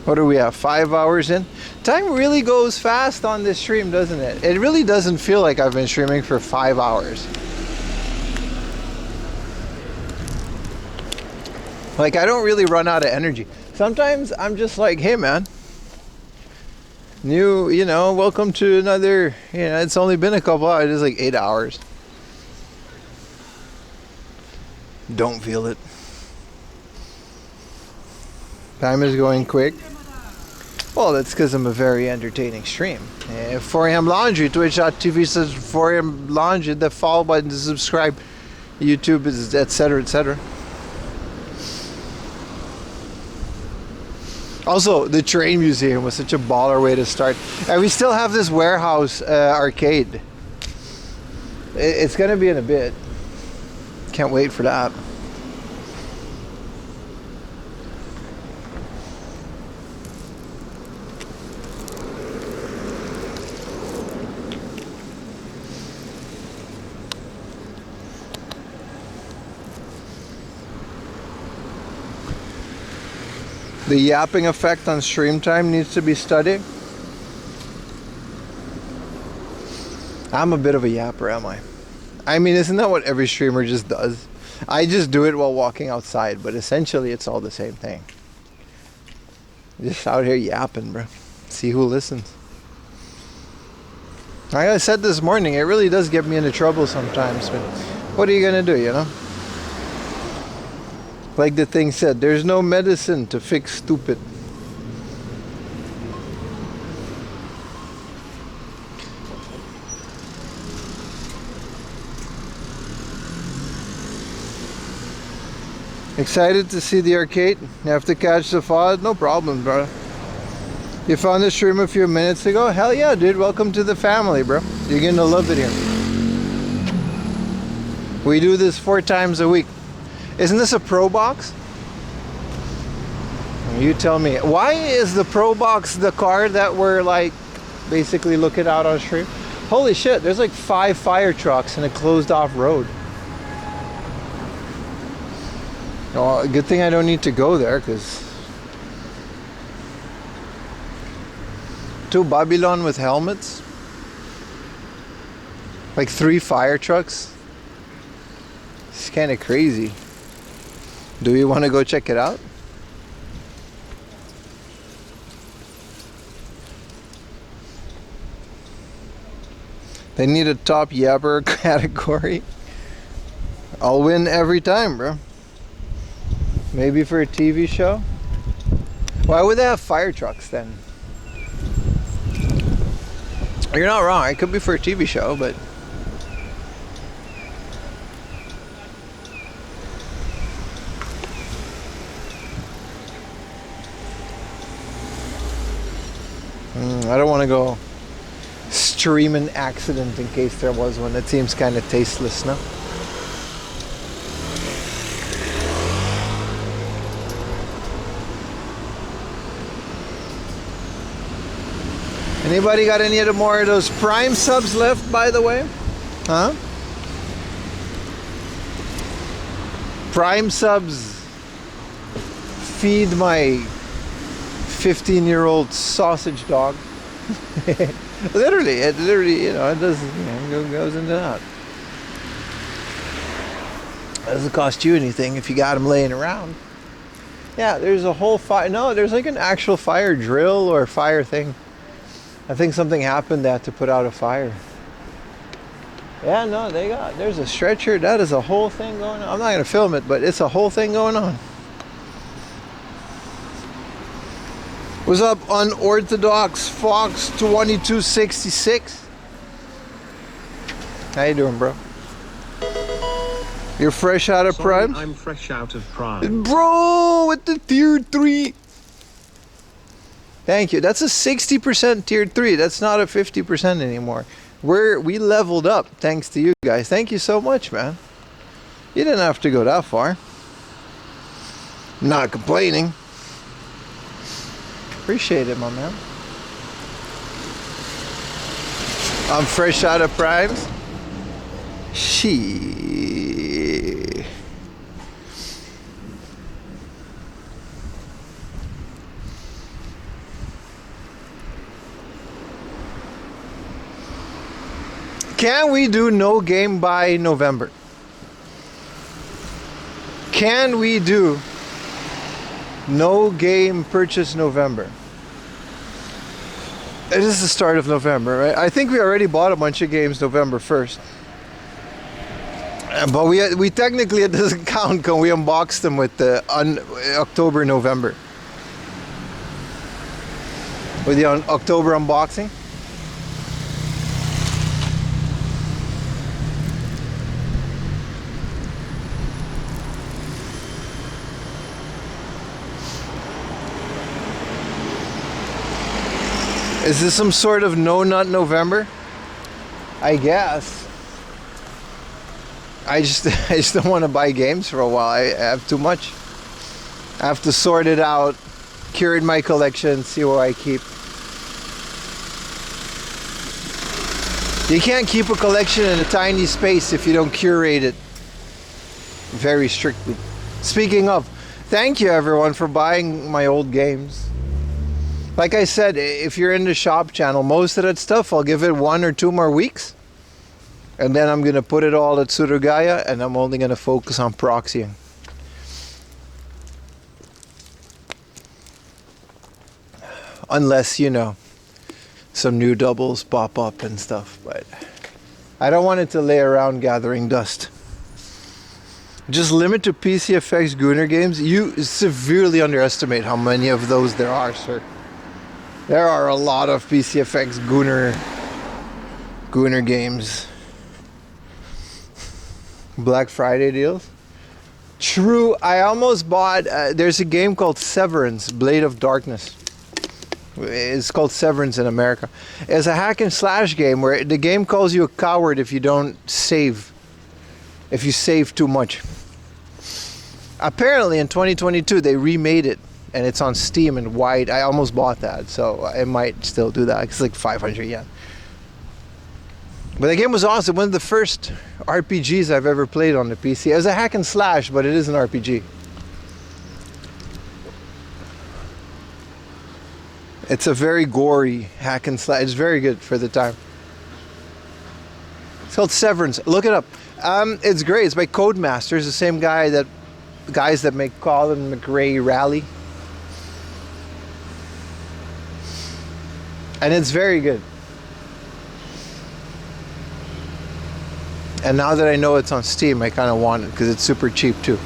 What are we at? 5 hours in? Time really goes fast on this stream, doesn't it? It really doesn't feel like I've been streaming for 5 hours. Like, I don't really run out of energy. Sometimes I'm just like, hey man, you know, welcome to another, you know, it's only been a couple hours, it's like 8 hours. Don't feel it. Time is going quick. Well, that's because I'm a very entertaining stream. 4am Laundry, twitch.tv/4am Laundry, the follow button to subscribe, YouTube is etc, etc. Also, the train museum was such a baller way to start. And we still have this warehouse arcade. It's gonna be in a bit. Can't wait for that. The yapping effect on stream time needs to be studied. I'm a bit of a yapper, am I? I mean, isn't that what every streamer just does? I just do it while walking outside, but essentially it's all the same thing. Just out here yapping, bro. See who listens. Like I said this morning, it really does get me into trouble sometimes, but what are you gonna do, you know? Like the thing said, there's no medicine to fix stupid. Excited to see the arcade? You have to catch the FOD? No problem, bro. You found the stream a few minutes ago? Hell yeah, dude. Welcome to the family, bro. You're gonna love it here. We do this 4 times a week. Isn't this a Pro Box? You tell me. Why is the Pro Box the car that we're like basically looking out on stream? Holy shit, there's like 5 fire trucks in a closed off road. Oh, good thing I don't need to go there, because too. Babylon with helmets. Like 3 fire trucks. It's kind of crazy. Do you want to go check it out? They need a top yabber category. I'll win every time, bro. Maybe for a TV show? Why would they have fire trucks then? You're not wrong. It could be for a TV show, but... I don't want to go stream an accident in case there was one. That seems kind of tasteless, no? Anybody got any other more of those Prime subs left, by the way? Huh? Prime subs feed my 15-year-old sausage dog. Literally, you know, it does, you know, goes into that. Doesn't cost you anything if you got them laying around. Yeah, there's a whole fire. No, there's like an actual fire drill or fire thing. I think something happened that to put out a fire. Yeah, no, there's a stretcher. That is a whole thing going on. I'm not gonna film it, but it's a whole thing going on. What's up, Unorthodox Fox 2266? How you doing, bro? You're fresh out of Prime? I'm fresh out of Prime. Bro, with the tier 3. Thank you. That's a 60% tier 3. That's not a 50% anymore. We leveled up thanks to you guys. Thank you so much, man. You didn't have to go that far. Not complaining. Appreciate it, my man. I'm fresh out of Primes. She. Can we do no game by November? Can we do no game purchase November? It is the start of November, right? I think we already bought a bunch of games November 1st. But we technically, it doesn't count because we unboxed them with the October, November. With the October unboxing. Is this some sort of no nut November? I guess. I just don't want to buy games for a while. I have too much. I have to sort it out, curate my collection, see what I keep. You can't keep a collection in a tiny space if you don't curate it very strictly. Speaking of, thank you everyone for buying my old games. Like I said, if you're in the shop channel, most of that stuff, I'll give it 1 or 2 more weeks. And then I'm going to put it all at Surugaya, and I'm only going to focus on proxying. Unless, you know, some new doubles pop up and stuff. But I don't want it to lay around gathering dust. Just limit to PCFX Gooner games. You severely underestimate how many of those there are, sir. There are a lot of PCFX Gooner games. Black Friday deals. True, I almost bought, there's a game called Severance, Blade of Darkness. It's called Severance in America. It's a hack and slash game where the game calls you a coward if you don't save. If you save too much. Apparently in 2022 they remade it. And it's on Steam and white. I almost bought that, so I might still do that. It's like 500 yen. But the game was awesome. One of the first RPGs I've ever played on the PC. It was a hack and slash, but it is an RPG. It's a very gory hack and slash. It's very good for the time. It's called Severance. Look it up. It's great. It's by Codemasters, the same guys that make Colin McRae Rally. And it's very good. And now that I know it's on Steam, I kind of want it because it's super cheap too.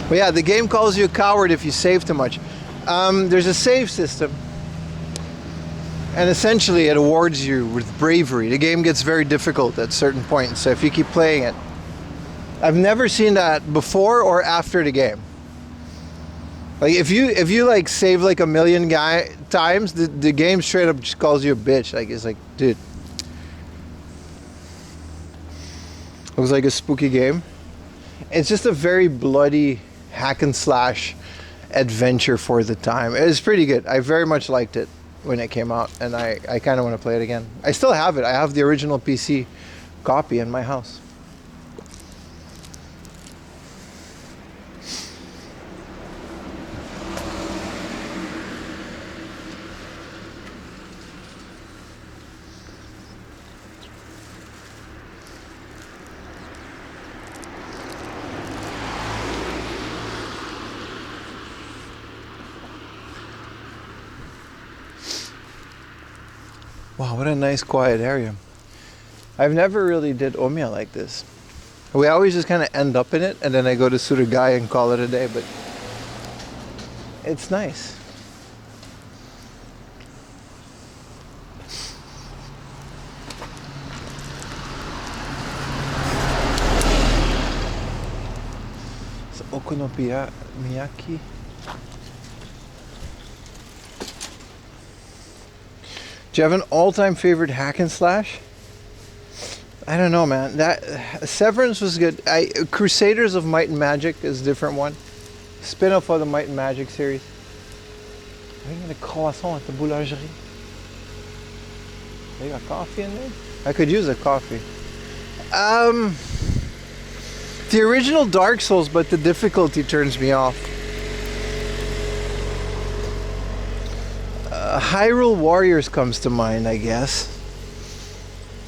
But yeah, the game calls you a coward if you save too much. There's a save system. And essentially it awards you with bravery. The game gets very difficult at certain points, so if you keep playing it. I've never seen that before or after the game. Like if you like save like 1 million times, the game straight up just calls you a bitch. Like it's like, dude. Looks like a spooky game. It's just a very bloody hack and slash adventure for the time. It's pretty good. I very much liked it when it came out, and I kind of want to play it again. I still have it. I have the original PC copy in my house. Wow, what a nice quiet area. I've never really did Omiya like this. We always just kind of end up in it, and then I go to Surugai and call it a day, but it's nice. So, Okonomiyaki. Do you have an all-time favorite hack and slash? I don't know, man. That Severance was good. Crusaders of Might and Magic is a different one. Spin-off of the Might and Magic series. I think the croissant at the boulangerie. They got coffee in there? I could use a coffee. The original Dark Souls, but the difficulty turns me off. Hyrule Warriors comes to mind, I guess.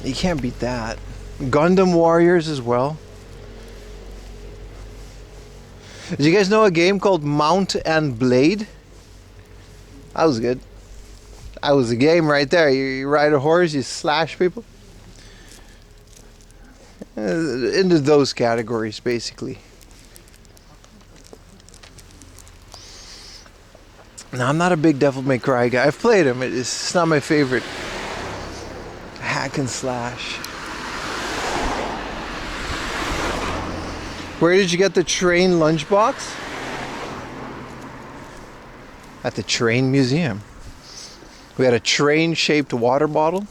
You can't beat that. Gundam Warriors as well. Did you guys know a game called Mount and Blade? That was good. That was a game right there. You ride a horse, you slash people. Into those categories, basically. No, I'm not a big Devil May Cry guy. I've played him. It's not my favorite. Hack and slash. Where did you get the train lunchbox? At the train museum. We had a train-shaped water bottle.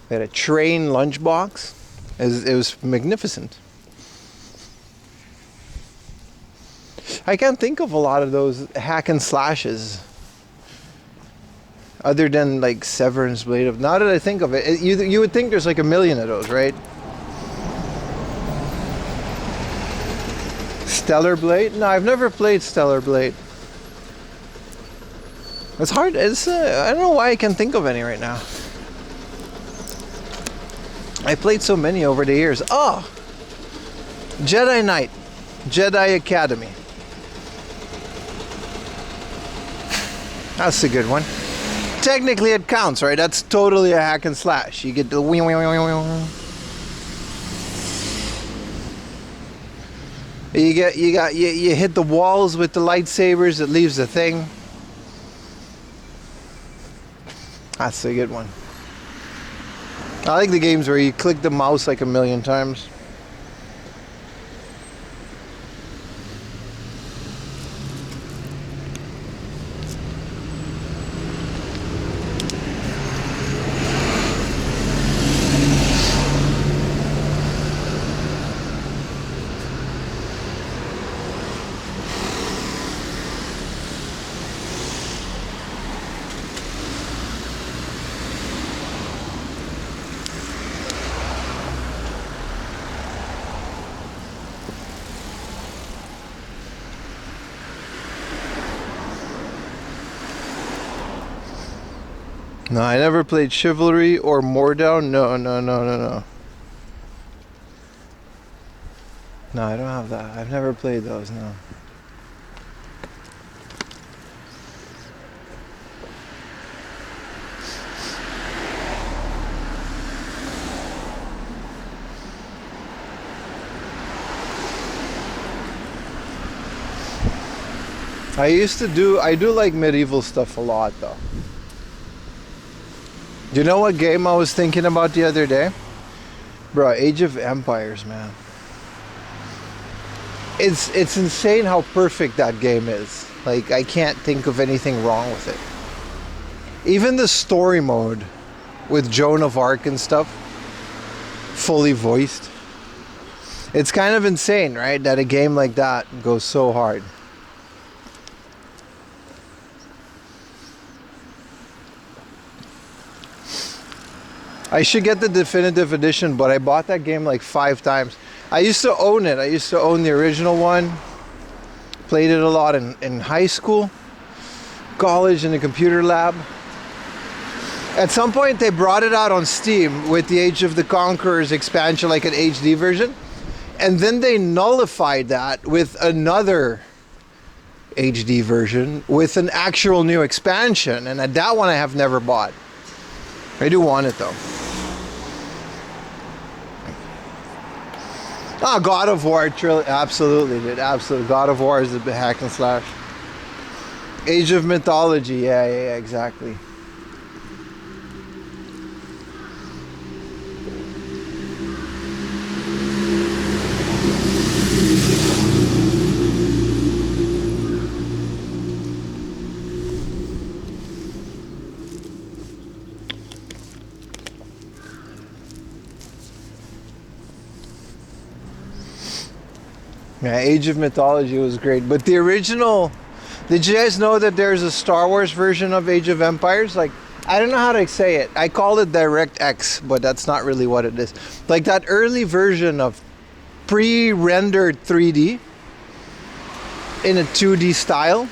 We had a train lunchbox. It was magnificent. I can't think of a lot of those hack and slashes. Other than like Severance Blade. Now that I think of it, you would think there's like 1 million of those, right? Stellar Blade? No, I've never played Stellar Blade. It's hard. I don't know why I can't think of any right now. I played so many over the years. Oh! Jedi Knight. Jedi Academy. That's a good one. Technically it counts, right? That's totally a hack and slash. You get the wing. You hit the walls with the lightsabers, it leaves a thing. That's a good one. I like the games where you click the mouse like 1 million times. No, I never played Chivalry or Mordau. No. No, I don't have that. I've never played those, no. I do like medieval stuff a lot though. Do you know what game I was thinking about the other day? Bro, Age of Empires, man. It's insane how perfect that game is. Like, I can't think of anything wrong with it. Even the story mode with Joan of Arc and stuff, fully voiced. It's kind of insane, right? That a game like that goes so hard. I should get the definitive edition, but I bought that game like 5 times. I used to own it. I used to own the original one. Played it a lot in high school, college, in the computer lab. At some point, they brought it out on Steam with the Age of the Conquerors expansion, like an HD version. And then they nullified that with another HD version with an actual new expansion. And that one I have never bought. I do want it though. Oh, God of War, absolutely, dude, absolutely. God of War is a hack and slash. Age of Mythology, yeah, exactly. Yeah, Age of Mythology was great, but the original, did you guys know that there's a Star Wars version of Age of Empires? Like, I don't know how to say it. I call it DirectX, but that's not really what it is. Like that early version of pre-rendered 3D in a 2D style,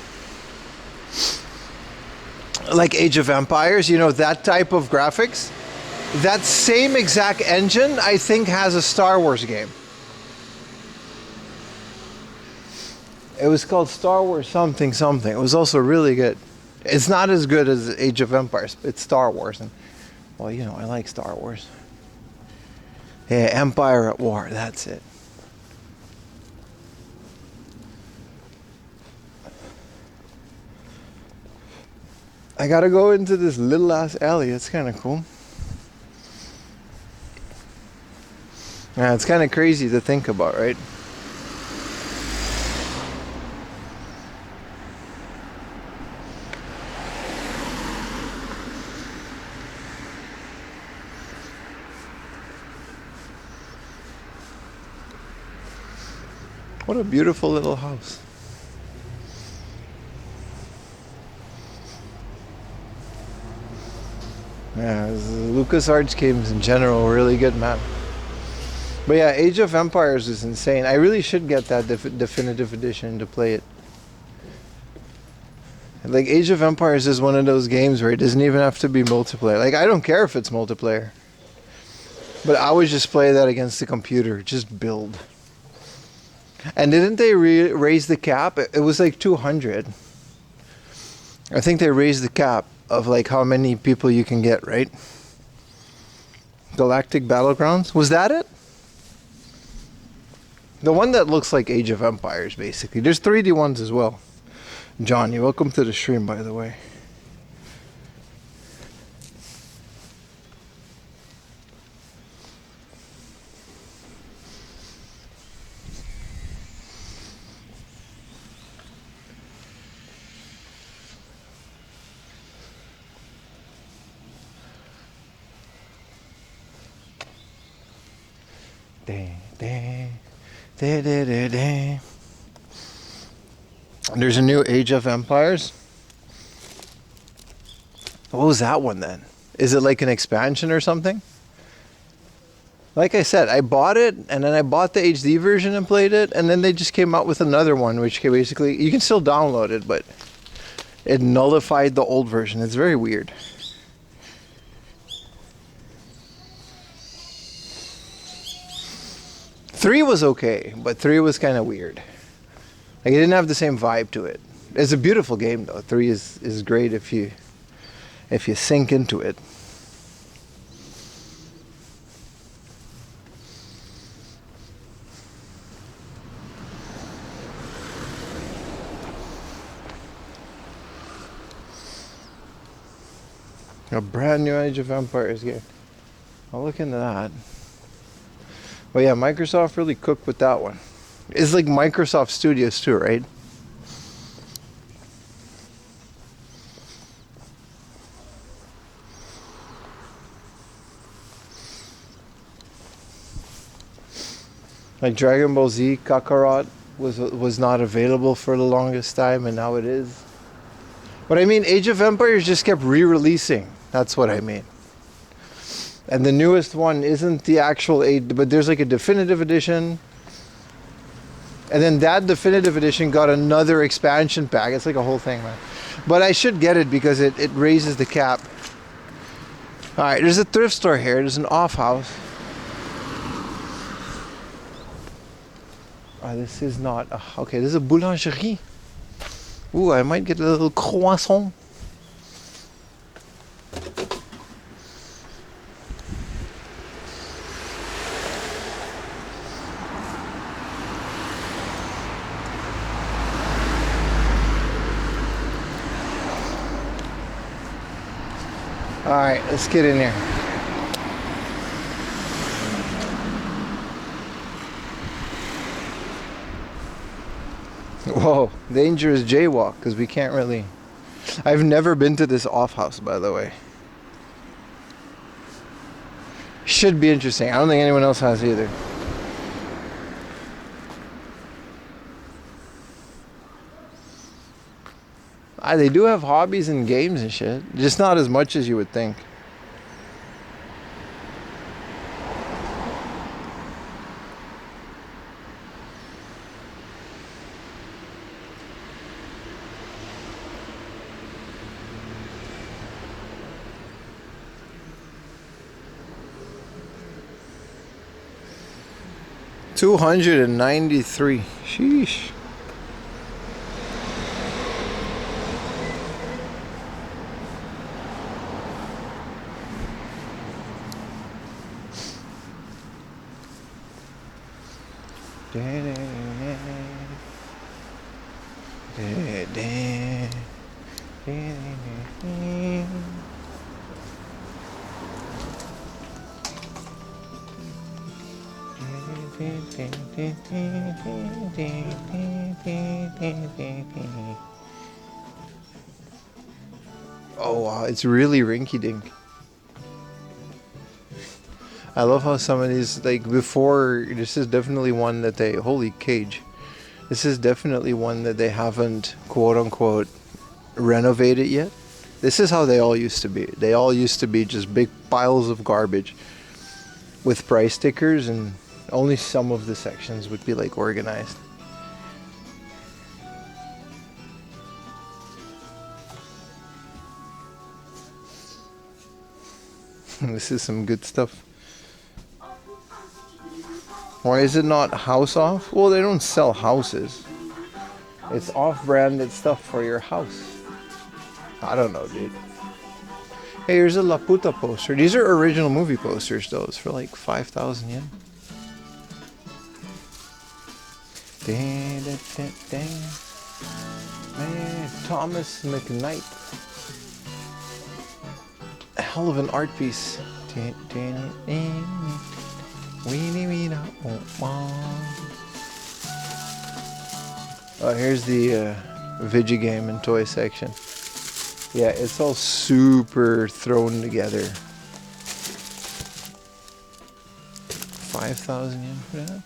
like Age of Empires, you know, that type of graphics. That same exact engine, I think, has a Star Wars game. It was called Star Wars something. It was also really good. It's not as good as Age of Empires. It's Star Wars. And, well, you know, I like Star Wars. Yeah, Empire at War. That's it. I gotta go into this little ass alley. It's kind of cool. Yeah, it's kind of crazy to think about, right? What a beautiful little house. Yeah, LucasArts games in general were really good, man. But yeah, Age of Empires is insane. I really should get that definitive edition to play it. Like, Age of Empires is one of those games where it doesn't even have to be multiplayer. Like, I don't care if it's multiplayer. But I would just play that against the computer. Just build. And didn't they raise the cap? It was like 200. I think they raised the cap of like how many people you can get, right? Galactic Battlegrounds? Was that it? The one that looks like Age of Empires, basically. There's 3D ones as well. John, you're welcome to the stream, by the way. There's a new Age of Empires. What was that one then? Is it like an expansion or something? Like I said, I bought it and then I bought the HD version and played it, and then they just came out with another one which basically, you can still download it, but it nullified the old version. It's very weird. 3 was okay, but 3 was kind of weird. Like, it didn't have the same vibe to it. It's a beautiful game though. 3 is great if you sink into it. A brand new Age of Empires game. I'll look into that. But yeah, Microsoft really cooked with that one. It's like Microsoft Studios too, right? Like Dragon Ball Z Kakarot was not available for the longest time, and now it is. But I mean, Age of Empires just kept re-releasing. That's what I mean. And the newest one isn't the actual 8, but there's like a definitive edition. And then that definitive edition got another expansion pack. It's like a whole thing, man. But I should get it because it raises the cap. Alright, there's a thrift store here. There's an off house. This is not... okay, this is a boulangerie. Ooh, I might get a little croissant. Alright, let's get in here. Whoa, dangerous jaywalk, because we can't really... I've never been to this off house, by the way. Should be interesting. I don't think anyone else has either. They do have hobbies and games and shit. Just not as much as you would think. $293. Sheesh. Oh wow, it's really rinky-dink. I love how some of these, like before, this is definitely one that they, holy cage. This is definitely one that they haven't quote-unquote renovated yet. This is how they all used to be. They all used to be just big piles of garbage with price stickers, and only some of the sections would be like organized. This is some good stuff. Why is it not house off? Well, they don't sell houses. It's off-branded stuff for your house. I don't know, dude. Hey, here's a La Puta poster. These are original movie posters, though. It's for like 5,000 yen. Man, Thomas McKnight. A hell of an art piece. Oh, here's the Vigi game and toy section. Yeah, it's all super thrown together. 5,000 yen for that?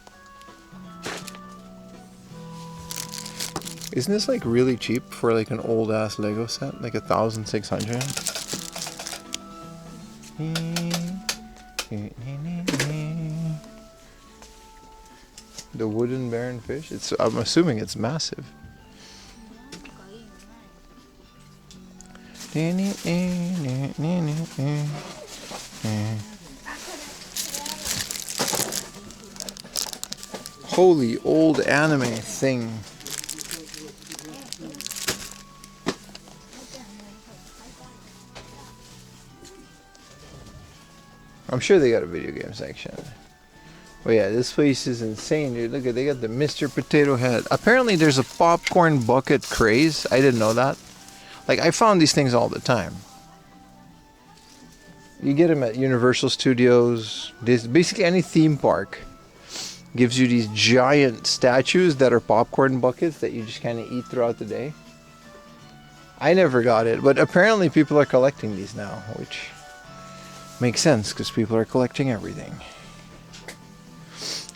Isn't this like really cheap for like an old ass Lego set? Like 1,600? The wooden baron fish? I'm assuming it's massive. holy old anime thing. I'm sure they got a video game section. But yeah, this place is insane, dude. Look at, they got the Mr. Potato Head. Apparently there's a popcorn bucket craze. I didn't know that. Like, I found these things all the time. You get them at Universal Studios. Basically any theme park gives you these giant statues that are popcorn buckets that you just kind of eat throughout the day. I never got it, but apparently people are collecting these now, which makes sense because people are collecting everything.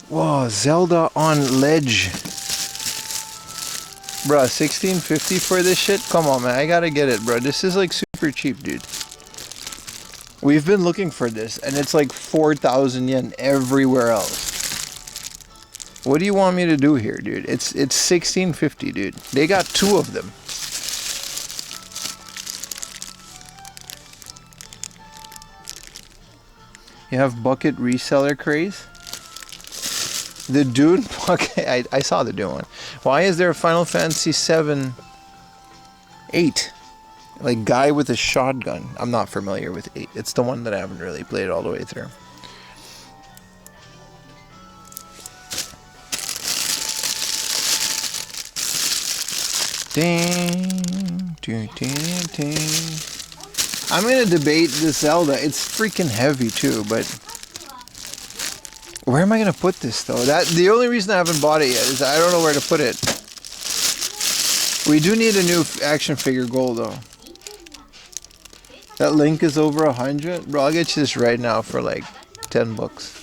Whoa, Zelda on ledge. Bruh, $16.50 for this shit? Come on, man. I gotta get it, bro. This is like super cheap, dude. We've been looking for this, and it's like 4,000 yen everywhere else. What do you want me to do here, dude? It's $16.50, dude. They got 2 of them. You have bucket reseller craze? The Dune bucket? I saw the Dune one. Why is there a Final Fantasy 8? Like, guy with a shotgun. I'm not familiar with 8. It's the one that I haven't really played all the way through. Ding, ding, ding, ding. I'm gonna debate this Zelda. It's freaking heavy too, but where am I gonna put this though? The only reason I haven't bought it yet is I don't know where to put it. We do need a new action figure goal though. That Link is over 100. Bro, I'll get you this right now for like 10 bucks.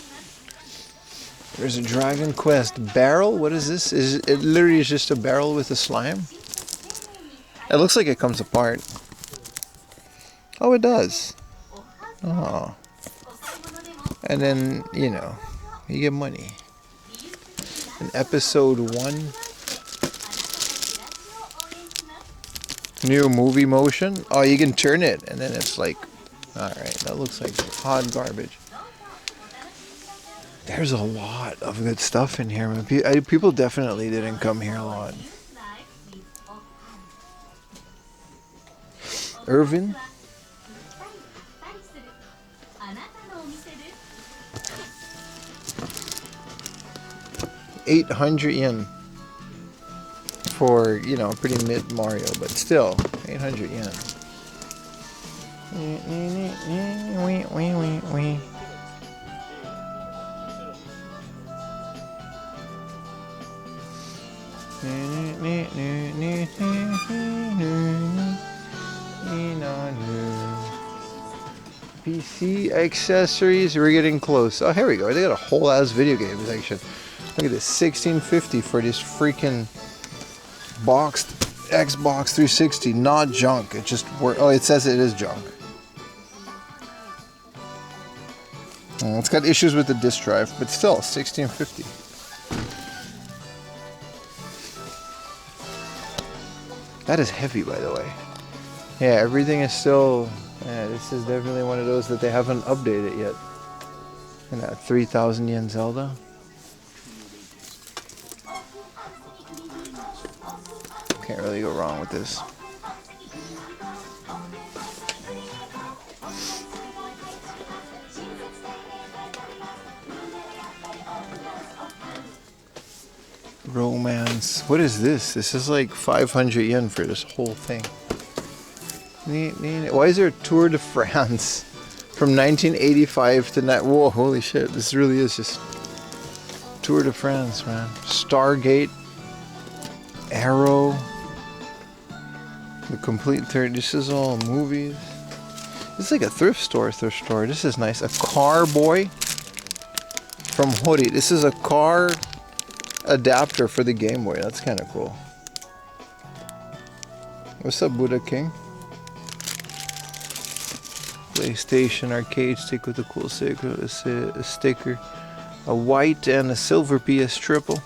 There's a Dragon Quest barrel. What is this? It literally is just a barrel with a slime? It looks like it comes apart. Oh, it does. Oh. And then, you know, you get money. In episode 1. New movie motion. Oh, you can turn it and then it's like, alright, that looks like hot garbage. There's a lot of good stuff in here. People definitely didn't come here a lot. Irvin? $800 for, you know, pretty mid Mario, but still, 800 yen. PC accessories, we're getting close. Oh, here we go. They got a whole ass video game section. Look at this, $16.50 for this freaking boxed Xbox 360, not junk. It just oh, it says it is junk. Oh, it's got issues with the disk drive, but still, $16.50. That is heavy, by the way. Yeah, everything is still. Yeah, this is definitely one of those that they haven't updated yet. And that 3,000 yen Zelda. Can't really go wrong with this. Romance. What is this? This is like 500 yen for this whole thing. Why is there a Tour de France from 1985 to now? Whoa, holy shit. This really is just Tour de France, man. Stargate. Arrow. The complete third. This is all movies. This is like a thrift store. This is nice. A car boy from Hori. This is a car adapter for the Game Boy. That's kind of cool. What's up, Buddha King? PlayStation arcade stick with a cool sticker. A sticker. A white and a silver PS triple.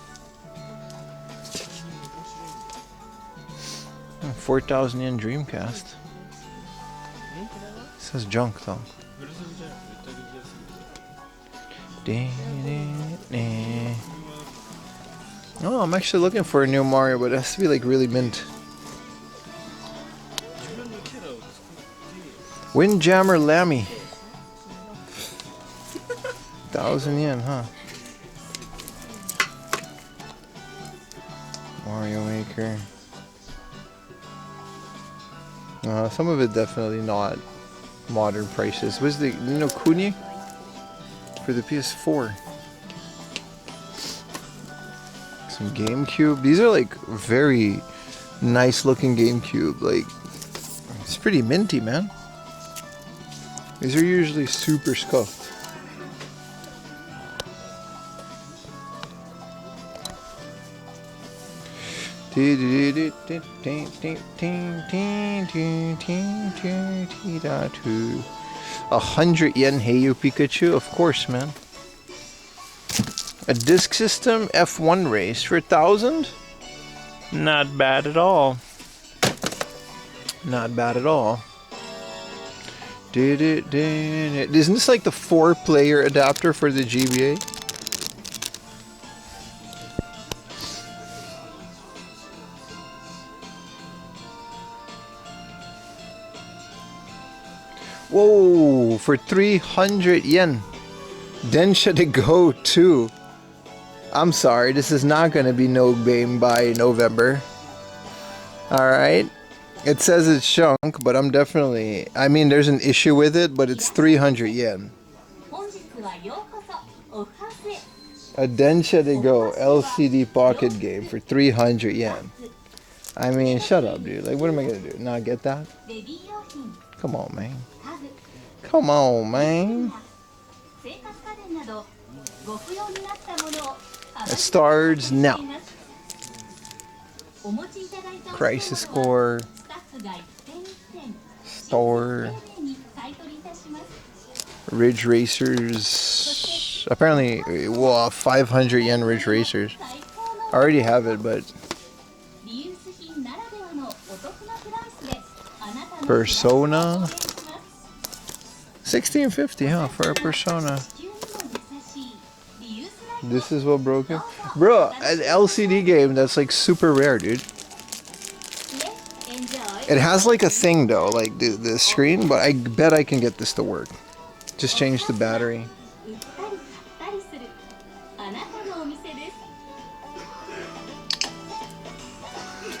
4,000 yen Dreamcast. It says junk though. Oh, I'm actually looking for a new Mario, but it has to be like really mint. Windjammer Lammy. 1,000 yen, huh? Mario Maker. Some of it definitely not modern prices. What's the Kuni for the PS4? Some GameCube. These are like very nice looking GameCube. Like, it's pretty minty, man. These are usually super scuffed. yen Heyu Pikachu, of course, man. A disc system F1 race for 1,000? Not bad at all. Not bad at all. Isn't this like the 4-player adapter for the GBA? Whoa, for 300 yen. Densha to Go 2. I'm sorry, this is not going to be no game by November. Alright. It says it's shunk, but I'm definitely... I mean, there's an issue with it, but it's 300 yen. A Densha to Go LCD pocket game for 300 yen. I mean, shut up, dude. Like, what am I going to do? Not get that? Come on, man. Come on, man. It starts now. Crisis Core. Store. Ridge Racers. Apparently, well, 500 yen Ridge Racers. I already have it, but... Persona. 1650, huh, for a Persona. This is what broke it? Bro, an LCD game that's like super rare, dude. It has like a thing though, like the screen, but I bet I can get this to work. Just change the battery.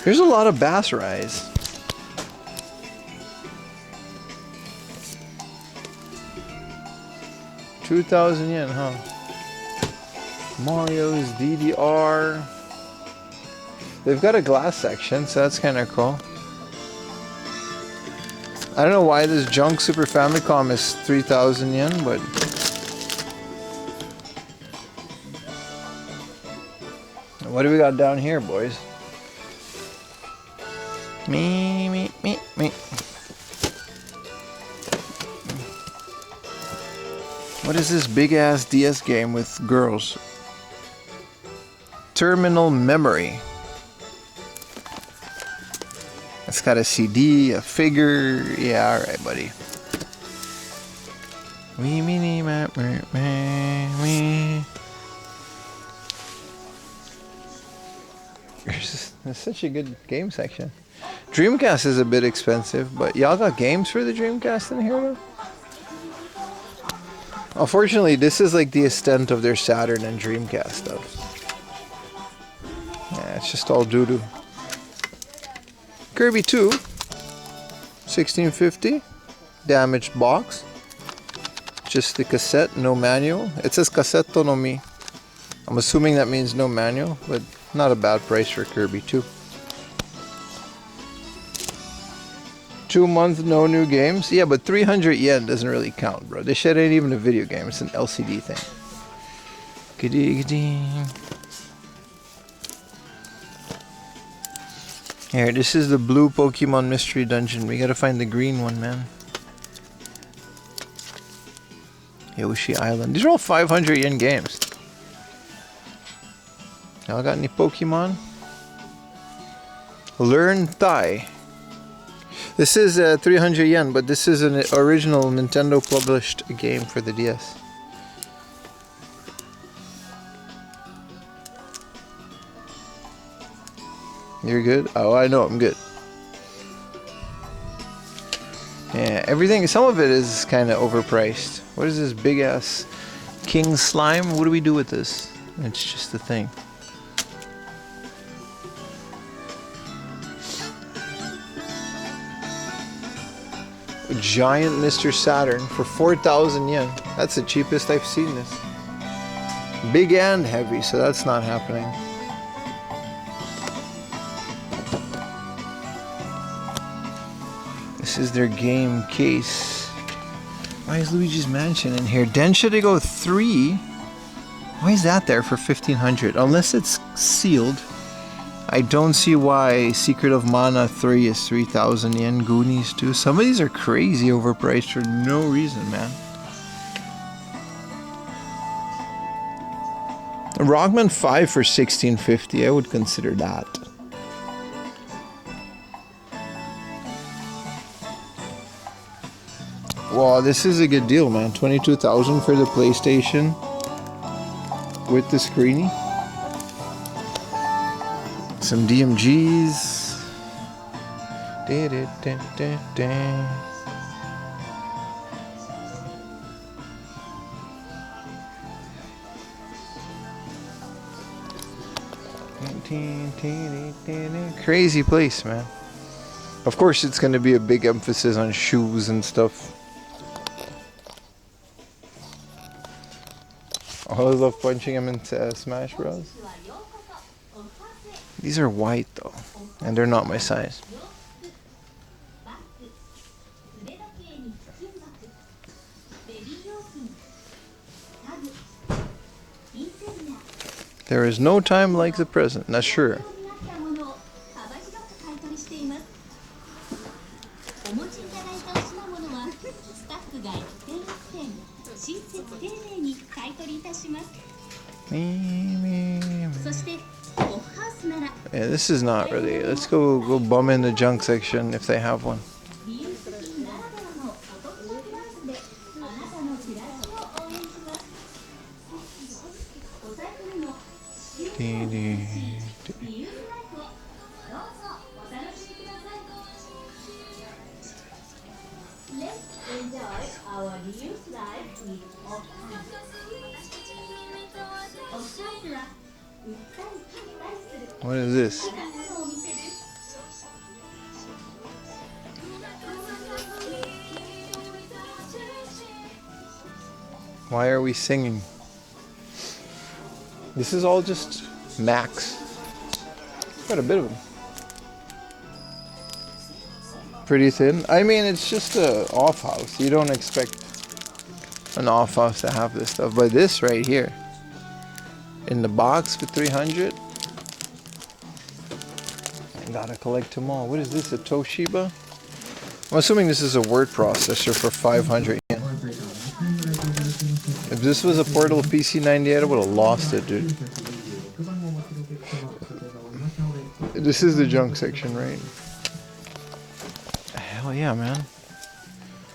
There's a lot of Bass Rise. $2,000 yen, huh? Mario's DDR. They've got a glass section, so that's kind of cool. I don't know why this junk Super Famicom is 3,000 yen, but... What do we got down here, boys? Me. What is this big-ass DS game with girls? Terminal Memory. It's got a CD, a figure. Yeah, alright, buddy. It's such a good game section. Dreamcast is a bit expensive, but y'all got games for the Dreamcast in here though? Unfortunately, this is like the extent of their Saturn and Dreamcast stuff. Yeah, it's just all doo-doo. Kirby 2, 1650, damaged box. Just the cassette, no manual. It says Cassetto no Mi. I'm assuming that means no manual, but not a bad price for Kirby 2. 2 months, no new games. Yeah, but 300 yen doesn't really count, bro. This shit ain't even a video game. It's an LCD thing. Here, this is the blue Pokemon Mystery Dungeon. We gotta find the green one, man. Yoshi Island. These are all 500 yen games. Y'all got any Pokemon? Learn Thai. This is 300 yen, but this is an original Nintendo published game for the DS. You're good? Oh, I know, I'm good. Yeah, everything, some of it is kind of overpriced. What is this big ass king slime? What do we do with this? It's just a thing. A giant Mr. Saturn for 4,000 yen. That's the cheapest I've seen this. Big and heavy, so that's not happening. This is their game case. Why is Luigi's Mansion in here? Densha to go 3? Why is that there for 1,500? Unless it's sealed. I don't see why Secret of Mana 3 is 3,000 yen. Goonies 2. Some of these are crazy overpriced for no reason, man. Rockman 5 for 1,650. I would consider that. Wow, this is a good deal, man. 22,000 for the PlayStation with the screeny. Some DMGs. Crazy place, man. Of course, it's going to be a big emphasis on shoes and stuff. I love punching him in Smash Bros. These are white though, and they're not my size. There is no time like the present, that's sure. Yeah, this is not really. Let's go bum in the junk section if they have one. What is this? Why are we singing? This is all just Max. Quite a bit of them. Pretty thin. I mean, it's just a off house. You don't expect an off house to have this stuff. But this right here, in the box for 300. I gotta collect them all. What is this? A Toshiba? I'm assuming this is a word processor for 500 yen. If this was a portable PC98, I would have lost it, dude. This is the junk section, right? Hell yeah, man.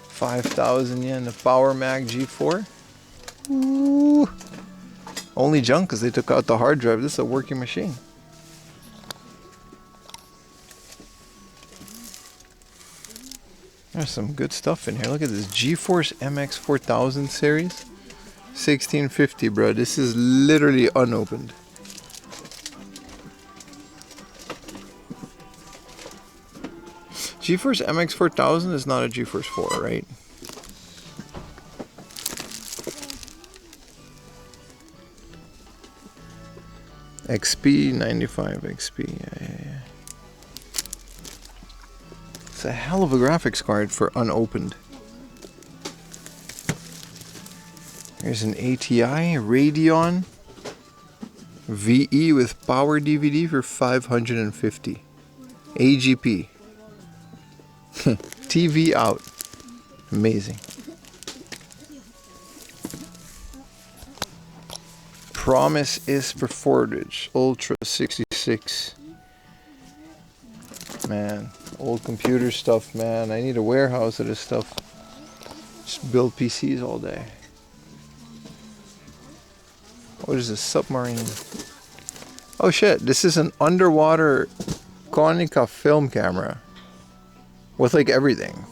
5,000 yen. The Power Mac G4. Ooh. Only junk because they took out the hard drive. This is a working machine. There's some good stuff in here. Look at this GeForce MX 4000 series. 1650, bro. This is literally unopened. GeForce MX 4000 is not a GeForce 4, right? XP 95 XP. Yeah. It's a hell of a graphics card for unopened. Here's an ATI Radeon VE with power DVD for 550. AGP. TV out. Amazing. Promise is Performance Ultra 66. Man, old computer stuff, man. I need a warehouse of this stuff. Just build PCs all day. What is this? Submarine. Oh shit, this is an underwater Konica film camera with like everything.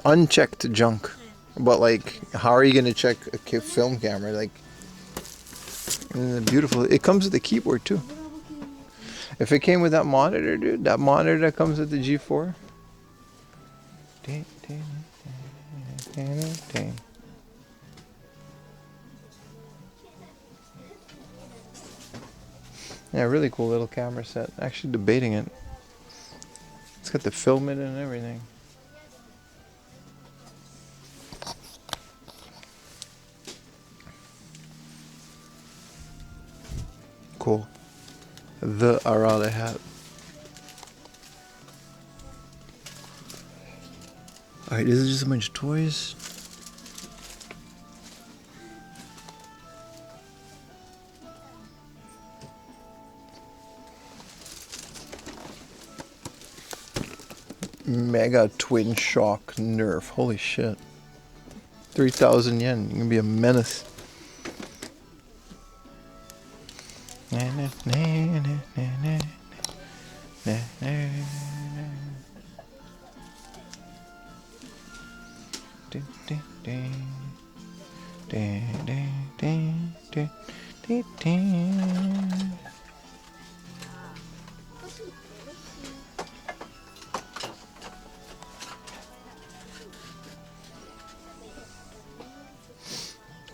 Unchecked junk. But like, how are you gonna check a film camera? Like, beautiful. It comes with the keyboard too. If it came with that monitor, dude, that monitor that comes with the G4. Yeah, really cool little camera set. Actually debating it. It's got the film in it and everything. Cool. The IRL hat. Alright, this is just a bunch of toys. Mega Twin Shock Nerf. Holy shit. 3,000 yen. You're gonna be a menace.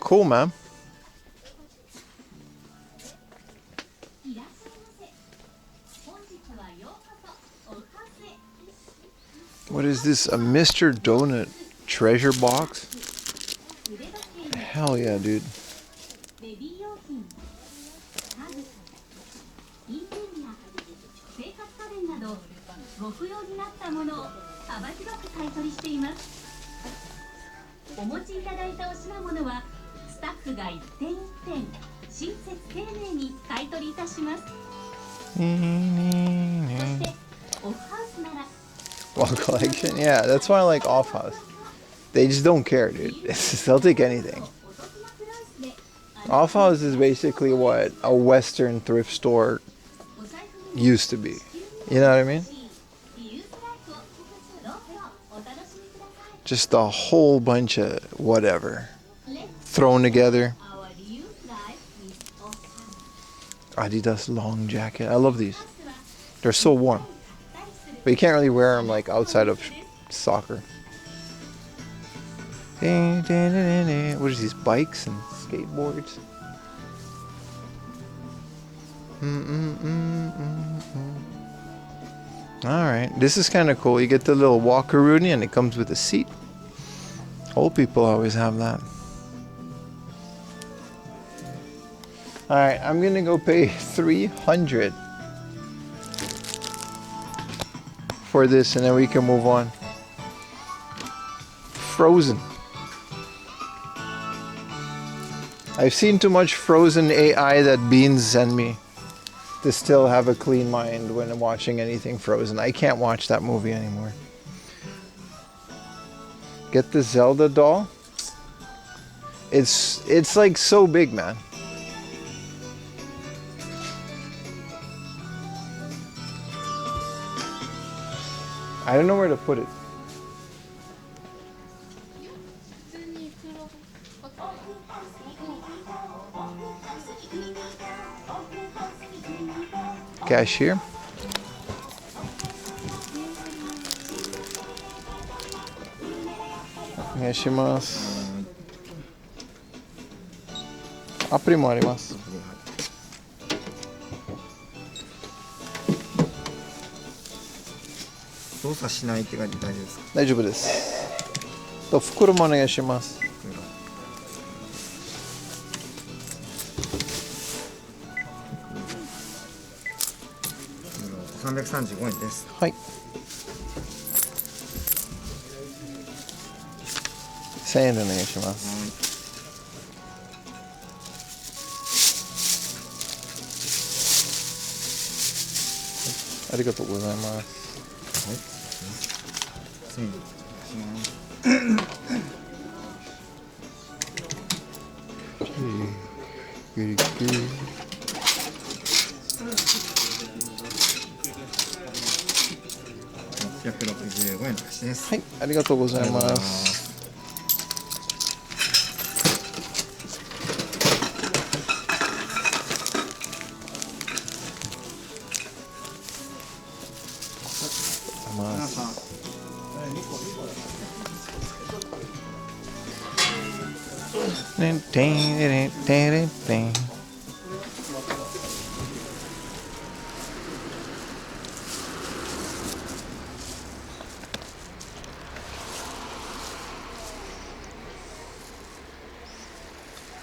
Cool, man. What is this? A Mr. Donut treasure box? Hell yeah, dude. Well, collection? Yeah, that's why I like Off House. They just don't care, dude. They'll take anything. Off House is basically what a Western thrift store used to be. You know what I mean? Just a whole bunch of whatever thrown together. Adidas long jacket. I love these. They're so warm. But you can't really wear them like outside of soccer. What is these, bikes and skateboards? Alright, this is kind of cool. You get the little walkaroonie and it comes with a seat. Old people always have that. Alright, I'm gonna go pay 300 for this and then we can move on. Frozen. I've seen too much Frozen AI that Beans send me to still have a clean mind when I'm watching anything Frozen. I can't watch that movie anymore. Get the Zelda doll. It's like so big, man. I don't know where to put it. Cashier. Onegaishimasu. アプリもあります。動作しないって感じで大丈夫ですか？大丈夫です。と袋もお願いします。335円です。はい。1000円でお願いします。ありがとうございます。はい。1000円。265円の貸しです。はい、ありがとうございます。皆さん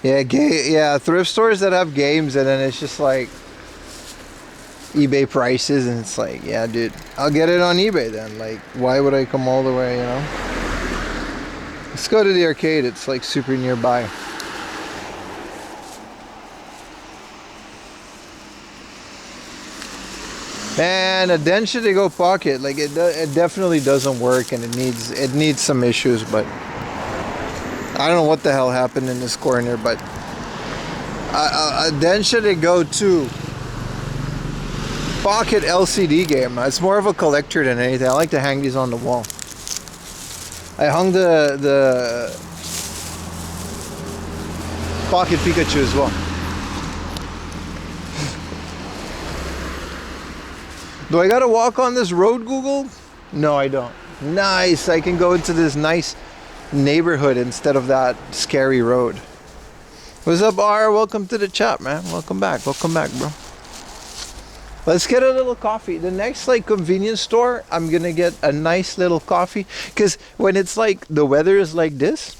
Yeah, thrift stores that have games, and then it's just like eBay prices, and it's like, yeah, dude, I'll get it on eBay then. Like, why would I come all the way, you know? Let's go to the arcade. It's like super nearby. Man, a Densha to go pocket, like it definitely doesn't work, and it needs some issues, but I don't know what the hell happened in this corner, but a Densha to go to pocket LCD game. It's more of a collector than anything. I like to hang these on the wall. I hung the pocket Pikachu as well. Do I gotta walk on this road, Google? No, I don't. Nice, I can go into this nice neighborhood instead of that scary road. What's up, R? Welcome to the chat, man. Welcome back, bro. Let's get a little coffee. The next like convenience store, I'm gonna get a nice little coffee, because when it's like the weather is like this,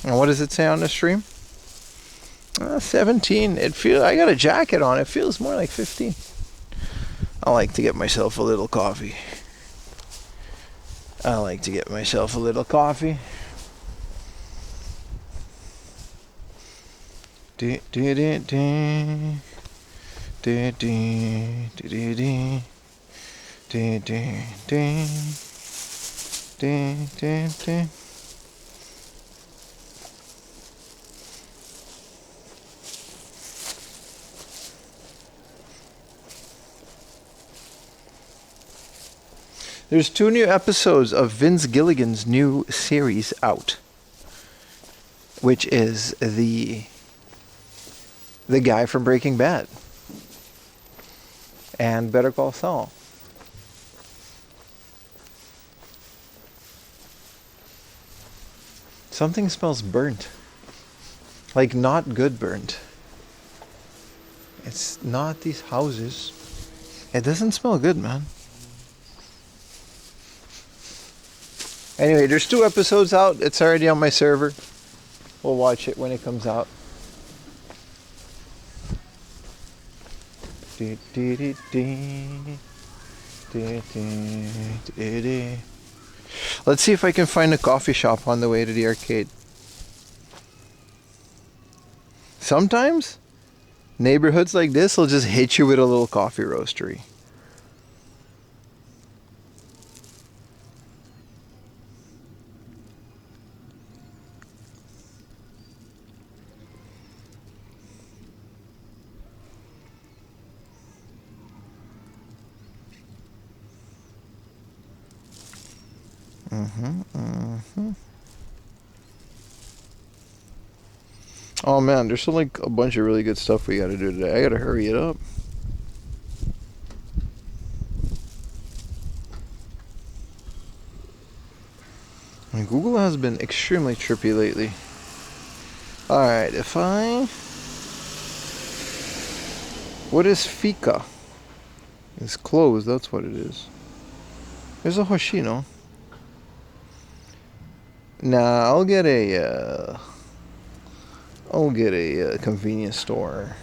and what does it say on the stream? 17. I got a jacket on. It feels more like 15. I like to get myself a little coffee. There's 2 new episodes of Vince Gilligan's new series out, which is the guy from Breaking Bad and Better Call Saul. Something smells burnt. Like not good burnt. It's not these houses. It doesn't smell good, man. Anyway, there's 2 episodes out. It's already on my server. We'll watch it when it comes out. Let's see if I can find a coffee shop on the way to the arcade. Sometimes neighborhoods like this will just hit you with a little coffee roastery. Oh man, there's still like a bunch of really good stuff we gotta do today. I gotta hurry it up. And Google has been extremely trippy lately. Alright, what is Fika? It's closed, that's what it is. There's a Hoshino. Nah, I'll get a convenience store.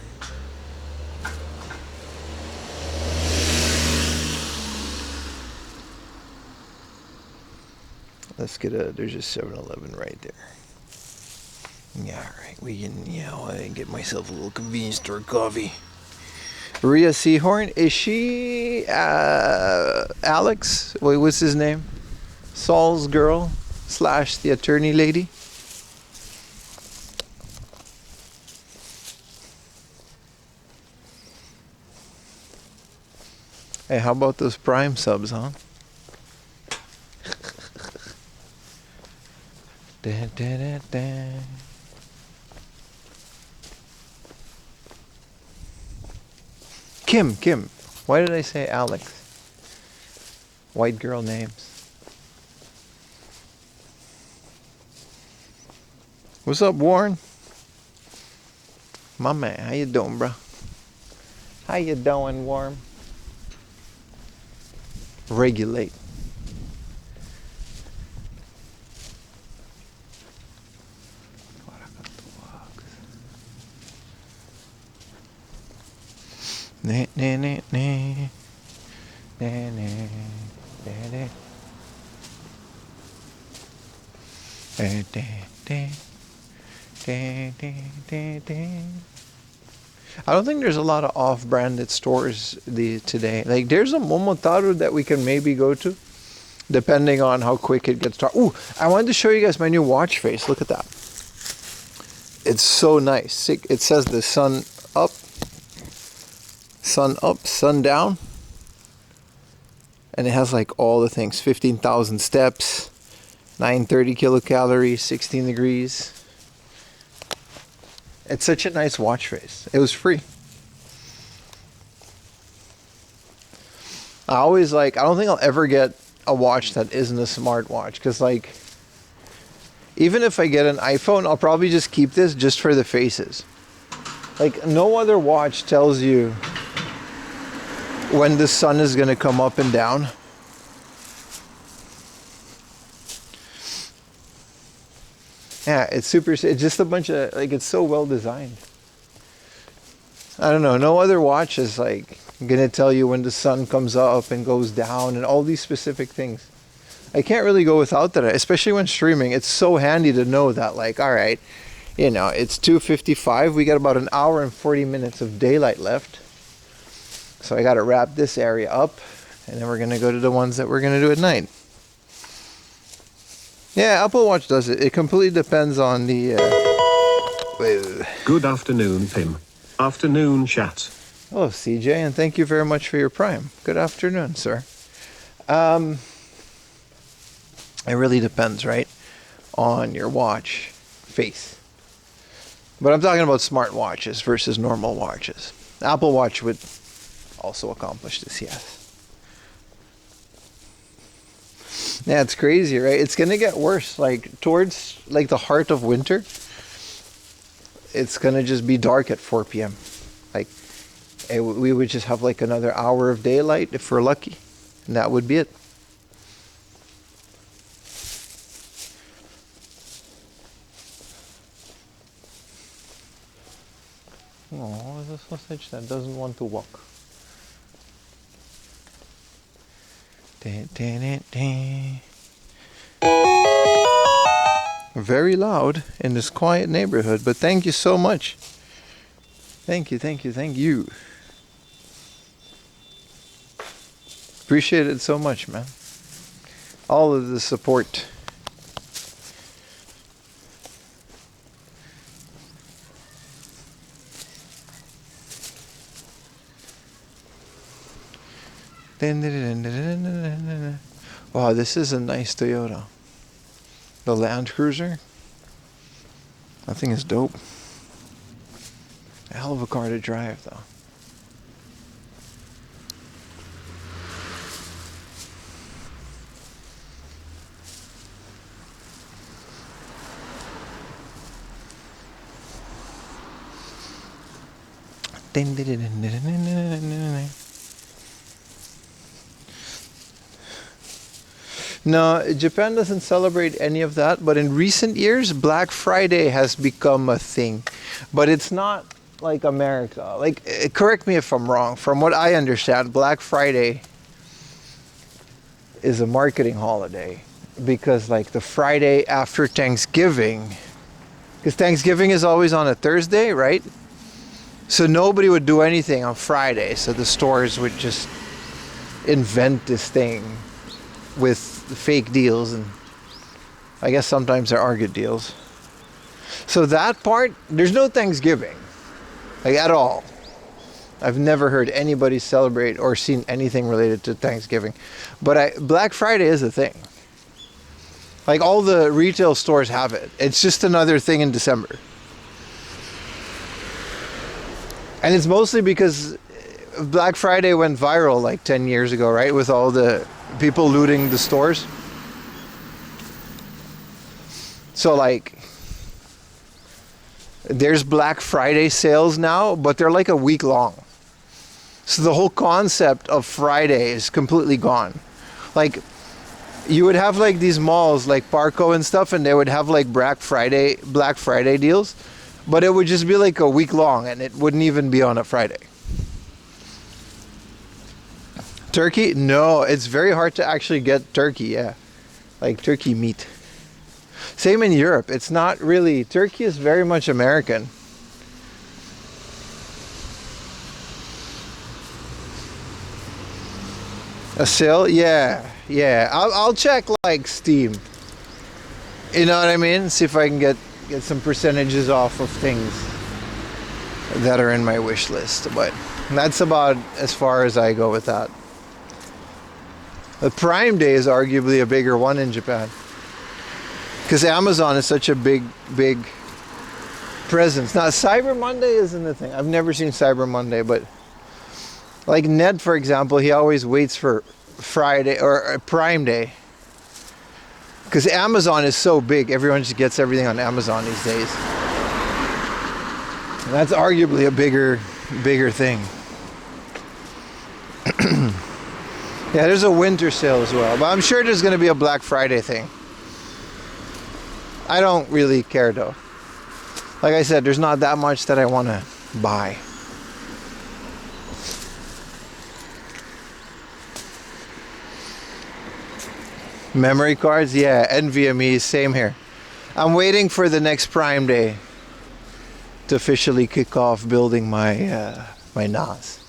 Let's get there's a 7-Eleven right there. Yeah, alright, I can get myself a little convenience store coffee. Rhea Seahorn, is she Alex? Wait, what's his name? Saul's girl / the attorney lady? Hey, how about those Prime subs, huh? Da, da, da, da. Kim. Why did I say Alex? White girl names. What's up, Warren? My man, how you doing, bro? How you doing, Warren? Regulate. Ne ne ne ne ne ne ne ne. I don't think there's a lot of off-branded stores today. Like there's a Momotaro that we can maybe go to, depending on how quick it gets dark. Ooh, I wanted to show you guys my new watch face. Look at that. It's so nice. It says the sun up, sun down. And it has like all the things, 15,000 steps, 930 kilocalories, 16 degrees. It's such a nice watch face. It was free. I don't think I'll ever get a watch that isn't a smartwatch. Because like, even if I get an iPhone, I'll probably just keep this just for the faces. Like no other watch tells you when the sun is going to come up and down. Yeah, it's just a bunch of, like, it's so well designed. I don't know, no other watch is like going to tell you when the sun comes up and goes down and all these specific things. I can't really go without that, especially when streaming. It's so handy to know that, like, all right, you know, it's 2:55. We got about an hour and 40 minutes of daylight left. So I got to wrap this area up, and then we're going to go to the ones that we're going to do at night. Yeah, Apple Watch does it. It completely depends on the... Good afternoon, Pim. Afternoon, chat. Hello, CJ, and thank you very much for your Prime. Good afternoon, sir. It really depends, right, on your watch face. But I'm talking about smart watches versus normal watches. Apple Watch would also accomplish this, yes. Yeah, it's crazy, right? It's gonna get worse. Like towards like the heart of winter, it's gonna just be dark at 4 p.m. Like we would just have like another hour of daylight if we're lucky, and that would be it. Oh, there's a sausage that doesn't want to walk. Very loud in this quiet neighborhood, but thank you so much. Thank you. Appreciate it so much, man. All of the support. Wow, this is a nice Toyota. The Land Cruiser. That thing is dope. A hell of a car to drive, though. No, Japan doesn't celebrate any of that, but in recent years, Black Friday has become a thing. But it's not like America. Like, correct me if I'm wrong. From what I understand, Black Friday is a marketing holiday because, like, the Friday after Thanksgiving, because Thanksgiving is always on a Thursday, right? So nobody would do anything on Friday, so the stores would just invent this thing with fake deals, and I guess sometimes there are good deals. So that part, there's no Thanksgiving, like at all. I've never heard anybody celebrate or seen anything related to Thanksgiving. But Black Friday is a thing. Like all the retail stores have it. It's just another thing in December. And it's mostly because Black Friday went viral like 10 years ago, right? With all the people looting the stores. So like, there's Black Friday sales now, but they're like a week long. So the whole concept of Friday is completely gone. Like, you would have like these malls like Parco and stuff, and they would have like Black Friday deals, but it would just be like a week long, and it wouldn't even be on a Friday. Turkey? No, it's very hard to actually get turkey, yeah. Like turkey meat. Same in Europe. It's not really, turkey is very much American. A sale? Yeah. I'll check like Steam. You know what I mean? See if I can get some percentages off of things that are in my wish list. But that's about as far as I go with that. The Prime Day is arguably a bigger one in Japan. Because Amazon is such a big presence. Now, Cyber Monday isn't the thing. I've never seen Cyber Monday, but like Ned, for example, he always waits for Friday or Prime Day. Because Amazon is so big, everyone just gets everything on Amazon these days. And that's arguably a bigger thing. Yeah, there's a winter sale as well, but I'm sure there's going to be a Black Friday thing. I don't really care though. Like I said, there's not that much that I want to buy. Memory cards? Yeah, NVMe, same here. I'm waiting for the next Prime Day to officially kick off building my my NAS.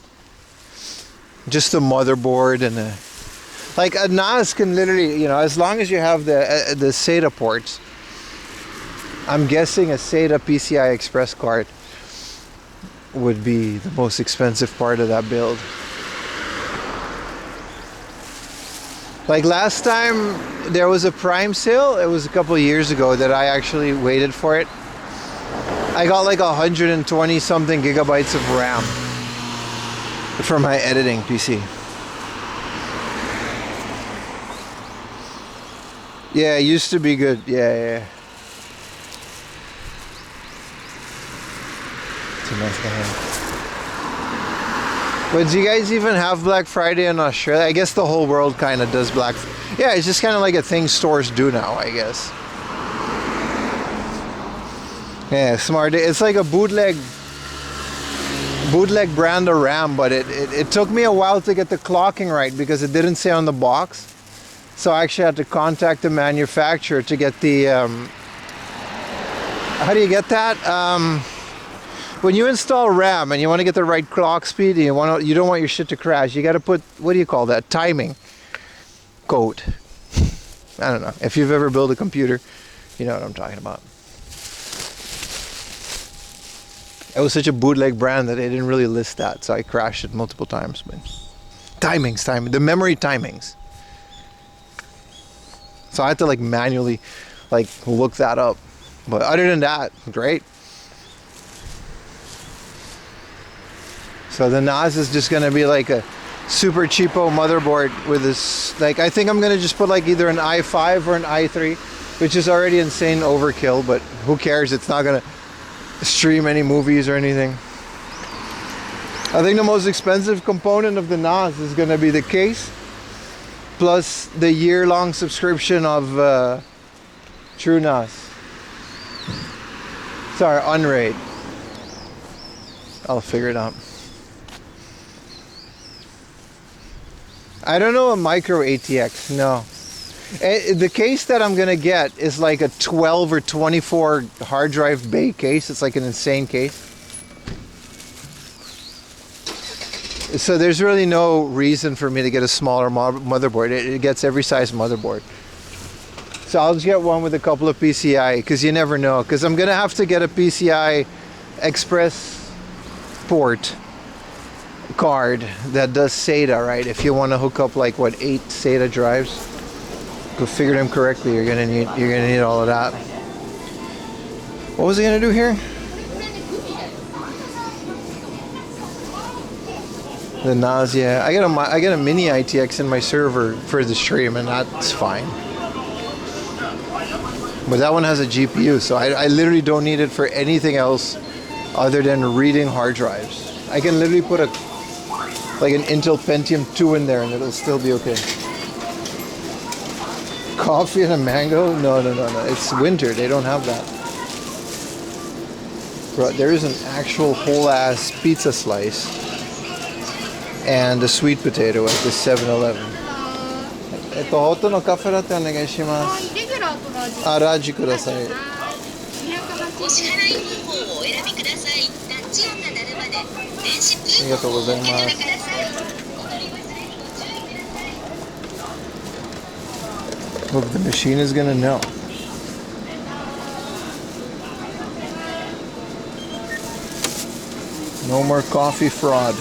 Just a motherboard and a NAS can literally, you know, as long as you have the SATA ports. I'm guessing a SATA PCI Express card would be the most expensive part of that build. Like last time there was a Prime sale, it was a couple of years ago that I actually waited for it. I got like 120 something gigabytes of RAM for my editing PC. Yeah, it used to be good. Yeah. But do you guys even have Black Friday in Australia? I guess the whole world kind of does Black Friday. Yeah, it's just kind of like a thing stores do now, I guess. Yeah, smart. It's like a bootleg brand of RAM, but it took me a while to get the clocking right because it didn't say on the box. So I actually had to contact the manufacturer to get the how do you get that? When you install RAM and you want to get the right clock speed and you don't want your shit to crash, you got to put, what do you call that? Timing code. I don't know. If you've ever built a computer, you know what I'm talking about. It was such a bootleg brand that they didn't really list that, so I crashed it multiple times. But timing, the memory timings. So I had to like manually like look that up. But other than that, great. So the NAS is just gonna be like a super cheapo motherboard with this, like I think I'm gonna just put like either an i5 or an i3, which is already insane overkill, but who cares? It's not gonna stream any movies or anything. I think the most expensive component of the NAS is gonna be the case, plus the year-long subscription of True NAS. Sorry, Unraid. I'll figure it out. I don't know a micro ATX, no. The case that I'm gonna get is like a 12 or 24 hard drive bay case. It's like an insane case. So there's really no reason for me to get a smaller motherboard. It gets every size motherboard. So I'll just get one with a couple of PCI, because you never know. Because I'm gonna have to get a PCI Express port card that does SATA, right? If you want to hook up like what, 8 SATA drives. figured him correctly, you're gonna need all of that. What was he gonna do here? The nausea. I get a mini ITX in my server for the stream, and that's fine. But that one has a GPU, so I literally don't need it for anything else other than reading hard drives. I can literally put an Intel Pentium 2 in there and it'll still be okay. Coffee and a mango? No. It's winter. They don't have that. Bro, there is an actual whole ass pizza slice and a sweet potato at the 7-Eleven. ホットのカフェラテお願いします。あ、ラージください。お支払い方法をお選びください。タッチ音が鳴るまで電子クーポンをお受け取りください。 Look, the machine is gonna know. No more coffee fraud.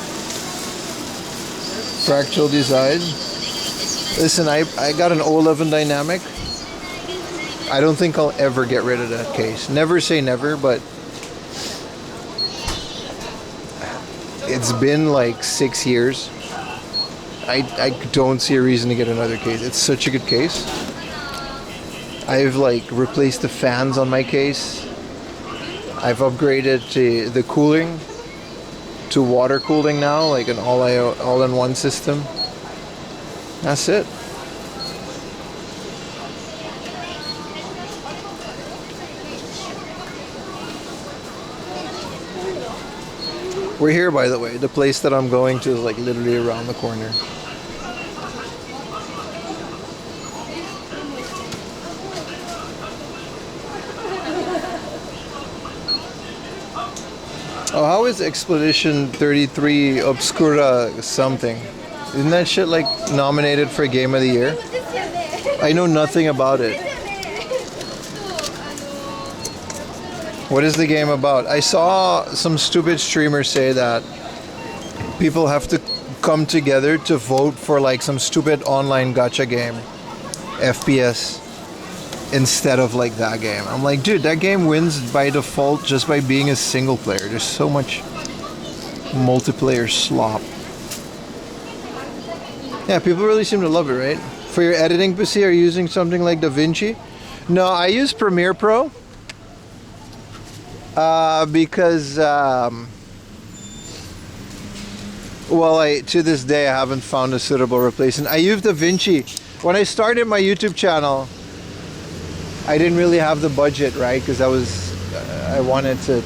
Fractal design. Listen, I got an 011 dynamic. I don't think I'll ever get rid of that case. Never say never, but it's been like 6 years. I don't see a reason to get another case. It's such a good case. I've like replaced the fans on my case. I've upgraded to the cooling to water cooling now, like an all-in-one system. That's it. We're here, by the way. The place that I'm going to is like literally around the corner. Oh, how is Expedition 33 Obscura something? Isn't that shit like nominated for Game of the Year? I know nothing about it. What is the game about? I saw some stupid streamer say that people have to come together to vote for like some stupid online gacha game, FPS, instead of like that game. I'm like, dude, that game wins by default just by being a single player. There's so much multiplayer slop. Yeah, people really seem to love it, right? For your editing PC, are you using something like DaVinci? No, I use Premiere Pro. Because, well, to this day, I haven't found a suitable replacement. I use DaVinci. When I started my YouTube channel, I didn't really have the budget, right? Because I wanted to,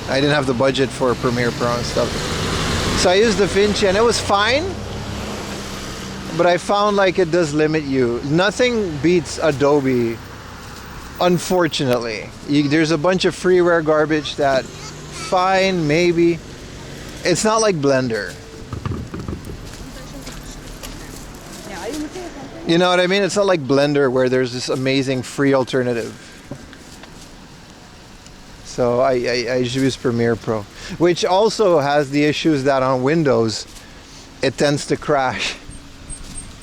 I didn't have the budget for Premiere Pro and stuff. So I used DaVinci and it was fine. But I found like it does limit you. Nothing beats Adobe. Unfortunately, there's a bunch of freeware garbage that, fine, maybe. It's not like Blender. You know what I mean? It's not like Blender where there's this amazing free alternative. So I use Premiere Pro, which also has the issues that on Windows, it tends to crash.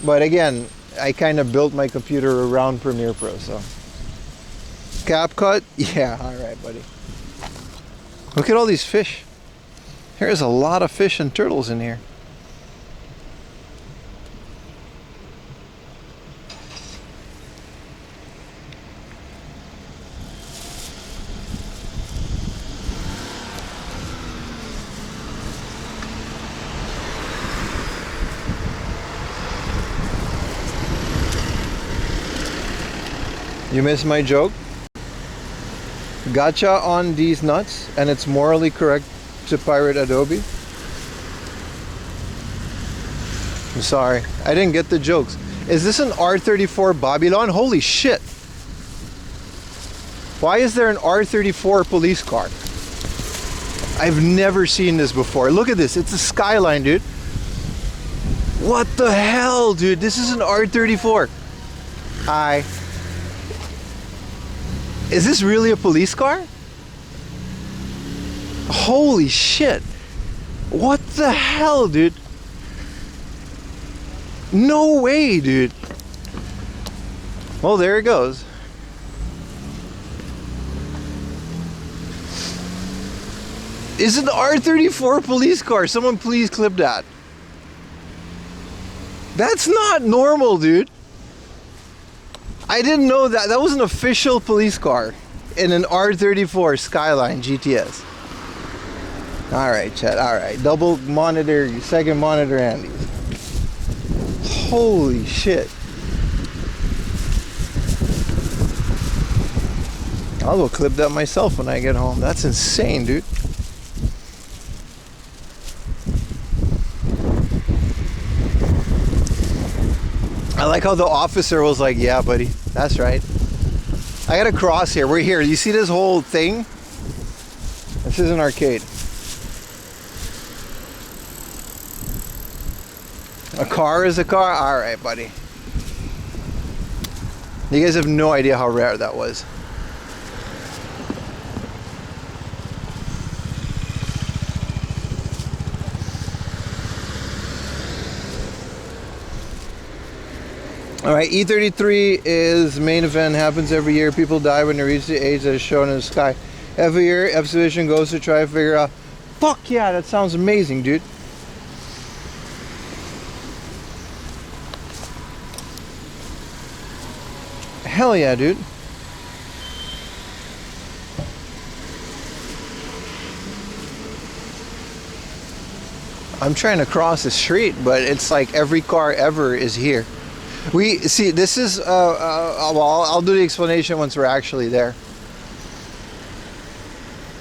But again, I kind of built my computer around Premiere Pro, so. CapCut? Yeah, alright, buddy. Look at all these fish. There's a lot of fish and turtles in here. You missed my joke? Gacha on these nuts, and it's morally correct to pirate Adobe? I'm sorry, I didn't get the jokes. Is this an R34 Babylon? Holy shit! Why is there an R34 police car? I've never seen this before. Look at this, it's a Skyline, dude. What the hell, dude? This is an R34. Hi. Is this really a police car? Holy shit. What the hell, dude? No way, dude. Well, there it goes. Is it the R34 police car? Someone please clip that. That's not normal, dude. I didn't know that. That was an official police car in an R34 Skyline GTS. Alright, chat. Alright. Double monitor, second monitor Andy's. Holy shit. I'll go clip that myself when I get home. That's insane, dude. I like how the officer was like, yeah, buddy, that's right. I gotta cross here. We're here. You see this whole thing? This is an arcade. A car is a car? Alright, buddy. You guys have no idea how rare that was. Alright, E33 is main event, happens every year. People die when they reach the age that is shown in the sky. Every year, exhibition goes to try to figure out. Fuck yeah, that sounds amazing, dude. Hell yeah, dude. I'm trying to cross the street, but it's like every car ever is here. We see, this is well, I'll do the explanation once we're actually there.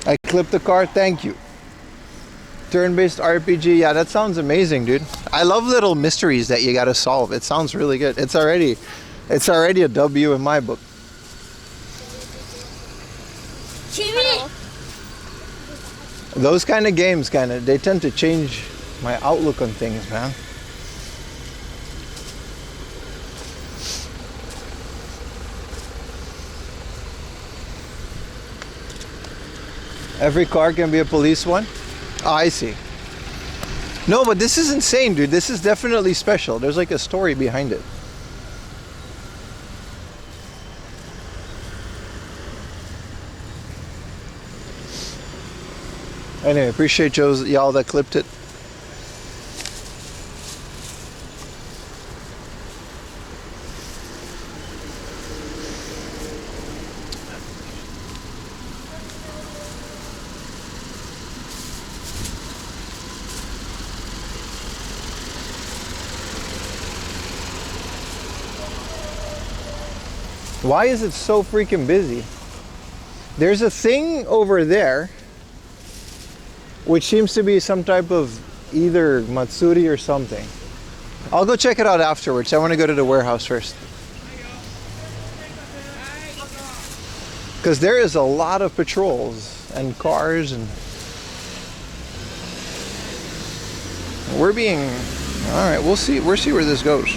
I clipped the car, thank you. Turn-based RPG, yeah, that sounds amazing, dude. I love little mysteries that you gotta solve. It sounds really good. It's already a W in my book. Those kind of games they tend to change my outlook on things, man. Every car can be a police one? Oh, I see. No, but this is insane, dude. This is definitely special. There's like a story behind it. Anyway, appreciate y'all that clipped it. Why is it so freaking busy? There's a thing over there which seems to be some type of either Matsuri or something. I'll go check it out afterwards. I want to go to the warehouse first. Because there is a lot of patrols and cars and we're being... Alright, we'll see where this goes.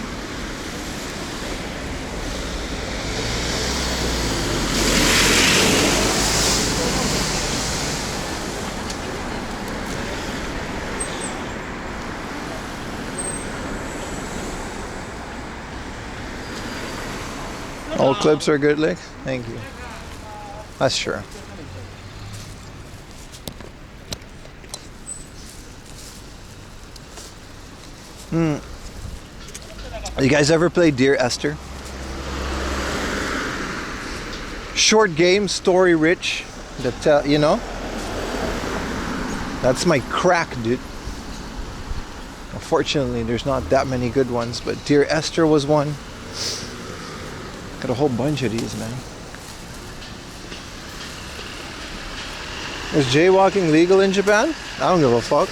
All clips are good, Lick? Thank you. That's true. You guys ever play Dear Esther? Short game, story rich. That you know? That's my crack, dude. Unfortunately, there's not that many good ones, but Dear Esther was one. Got a whole bunch of these, man. Is jaywalking legal in Japan? I don't give a fuck.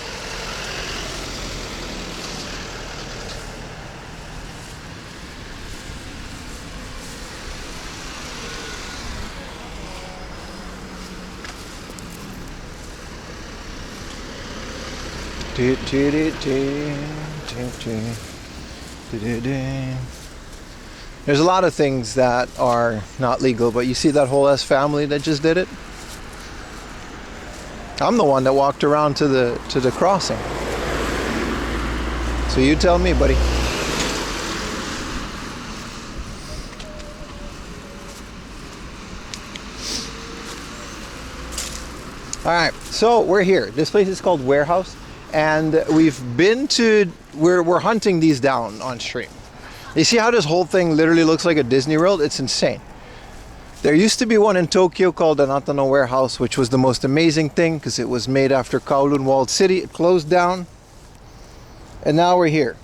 There's a lot of things that are not legal, but you see that whole S family that just did it? I'm the one that walked around to the crossing. So you tell me, buddy. All right, so we're here. This place is called Warehouse, and we're hunting these down on stream. You see how this whole thing literally looks like a Disney World? It's insane. There used to be one in Tokyo called the Natano Warehouse, which was the most amazing thing because it was made after Kowloon Walled City. It closed down, and now we're here.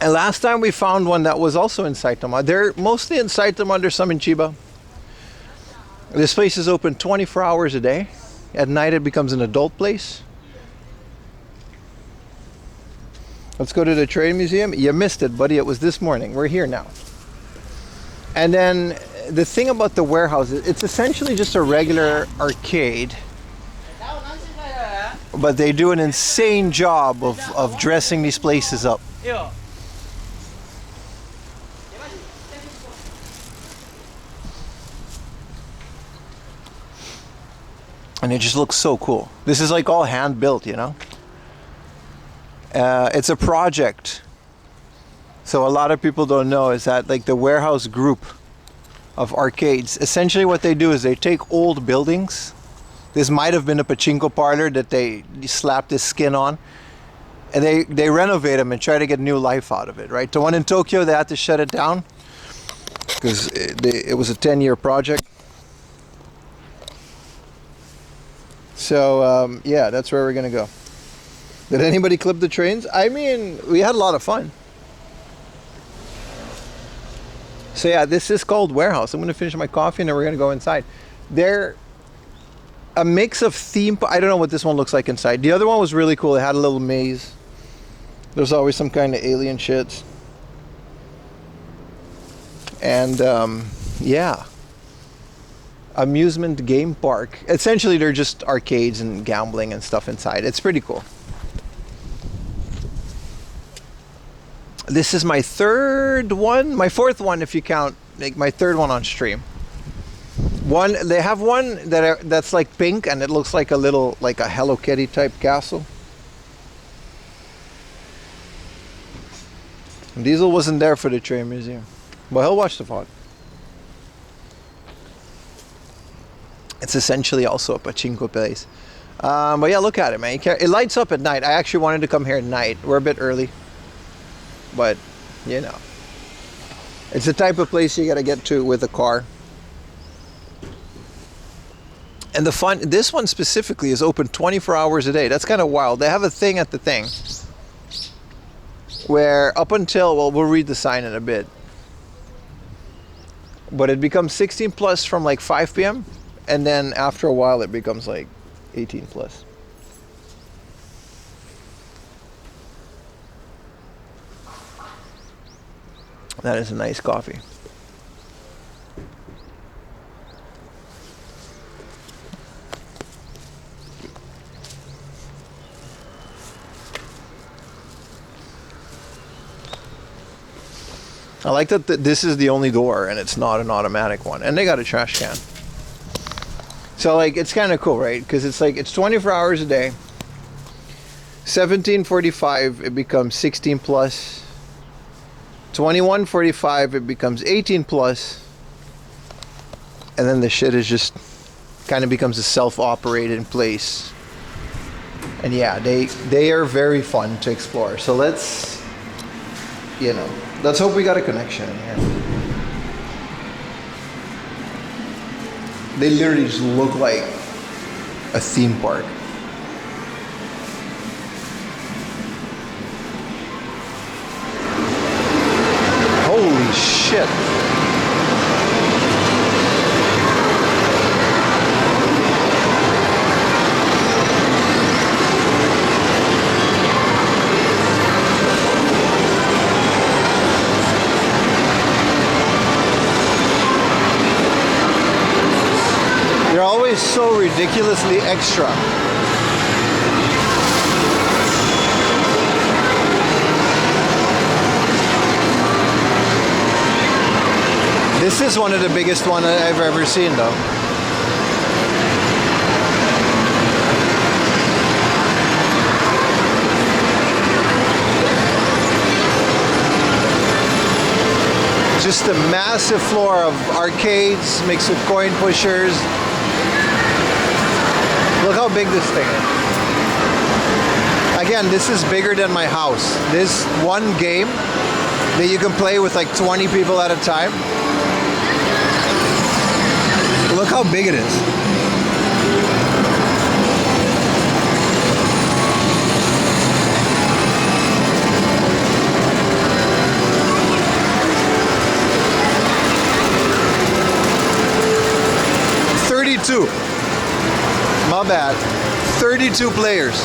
And last time we found one that was also in Saitama. They're mostly in Saitama, there's some in Chiba. This place is open 24 hours a day. At night it becomes an adult place. Let's go to the train museum. You missed it, buddy. It was this morning. We're here now. And then the thing about the warehouse, it's essentially just a regular arcade. But they do an insane job of dressing these places up. And it just looks so cool. This is like all hand built, you know? It's a project. So a lot of people don't know is that like the warehouse group of arcades, essentially what they do is they take old buildings. This might have been a pachinko parlor that they slapped this skin on. And they renovate them and try to get new life out of it, right? The one in Tokyo, they had to shut it down because it was a 10-year project. So yeah, that's where we're gonna go. Did anybody clip the trains? I mean, we had a lot of fun. So yeah, this is called Warehouse. I'm gonna finish my coffee and then we're gonna go inside. They're a mix of theme. I don't know what this one looks like inside. The other one was really cool. It had a little maze. There's always some kind of alien shit. And yeah. Amusement game park. Essentially they're just arcades and gambling and stuff inside. It's pretty cool. This is my third one, my fourth one if you count like my third one on stream. They have one that's like pink and it looks like a little like a Hello Kitty type castle. And Diesel wasn't there for the train museum, but he'll watch the VOD. It's essentially also a pachinko place. But yeah, look at it, man. It lights up at night. I actually wanted to come here at night. We're a bit early. But, you know. It's the type of place you gotta get to with a car. And this one specifically is open 24 hours a day. That's kind of wild. They have a thing at the thing where up until, well, we'll read the sign in a bit. But it becomes 16 plus from like 5 p.m. And then after a while it becomes like 18 plus. That is a nice coffee. I like that this is the only door and it's not an automatic one. And they got a trash can. So like it's kind of cool, right? Because it's like it's 24 hours a day. 17:45 it becomes 16 plus. 21:45 it becomes 18 plus. And then the shit is just kind of becomes a self-operated place. And yeah, they are very fun to explore. So let's hope we got a connection in here. They literally just look like a theme park. Holy shit. They're always so ridiculously extra. This is one of the biggest ones I've ever seen though. Just a massive floor of arcades mixed with coin pushers. Look how big this thing is. Again, this is bigger than my house. This one game that you can play with like 20 people at a time. Look how big it is. My bad. 32 players.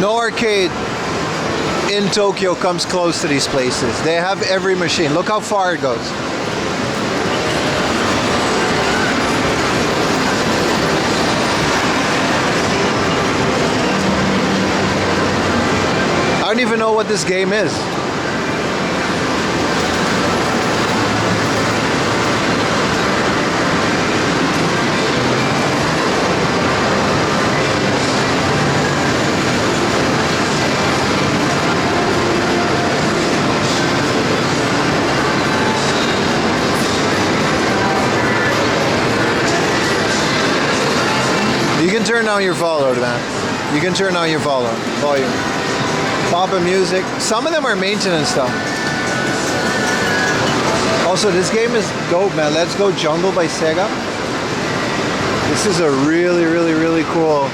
No arcade in Tokyo comes close to these places. They have every machine. Look how far it goes. I don't even know what this game is. You can turn down your volume, man. You can turn down your volume. Pop of music. Some of them are maintenance stuff. Also, this game is dope, man. Let's Go Jungle by Sega. This is a really, really, really cool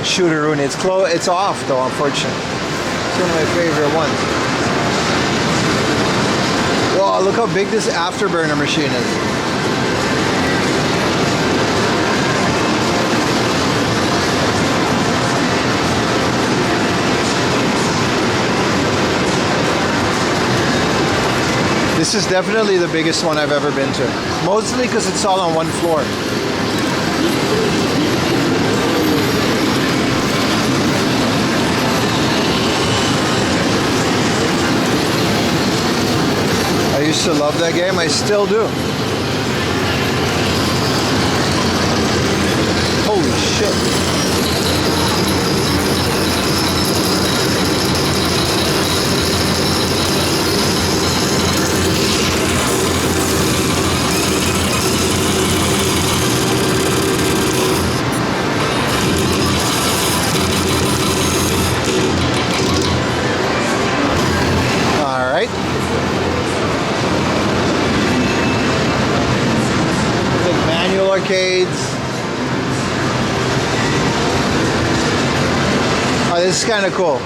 shooter-roon. It's off though, unfortunately. It's one of my favorite ones. Wow, look how big this Afterburner machine is. This is definitely the biggest one I've ever been to. Mostly because it's all on one floor. I used to love that game. I still do. Holy shit. Arcades. Oh, this is kind of cool.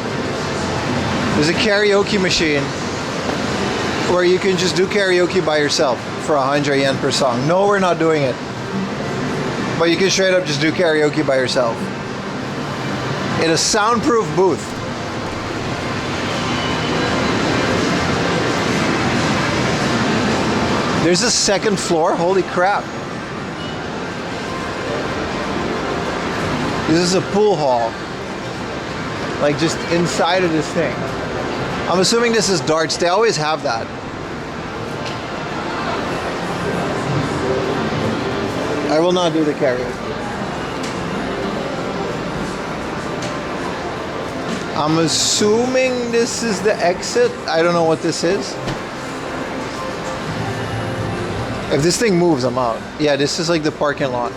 There's a karaoke machine where you can just do karaoke by yourself for 100 yen per song. No, we're not doing it. But you can straight up just do karaoke by yourself. In a soundproof booth. There's a second floor? Holy crap. This is a pool hall. Like just inside of this thing. I'm assuming this is darts. They always have that. I will not do the karaoke. I'm assuming this is the exit. I don't know what this is. If this thing moves, I'm out. Yeah, this is like the parking lot.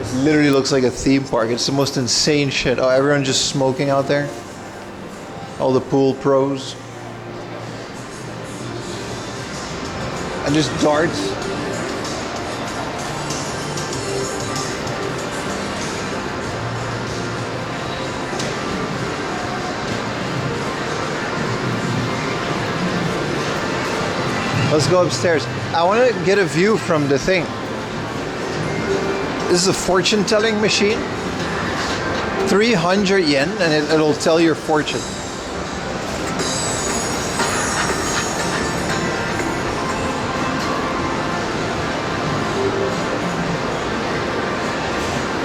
It literally looks like a theme park. It's the most insane shit. Oh, everyone's just smoking out there. All the pool pros. And just darts. Let's go upstairs. I want to get a view from the thing. This is a fortune telling machine. 300 yen and it'll tell your fortune.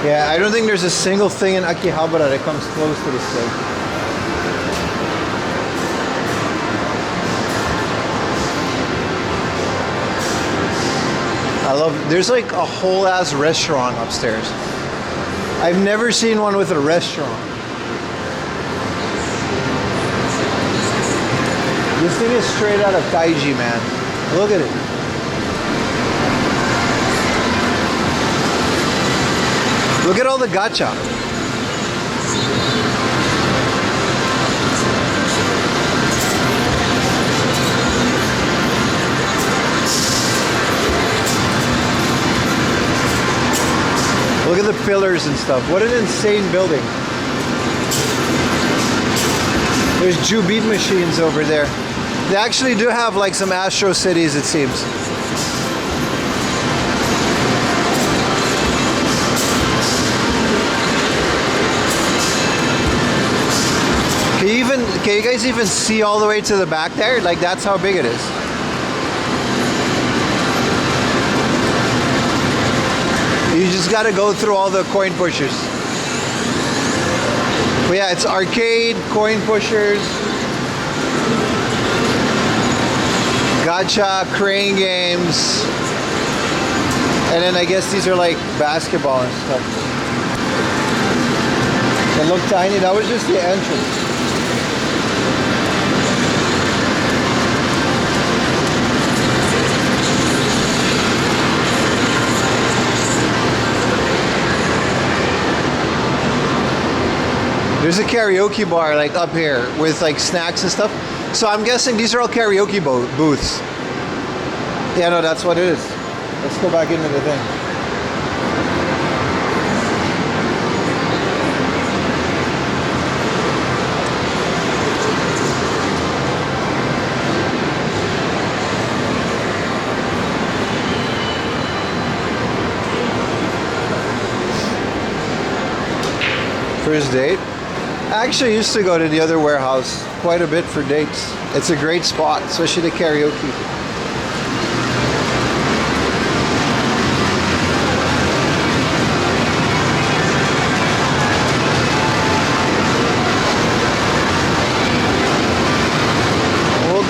Yeah, I don't think there's a single thing in Akihabara that comes close to this thing. There's like a whole ass restaurant upstairs. I've never seen one with a restaurant. This thing is straight out of Kaiji, man. Look at it. Look at all the gacha. Look at the pillars and stuff. What an insane building. There's Jubeat machines over there. They actually do have like some Astro Cities, it seems. Can you guys even see all the way to the back there? Like, that's how big it is. You just gotta go through all the coin pushers. But yeah, it's arcade, coin pushers, gacha, crane games, and then I guess these are like basketball and stuff. They look tiny. That was just the entrance. There's a karaoke bar like up here with like snacks and stuff. So I'm guessing these are all karaoke booths. Yeah, no, that's what it is. Let's go back into the thing. First date. I actually used to go to the other warehouse quite a bit for dates. It's a great spot, especially the karaoke.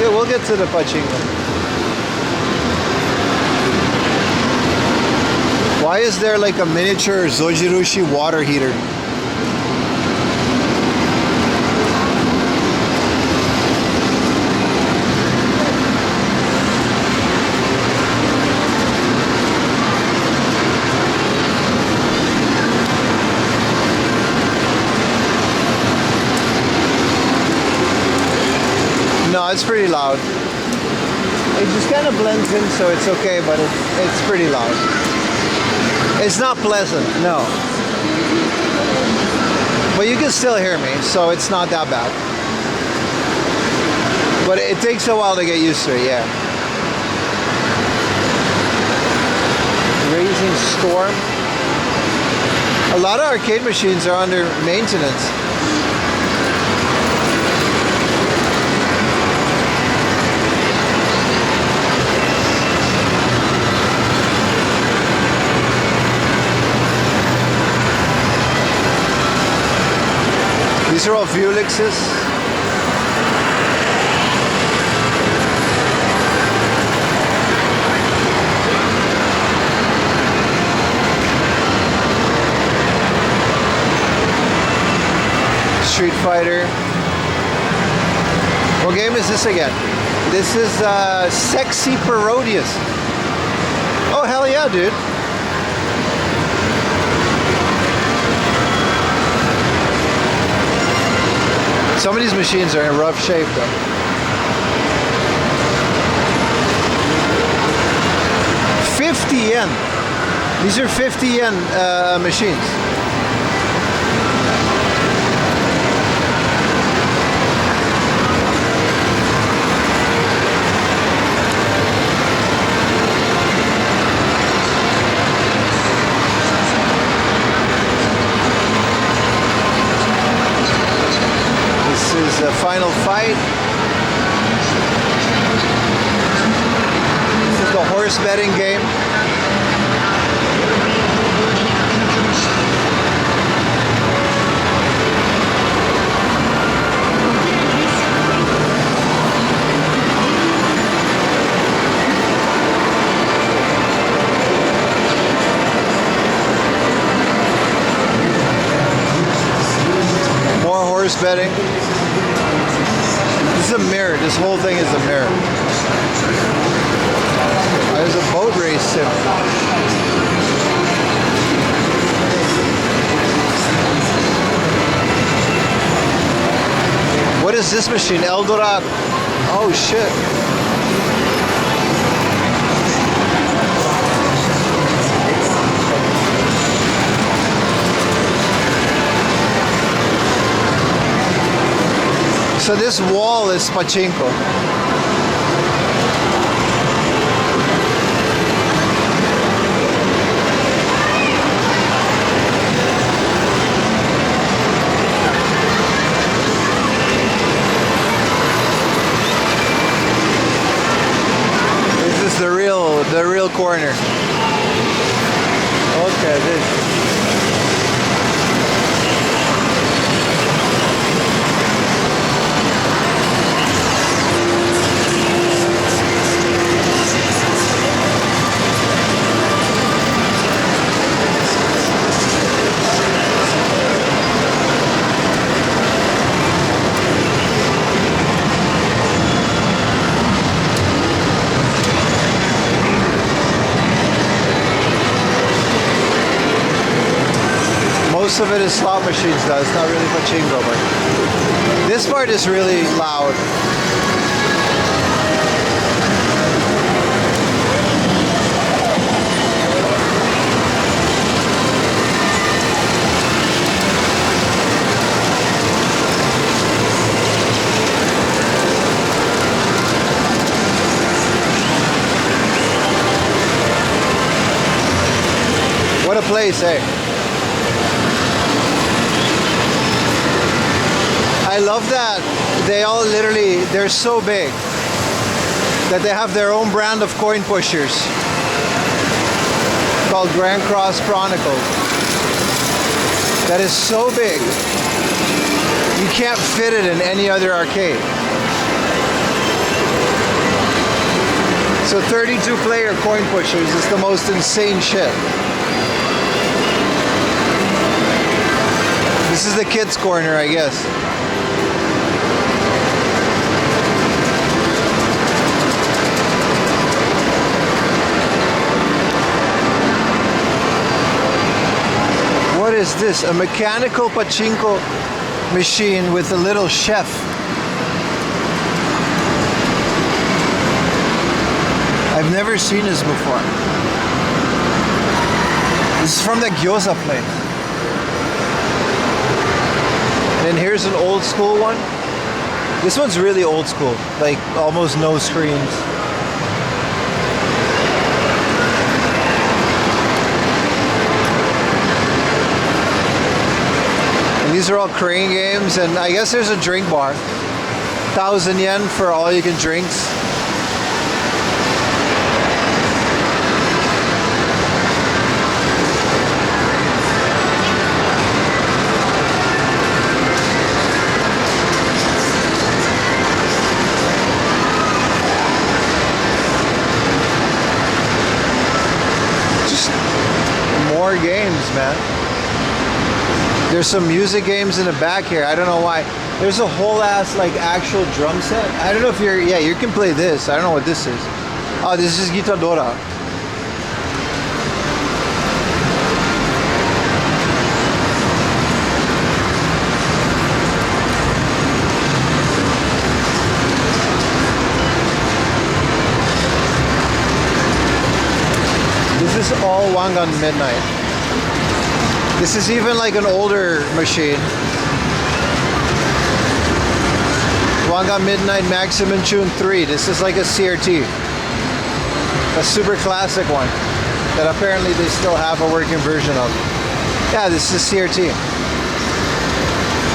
We'll get to the pachinko. Why is there like a miniature Zojirushi water heater? No, it's pretty loud. It just kind of blends in, so it's okay, but it's pretty loud. It's not pleasant, no. But you can still hear me, so it's not that bad. But it takes a while to get used to it, yeah. Raising Storm. A lot of arcade machines are under maintenance. These are all Vulixes. Street Fighter. What game is this again? This is Sexy Parodius. Oh, hell yeah, dude. Some of these machines are in rough shape though. $50. These are $50 machines. This is a final fight. This is the horse betting game. horse betting. This is a mirror. This whole thing is a mirror. There's a boat race sim. What is this machine? Eldorado. Oh shit. So this wall is pachinko. This is the real corner. Okay, this. Most of it is slot machines though, it's not really pachinko, but this part is really loud. What a place, eh? I love that they all literally, they're so big that they have their own brand of coin pushers called Grand Cross Chronicle. That is so big, you can't fit it in any other arcade. So 32 player coin pushers is the most insane shit. This is the kids' corner, I guess. What is this? A mechanical pachinko machine with a little chef. I've never seen this before. This is from the gyoza place. And then here's an old school one. This one's really old school, like almost no screens. These are all crane games, and I guess there's a drink bar. 1,000 yen for all you can drinks. Just more games, man. There's some music games in the back here. I don't know why. There's a whole ass like actual drum set. I don't know if you're, yeah, you can play this. I don't know what this is. Oh, this is Guitadora. This is all Wangan Midnight. This is even like an older machine. Wangan Midnight Maximum Tune 3. This is like a CRT. A super classic one that apparently they still have a working version of. Yeah, this is CRT.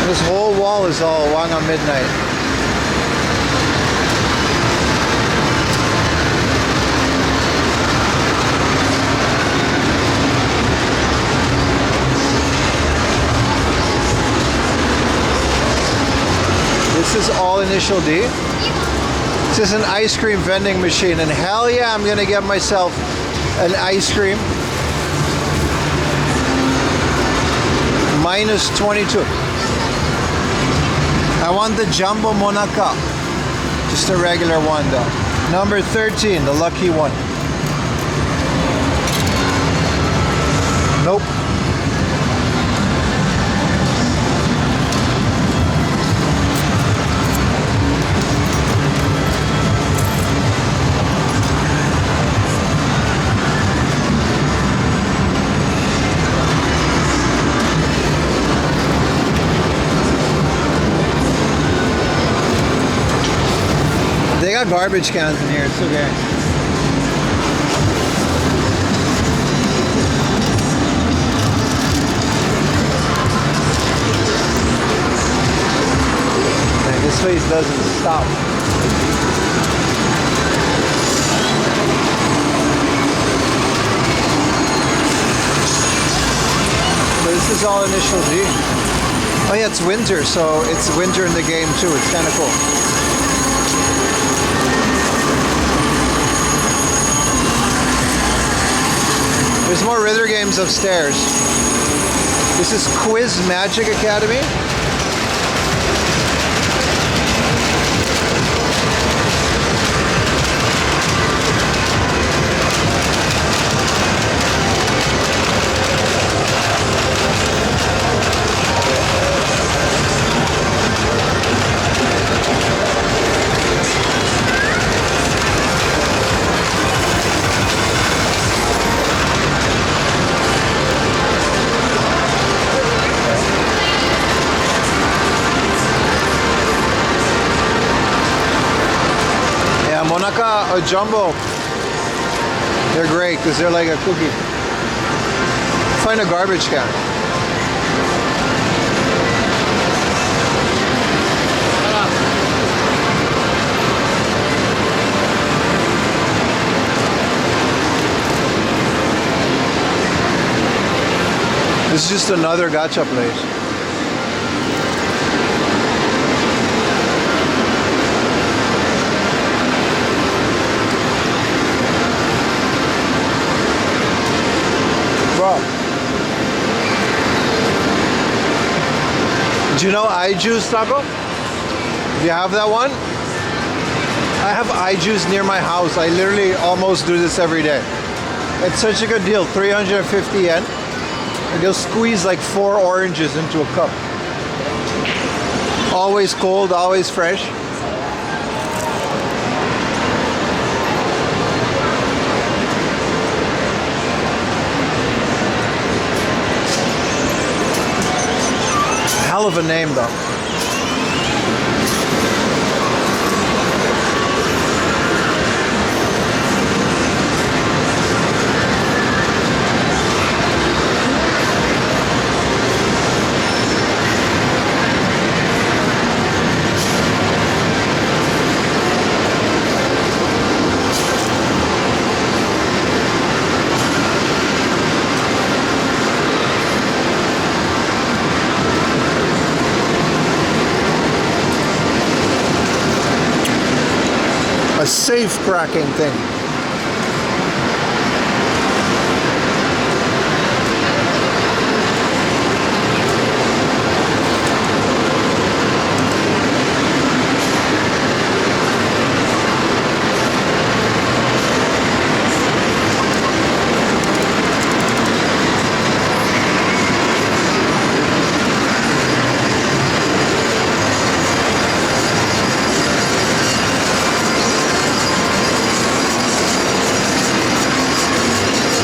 And this whole wall is all Wangan Midnight. This is all Initial D. This is an ice cream vending machine, and hell yeah, I'm gonna get myself an ice cream. -22. I want the Jumbo Monaca. Just a regular one though. Number 13, the lucky one. Nope. They got garbage cans in here, it's okay. Man, this place doesn't stop. So this is all initial G. Oh yeah, it's winter, so it's winter in the game too. It's kind of cool. There's more Ritter games upstairs. This is Quiz Magic Academy. Monaca or Jumbo, they're great because they're like a cookie. Find a garbage can. This is just another gacha place. Do you know iJuice taco? Do you have that one? I have iJuice near my house. I literally almost do this every day. It's such a good deal, 350 yen. And they'll squeeze like 4 oranges into a cup. Always cold, always fresh. Hell of a name though. A safe cracking thing.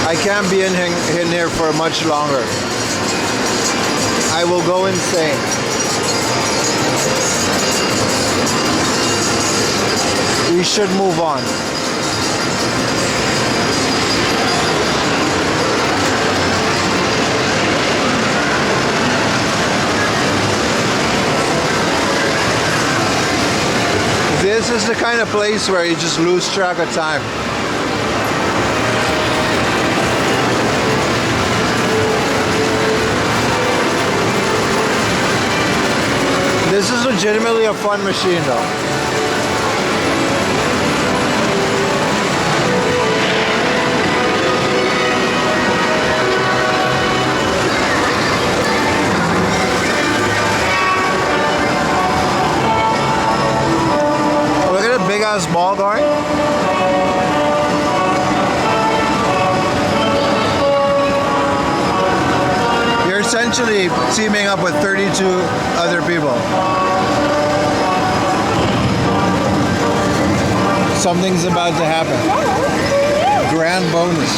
I can't be in here for much longer. I will go insane. We should move on. This is the kind of place where you just lose track of time. This is legitimately a fun machine though. last ball going? You're essentially teaming up with 32 other people. Something's about to happen. Grand bonus.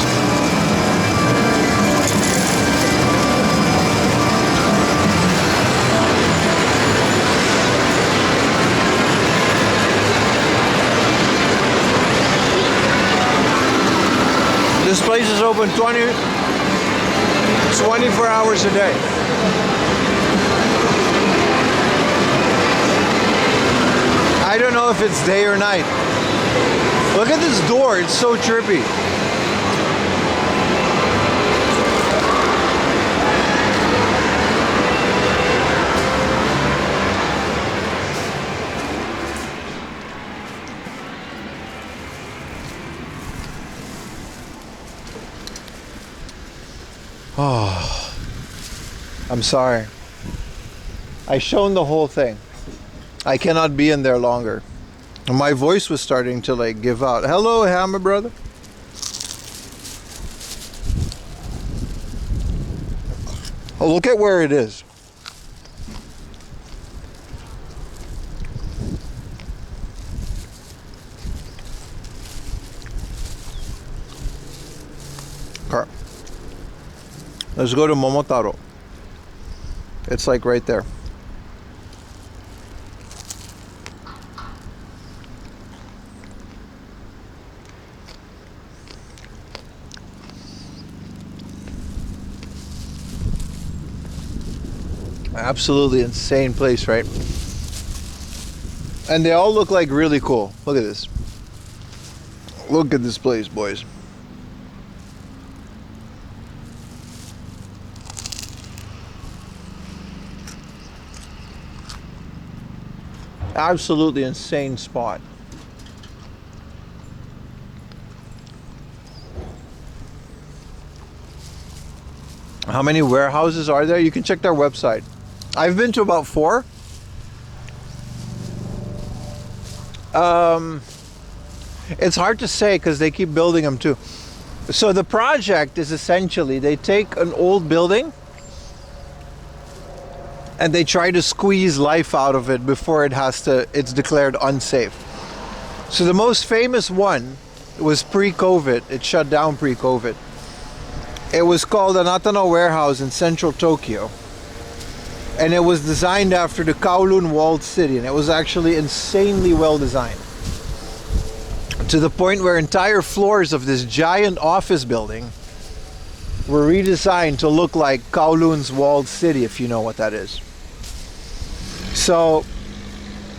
This place is open 24 hours a day. I don't know if it's day or night. Look at this door, it's so trippy. Oh, I'm sorry. I shown the whole thing. I cannot be in there longer. My voice was starting to like give out. Hello, Hammer brother. Oh, look at where it is. Okay. Let's go to Momotaro. It's like right there. Absolutely insane place, right? And they all look like really cool. Look at this. Look at this place, boys. Absolutely insane spot. How many warehouses are there? You can check their website. I've been to about 4. It's hard to say because they keep building them too. So the project is essentially they take an old building and they try to squeeze life out of it before it's declared unsafe. So the most famous one was pre-COVID. It shut down pre-COVID. It was called Anatano Warehouse in central Tokyo. And it was designed after the Kowloon walled city, and it was actually insanely well designed. To the point where entire floors of this giant office building were redesigned to look like Kowloon's walled city, if you know what that is. So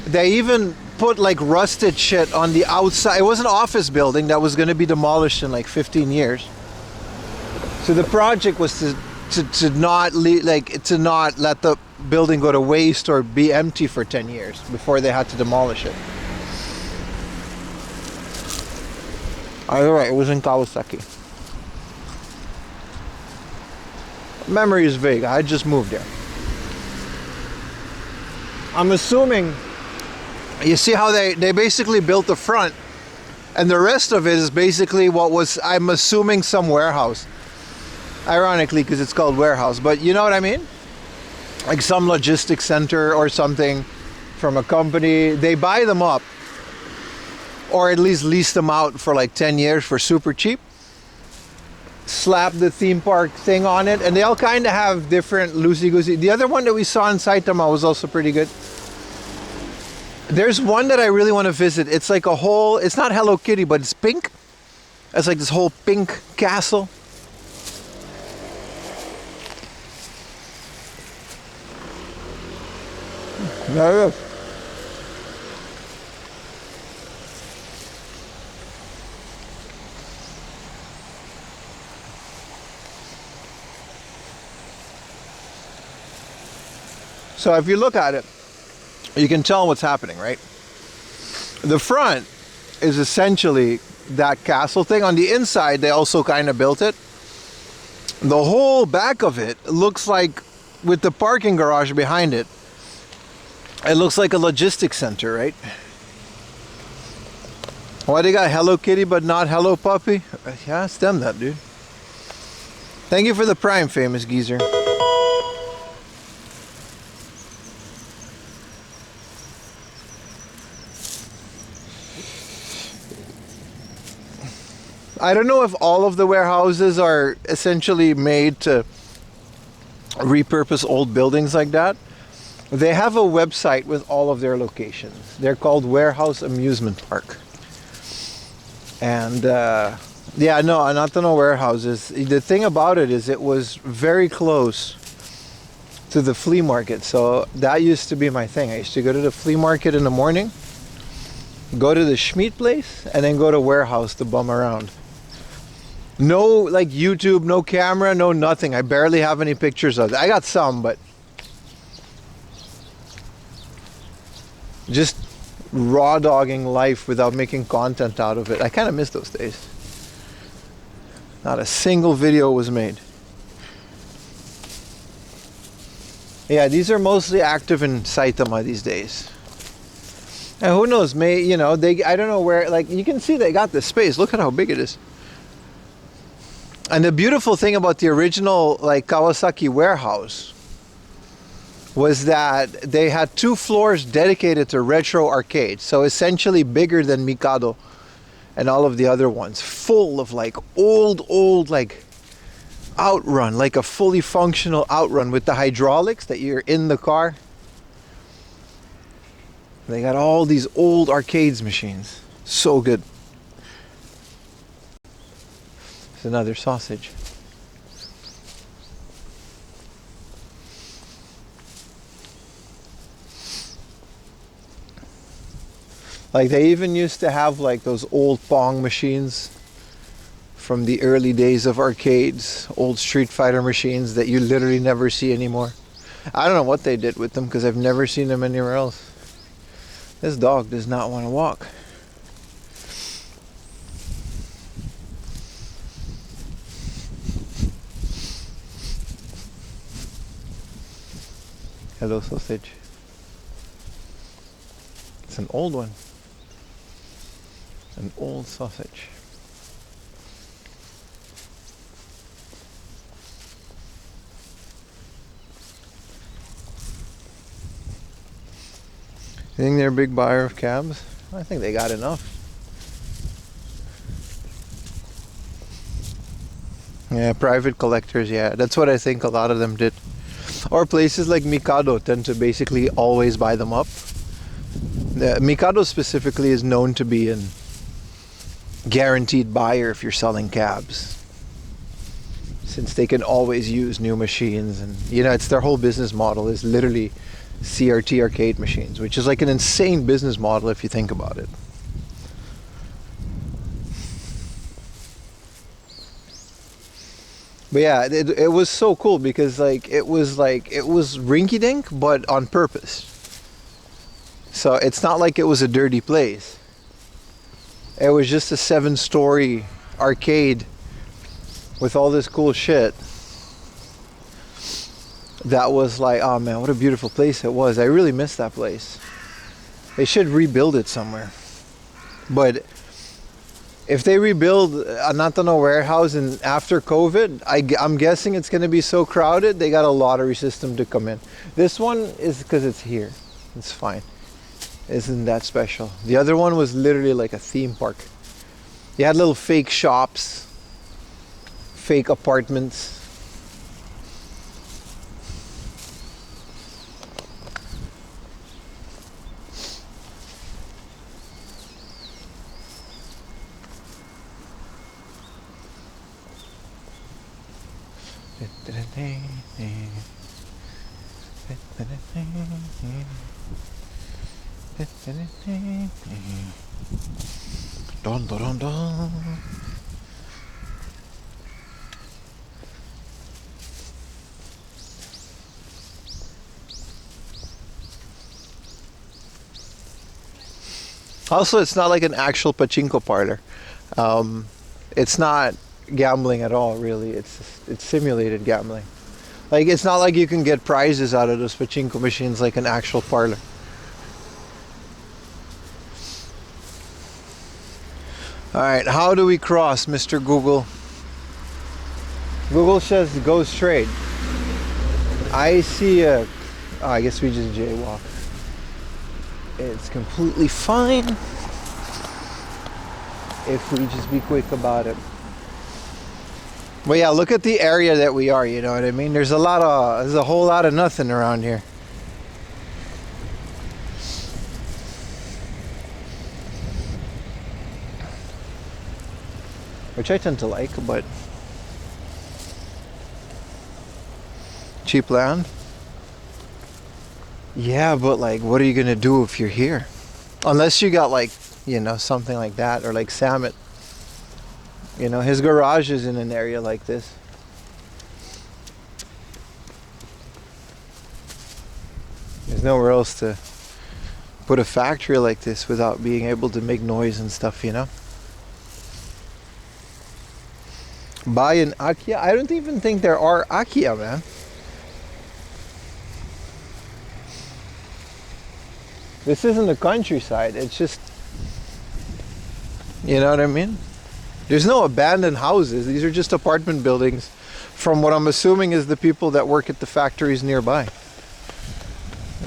they even put like rusted shit on the outside. It was an office building that was going to be demolished in like 15 years. So the project was to not let the building go to waste or be empty for 10 years before they had to demolish it. All right, it was in Kawasaki. Memory is vague. I just moved there. I'm assuming, you see how they basically built the front, and the rest of it is basically what was, I'm assuming, some warehouse. Ironically, because it's called warehouse, but you know what I mean? Like some logistics center or something from a company. They buy them up, or at least lease them out for like 10 years for super cheap. Slap the theme park thing on it, and they all kind of have different loosey-goosey. The other one that we saw in Saitama was also pretty good. There's one that I really want to visit. It's like a whole, it's not Hello Kitty, but it's pink. It's like this whole pink castle. There it is. So if you look at it, you can tell what's happening, right? The front is essentially that castle thing. On the inside, they also kind of built it. The whole back of it looks like, with the parking garage behind it, it looks like a logistics center, right? Why they got Hello Kitty but not Hello Puppy? Yeah, it's them that, dude. Thank you for the Prime, famous geezer. I don't know if all of the warehouses are essentially made to repurpose old buildings like that. They have a website with all of their locations. They're called Warehouse Amusement Park. And yeah, no, not the no warehouses. The thing about it is it was very close to the flea market. So that used to be my thing. I used to go to the flea market in the morning, go to the Schmidt place, and then go to warehouse to bum around. No like YouTube, no camera, no nothing. I barely have any pictures of it. I got some, but just raw dogging life without making content out of it. I kind of miss those days. Not a single video was made. Yeah, these are mostly active in Saitama these days. And who knows, I don't know where, like, you can see they got this space. Look at how big it is. And the beautiful thing about the original, like, Kawasaki warehouse was that they had 2 floors dedicated to retro arcades. So essentially bigger than Mikado and all of the other ones. Full of like old like outrun, like a fully functional outrun with the hydraulics that you're in the car. They got all these old arcades machines. So good. It's another sausage. Like they even used to have like those old Pong machines from the early days of arcades, old Street Fighter machines that you literally never see anymore. I don't know what they did with them because I've never seen them anywhere else. This dog does not want to walk. Hello, sausage. It's an old one. An old sausage. You think they're a big buyer of cabs? I think they got enough. Yeah, private collectors, yeah. That's what I think a lot of them did. Or places like Mikado tend to basically always buy them up. Mikado specifically is known to be an guaranteed buyer if you're selling cabs, since they can always use new machines, and it's their whole business model is literally CRT arcade machines, which is like an insane business model if you think about it. But yeah, it was so cool because it was rinky dink but on purpose. So it's not like it was a dirty place. It was just a 7-story arcade with all this cool shit. That was like, oh man, what a beautiful place it was. I really miss that place. They should rebuild it somewhere. But if they rebuild a Natano warehouse and after COVID, I'm guessing it's going to be so crowded, they got a lottery system to come in. This one is because it's here. It's fine. Isn't that special? The other one was literally like a theme park. You had little fake shops, fake apartments. Dun, dun, dun, dun. Also, it's not like an actual pachinko parlor. It's not gambling at all, really. It's simulated gambling. Like, it's not like you can get prizes out of those pachinko machines like an actual parlor. All right, how do we cross, Mr. Google? Google says go straight. I see a... Oh, I guess we just jaywalk. It's completely fine if we just be quick about it. But yeah, look at the area that we are, you know what I mean? There's a whole lot of nothing around here. Which I tend to like, but cheap land. Yeah, but like, what are you gonna do if you're here? Unless you got like, you know, something like that, or like Samet. You know, his garage is in an area like this. There's nowhere else to put a factory like this without being able to make noise and stuff, you know? Buy an Akia? I don't even think there are Akia, man. This isn't the countryside. It's just, you know what I mean? There's no abandoned houses. These are just apartment buildings from what I'm assuming is the people that work at the factories nearby.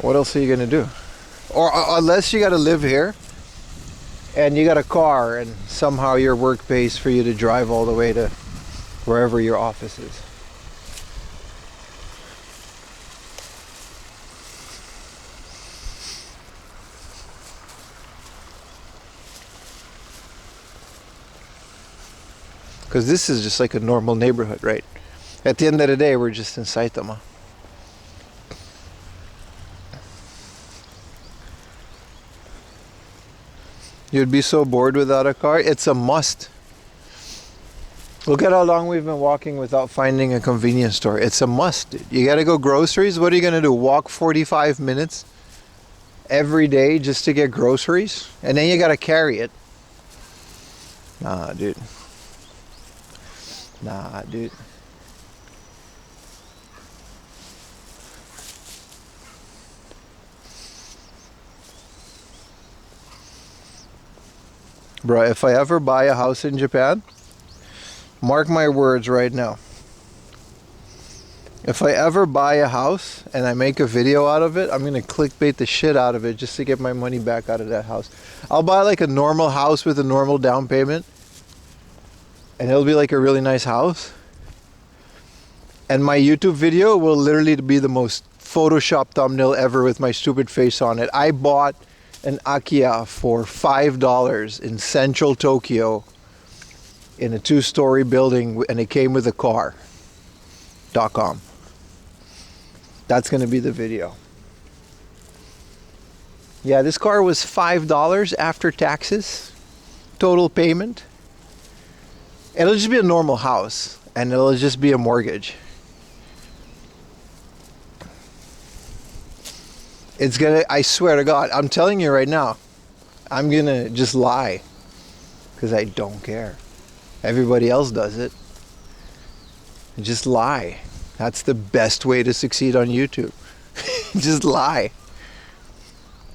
What else are you gonna do? Or unless you gotta live here and you got a car and somehow your work pays for you to drive all the way to wherever your office is. Because this is just like a normal neighborhood, right? At the end of the day, we're just in Saitama. You'd be so bored without a car. It's a must. Look at how long we've been walking without finding a convenience store. It's a must, dude. You gotta go groceries. What are you gonna do? Walk 45 minutes every day just to get groceries? And then you gotta carry it. Nah, dude. Nah, dude. Bro, if I ever buy a house in Japan, mark my words right now. If I ever buy a house and I make a video out of it, I'm gonna clickbait the shit out of it just to get my money back out of that house. I'll buy like a normal house with a normal down payment, and it'll be like a really nice house. And my YouTube video will literally be the most Photoshop thumbnail ever with my stupid face on it. I bought an Akia for $5 in central Tokyo in a 2-story building, and it came with a car.com. That's gonna be the video. Yeah, this car was $5 after taxes, total payment. It'll just be a normal house, and it'll just be a mortgage. It's gonna, I swear to God, I'm telling you right now, I'm gonna just lie, because I don't care. Everybody else does it. Just lie. That's the best way to succeed on YouTube. Just lie.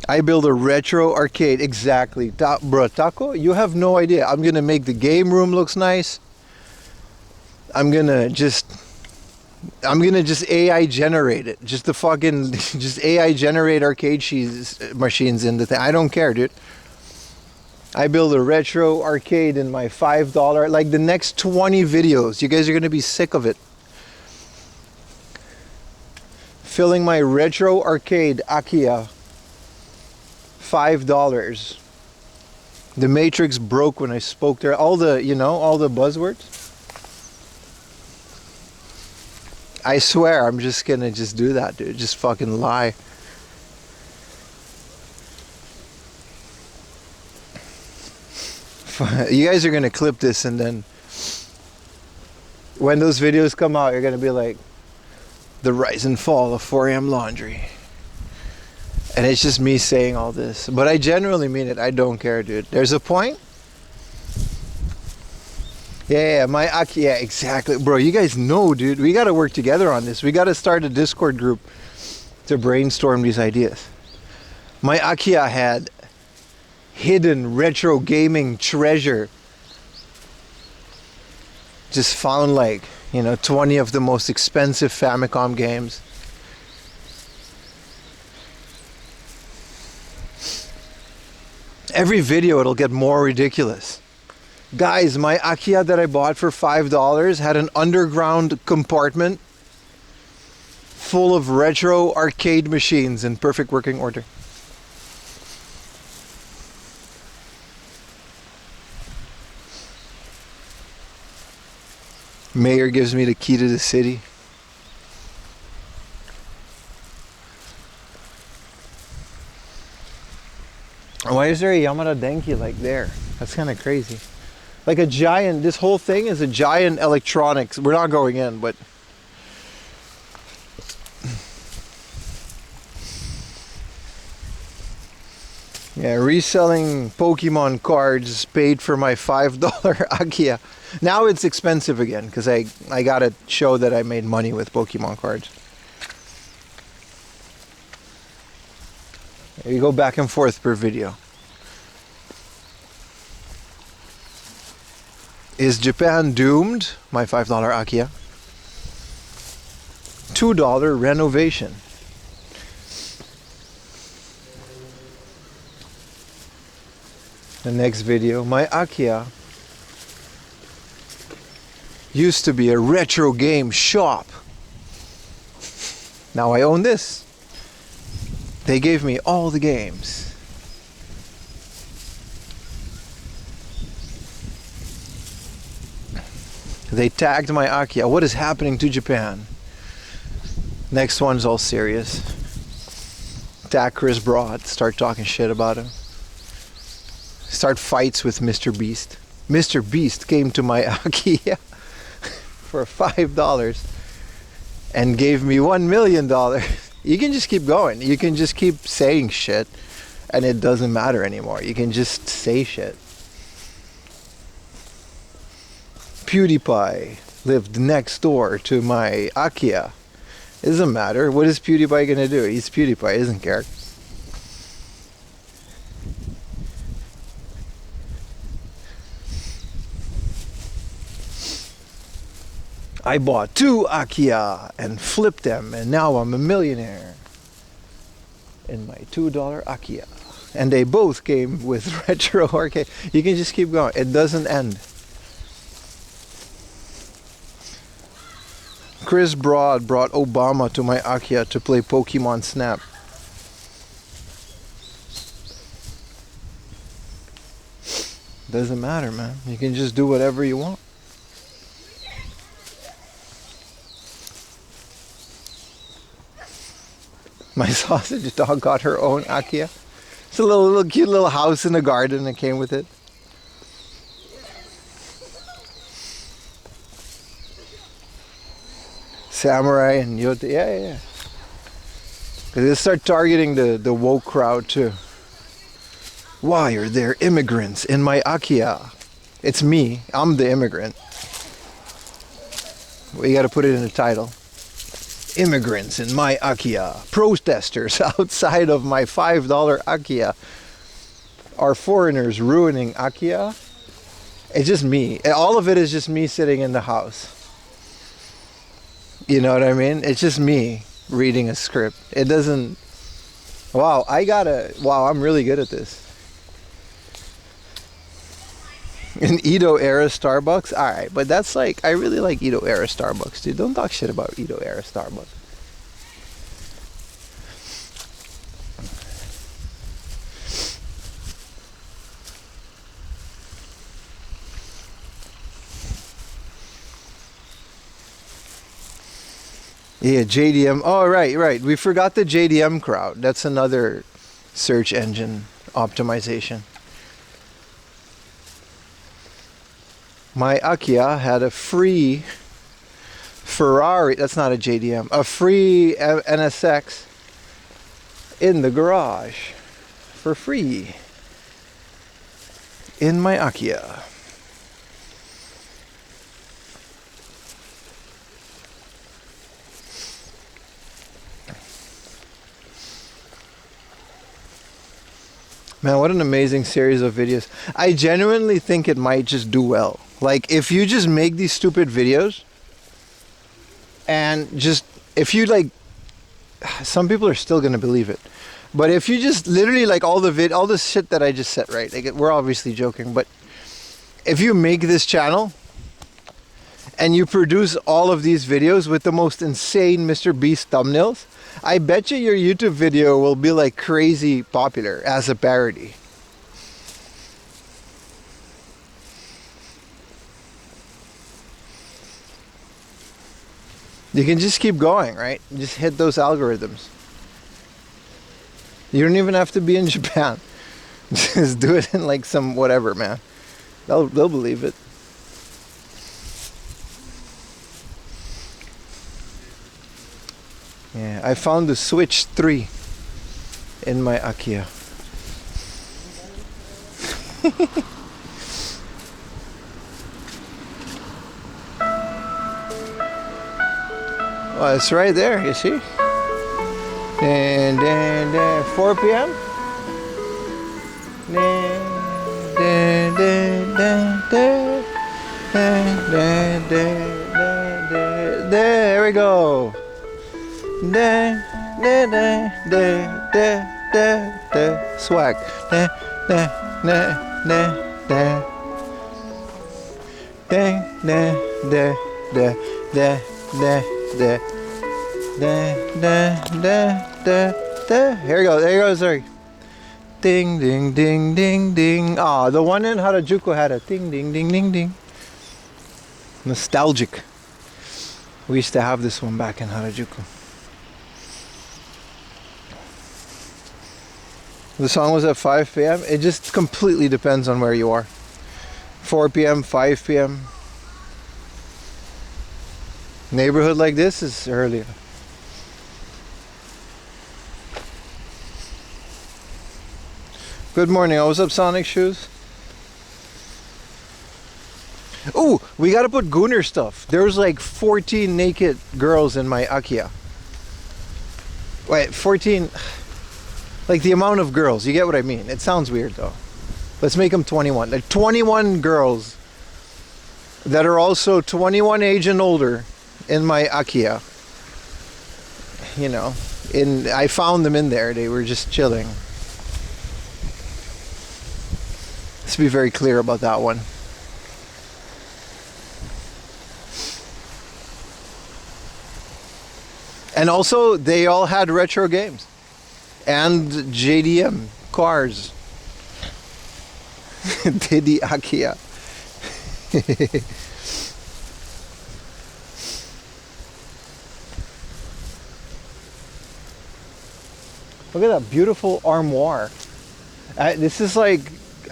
I build a retro arcade. Exactly. Bro, Taco, you have no idea. I'm gonna make the game room looks nice. I'm gonna just AI generate it. Just AI generate arcade machines in the thing. I don't care, dude. I build a retro arcade in my $5, like the next 20 videos. You guys are gonna be sick of it. Filling my retro arcade Akia, $5. The Matrix broke when I spoke there. All the, you know, all the buzzwords. I swear, I'm just gonna do that, dude. Just fucking lie. You guys are gonna clip this, and then when those videos come out, you're gonna be like, the rise and fall of 4am laundry. And it's just me saying all this. But I genuinely mean it. I don't care, dude. There's a point. Yeah, my Akia, yeah, exactly. Bro, you guys know, dude. We gotta work together on this. We gotta start a Discord group to brainstorm these ideas. My Akia had hidden retro gaming treasure just found like, 20 of the most expensive Famicom games. Every video it'll get more ridiculous. Guys, my Akia that I bought for $5 had an underground compartment full of retro arcade machines in perfect working order. Mayor gives me the key to the city. Why is there a Yamada Denki like there? That's kind of crazy. Like a giant, this whole thing is a giant electronics. We're not going in, but yeah, reselling Pokemon cards paid for my $5 Akia. Now it's expensive again because I gotta show that I made money with Pokemon cards. You go back and forth per video. Is Japan doomed? My $5 Akia. $2 renovation. The next video, my Akia used to be a retro game shop. Now I own this. They gave me all the games. They tagged my Akia. What is happening to Japan? Next one's all serious. Tag Chris Broad. Start talking shit about him. Start fights with Mr. Beast. Mr. Beast came to my Akia for $5 and gave me $1 million. You can just keep going. You can just keep saying shit and it doesn't matter anymore. You can just say shit. PewDiePie lived next door to my Akia. It doesn't matter. What is PewDiePie gonna do? He's PewDiePie. He doesn't care. I bought 2 Akia and flipped them, and now I'm a millionaire in my $2 Akia. And they both came with retro arcade. You can just keep going. It doesn't end. Chris Broad brought Obama to my Akia to play Pokemon Snap. Doesn't matter, man. You can just do whatever you want. My sausage dog got her own Akia. It's a little cute little house in the garden that came with it. Samurai and Yoda, yeah. They start targeting the woke crowd too. Why are there immigrants in my Akia? It's me. I'm the immigrant. We got to put it in the title. Immigrants in my Akia. Protesters outside of my $5 Akia. Are foreigners ruining Akia? It's just me. All of it is just me sitting in the house. You know what I mean? It's just me reading a script. It doesn't... Wow, I'm really good at this. An Edo era Starbucks? Alright, but that's like... I really like Edo era Starbucks, dude. Don't talk shit about Edo era Starbucks. Yeah, JDM. Oh, right. We forgot the JDM crowd. That's another search engine optimization. My Akia had a free Ferrari. That's not a JDM. A free NSX in the garage for free in my Akia. Man, what an amazing series of videos. I genuinely think it might just do well. Like, if you just make these stupid videos and just, if you like, some people are still gonna believe it, but if you just literally like all the shit that I just said, right? Like, we're obviously joking, but if you make this channel and you produce all of these videos with the most insane Mr. Beast thumbnails, I bet you your YouTube video will be like crazy popular as a parody. You can just keep going, right? Just hit those algorithms. You don't even have to be in Japan. Just do it in like some whatever, man. They'll believe it. Yeah, I found the Switch 3 in my IKEA. Well, it's right there, you see? And 4 p.m. There we go. Swag. Here we go. There goes. Sorry. Ding, ding, ding, ding, ding. Ah, the one in Harajuku had a ding, ding, ding, ding, ding. Nostalgic. We used to have this one back in Harajuku. The song was at 5 p.m. It just completely depends on where you are. 4 p.m., 5 p.m. Neighborhood like this is earlier. Good morning. Oh, what's up, Sonic Shoes? Ooh, we gotta put Gooner stuff. There was like 14 naked girls in my IKEA. Wait, 14... Like the amount of girls. You get what I mean? It sounds weird though. Let's make them 21. Like 21 girls that are also 21 age and older in my IKEA. You know, I found them in there. They were just chilling. Let's be very clear about that one. And also, they all had retro games. And JDM cars. Diddy IKEA. Look at that beautiful armoire. This is like,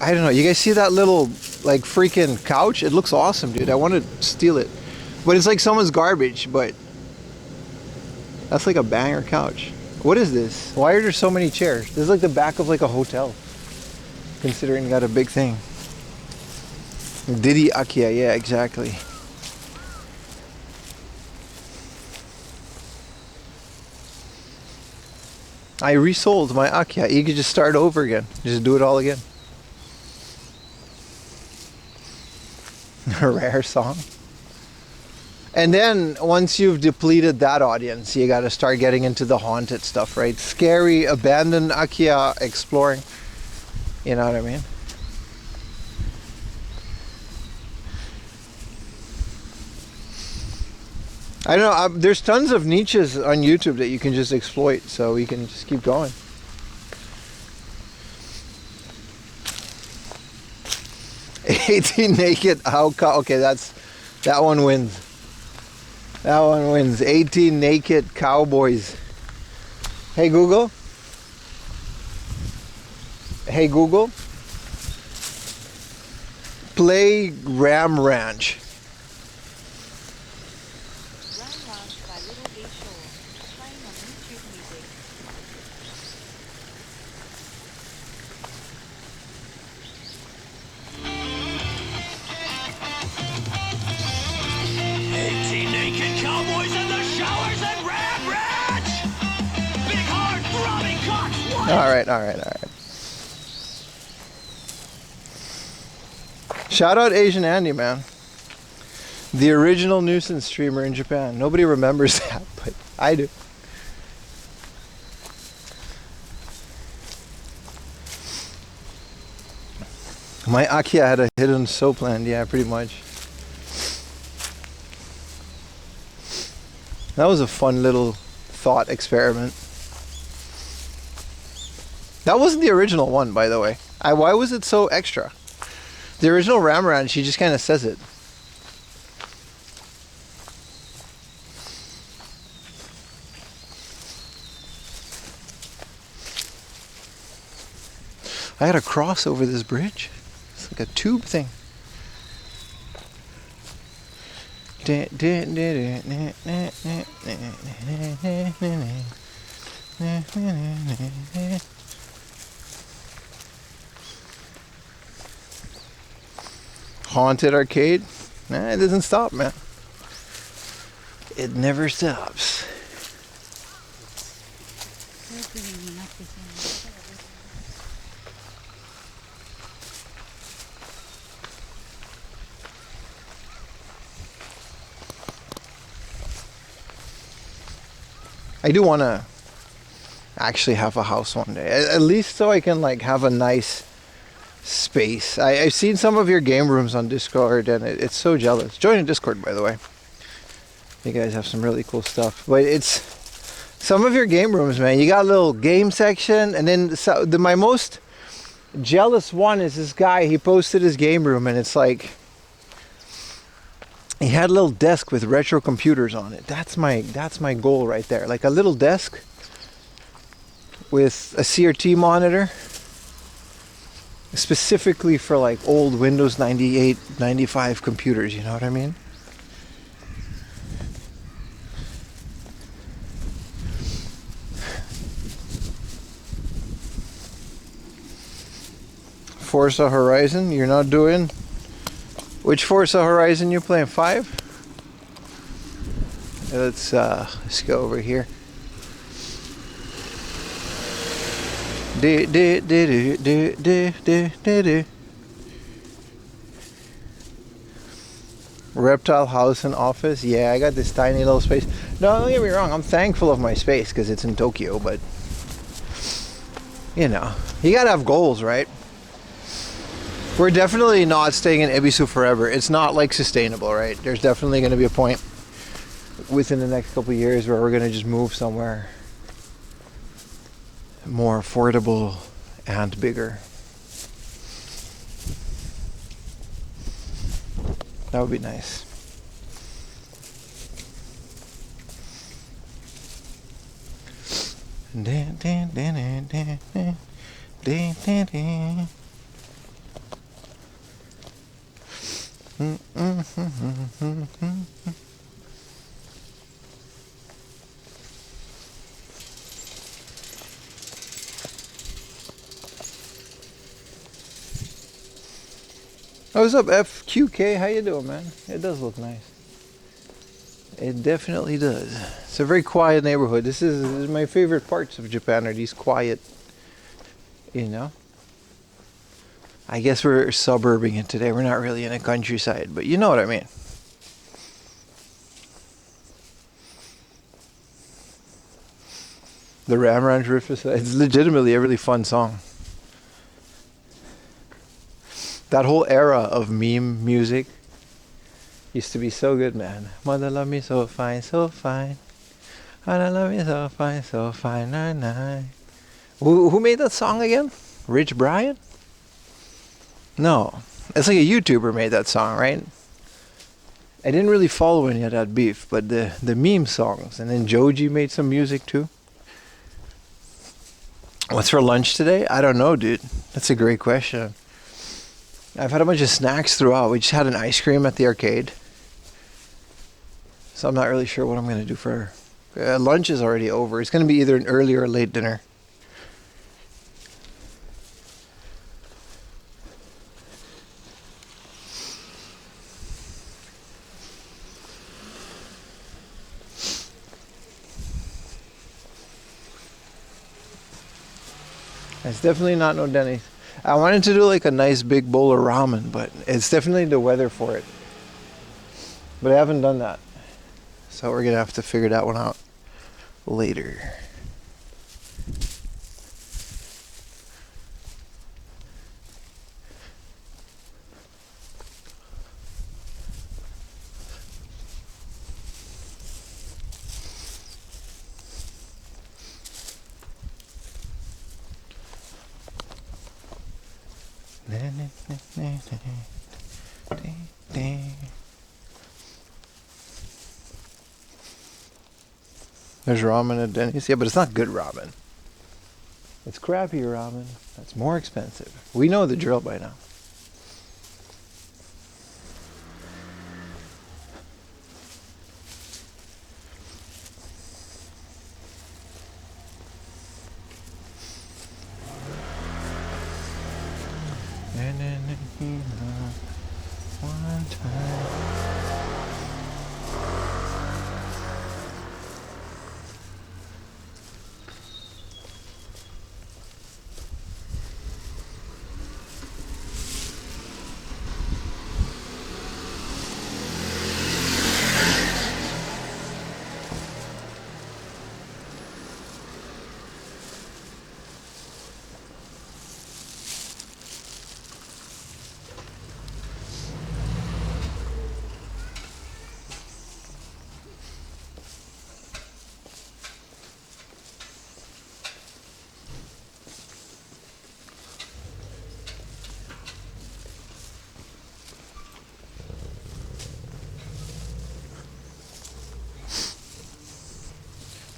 I don't know, you guys see that little like freaking couch? It looks awesome, dude. I want to steal it. But it's like someone's garbage, but that's like a banger couch. What is this? Why are there so many chairs? This is like the back of like a hotel. Considering you got a big thing. Diddy IKEA, yeah, exactly. I resold my IKEA. You could just start over again. Just do it all again. A rare song. And then once you've depleted that audience, you got to start getting into the haunted stuff, right? Scary, abandoned IKEA exploring. You know what I mean? I don't know. There's tons of niches on YouTube that you can just exploit, so we can just keep going. $18 naked. Okay, that one wins. That one wins. 18 naked cowboys. Hey Google. Hey Google. Play Ram Ranch. All right. Shout out Asian Andy, man. The original nuisance streamer in Japan. Nobody remembers that, but I do. My Akia had a hidden soap land, yeah, pretty much. That was a fun little thought experiment. That wasn't the original one, by the way. Why was it so extra? The original Ramaran, she just kind of says it. I gotta cross over this bridge. It's like a tube thing. Haunted arcade? Nah, it doesn't stop, man. It never stops. I do want to actually have a house one day, at least so I can like have a nice space. I've seen some of your game rooms on Discord and it's so jealous. Join in Discord, by the way. You guys have some really cool stuff, but it's some of your game rooms, man. You got a little game section, and then my most jealous one is this guy. He posted his game room and it's like he had a little desk with retro computers on it. That's my goal right there. Like a little desk with a CRT monitor, specifically for like old Windows 98, 95 computers, you know what I mean? Forza Horizon, you're not doing? Which Forza Horizon you playing? 5? Let's go over here. Reptile house and office. Yeah, I got this tiny little space. No, don't get me wrong. I'm thankful of my space because it's in Tokyo, but you know, you gotta have goals, right? We're definitely not staying in Ebisu forever. It's not like sustainable, right? There's definitely going to be a point within the next couple of years where we're going to just move somewhere more affordable and bigger. That would be nice. Oh, what's up, FQK? How you doing, man? It does look nice. It definitely does. It's a very quiet neighborhood. This is my favorite parts of Japan, are these quiet, you know? I guess we're suburbing it today. We're not really in a countryside, but you know what I mean. The Ramranj riff is legitimately a really fun song. That whole era of meme music used to be so good, man. Mother love me so fine, so fine. Mother love me so fine, nine, nine. Who made that song again? Rich Brian? No, it's like a YouTuber made that song, right? I didn't really follow any of that beef, but the meme songs, and then Joji made some music too. What's for lunch today? I don't know, dude. That's a great question. I've had a bunch of snacks throughout. We just had an ice cream at the arcade, so I'm not really sure what I'm going to do for lunch. Is already over. It's going to be either an early or late dinner. It's definitely not no Denny's. I wanted to do like a nice big bowl of ramen, but it's definitely the weather for it. But I haven't done that. So we're gonna have to figure that one out later. There's ramen at Denny's. Yeah, but it's not good ramen. It's crappy ramen. That's more expensive. We know the drill by now. One time.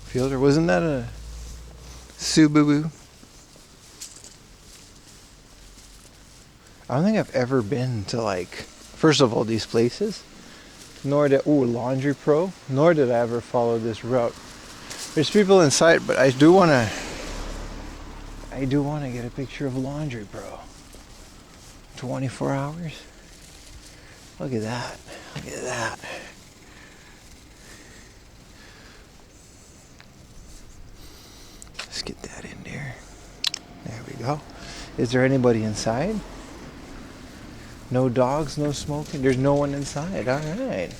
Fielder, wasn't that a Subaru? I don't think I've ever been to, like, first of all, these places, nor did, Laundry Pro, nor did I ever follow this route. There's people inside, but I do want to get a picture of Laundry Pro. 24 hours. Look at that. Look at that. Let's get that in there. There we go. Is there anybody inside? No dogs, no smoking. There's no one inside. All right.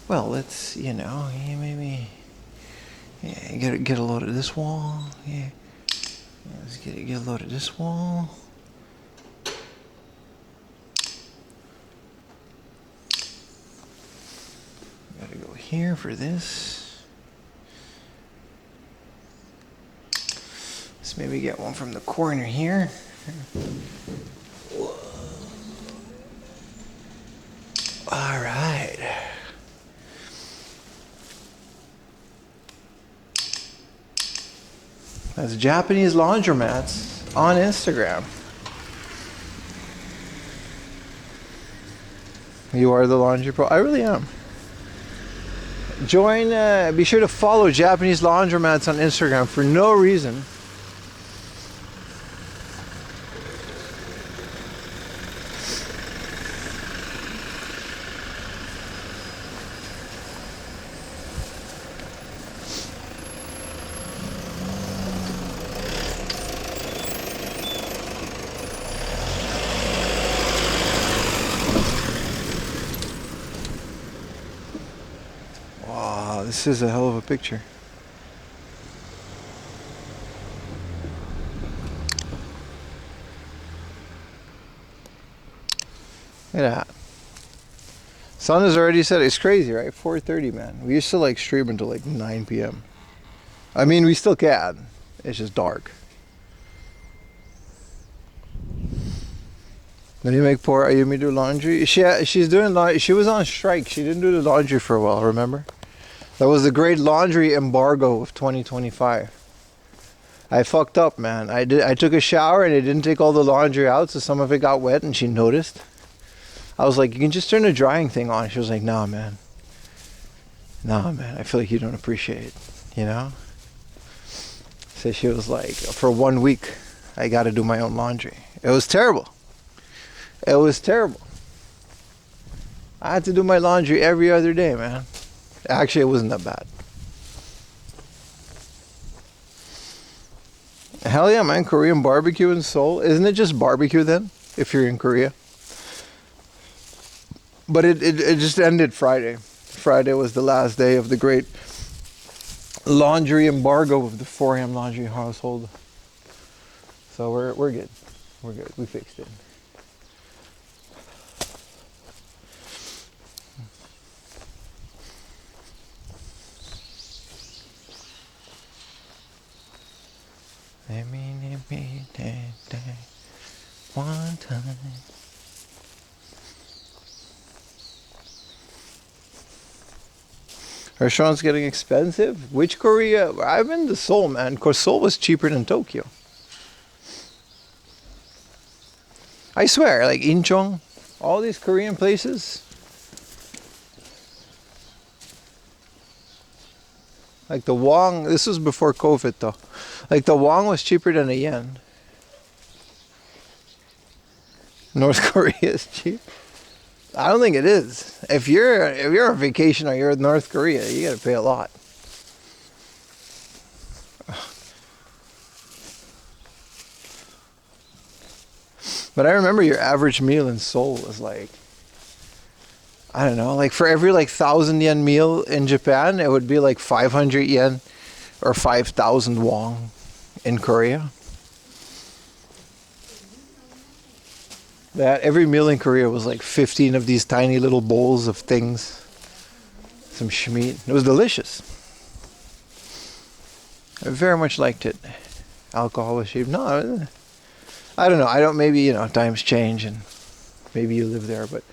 Well, let's, maybe get a load of this wall. Yeah. Let's get a load of this wall. Gotta go here for this. Let's maybe get one from the corner here. All right. That's Japanese laundromats on Instagram. You are the Laundry Pro. I really am. Join, be sure to follow Japanese laundromats on Instagram for no reason. This is a hell of a picture. Look at that. Sun has already set. It's crazy, right? 4:30, man. We used to like stream until like 9 p.m. I mean, we still can. It's just dark. Then you make poor Ayumi do laundry. She's doing laundry. She was on strike. She didn't do the laundry for a while, remember? That was the great laundry embargo of 2025. I fucked up, man. I took a shower and I didn't take all the laundry out, so some of it got wet and she noticed. I was like, you can just turn the drying thing on. She was like, nah, man. Nah, man. I feel like you don't appreciate it, you know? So she was like, for 1 week, I got to do my own laundry. It was terrible. It was terrible. I had to do my laundry every other day, man. Actually, it wasn't that bad. Hell yeah, man. Korean barbecue in Seoul. Isn't it just barbecue then, if you're in Korea? But it just ended Friday. Friday was the last day of the great laundry embargo of the 4am laundry household. So we're good. We're good. We fixed it. One time. Restaurants getting expensive? Which Korea? I've been to Seoul, man. Of course, Seoul was cheaper than Tokyo. I swear, like Incheon, all these Korean places. Like the won, this was before COVID though. Like the won was cheaper than a yen. North Korea is cheap. I don't think it is. If you're on vacation or you're in North Korea, you gotta pay a lot. But I remember your average meal in Seoul was like, I don't know, like for every like 1,000 yen meal in Japan, it would be like 500 yen or 5,000 won in Korea. That every meal in Korea was like 15 of these tiny little bowls of things. Some shmeat. It was delicious. I very much liked it. Alcohol was cheap. No, I don't know. I don't, maybe, you know, times change and maybe you live there, but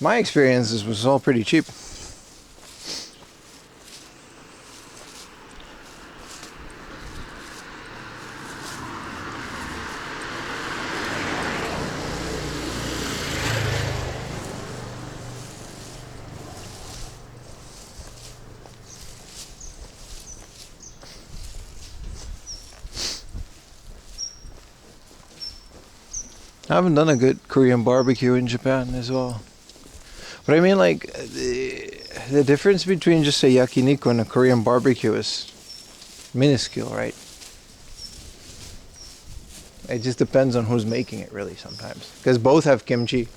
my experiences was all pretty cheap. I haven't done a good Korean barbecue in Japan as well. But I mean, like, the difference between just a yakiniku and a Korean barbecue is minuscule, right? It just depends on who's making it, really, sometimes. Because both have kimchi,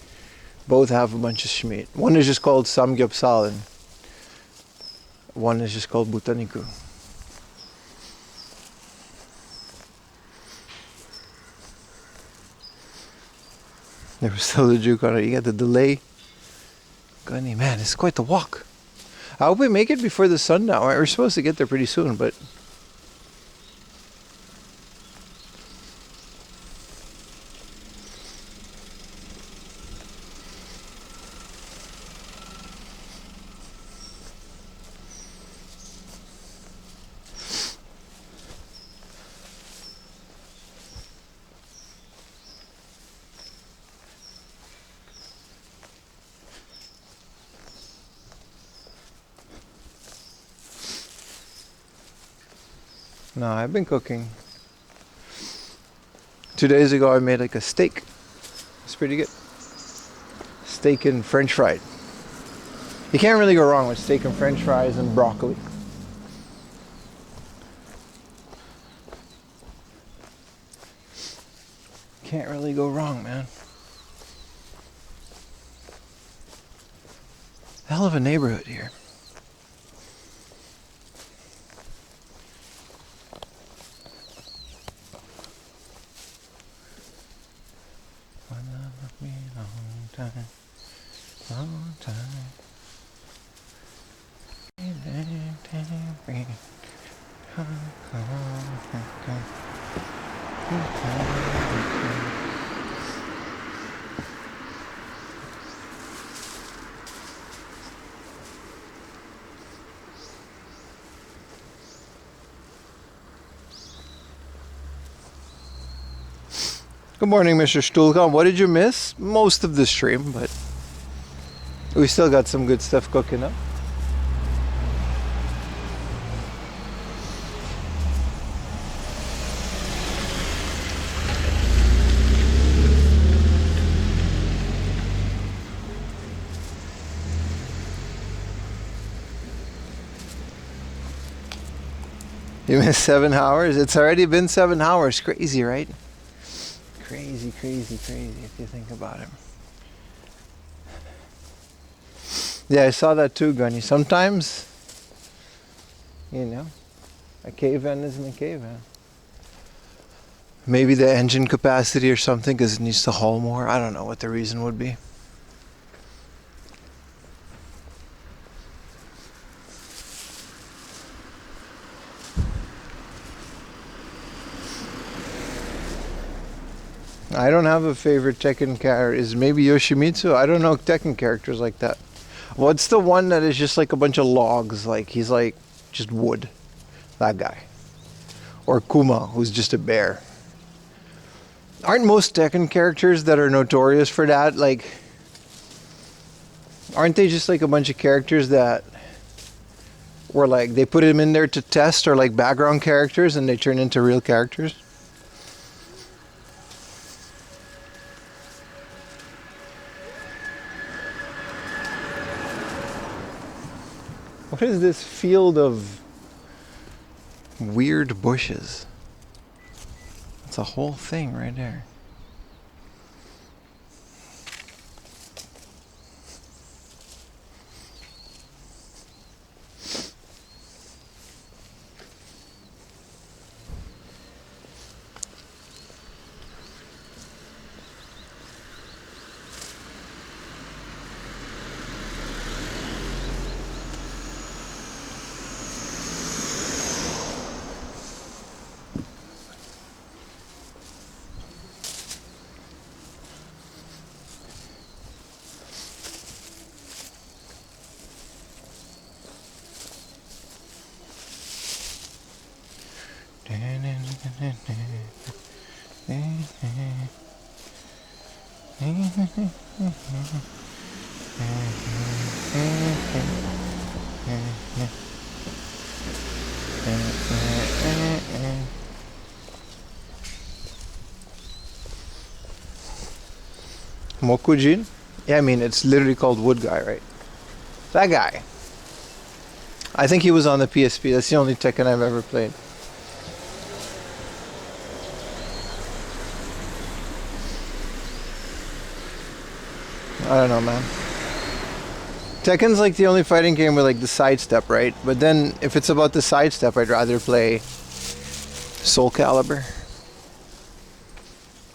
both have a bunch of shmeat. One is just called samgyeopsal, and one is just called butaniku. There was still the juke on it. You got the delay. Gunny, man, it's quite the walk. I hope we make it before the sundown. We're supposed to get there pretty soon, but no, I've been cooking. 2 days ago I made like a steak. It's pretty good. Steak and French fried. You can't really go wrong with steak and French fries and broccoli. Can't really go wrong, man. Hell of a neighborhood here. Long time. Good morning, Mr. Stulkan. What did you miss? Most of the stream, but we still got some good stuff cooking up. You missed 7 hours? It's already been 7 hours. Crazy, right? Crazy, crazy, crazy if you think about it. Yeah, I saw that too, Gunny. Sometimes, you know, a K-van isn't a K-van. Maybe the engine capacity or something because it needs to haul more. I don't know what the reason would be. I don't have a favorite Tekken character. Is maybe Yoshimitsu? I don't know Tekken characters like that. What's the one that is just like a bunch of logs? Like he's like just wood. That guy. Or Kuma, who's just a bear. Aren't most Tekken characters that are notorious for that, like, aren't they just like a bunch of characters that were like, they put them in there to test, or like background characters and they turn into real characters? What is this field of weird bushes? It's a whole thing right there. Mokujin? Yeah, I mean, it's literally called Wood Guy, right? That guy. I think he was on the PSP. That's the only Tekken I've ever played. I don't know, man. Tekken's like the only fighting game with like the sidestep, right? But then if it's about the sidestep, I'd rather play Soul Calibur.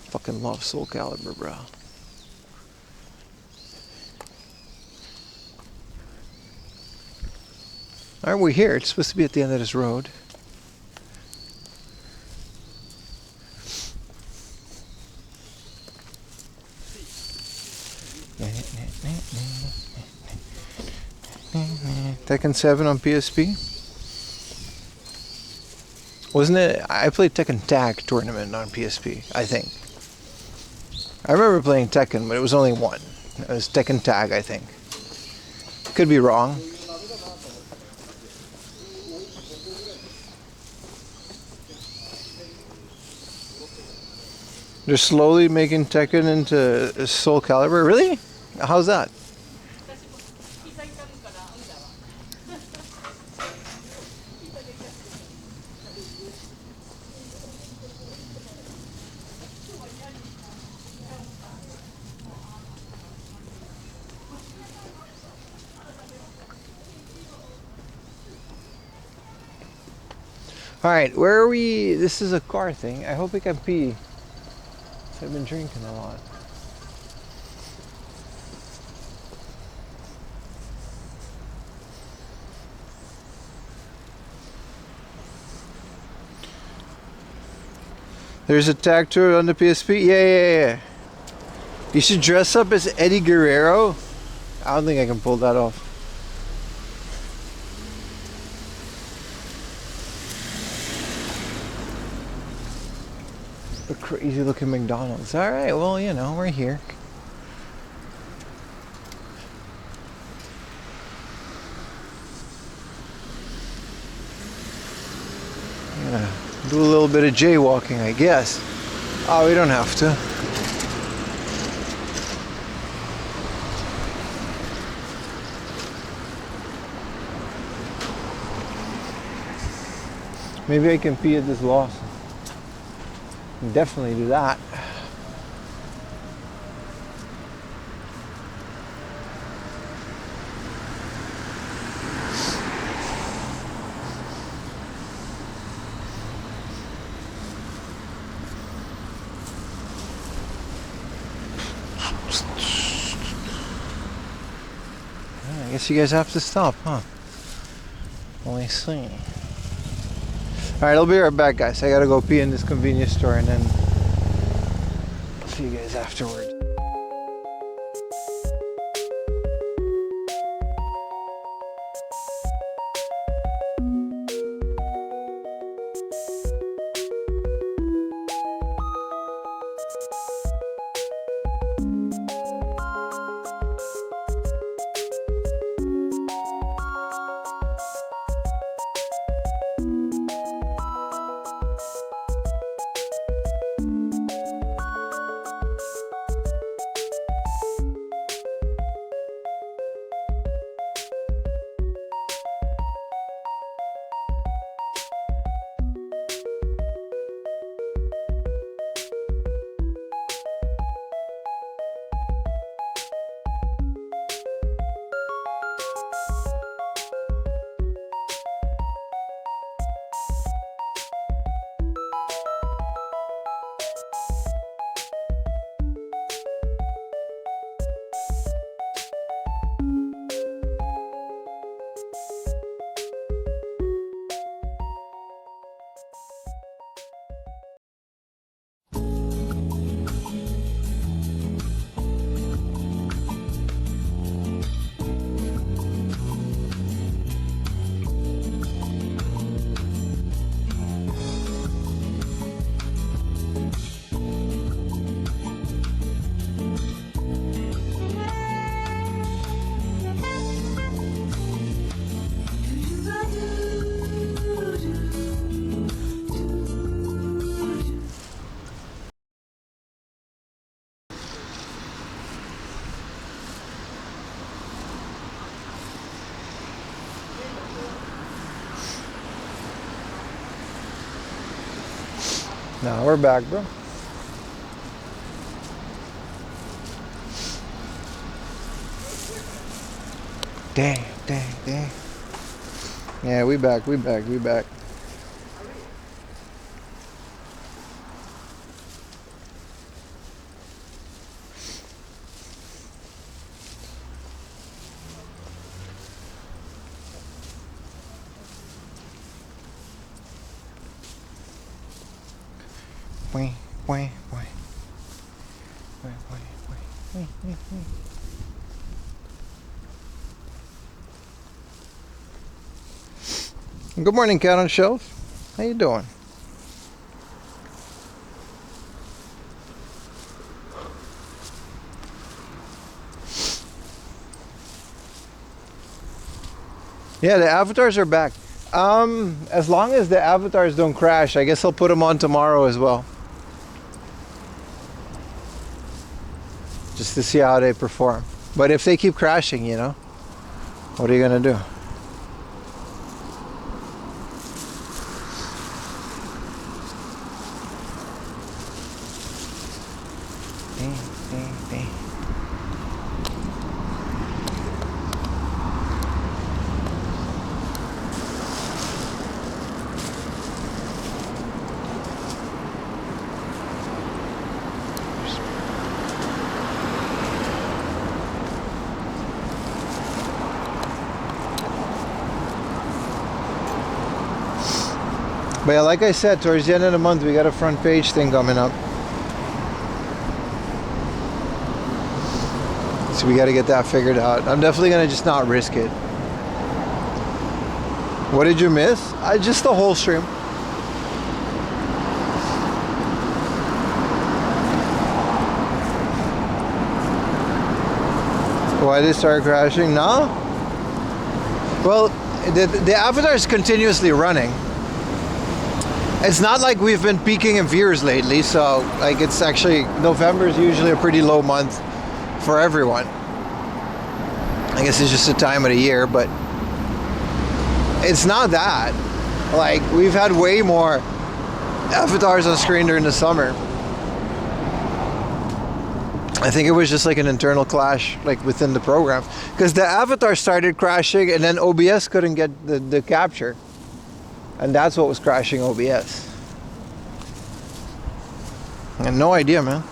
Fucking love Soul Calibur, bro. Alright, we're here. It's supposed to be at the end of this road. Tekken 7 on PSP? Wasn't it? I played Tekken Tag Tournament on PSP, I think. I remember playing Tekken, but it was only one. It was Tekken Tag, I think. Could be wrong. They're slowly making Tekken into Soul Calibur? Really? How's that? Alright, where are we? This is a car thing. I hope I can pee. I've been drinking a lot. There's a tag tour on the PSP? Yeah. You should dress up as Eddie Guerrero. I don't think I can pull that off. A crazy looking McDonald's. Alright, well, you know, we're here. Yeah, do a little bit of jaywalking, I guess. Oh, we don't have to. Maybe I can pee at this Lawson. Definitely do that. I guess you guys have to stop, huh? Well, I see. Alright, I'll be right back, guys. I gotta go pee in this convenience store and then I'll see you guys afterwards. Now we're back, bro. Dang. Yeah, we back. Good morning, Cat on Shelf. How you doing? Yeah, the avatars are back. As long as the avatars don't crash, I guess I'll put them on tomorrow as well. Just to see how they perform. But if they keep crashing, you know, what are you gonna do? But yeah, like I said, towards the end of the month, we got a front page thing coming up. So we got to get that figured out. I'm definitely going to just not risk it. What did you miss? Just the whole stream. Why did it start crashing? No? Well, the avatar is continuously running. It's not like we've been peaking in viewers lately, so like it's actually, November is usually a pretty low month for everyone. I guess it's just the time of the year, but it's not that. Like, we've had way more avatars on screen during the summer. I think it was just like an internal clash, like within the program, because the avatar started crashing and then OBS couldn't get the capture. And that's what was crashing OBS. I had no idea, man.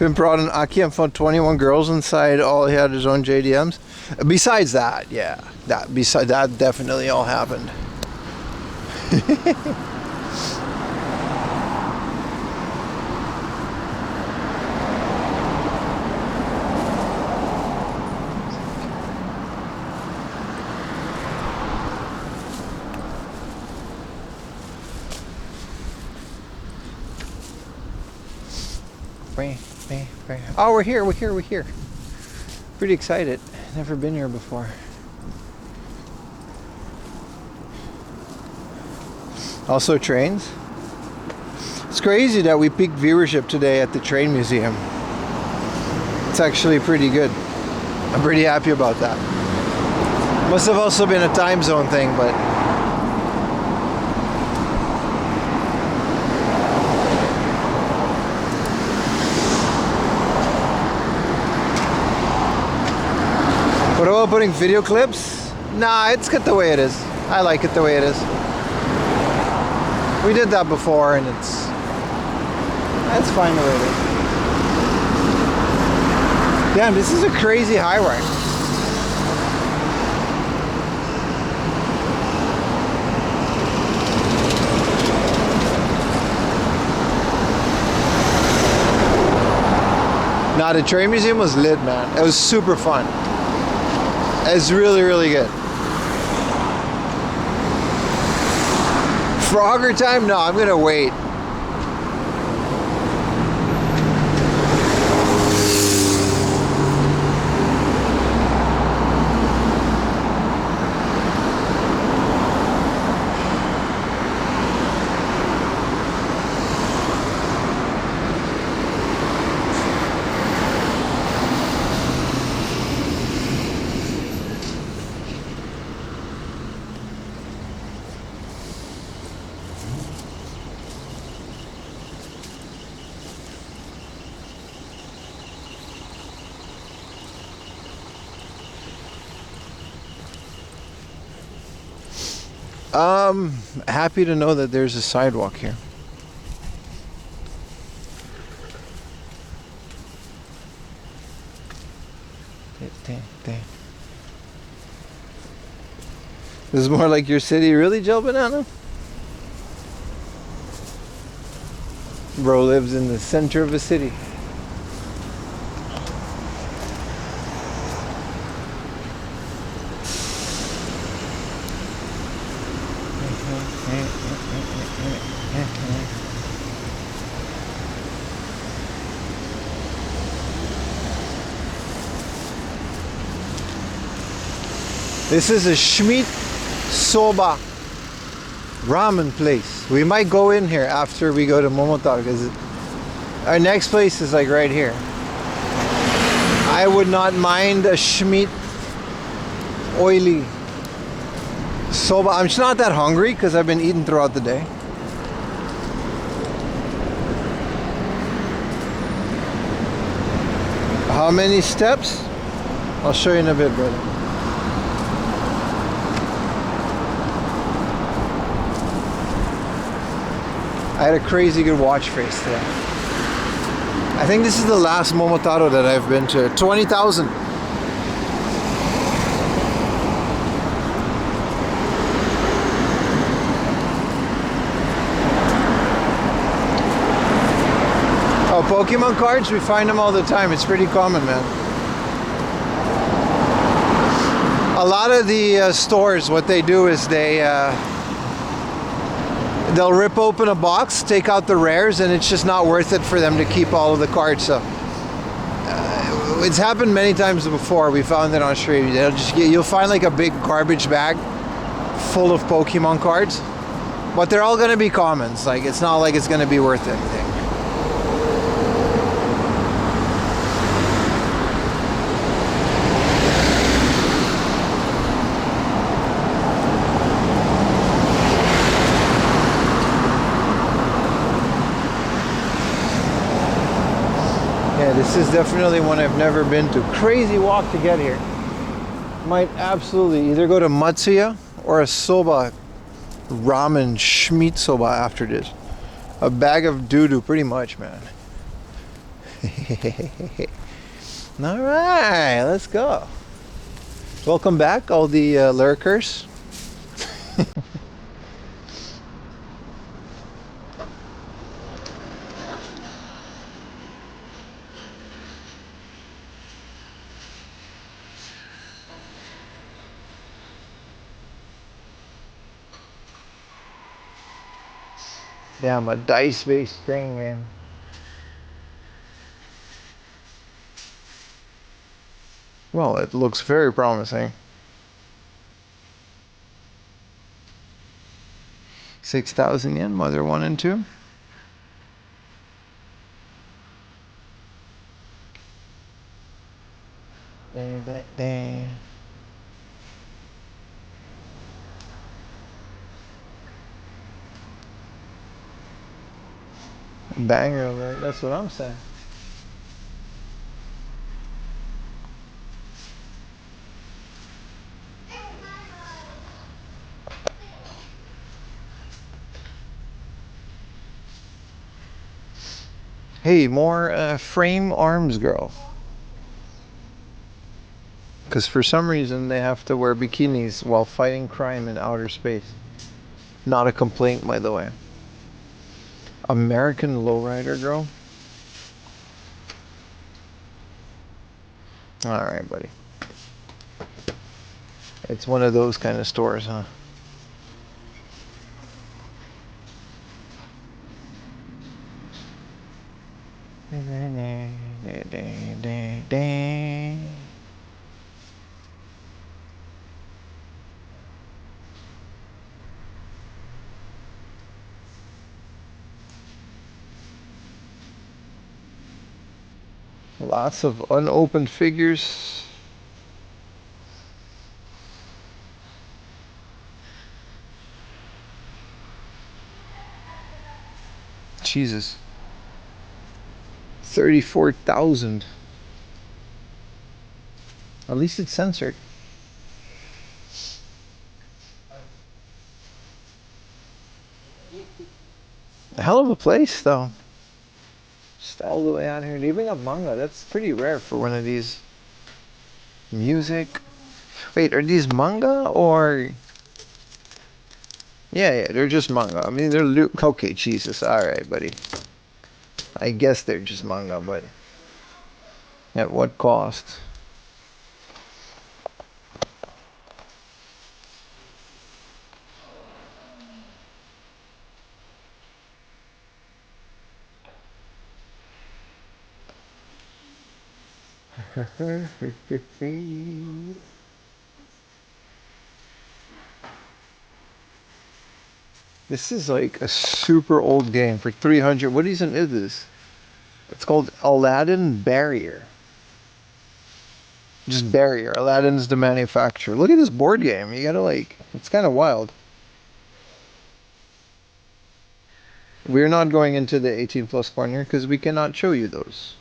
Pimp and Aki and found 21 girls inside. All he had his own JDMs. Besides that, yeah, that definitely all happened. Oh, we're here. Pretty excited. Never been here before. Also trains. It's crazy that we peaked viewership today at the train museum. It's actually pretty good. I'm pretty happy about that. Must have also been a time zone thing, but what about putting video clips? Nah, it's good the way it is. I like it the way it is. We did that before and it's fine the way it is. Damn, this is a crazy highway. Nah, the train museum was lit, man. It was super fun. It's really, really good. Frogger time? No, I'm gonna wait. Happy to know that there's a sidewalk here. This is more like your city, really, Gel Banana? Bro lives in the center of a city. This is a Schmidt Soba ramen place. We might go in here after we go to Momotaro because our next place is like right here. I would not mind a Schmidt oily soba. I'm just not that hungry because I've been eating throughout the day. How many steps? I'll show you in a bit, brother. I had a crazy good watch face today. I think this is the last Momotaro that I've been to. 20,000. Oh, Pokemon cards? We find them all the time. It's pretty common, man. A lot of the stores, what they do is they'll rip open a box, take out the rares, and it's just not worth it for them to keep all of the cards. So it's happened many times before. We found it on Australia. You'll find like a big garbage bag full of Pokemon cards, but they're all going to be commons. Like it's not like it's going to be worth anything. This is definitely one I've never been to. Crazy walk to get here. Might absolutely either go to Matsuya or a soba ramen Schmidt soba after this. A bag of doo-doo pretty much, man. All right, let's go. Welcome back, all the lurkers. Damn, a dice-based thing, man. Well, it looks very promising. 6,000 yen, mother 1 and 2. Dang. Banger alert, that's what I'm saying. Hey, more frame arms girl. Because for some reason they have to wear bikinis while fighting crime in outer space. Not a complaint, by the way. American lowrider girl? Alright, buddy. It's one of those kind of stores, huh? Lots of unopened figures. Jesus. 34,000. At least it's censored. A hell of a place, though. Just all the way out here. And even got manga. That's pretty rare for one of these. Music. Wait, are these manga or? Yeah, they're just manga. I mean, they're okay. Jesus, all right, buddy. I guess they're just manga, but at what cost? This is like a super old game for 300. What even is this? It's called Aladdin Barrier. Just Barrier. Aladdin's the manufacturer. Look at this board game. You gotta like, it's kind of wild. We're not going into the 18 plus corner because we cannot show you those.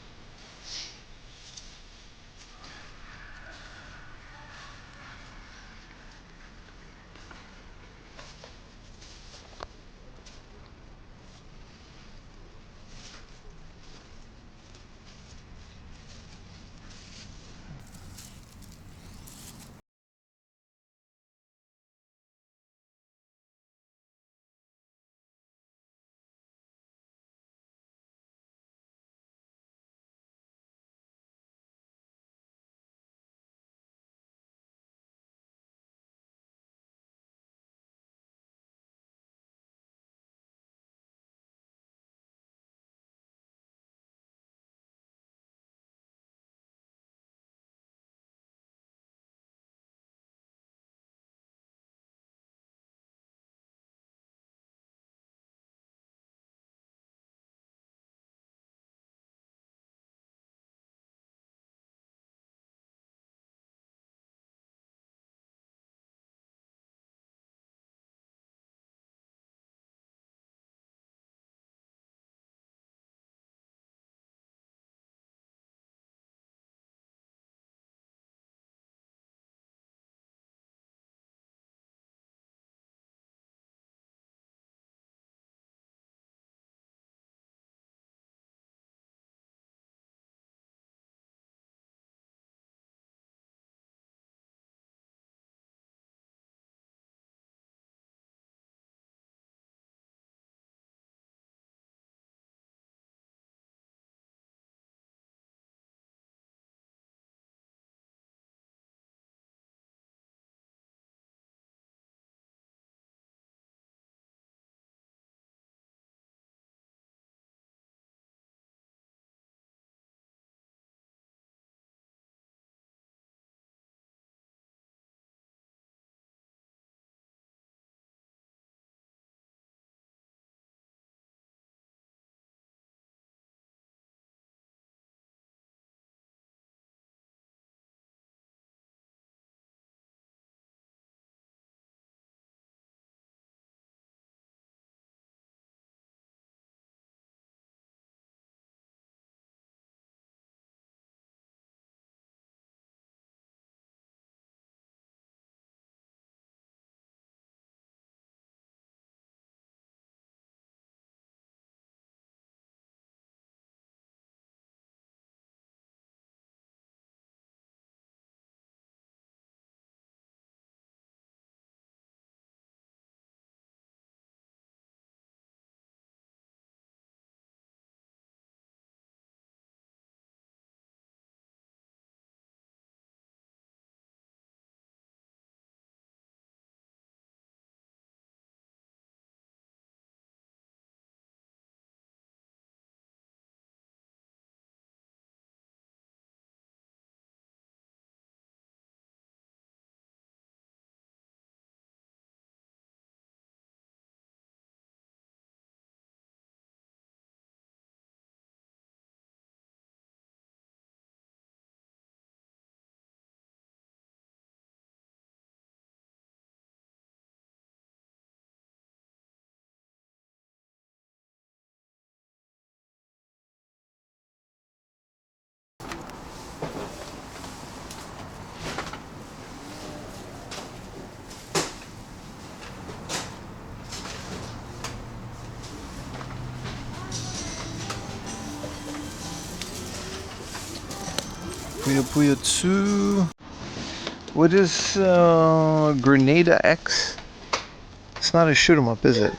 Puyo Puyo 2. What is Grenada X? It's not a shoot 'em up, is it?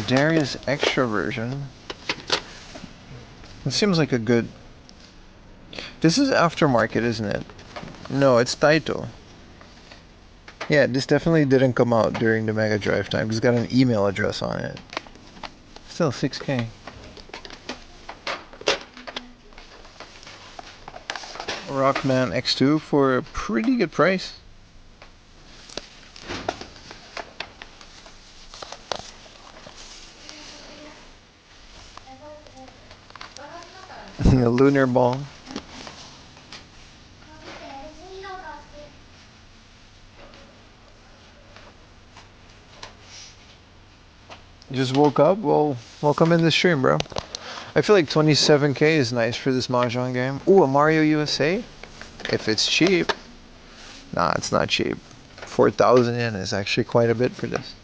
Darius Extra version. It seems like a good... This is aftermarket, isn't it? No, it's Taito. Yeah, this definitely didn't come out during the Mega Drive time. It's got an email address on it. Still 6K. Rockman X2 for a pretty good price. A lunar ball. You just woke up? Well, welcome in the stream, bro. I feel like 27K is nice for this Mahjong game. Ooh, a Mario USA? If it's cheap. Nah, it's not cheap. 4,000 yen is actually quite a bit for this.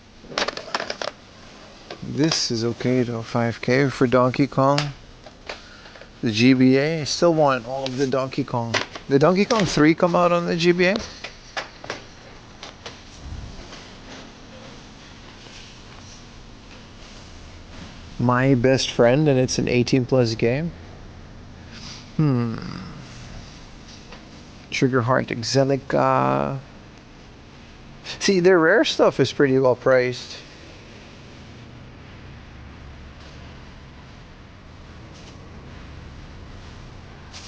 This is okay though, 5K for Donkey Kong. The GBA, I still want all of the Donkey Kong. Did Donkey Kong 3 come out on the GBA? My Best Friend, and it's an 18 plus game. Trigger Heart Exelica. See, their rare stuff is pretty well priced.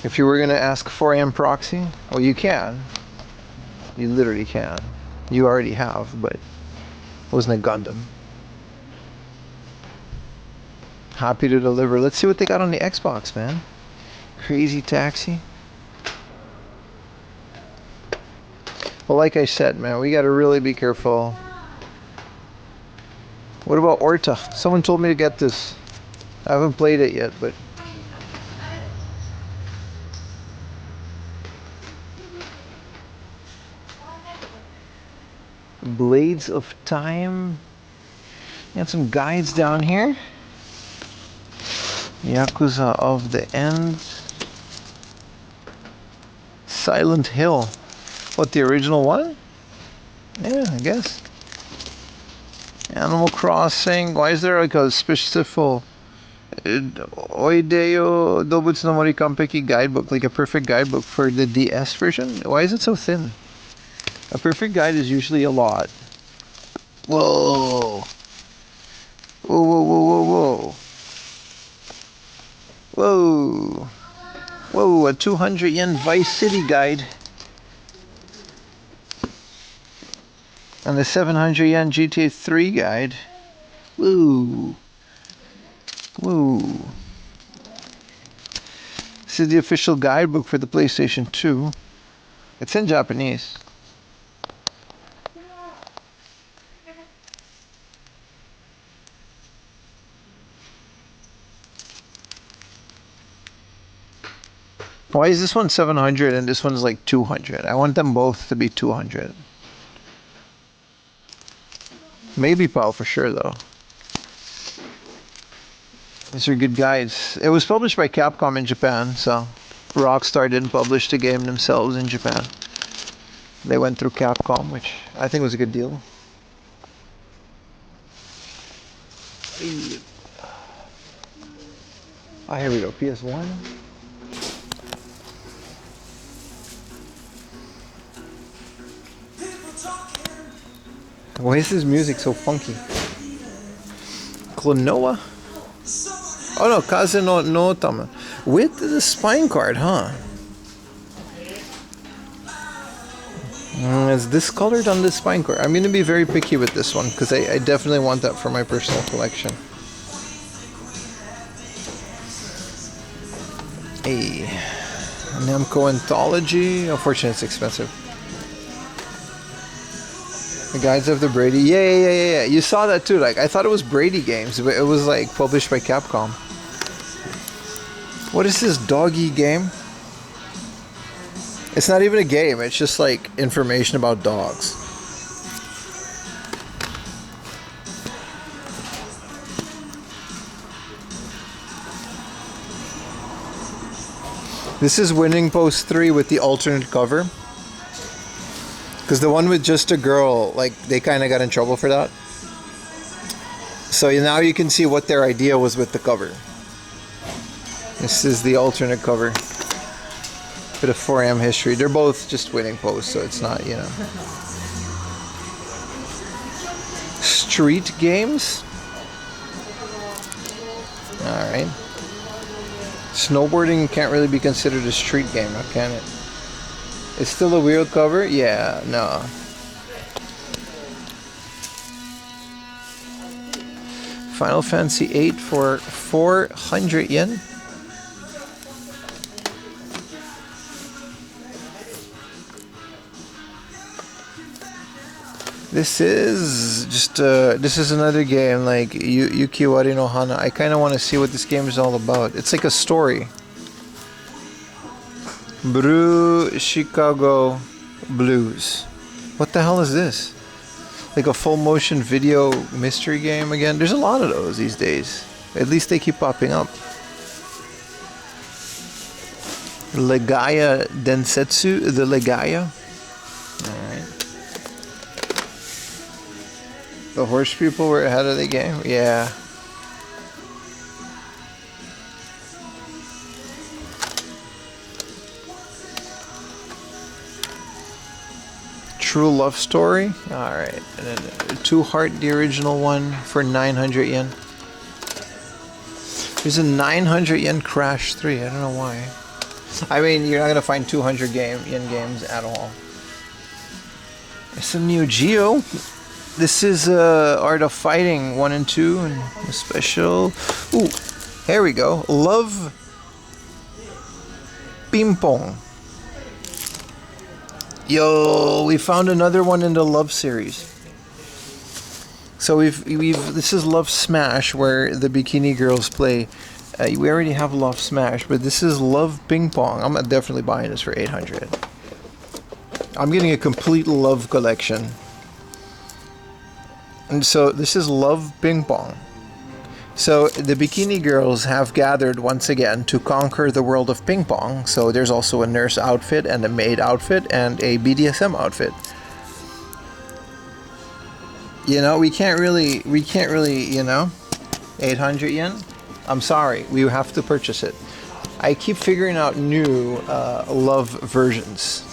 If you were gonna ask for AM proxy, well, you can. You literally can. You already have, but it wasn't a Gundam. Happy to deliver. Let's see what they got on the Xbox, man. Crazy Taxi. Well, like I said, man, we gotta really be careful. What about Orta? Someone told me to get this. I haven't played it yet, but... Blades of Time. Got some guides down here. Yakuza of the End. Silent Hill. What, the original one? Yeah, I guess. Animal Crossing. Why is there like a specific Oideo Dobutsu no Mori Kampeki guidebook, like a perfect guidebook for the DS version? Why is it so thin? A perfect guide is usually a lot. Whoa! Whoa, whoa, whoa, whoa, whoa! Whoa! Whoa, a 200 yen Vice City guide. And the 700 yen GTA 3 guide. Woo! Woo! This is the official guidebook for the PlayStation 2. It's in Japanese. Why is this one 700 and this one's like 200? I want them both to be 200. Maybe PAL for sure though. These are good guides. It was published by Capcom in Japan, so Rockstar didn't publish the game themselves in Japan. They went through Capcom, which I think was a good deal. Ah, here we go, PS1. Why is this music so funky? Klonoa? Oh no, Kaze no Notama. With the spine card, huh? It's discolored on this spine card. I'm gonna be very picky with this one because I definitely want that for my personal collection. Hey, Namco Anthology. Unfortunately, it's expensive. The Guides of the Brady. Yeah. You saw that too. Like, I thought it was Brady Games, but it was like published by Capcom. What is this doggy game? It's not even a game. It's just like information about dogs. This is Winning Post 3 with the alternate cover. Because the one with just a girl, like, they kind of got in trouble for that. So now you can see what their idea was with the cover. This is the alternate cover. Bit of 4am history. They're both just Winning Posts, so it's not, you know. Street games. Alright. Snowboarding can't really be considered a street game, now can it? It's still a weird cover? Yeah, no. Final Fantasy 8 for 400 yen. This is just this is another game like Yukiwari no Hana. I kind of want to see what this game is all about. It's like a story. Brew Chicago Blues. What the hell is this? Like a full motion video mystery game again? There's a lot of those these days. At least they keep popping up. Legaya Densetsu, the Legaya. Alright. The horse people were ahead of the game? Yeah. True Love Story. Alright. And then Two Heart, the original one, for 900 yen. There's a 900 yen Crash 3. I don't know why. I mean, you're not going to find 200 yen games at all. There's some Neo Geo. This is Art of Fighting 1 and 2. And a special. Ooh, here we go. Love Ping Pong. Yo, we found another one in the Love series. So we've this is Love Smash, where the bikini girls play. We already have Love Smash, but this is Love Ping Pong. I'm definitely buying this for 800. I'm getting a complete Love collection. And so this is Love Ping Pong. So the bikini girls have gathered once again to conquer the world of ping pong. So there's also a nurse outfit and a maid outfit and a BDSM outfit. You know, we can't really, you know, 800 yen. I'm sorry, we have to purchase it. I keep figuring out new Love versions.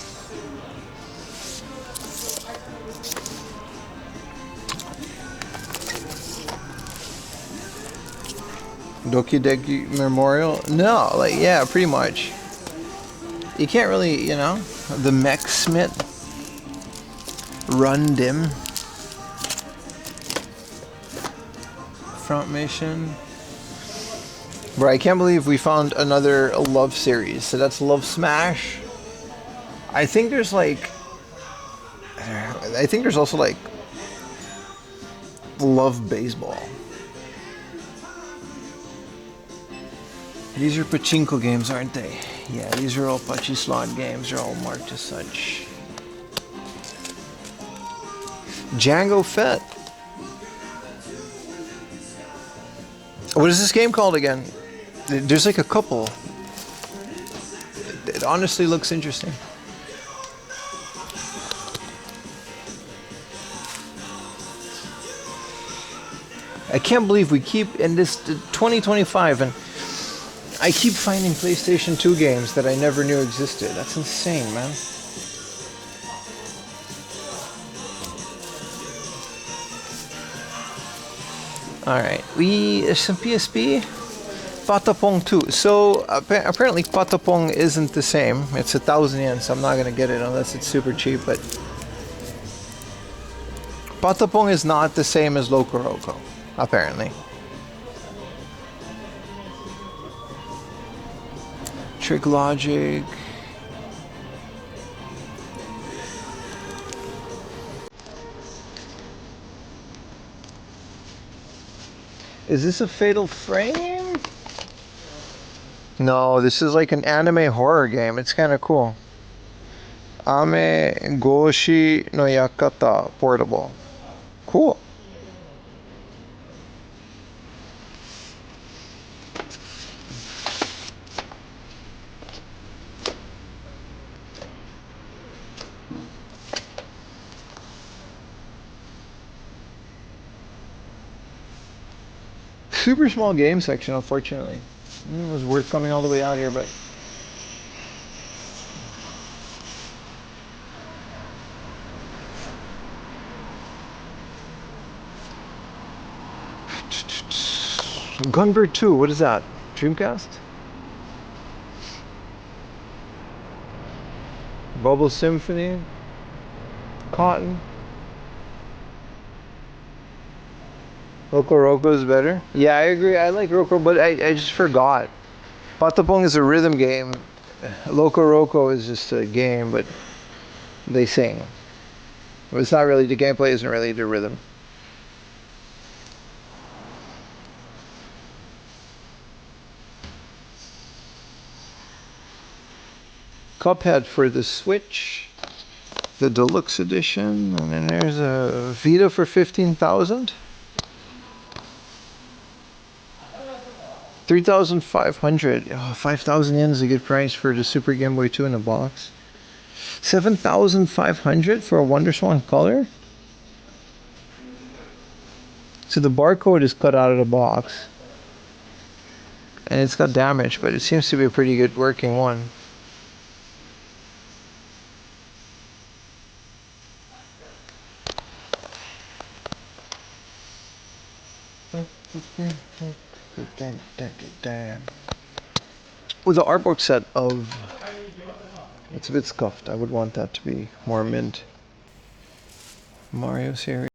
Doki Deki Memorial? No, like, yeah, pretty much. You can't really, you know, the Mech Smith, Run Dim, Front Mission. Bro, I can't believe we found another Love series. So that's Love Smash. I think there's like, I think there's also like Love Baseball. These are pachinko games, aren't they? Yeah, these are all Pachi slot games. They're all marked as such. Django Fett. What is this game called again? There's like a couple. It honestly looks interesting. I can't believe we keep in this 2025 and I keep finding PlayStation 2 games that I never knew existed. That's insane, man. Alright, there's some PSP. Patapong 2. So, apparently Patapong isn't the same. It's 1,000 yen, so I'm not gonna get it unless it's super cheap, but Patapong is not the same as Loco Roco, apparently. Trick Logic. Is this a Fatal Frame? No, this is like an anime horror game. It's kind of cool. Ame Goshi no Yakata portable. Cool. Super small game section, unfortunately. It was worth coming all the way out here, but Gunbird 2, what is that? Dreamcast? Bubble Symphony? Cotton? Loco Roco is better? Yeah, I agree. I like Roco, but I just forgot. Patapong is a rhythm game. Loco Roco is just a game, but they sing. It's not really, the gameplay isn't really the rhythm. Cuphead for the Switch, the deluxe edition, and then there's a Vita for 15,000. 3,500. Oh, 5,000 yen is a good price for the Super Game Boy 2 in a box. 7,500 for a WonderSwan Color. So the barcode is cut out of the box, and it's got damage, but it seems to be a pretty good working one. With the artwork set of, it's a bit scuffed. I would want that to be more mint. Mario series.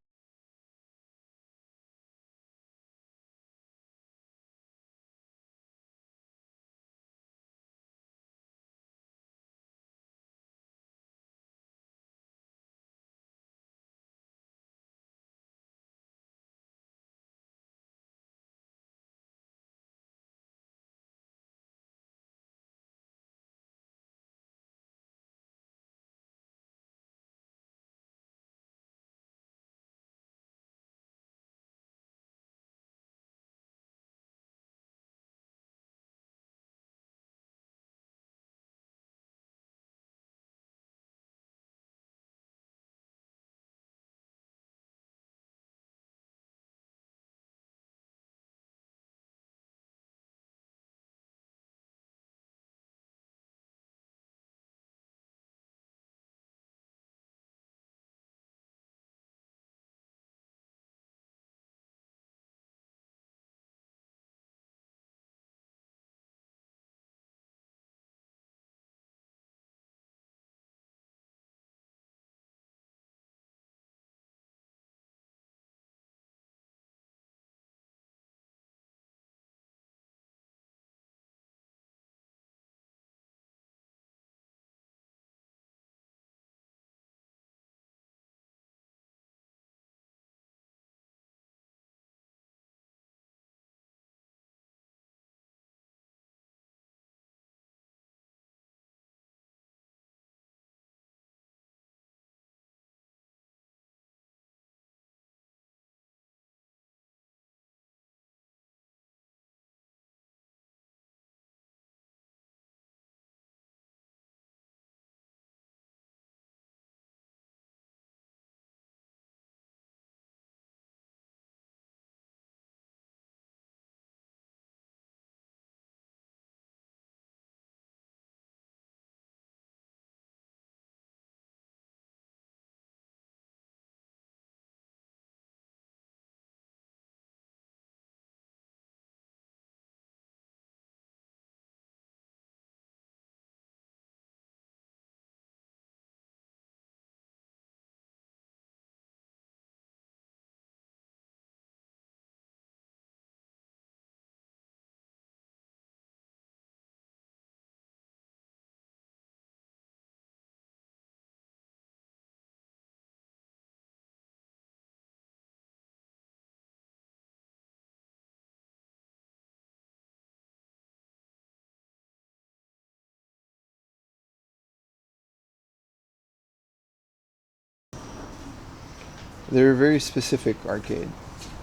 They're a very specific arcade,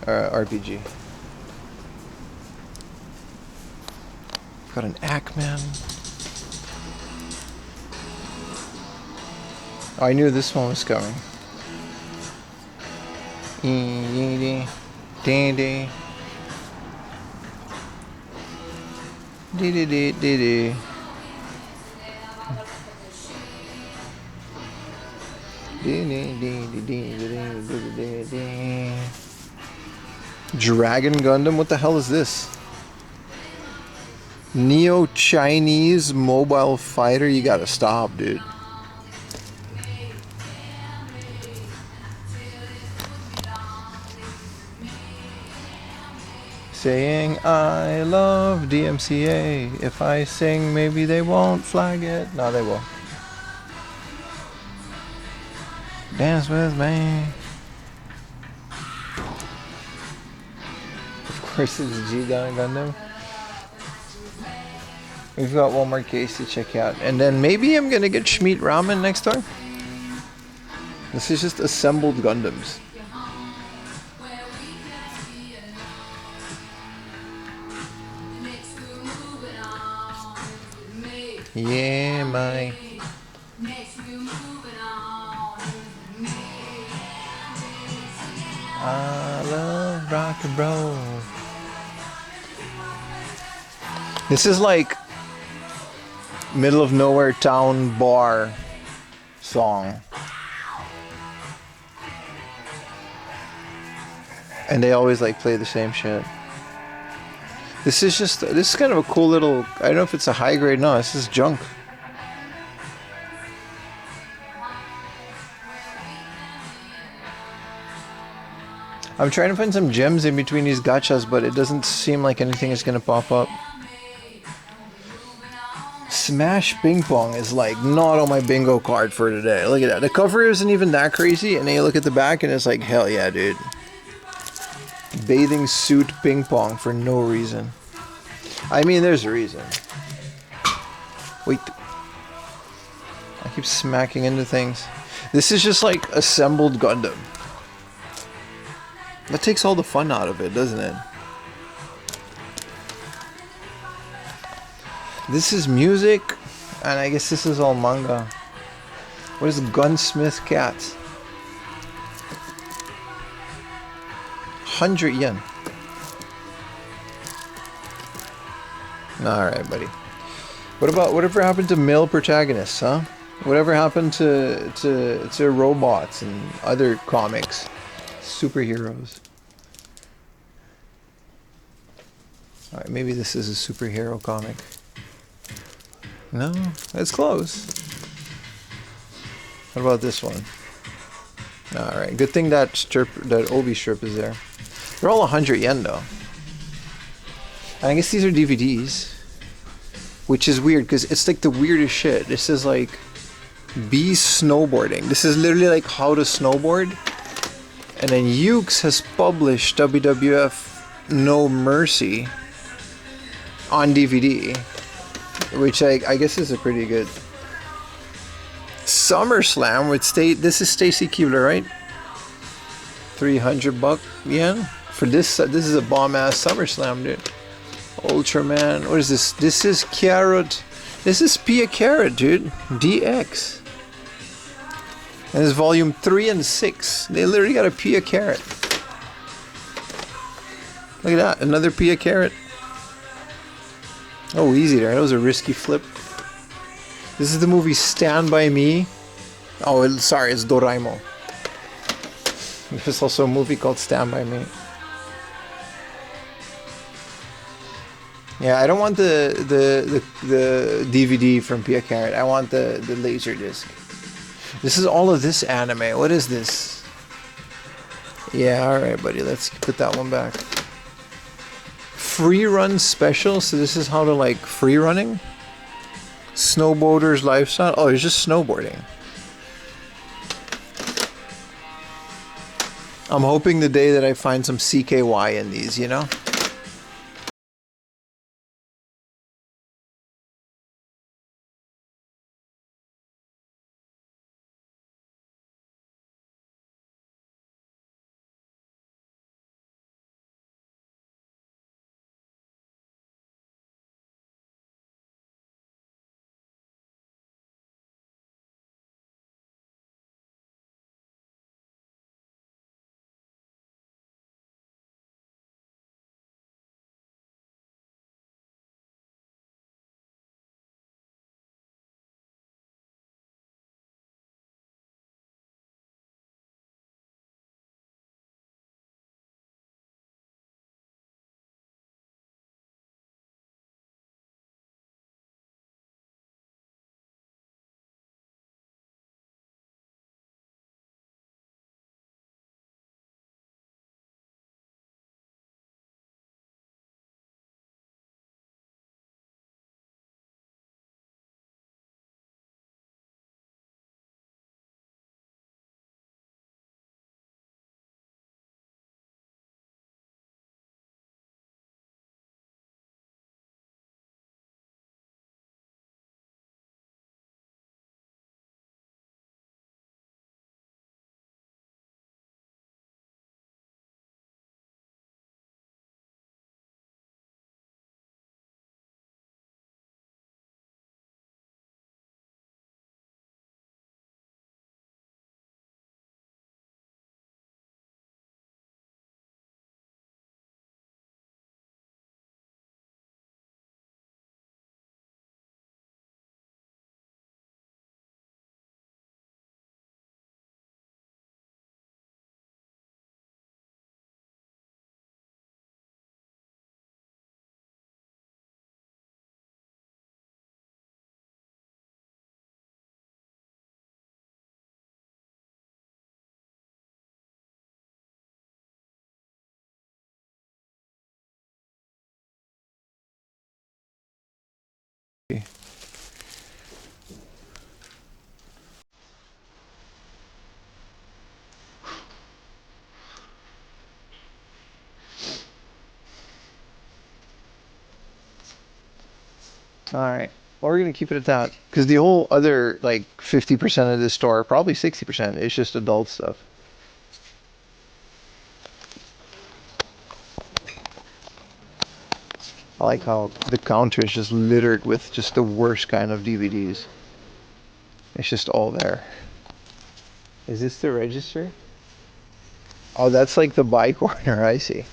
RPG. Got an Ackman. Oh, I knew this one was coming. Dee dee dee dee dee. Dragon Gundam? What the hell is this? Neo Chinese mobile fighter? You gotta stop, dude. Saying I love DMCA. If I sing, maybe they won't flag it. No, they will. Dance with me. Of course it's G-Gun Gundam. We've got one more case to check out. And then maybe I'm gonna get Schmeat Ramen next time. This is just assembled Gundams. Yeah, my. I love rock and roll. This is like middle of nowhere town bar song. And they always like play the same shit. This is kind of a cool little, I don't know if it's a high grade, no, this is junk. I'm trying to find some gems in between these gachas, but it doesn't seem like anything is gonna pop up. Smash Ping Pong is like not on my bingo card for today. Look at that. The cover isn't even that crazy, and then you look at the back and it's like, hell yeah, dude. Bathing suit ping pong for no reason. I mean, there's a reason. Wait. I keep smacking into things. This is just like assembled Gundam. That takes all the fun out of it, doesn't it? This is music, and I guess this is all manga. What is Gunsmith Cat? 100 yen. Alright, buddy. What about whatever happened to male protagonists, huh? Whatever happened to robots and other comics? Superheroes. Alright, maybe this is a superhero comic. No, it's close. What about this one? Alright, good thing that Obi strip is there. They're all 100 yen though. And I guess these are DVDs. Which is weird, because it's like the weirdest shit. This is like B snowboarding. This is literally like how to snowboard. And then Ukes has published WWF No Mercy on DVD. Which I guess is a pretty good SummerSlam with this is Stacy Keibler, right? 300 yen for this. This is a bomb ass SummerSlam, dude. Ultraman. What is this? This is Carrot. This is Pia Carrot, dude. DX. And this is volume 3 and 6. They literally got a Pia Carrot. Look at that. Another Pia Carrot. Oh, easy there. That was a risky flip. This is the movie Stand By Me. Oh, sorry, it's Doraemon. There's also a movie called Stand By Me. Yeah, I don't want the DVD from Pia Carrot. I want the laser disc. This is all of this anime. What is this? Yeah, alright, buddy. Let's put that one back. Free run special. So this is how to like free running. Snowboarder's lifestyle. Oh, it's just snowboarding. I'm hoping the day that I find some CKY in these, you know? Alright. Well, we're gonna keep it at that. Because the whole other, like, 50% of this store, probably 60%, is just adult stuff. I like how the counter is just littered with just the worst kind of DVDs. It's just all there. Is this the register? Oh, that's like the buy corner, I see.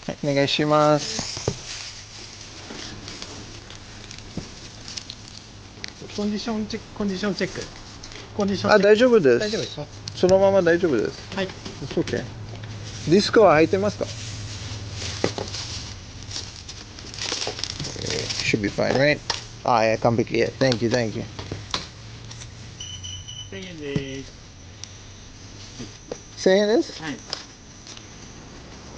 はい、お願いします。コンディションチェック。コンディションチェック。コンディションチェック。あ、大丈夫です。大丈夫ですか。そのまま大丈夫です。はい。It's okay. ディスクは入ってますか？ Should be fine, right? あ、いや、完璧。Yeah, thank you, thank you. 1000円です。1000円です？はい。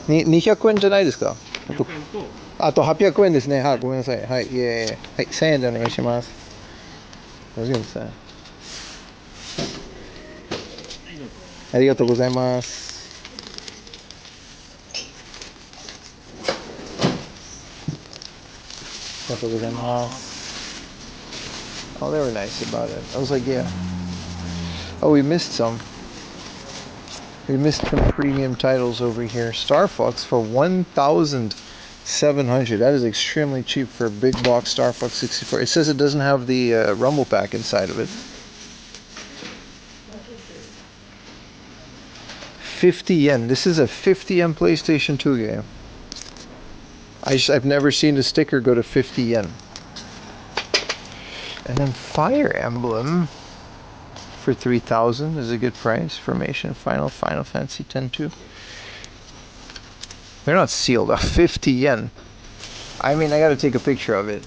200円じゃないですか？200円と。あと800円ですね。はい、ごめんなさい。はい、いえいえ。はい、1000円でお願いします。I was gonna say. ありがとうございます。ありがとうございます。Oh, they were nice about it. I was like, yeah. Oh, we missed some. We missed some premium titles over here. Star Fox for 1,700. That is extremely cheap for a big box Star Fox 64. It says it doesn't have the rumble pack inside of it. 50 yen. This is a 50 yen PlayStation 2 game. I've never seen a sticker go to 50 yen. And then Fire Emblem for 3,000 is a good price. Formation Final Fantasy X-2. They're not sealed. 50 yen. I mean, I gotta take a picture of it.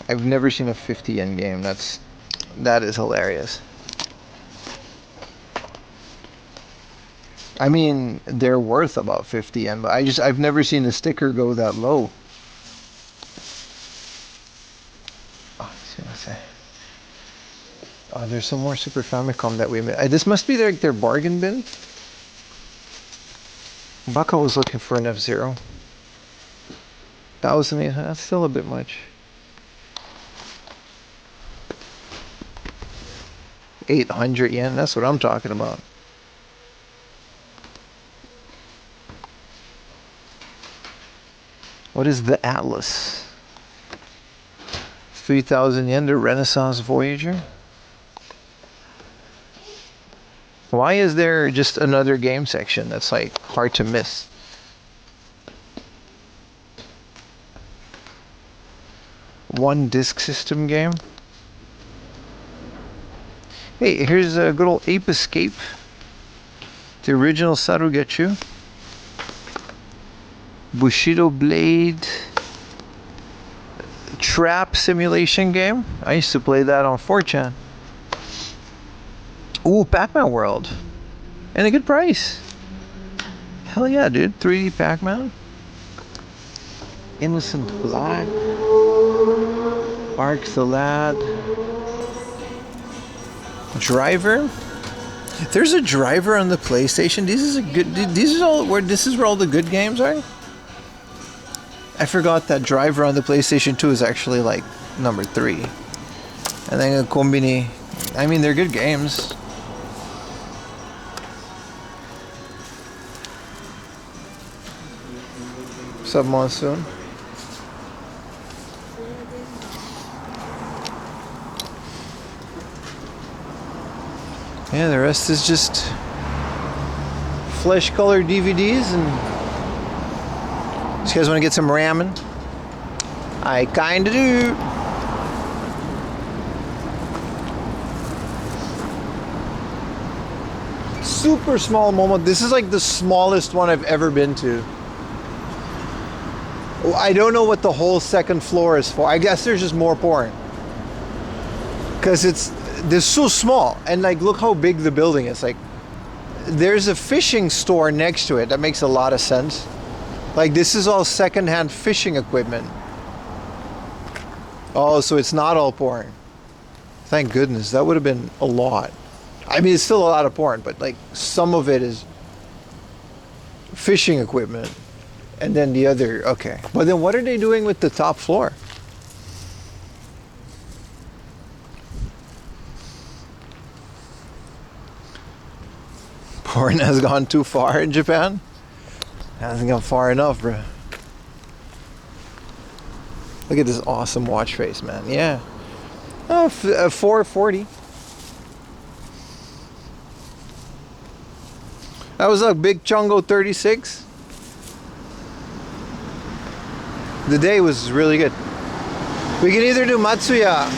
I've never seen a 50 yen game. That is hilarious. I mean, they're worth about 50 yen, but I've never seen a sticker go that low. Oh, there's some more Super Famicom that we missed. This must be their bargain bin. Baka was looking for an F-Zero. 1,800, that's still a bit much. 800 yen, that's what I'm talking about. What is the Atlas? 3,000 yen, the Renaissance Voyager. Why is there just another game section that's like hard to miss? One disc system game. Hey, here's a good old Ape Escape. The original Sarugetsu. Bushido Blade. Trap simulation game. I used to play that on 4chan. Ooh, Pac-Man World. And a good price. Hell yeah, dude. 3D Pac-Man. Innocent Black. Ark the Lad. Driver. There's a Driver on the PlayStation. This is where all the good games are. I forgot that Driver on the PlayStation 2 is actually like number 3. And then a Kombini. I mean, they're good games. Sub Monsoon. Yeah, the rest is just flesh colored DVDs. And you guys want to get some ramen? I kinda do. Super small Momo. This is like the smallest one I've ever been to. I don't know what the whole second floor is for. I guess there's just more porn. Because they're so small. And like, look how big the building is. Like, there's a fishing store next to it. That makes a lot of sense. Like this is all secondhand fishing equipment. Oh, so it's not all porn. Thank goodness. That would have been a lot. I mean, it's still a lot of porn, but like some of it is fishing equipment. And then the other, okay. But then what are they doing with the top floor? Porn has gone too far in Japan? Hasn't gone far enough, bro. Look at this awesome watch face, man. Yeah. Oh, 440. That was a big Chungo 36. The day was really good. We can either do Matsuya.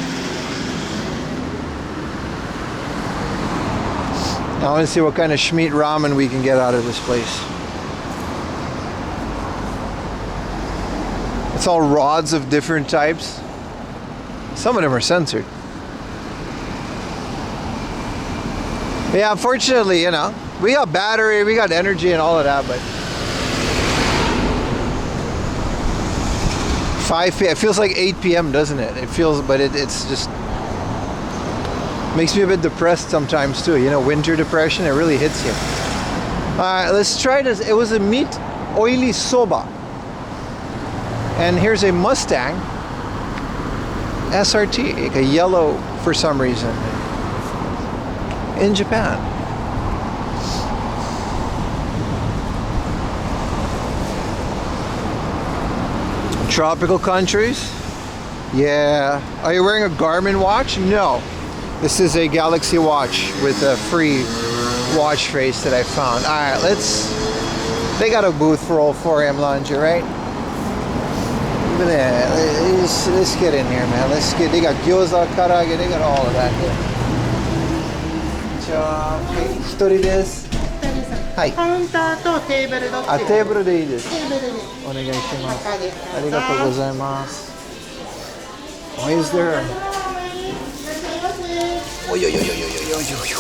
I want to see what kind of Schmeat ramen we can get out of this place. It's all rods of different types. Some of them are censored. But yeah, unfortunately, you know, we got battery, we got energy and all of that, but 5 p.m. It feels like 8 p.m., doesn't it? It feels, but it's just makes me a bit depressed sometimes too. You know, winter depression, it really hits you. Alright, let's try this. It was a meat oily soba. And here's a Mustang SRT, like a yellow for some reason, in Japan. Tropical countries? Yeah. Are you wearing a Garmin watch? No. This is a Galaxy watch with a free watch face that I found. Alright, they got a booth for all 4am laundry, right? Look at that. Let's get in here, man. They got gyoza, karage, they got all of that here. Hitori desu. はい。カウンターとテーブルどっちで？テーブルでいいです。テーブルで。お願いします。ありがとうございます。Why is there? およよよよよよよよ。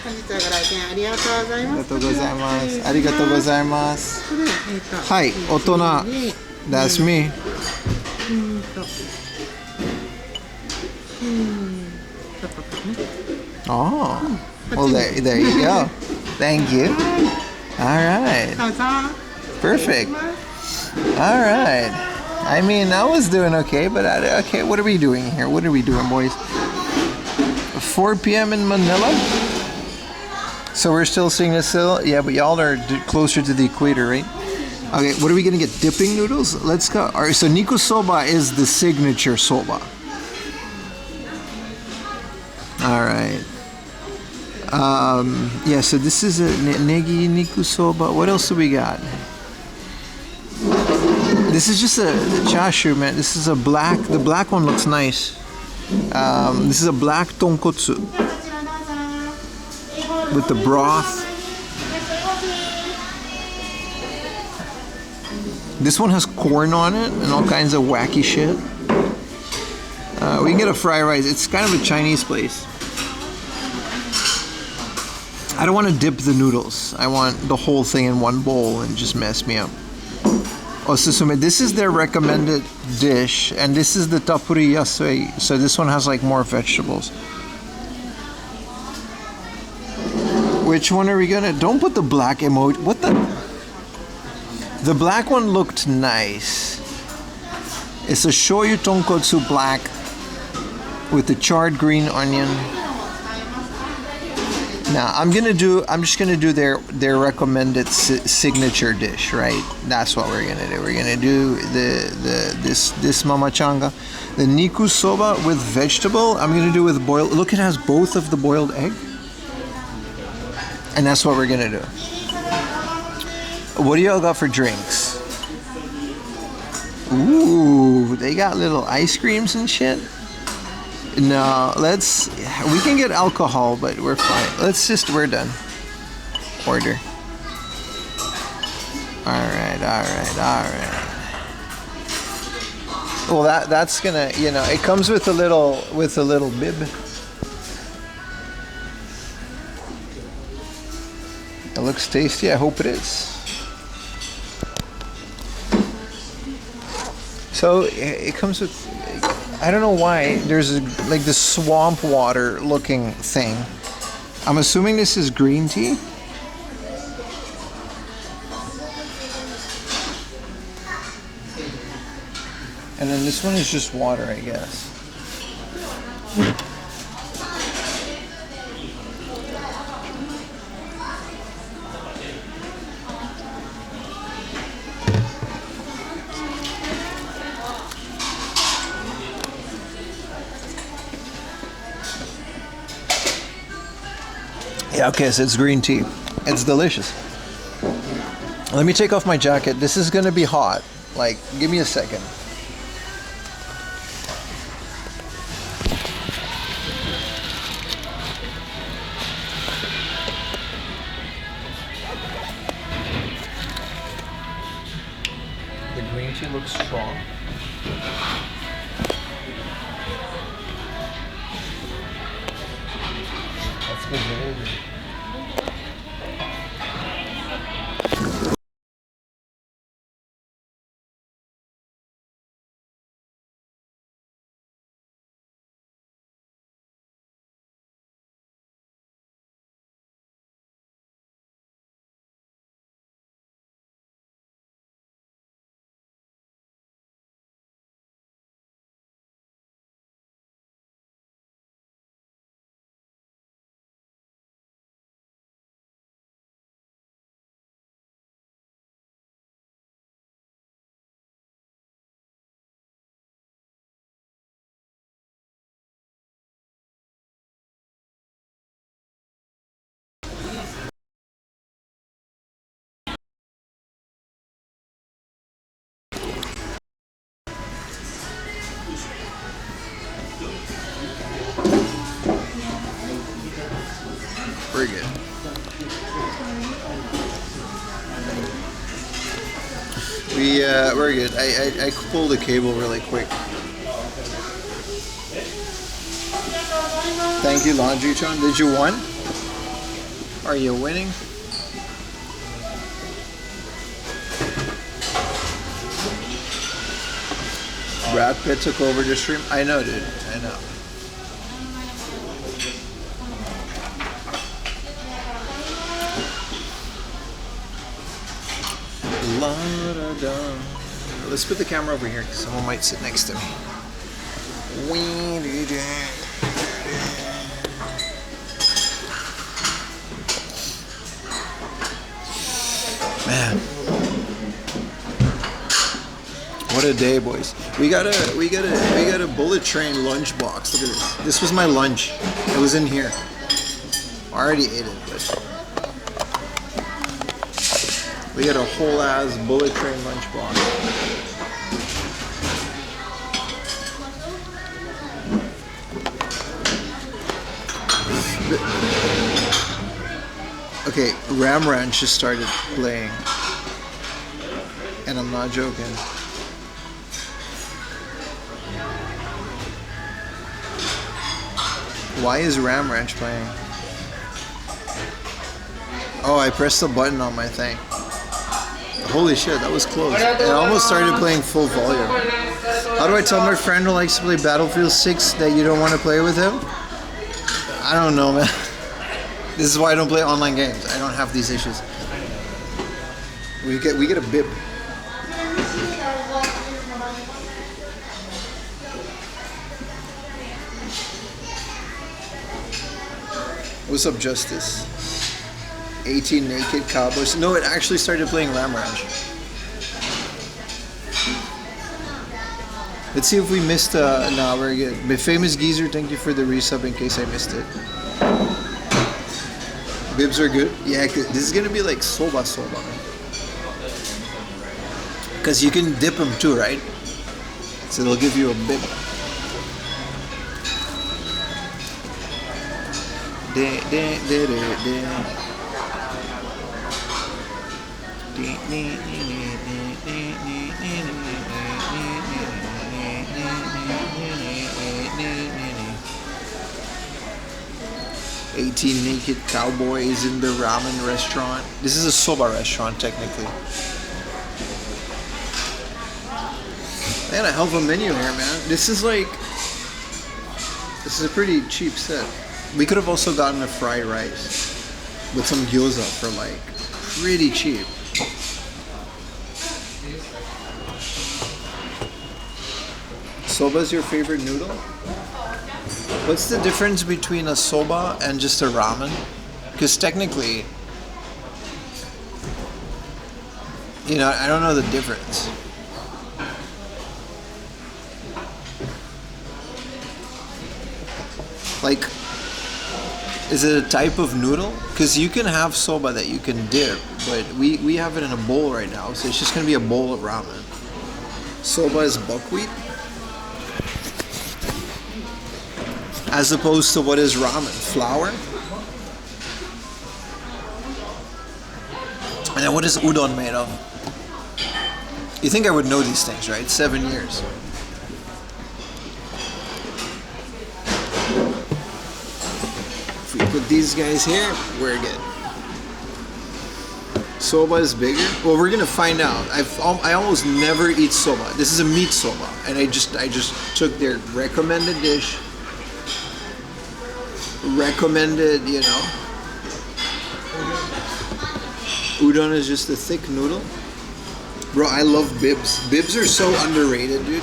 本日はご来店ありがとうございます。ありがとうございます。ありがとうございます。はい、大人。That's me. Oh, well there you go. Thank you. All right. Perfect. All right. I mean, I was doing okay, but okay. What are we doing here? What are we doing, boys? 4 p.m. in Manila. So we're still seeing this still. Yeah, but y'all are closer to the equator, right? Okay. What are we gonna get? Dipping noodles? Let's go. All right. So Niku soba is the signature soba. All right. Yeah, so this is a negi niku soba. What else do we got? This is just a chashu, man. This is a black. The black one looks nice. This is a black tonkotsu with the broth. This one has corn on it and all kinds of wacky shit. We can get a fried rice. It's kind of a Chinese place. I don't want to dip the noodles. I want the whole thing in one bowl and just mess me up. Osusume. This is their recommended dish, and this is the tapuri yasui. So this one has like more vegetables. Which one are we gonna? Don't put the black emoji. What the? The black one looked nice. It's a shoyu tonkotsu black with the charred green onion. Now I'm just gonna do their recommended signature dish, right? That's what we're gonna do. We're gonna do this mamachanga, the niku soba with vegetable. I'm gonna do with boiled. Look, it has both of the boiled egg, and that's what we're gonna do. What do y'all got for drinks? Ooh, they got little ice creams and shit. No, we can get alcohol, but we're fine. We're done. Order. Alright. Well, that's gonna, it comes with a little bib. It looks tasty. I hope it is. So it comes with, I don't know why, there's like this swamp water looking thing. I'm assuming this is green tea. And then this one is just water, I guess. Yeah, okay, so it's green tea. It's delicious. Let me take off my jacket. This is gonna be hot. Like, give me a second. The green tea looks strong. That's good. Very good. We're good. I pulled the cable really quick. Thank you, Laundry Tron. Did you win? Are you winning? Brad Pitt took over the stream. I know, dude. I know. Let's put the camera over here because someone might sit next to me. Man, what a day, boys! We got a bullet train lunchbox. Look at this. This was my lunch. It was in here. I already ate it, but. We got a whole ass bullet train lunchbox. Okay, Ram Ranch just started playing. And I'm not joking. Why is Ram Ranch playing? Oh, I pressed the button on my thing. Holy shit, that was close. It almost started playing full volume. How do I tell my friend who likes to play Battlefield 6 that you don't want to play with him? I don't know, man. This is why I don't play online games. I don't have these issues. We get a bib. What's up, Justice? 18 naked cowboys. No, it actually started playing Ram Ranch. Let's see if we missed. No, we're good. My famous geezer, thank you for the resub in case I missed it. Bibs are good. Yeah, this is gonna be like soba. Because you can dip them too, right? So it'll give you a bib. 18 naked cowboys in the ramen restaurant. This is a soba restaurant, technically. They got a hell of a menu here, man. This is a pretty cheap set. We could have also gotten a fried rice with some gyoza for like pretty cheap. Soba is your favorite noodle? What's the difference between a soba and just a ramen? Because technically, you know, I don't know the difference. Like, is it a type of noodle? Because you can have soba that you can dip, but we have it in a bowl right now, so it's just going to be a bowl of ramen. Soba is buckwheat, as opposed to what is ramen? Flour? And then what is udon made of? You think I would know these things, right? 7 years. If we put these guys here, we're good. Soba is bigger? Well, we're gonna find out. I almost never eat soba. This is a meat soba, and I just took their recommended dish. Recommended, you know. Udon is just a thick noodle. Bro, I love bibs. Bibs are so underrated, dude.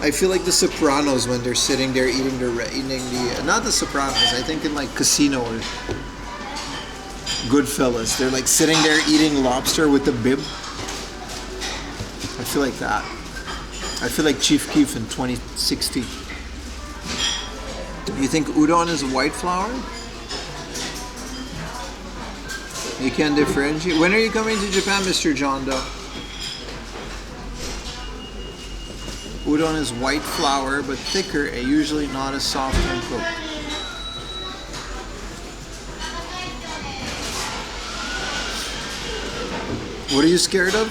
I feel like the Sopranos when they're sitting there eating the not the Sopranos. I think in like Casino or Goodfellas, they're like sitting there eating lobster with the bib. I feel like that. I feel like Chief Keef in 2016. You think udon is white flour? You can differentiate. When are you coming to Japan, Mr. John Doe? Udon is white flour, but thicker and usually not as soft and cooked. What are you scared of?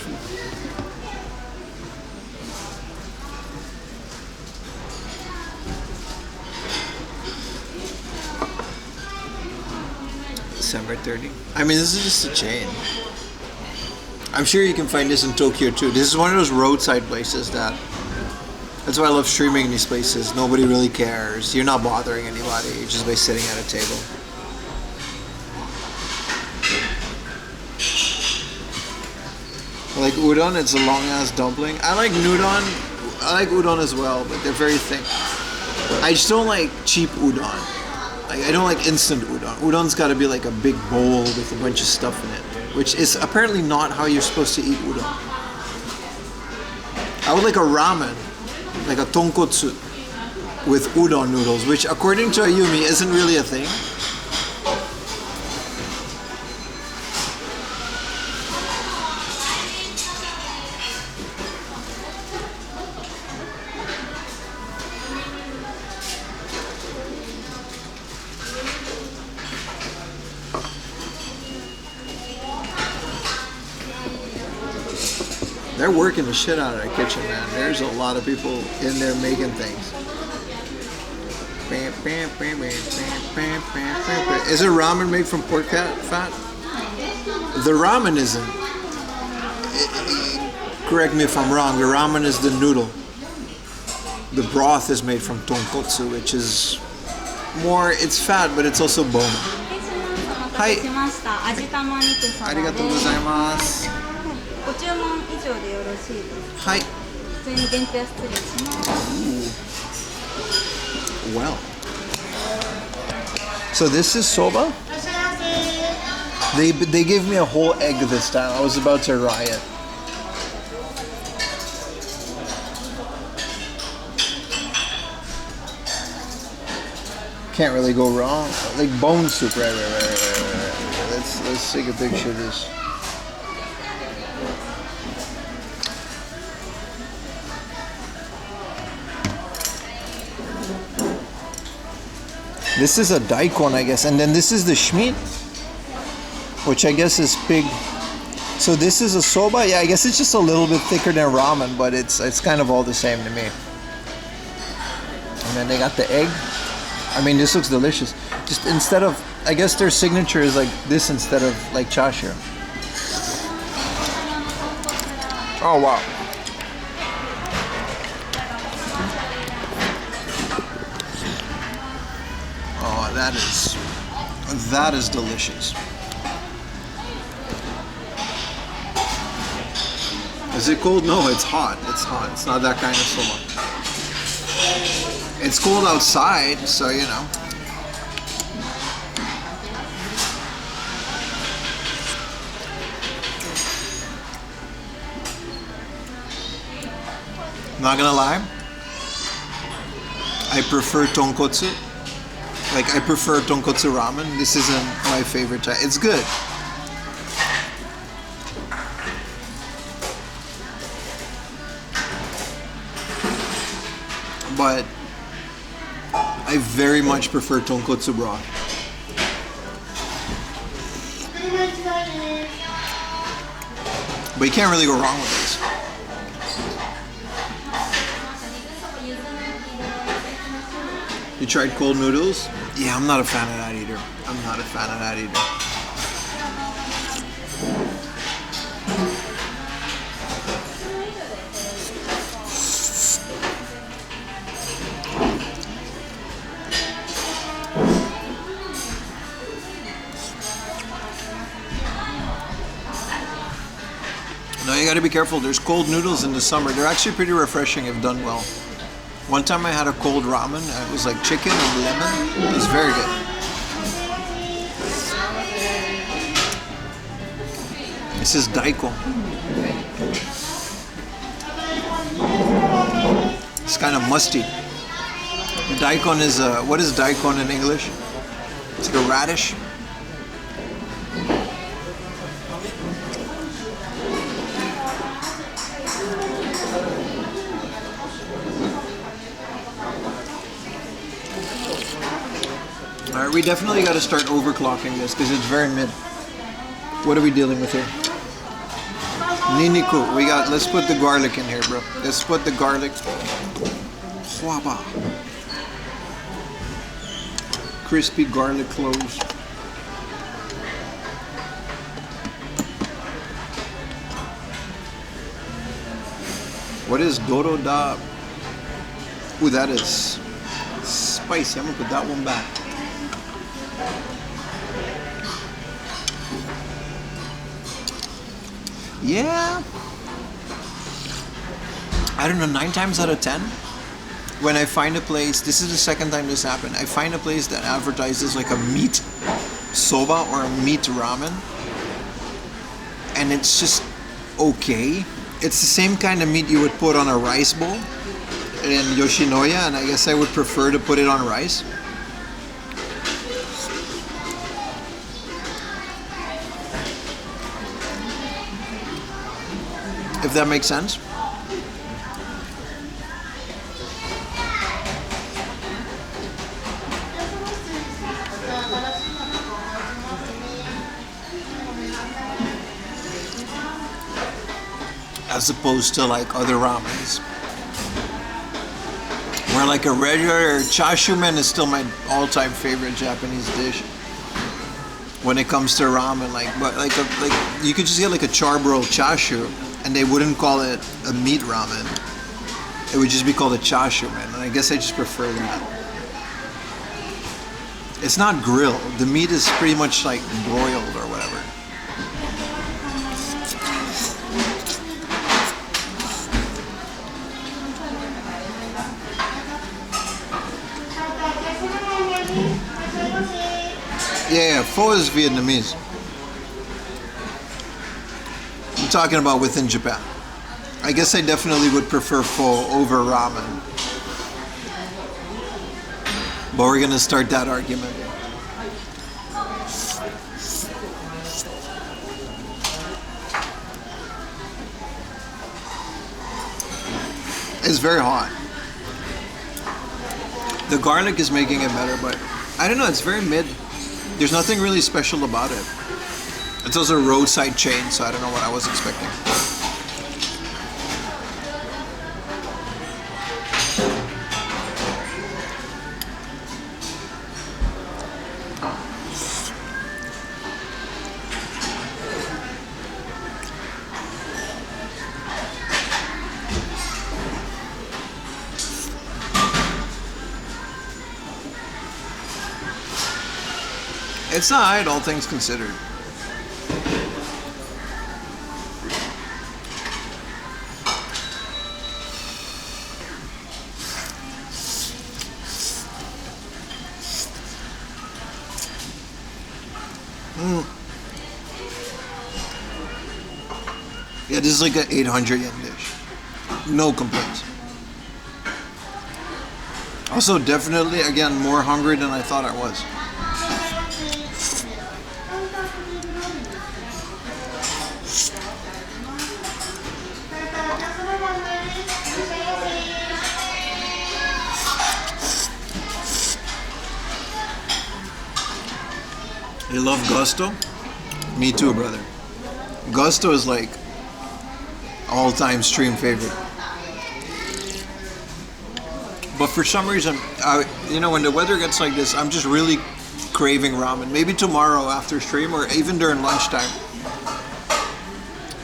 December 30. I mean, this is just a chain. I'm sure you can find this in Tokyo too. This is one of those roadside places that's why I love streaming in these places. Nobody really cares. You're not bothering anybody just by sitting at a table. Like udon, it's a long ass dumpling. I like udon. I like udon as well, but they're very thick. I just don't like cheap udon. Like, I don't like instant udon. Udon's got to be like a big bowl with a bunch of stuff in it, which is apparently not how you're supposed to eat udon. I would like a ramen, like a tonkotsu with udon noodles, which according to Ayumi isn't really a thing. They're working the shit out of their kitchen, man. There's a lot of people in there making things. Is it ramen made from pork fat? The ramen isn't. Correct me if I'm wrong. The ramen is the noodle. The broth is made from tonkotsu, which is more, it's fat, but it's also bone. Hi. ありがとうございます。ご注文以上でよろしいですか？はい。普通に限定は失礼します。Well. So this is soba? They gave me a whole egg this time. I was about to riot. Can't really go wrong. Like bone soup, right. Let's take a picture of this. This is a daikon, I guess, and then this is the shmeat, which I guess is pig. So this is a soba. Yeah, I guess it's just a little bit thicker than ramen, but it's kind of all the same to me. And then they got the egg. I mean, this looks delicious. Just instead of, I guess their signature is like this instead of like chashu. Oh wow. Oh, that is delicious. Is it cold? No, it's hot. It's hot. It's not that kind of soba. It's cold outside, so you know. Not gonna lie, I prefer tonkotsu. Like, I prefer tonkotsu ramen. This isn't my favorite type. It's good. But I very much prefer tonkotsu broth. But you can't really go wrong with this. You tried cold noodles? Yeah, I'm not a fan of that either. I'm not a fan of that either. No, you gotta be careful. There's cold noodles in the summer. They're actually pretty refreshing if done well. One time I had a cold ramen. It was like chicken and lemon. It was very good. This is daikon. It's kind of musty. Daikon is what is daikon in English? It's like a radish. Alright, we definitely got to start overclocking this because it's very mid. What are we dealing with here? Niniku. Let's put the garlic in here, bro. Let's put the garlic. Huaba. Crispy garlic cloves. What is Doro da? Ooh, that is spicy. I'm gonna put that one back. Yeah. I don't know, 9 times out of 10, when I find a place, this is the second time this happened, I find a place that advertises like a meat soba or a meat ramen, and it's just okay. It's the same kind of meat you would put on a rice bowl in Yoshinoya, and I guess I would prefer to put it on rice. If that makes sense. As opposed to like other ramens, where like a regular chashumen is still my all-time favorite Japanese dish. When it comes to ramen, but you could just get like a charbroil chashu, and they wouldn't call it a meat ramen. It would just be called a chashumen, and I guess I just prefer that. It's not grilled. The meat is pretty much like broiled or whatever. Yeah, pho is Vietnamese. I'm talking about within Japan. I guess I definitely would prefer pho over ramen. But we're gonna start that argument. It's very hot. The garlic is making it better, but I don't know, it's very mid. There's nothing really special about it. It's also a roadside chain, so I don't know what I was expecting. It's alright, all things considered. Yeah, this is like an 800 yen dish. No complaints. Also, definitely, again, more hungry than I thought I was. You love Gusto? Me too, brother. Gusto is like all-time stream favorite. But for some reason, when the weather gets like this, I'm just really craving ramen. Maybe tomorrow after stream or even during lunchtime,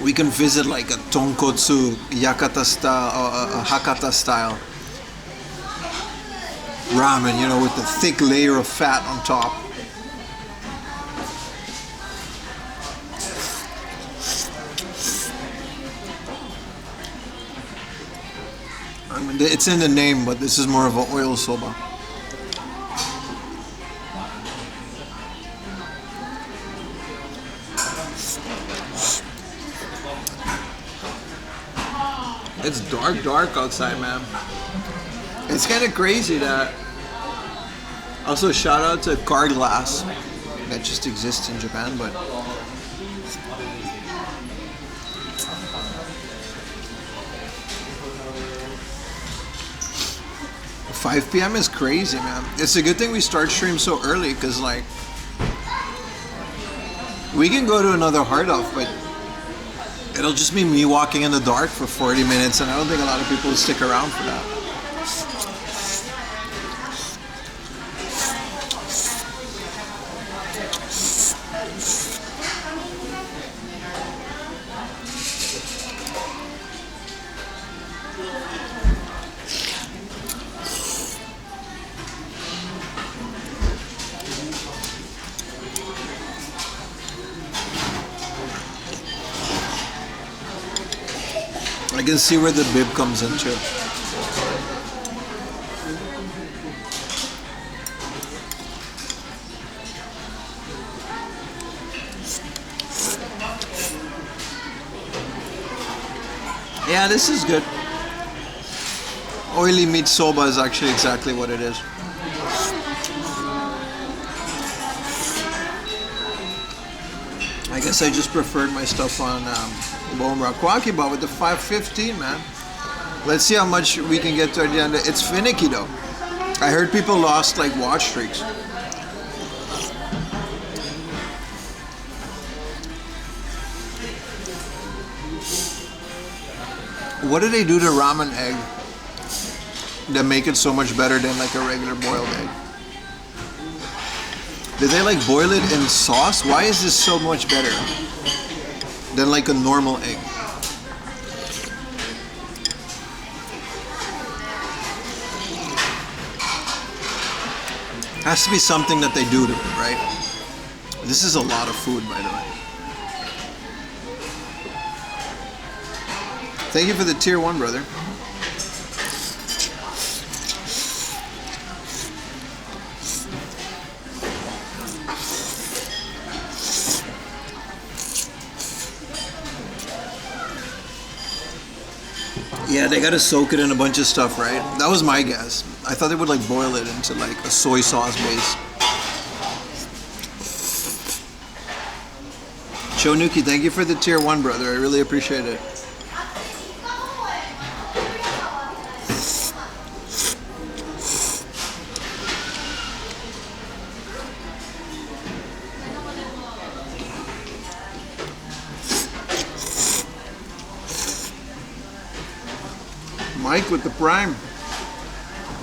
we can visit like a tonkotsu Yakata style, Hakata style ramen, with the thick layer of fat on top. It's in the name, but this is more of an oil soba. It's dark outside, man. It's kind of crazy that. Also, shout out to Car Glass that just exists in Japan, but. 5 p.m. is crazy, man. It's a good thing we start stream so early, because like we can go to another hard off, but it'll just be me walking in the dark for 40 minutes, and I don't think a lot of people will stick around for that. I can see where the bib comes into. Yeah, this is good. Oily meat soba is actually exactly what it is. I guess I just preferred my stuff on bone rakwaki, but with the 515, man. Let's see how much we can get to the end. It's finicky though. I heard people lost like watch streaks. What do they do to ramen egg that make it so much better than like a regular boiled egg? Did they like boil it in sauce? Why is this so much better than like a normal egg? Has to be something that they do to it, right? This is a lot of food, by the way. Thank you for the tier 1, brother. Yeah, they gotta soak it in a bunch of stuff, right? That was my guess. I thought they would like boil it into like a soy sauce base. Chonuki, thank you for the tier 1, brother. I really appreciate it. Mike with the prime.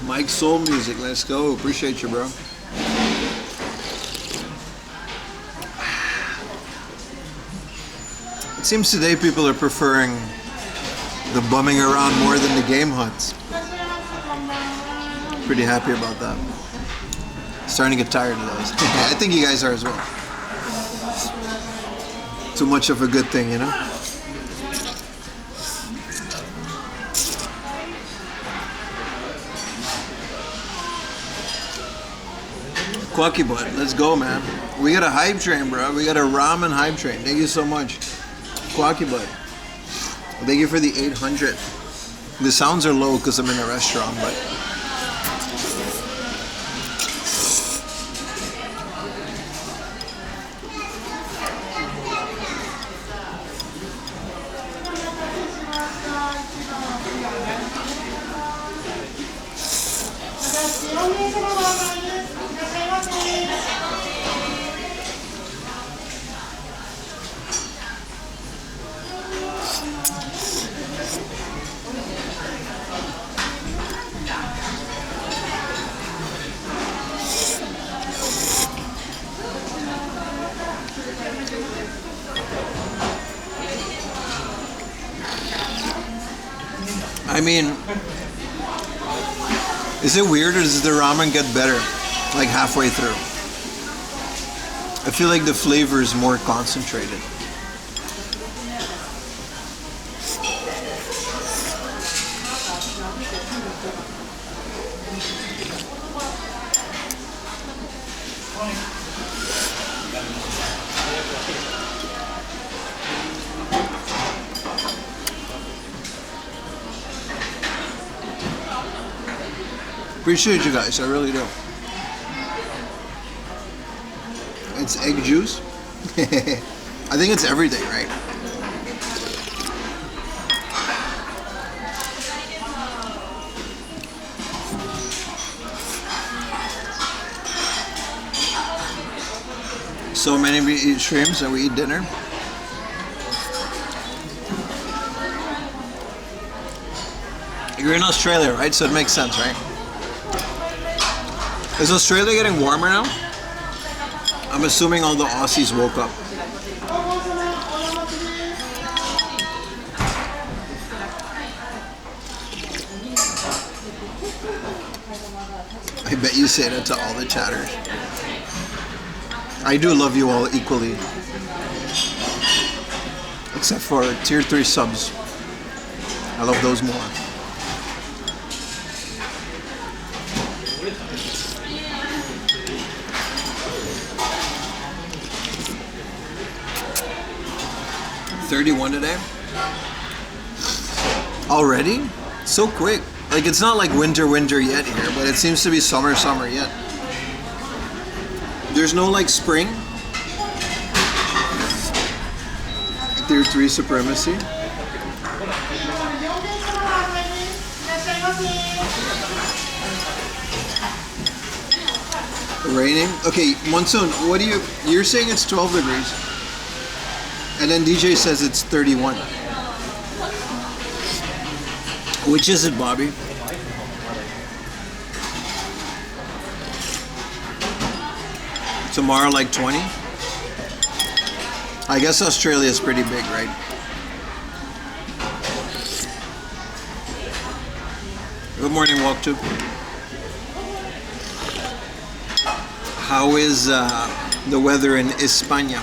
Mike Soul Music, let's go. Appreciate you, bro. It seems today people are preferring the bumming around more than the game hunts. Pretty happy about that. Starting to get tired of those. I think you guys are as well. Too much of a good thing, you know? Quacky Butt, let's go, man. We got a hype train, bro. We got a ramen hype train. Thank you so much. Quacky Butt. Thank you for the 800. The sounds are low because I'm in a restaurant, but I mean, is it weird or does the ramen get better like halfway through? I feel like the flavor is more concentrated. Appreciate you guys, I really do. It's egg juice. I think it's everything, right? So many we eat shrimps and we eat dinner. You're in Australia, right? So it makes sense, right? Is Australia getting warmer now? I'm assuming all the Aussies woke up. I bet you say that to all the chatters. I do love you all equally. Except for tier 3 subs. I love those more. $31 today? Already? So quick. Like, it's not like winter yet here, but it seems to be summer yet. There's no like spring. Tier 3 supremacy. Raining? Okay, Monsoon, what do you're saying it's 12 degrees. And then DJ says it's 31. Which is it, Bobby? Tomorrow like 20? I guess Australia is pretty big, right? Good morning, Walk to. How is the weather in España?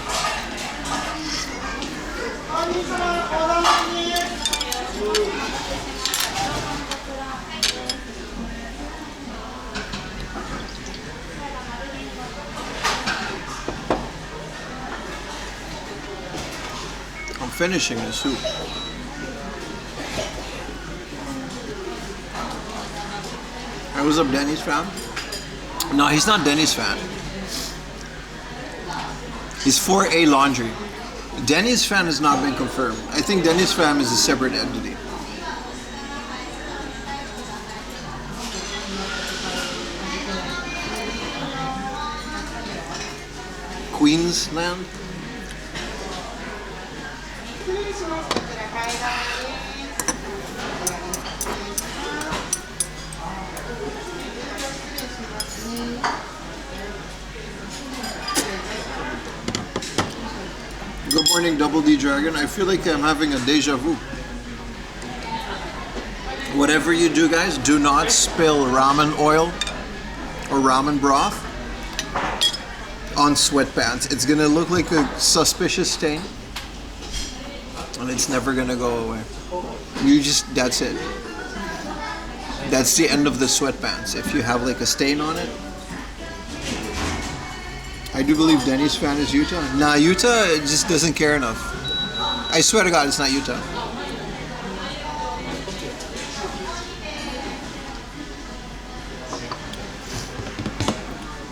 I'm finishing the soup. Hey, what's up, Denny's fan? No, he's not Denny's fan. He's 4A Laundry. Denny's fan has not been confirmed. I think Denny's fan is a separate entity. Queensland? Good morning, Double D Dragon. I feel like I'm having a deja vu. Whatever you do, guys, do not spill ramen oil or ramen broth on sweatpants. It's gonna look like a suspicious stain, and it's never gonna go away. That's it. That's the end of the sweatpants. If you have like a stain on it. I do believe Denny's fan is Utah. Nah, Utah just doesn't care enough. I swear to God, it's not Utah.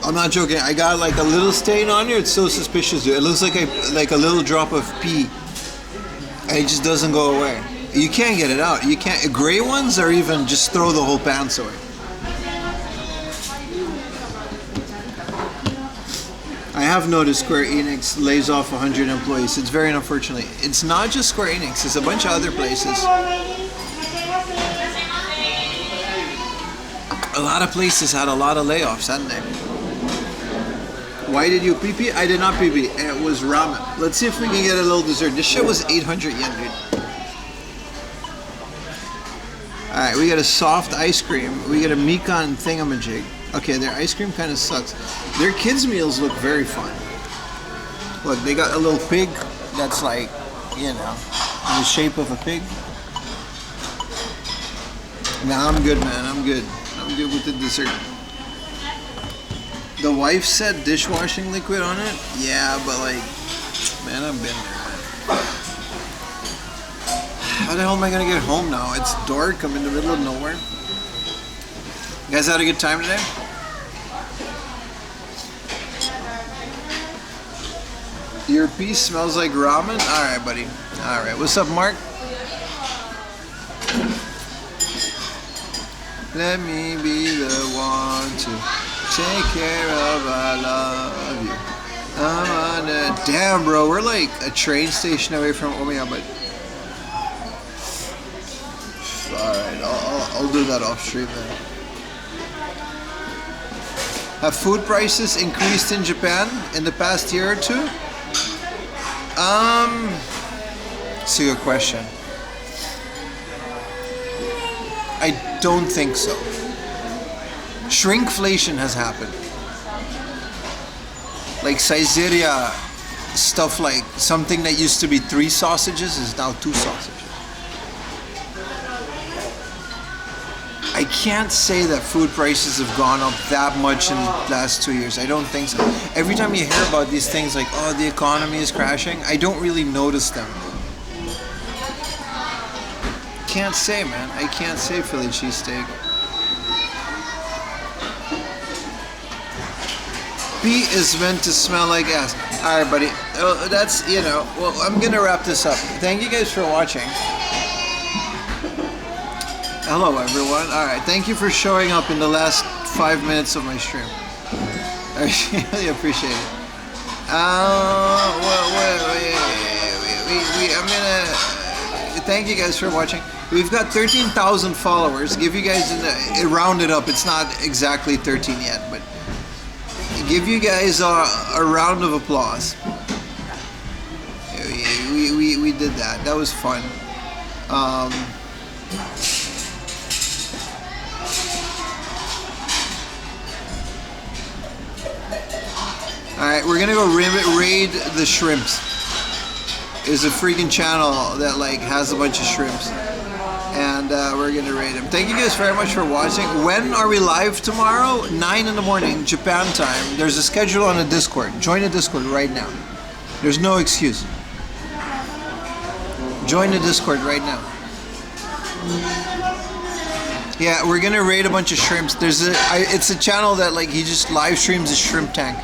I'm not joking. I got like a little stain on here. It's so suspicious, dude. It looks like a little drop of pee. And it just doesn't go away. You can't get it out. You can't. Gray ones, or even just throw the whole pants away. I have noticed Square Enix lays off 100 employees. It's very unfortunate. It's not just Square Enix. It's a bunch of other places. A lot of places had a lot of layoffs, hadn't they? Why did you pee? I did not pee. It was ramen. Let's see if we can get a little dessert. This shit was 800 yen, dude. Alright, we got a soft ice cream. We got a Mikan thingamajig. Okay, their ice cream kind of sucks. Their kids' meals look very fun. Look, they got a little pig that's like, you know, in the shape of a pig. Nah, I'm good, man. I'm good. I'm good with the dessert. The wife said dishwashing liquid on it. Yeah, but like, man, I've been there, man. How the hell am I gonna get home now? It's dark. I'm in the middle of nowhere. You guys had a good time today? Your piece smells like ramen? Alright, buddy. Alright. What's up, Mark? Let me be the one to take care of, I love you. I'm on a... Damn, bro. We're like a train station away from Omiya, but... Alright, I'll do that off stream then. Have food prices increased in Japan in the past year or two? It's a good question. I don't think so. Shrinkflation has happened. Like Caesarea stuff, like something that used to be 3 sausages is now 2 sausages. I can't say that food prices have gone up that much in the last 2 years. I don't think so. Every time you hear about these things like, oh, the economy is crashing, I don't really notice them. Can't say, man. I can't say Philly cheesesteak. Pee is meant to smell like ass. Alright, buddy. That's, you know, well, I'm gonna wrap this up. Thank you guys for watching. Hello, everyone. Alright, thank you for showing up in the last 5 minutes of my stream. I really appreciate it. I'm gonna thank you guys for watching. We've got 13,000 followers. Give you guys it rounded up. It's not exactly 13 yet, but give you guys a round of applause. We did that. That was fun. Alright, we're gonna go raid the shrimps. There's a freaking channel that like has a bunch of shrimps. And we're gonna raid them. Thank you guys very much for watching. When are we live tomorrow? 9 in the morning, Japan time. There's a schedule on the Discord. Join the Discord right now. There's no excuse. Join the Discord right now. Yeah, we're gonna raid a bunch of shrimps. It's a channel that like he just live streams a shrimp tank.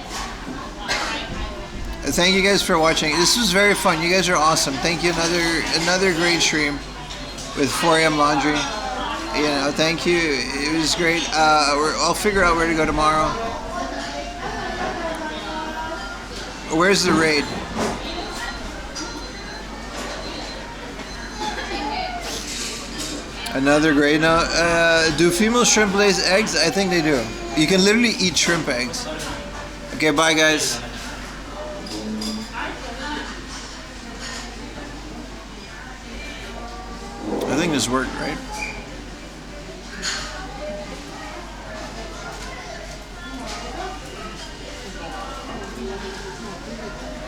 Thank you guys for watching. This was very fun. You guys are awesome. Thank you. Another great stream with 4 AM Laundry. You know, thank you. It was great. I'll figure out where to go tomorrow. Where's the raid? Another great. No, do female shrimp lay eggs? I think they do. You can literally eat shrimp eggs. Okay, bye guys. I think this worked, right? い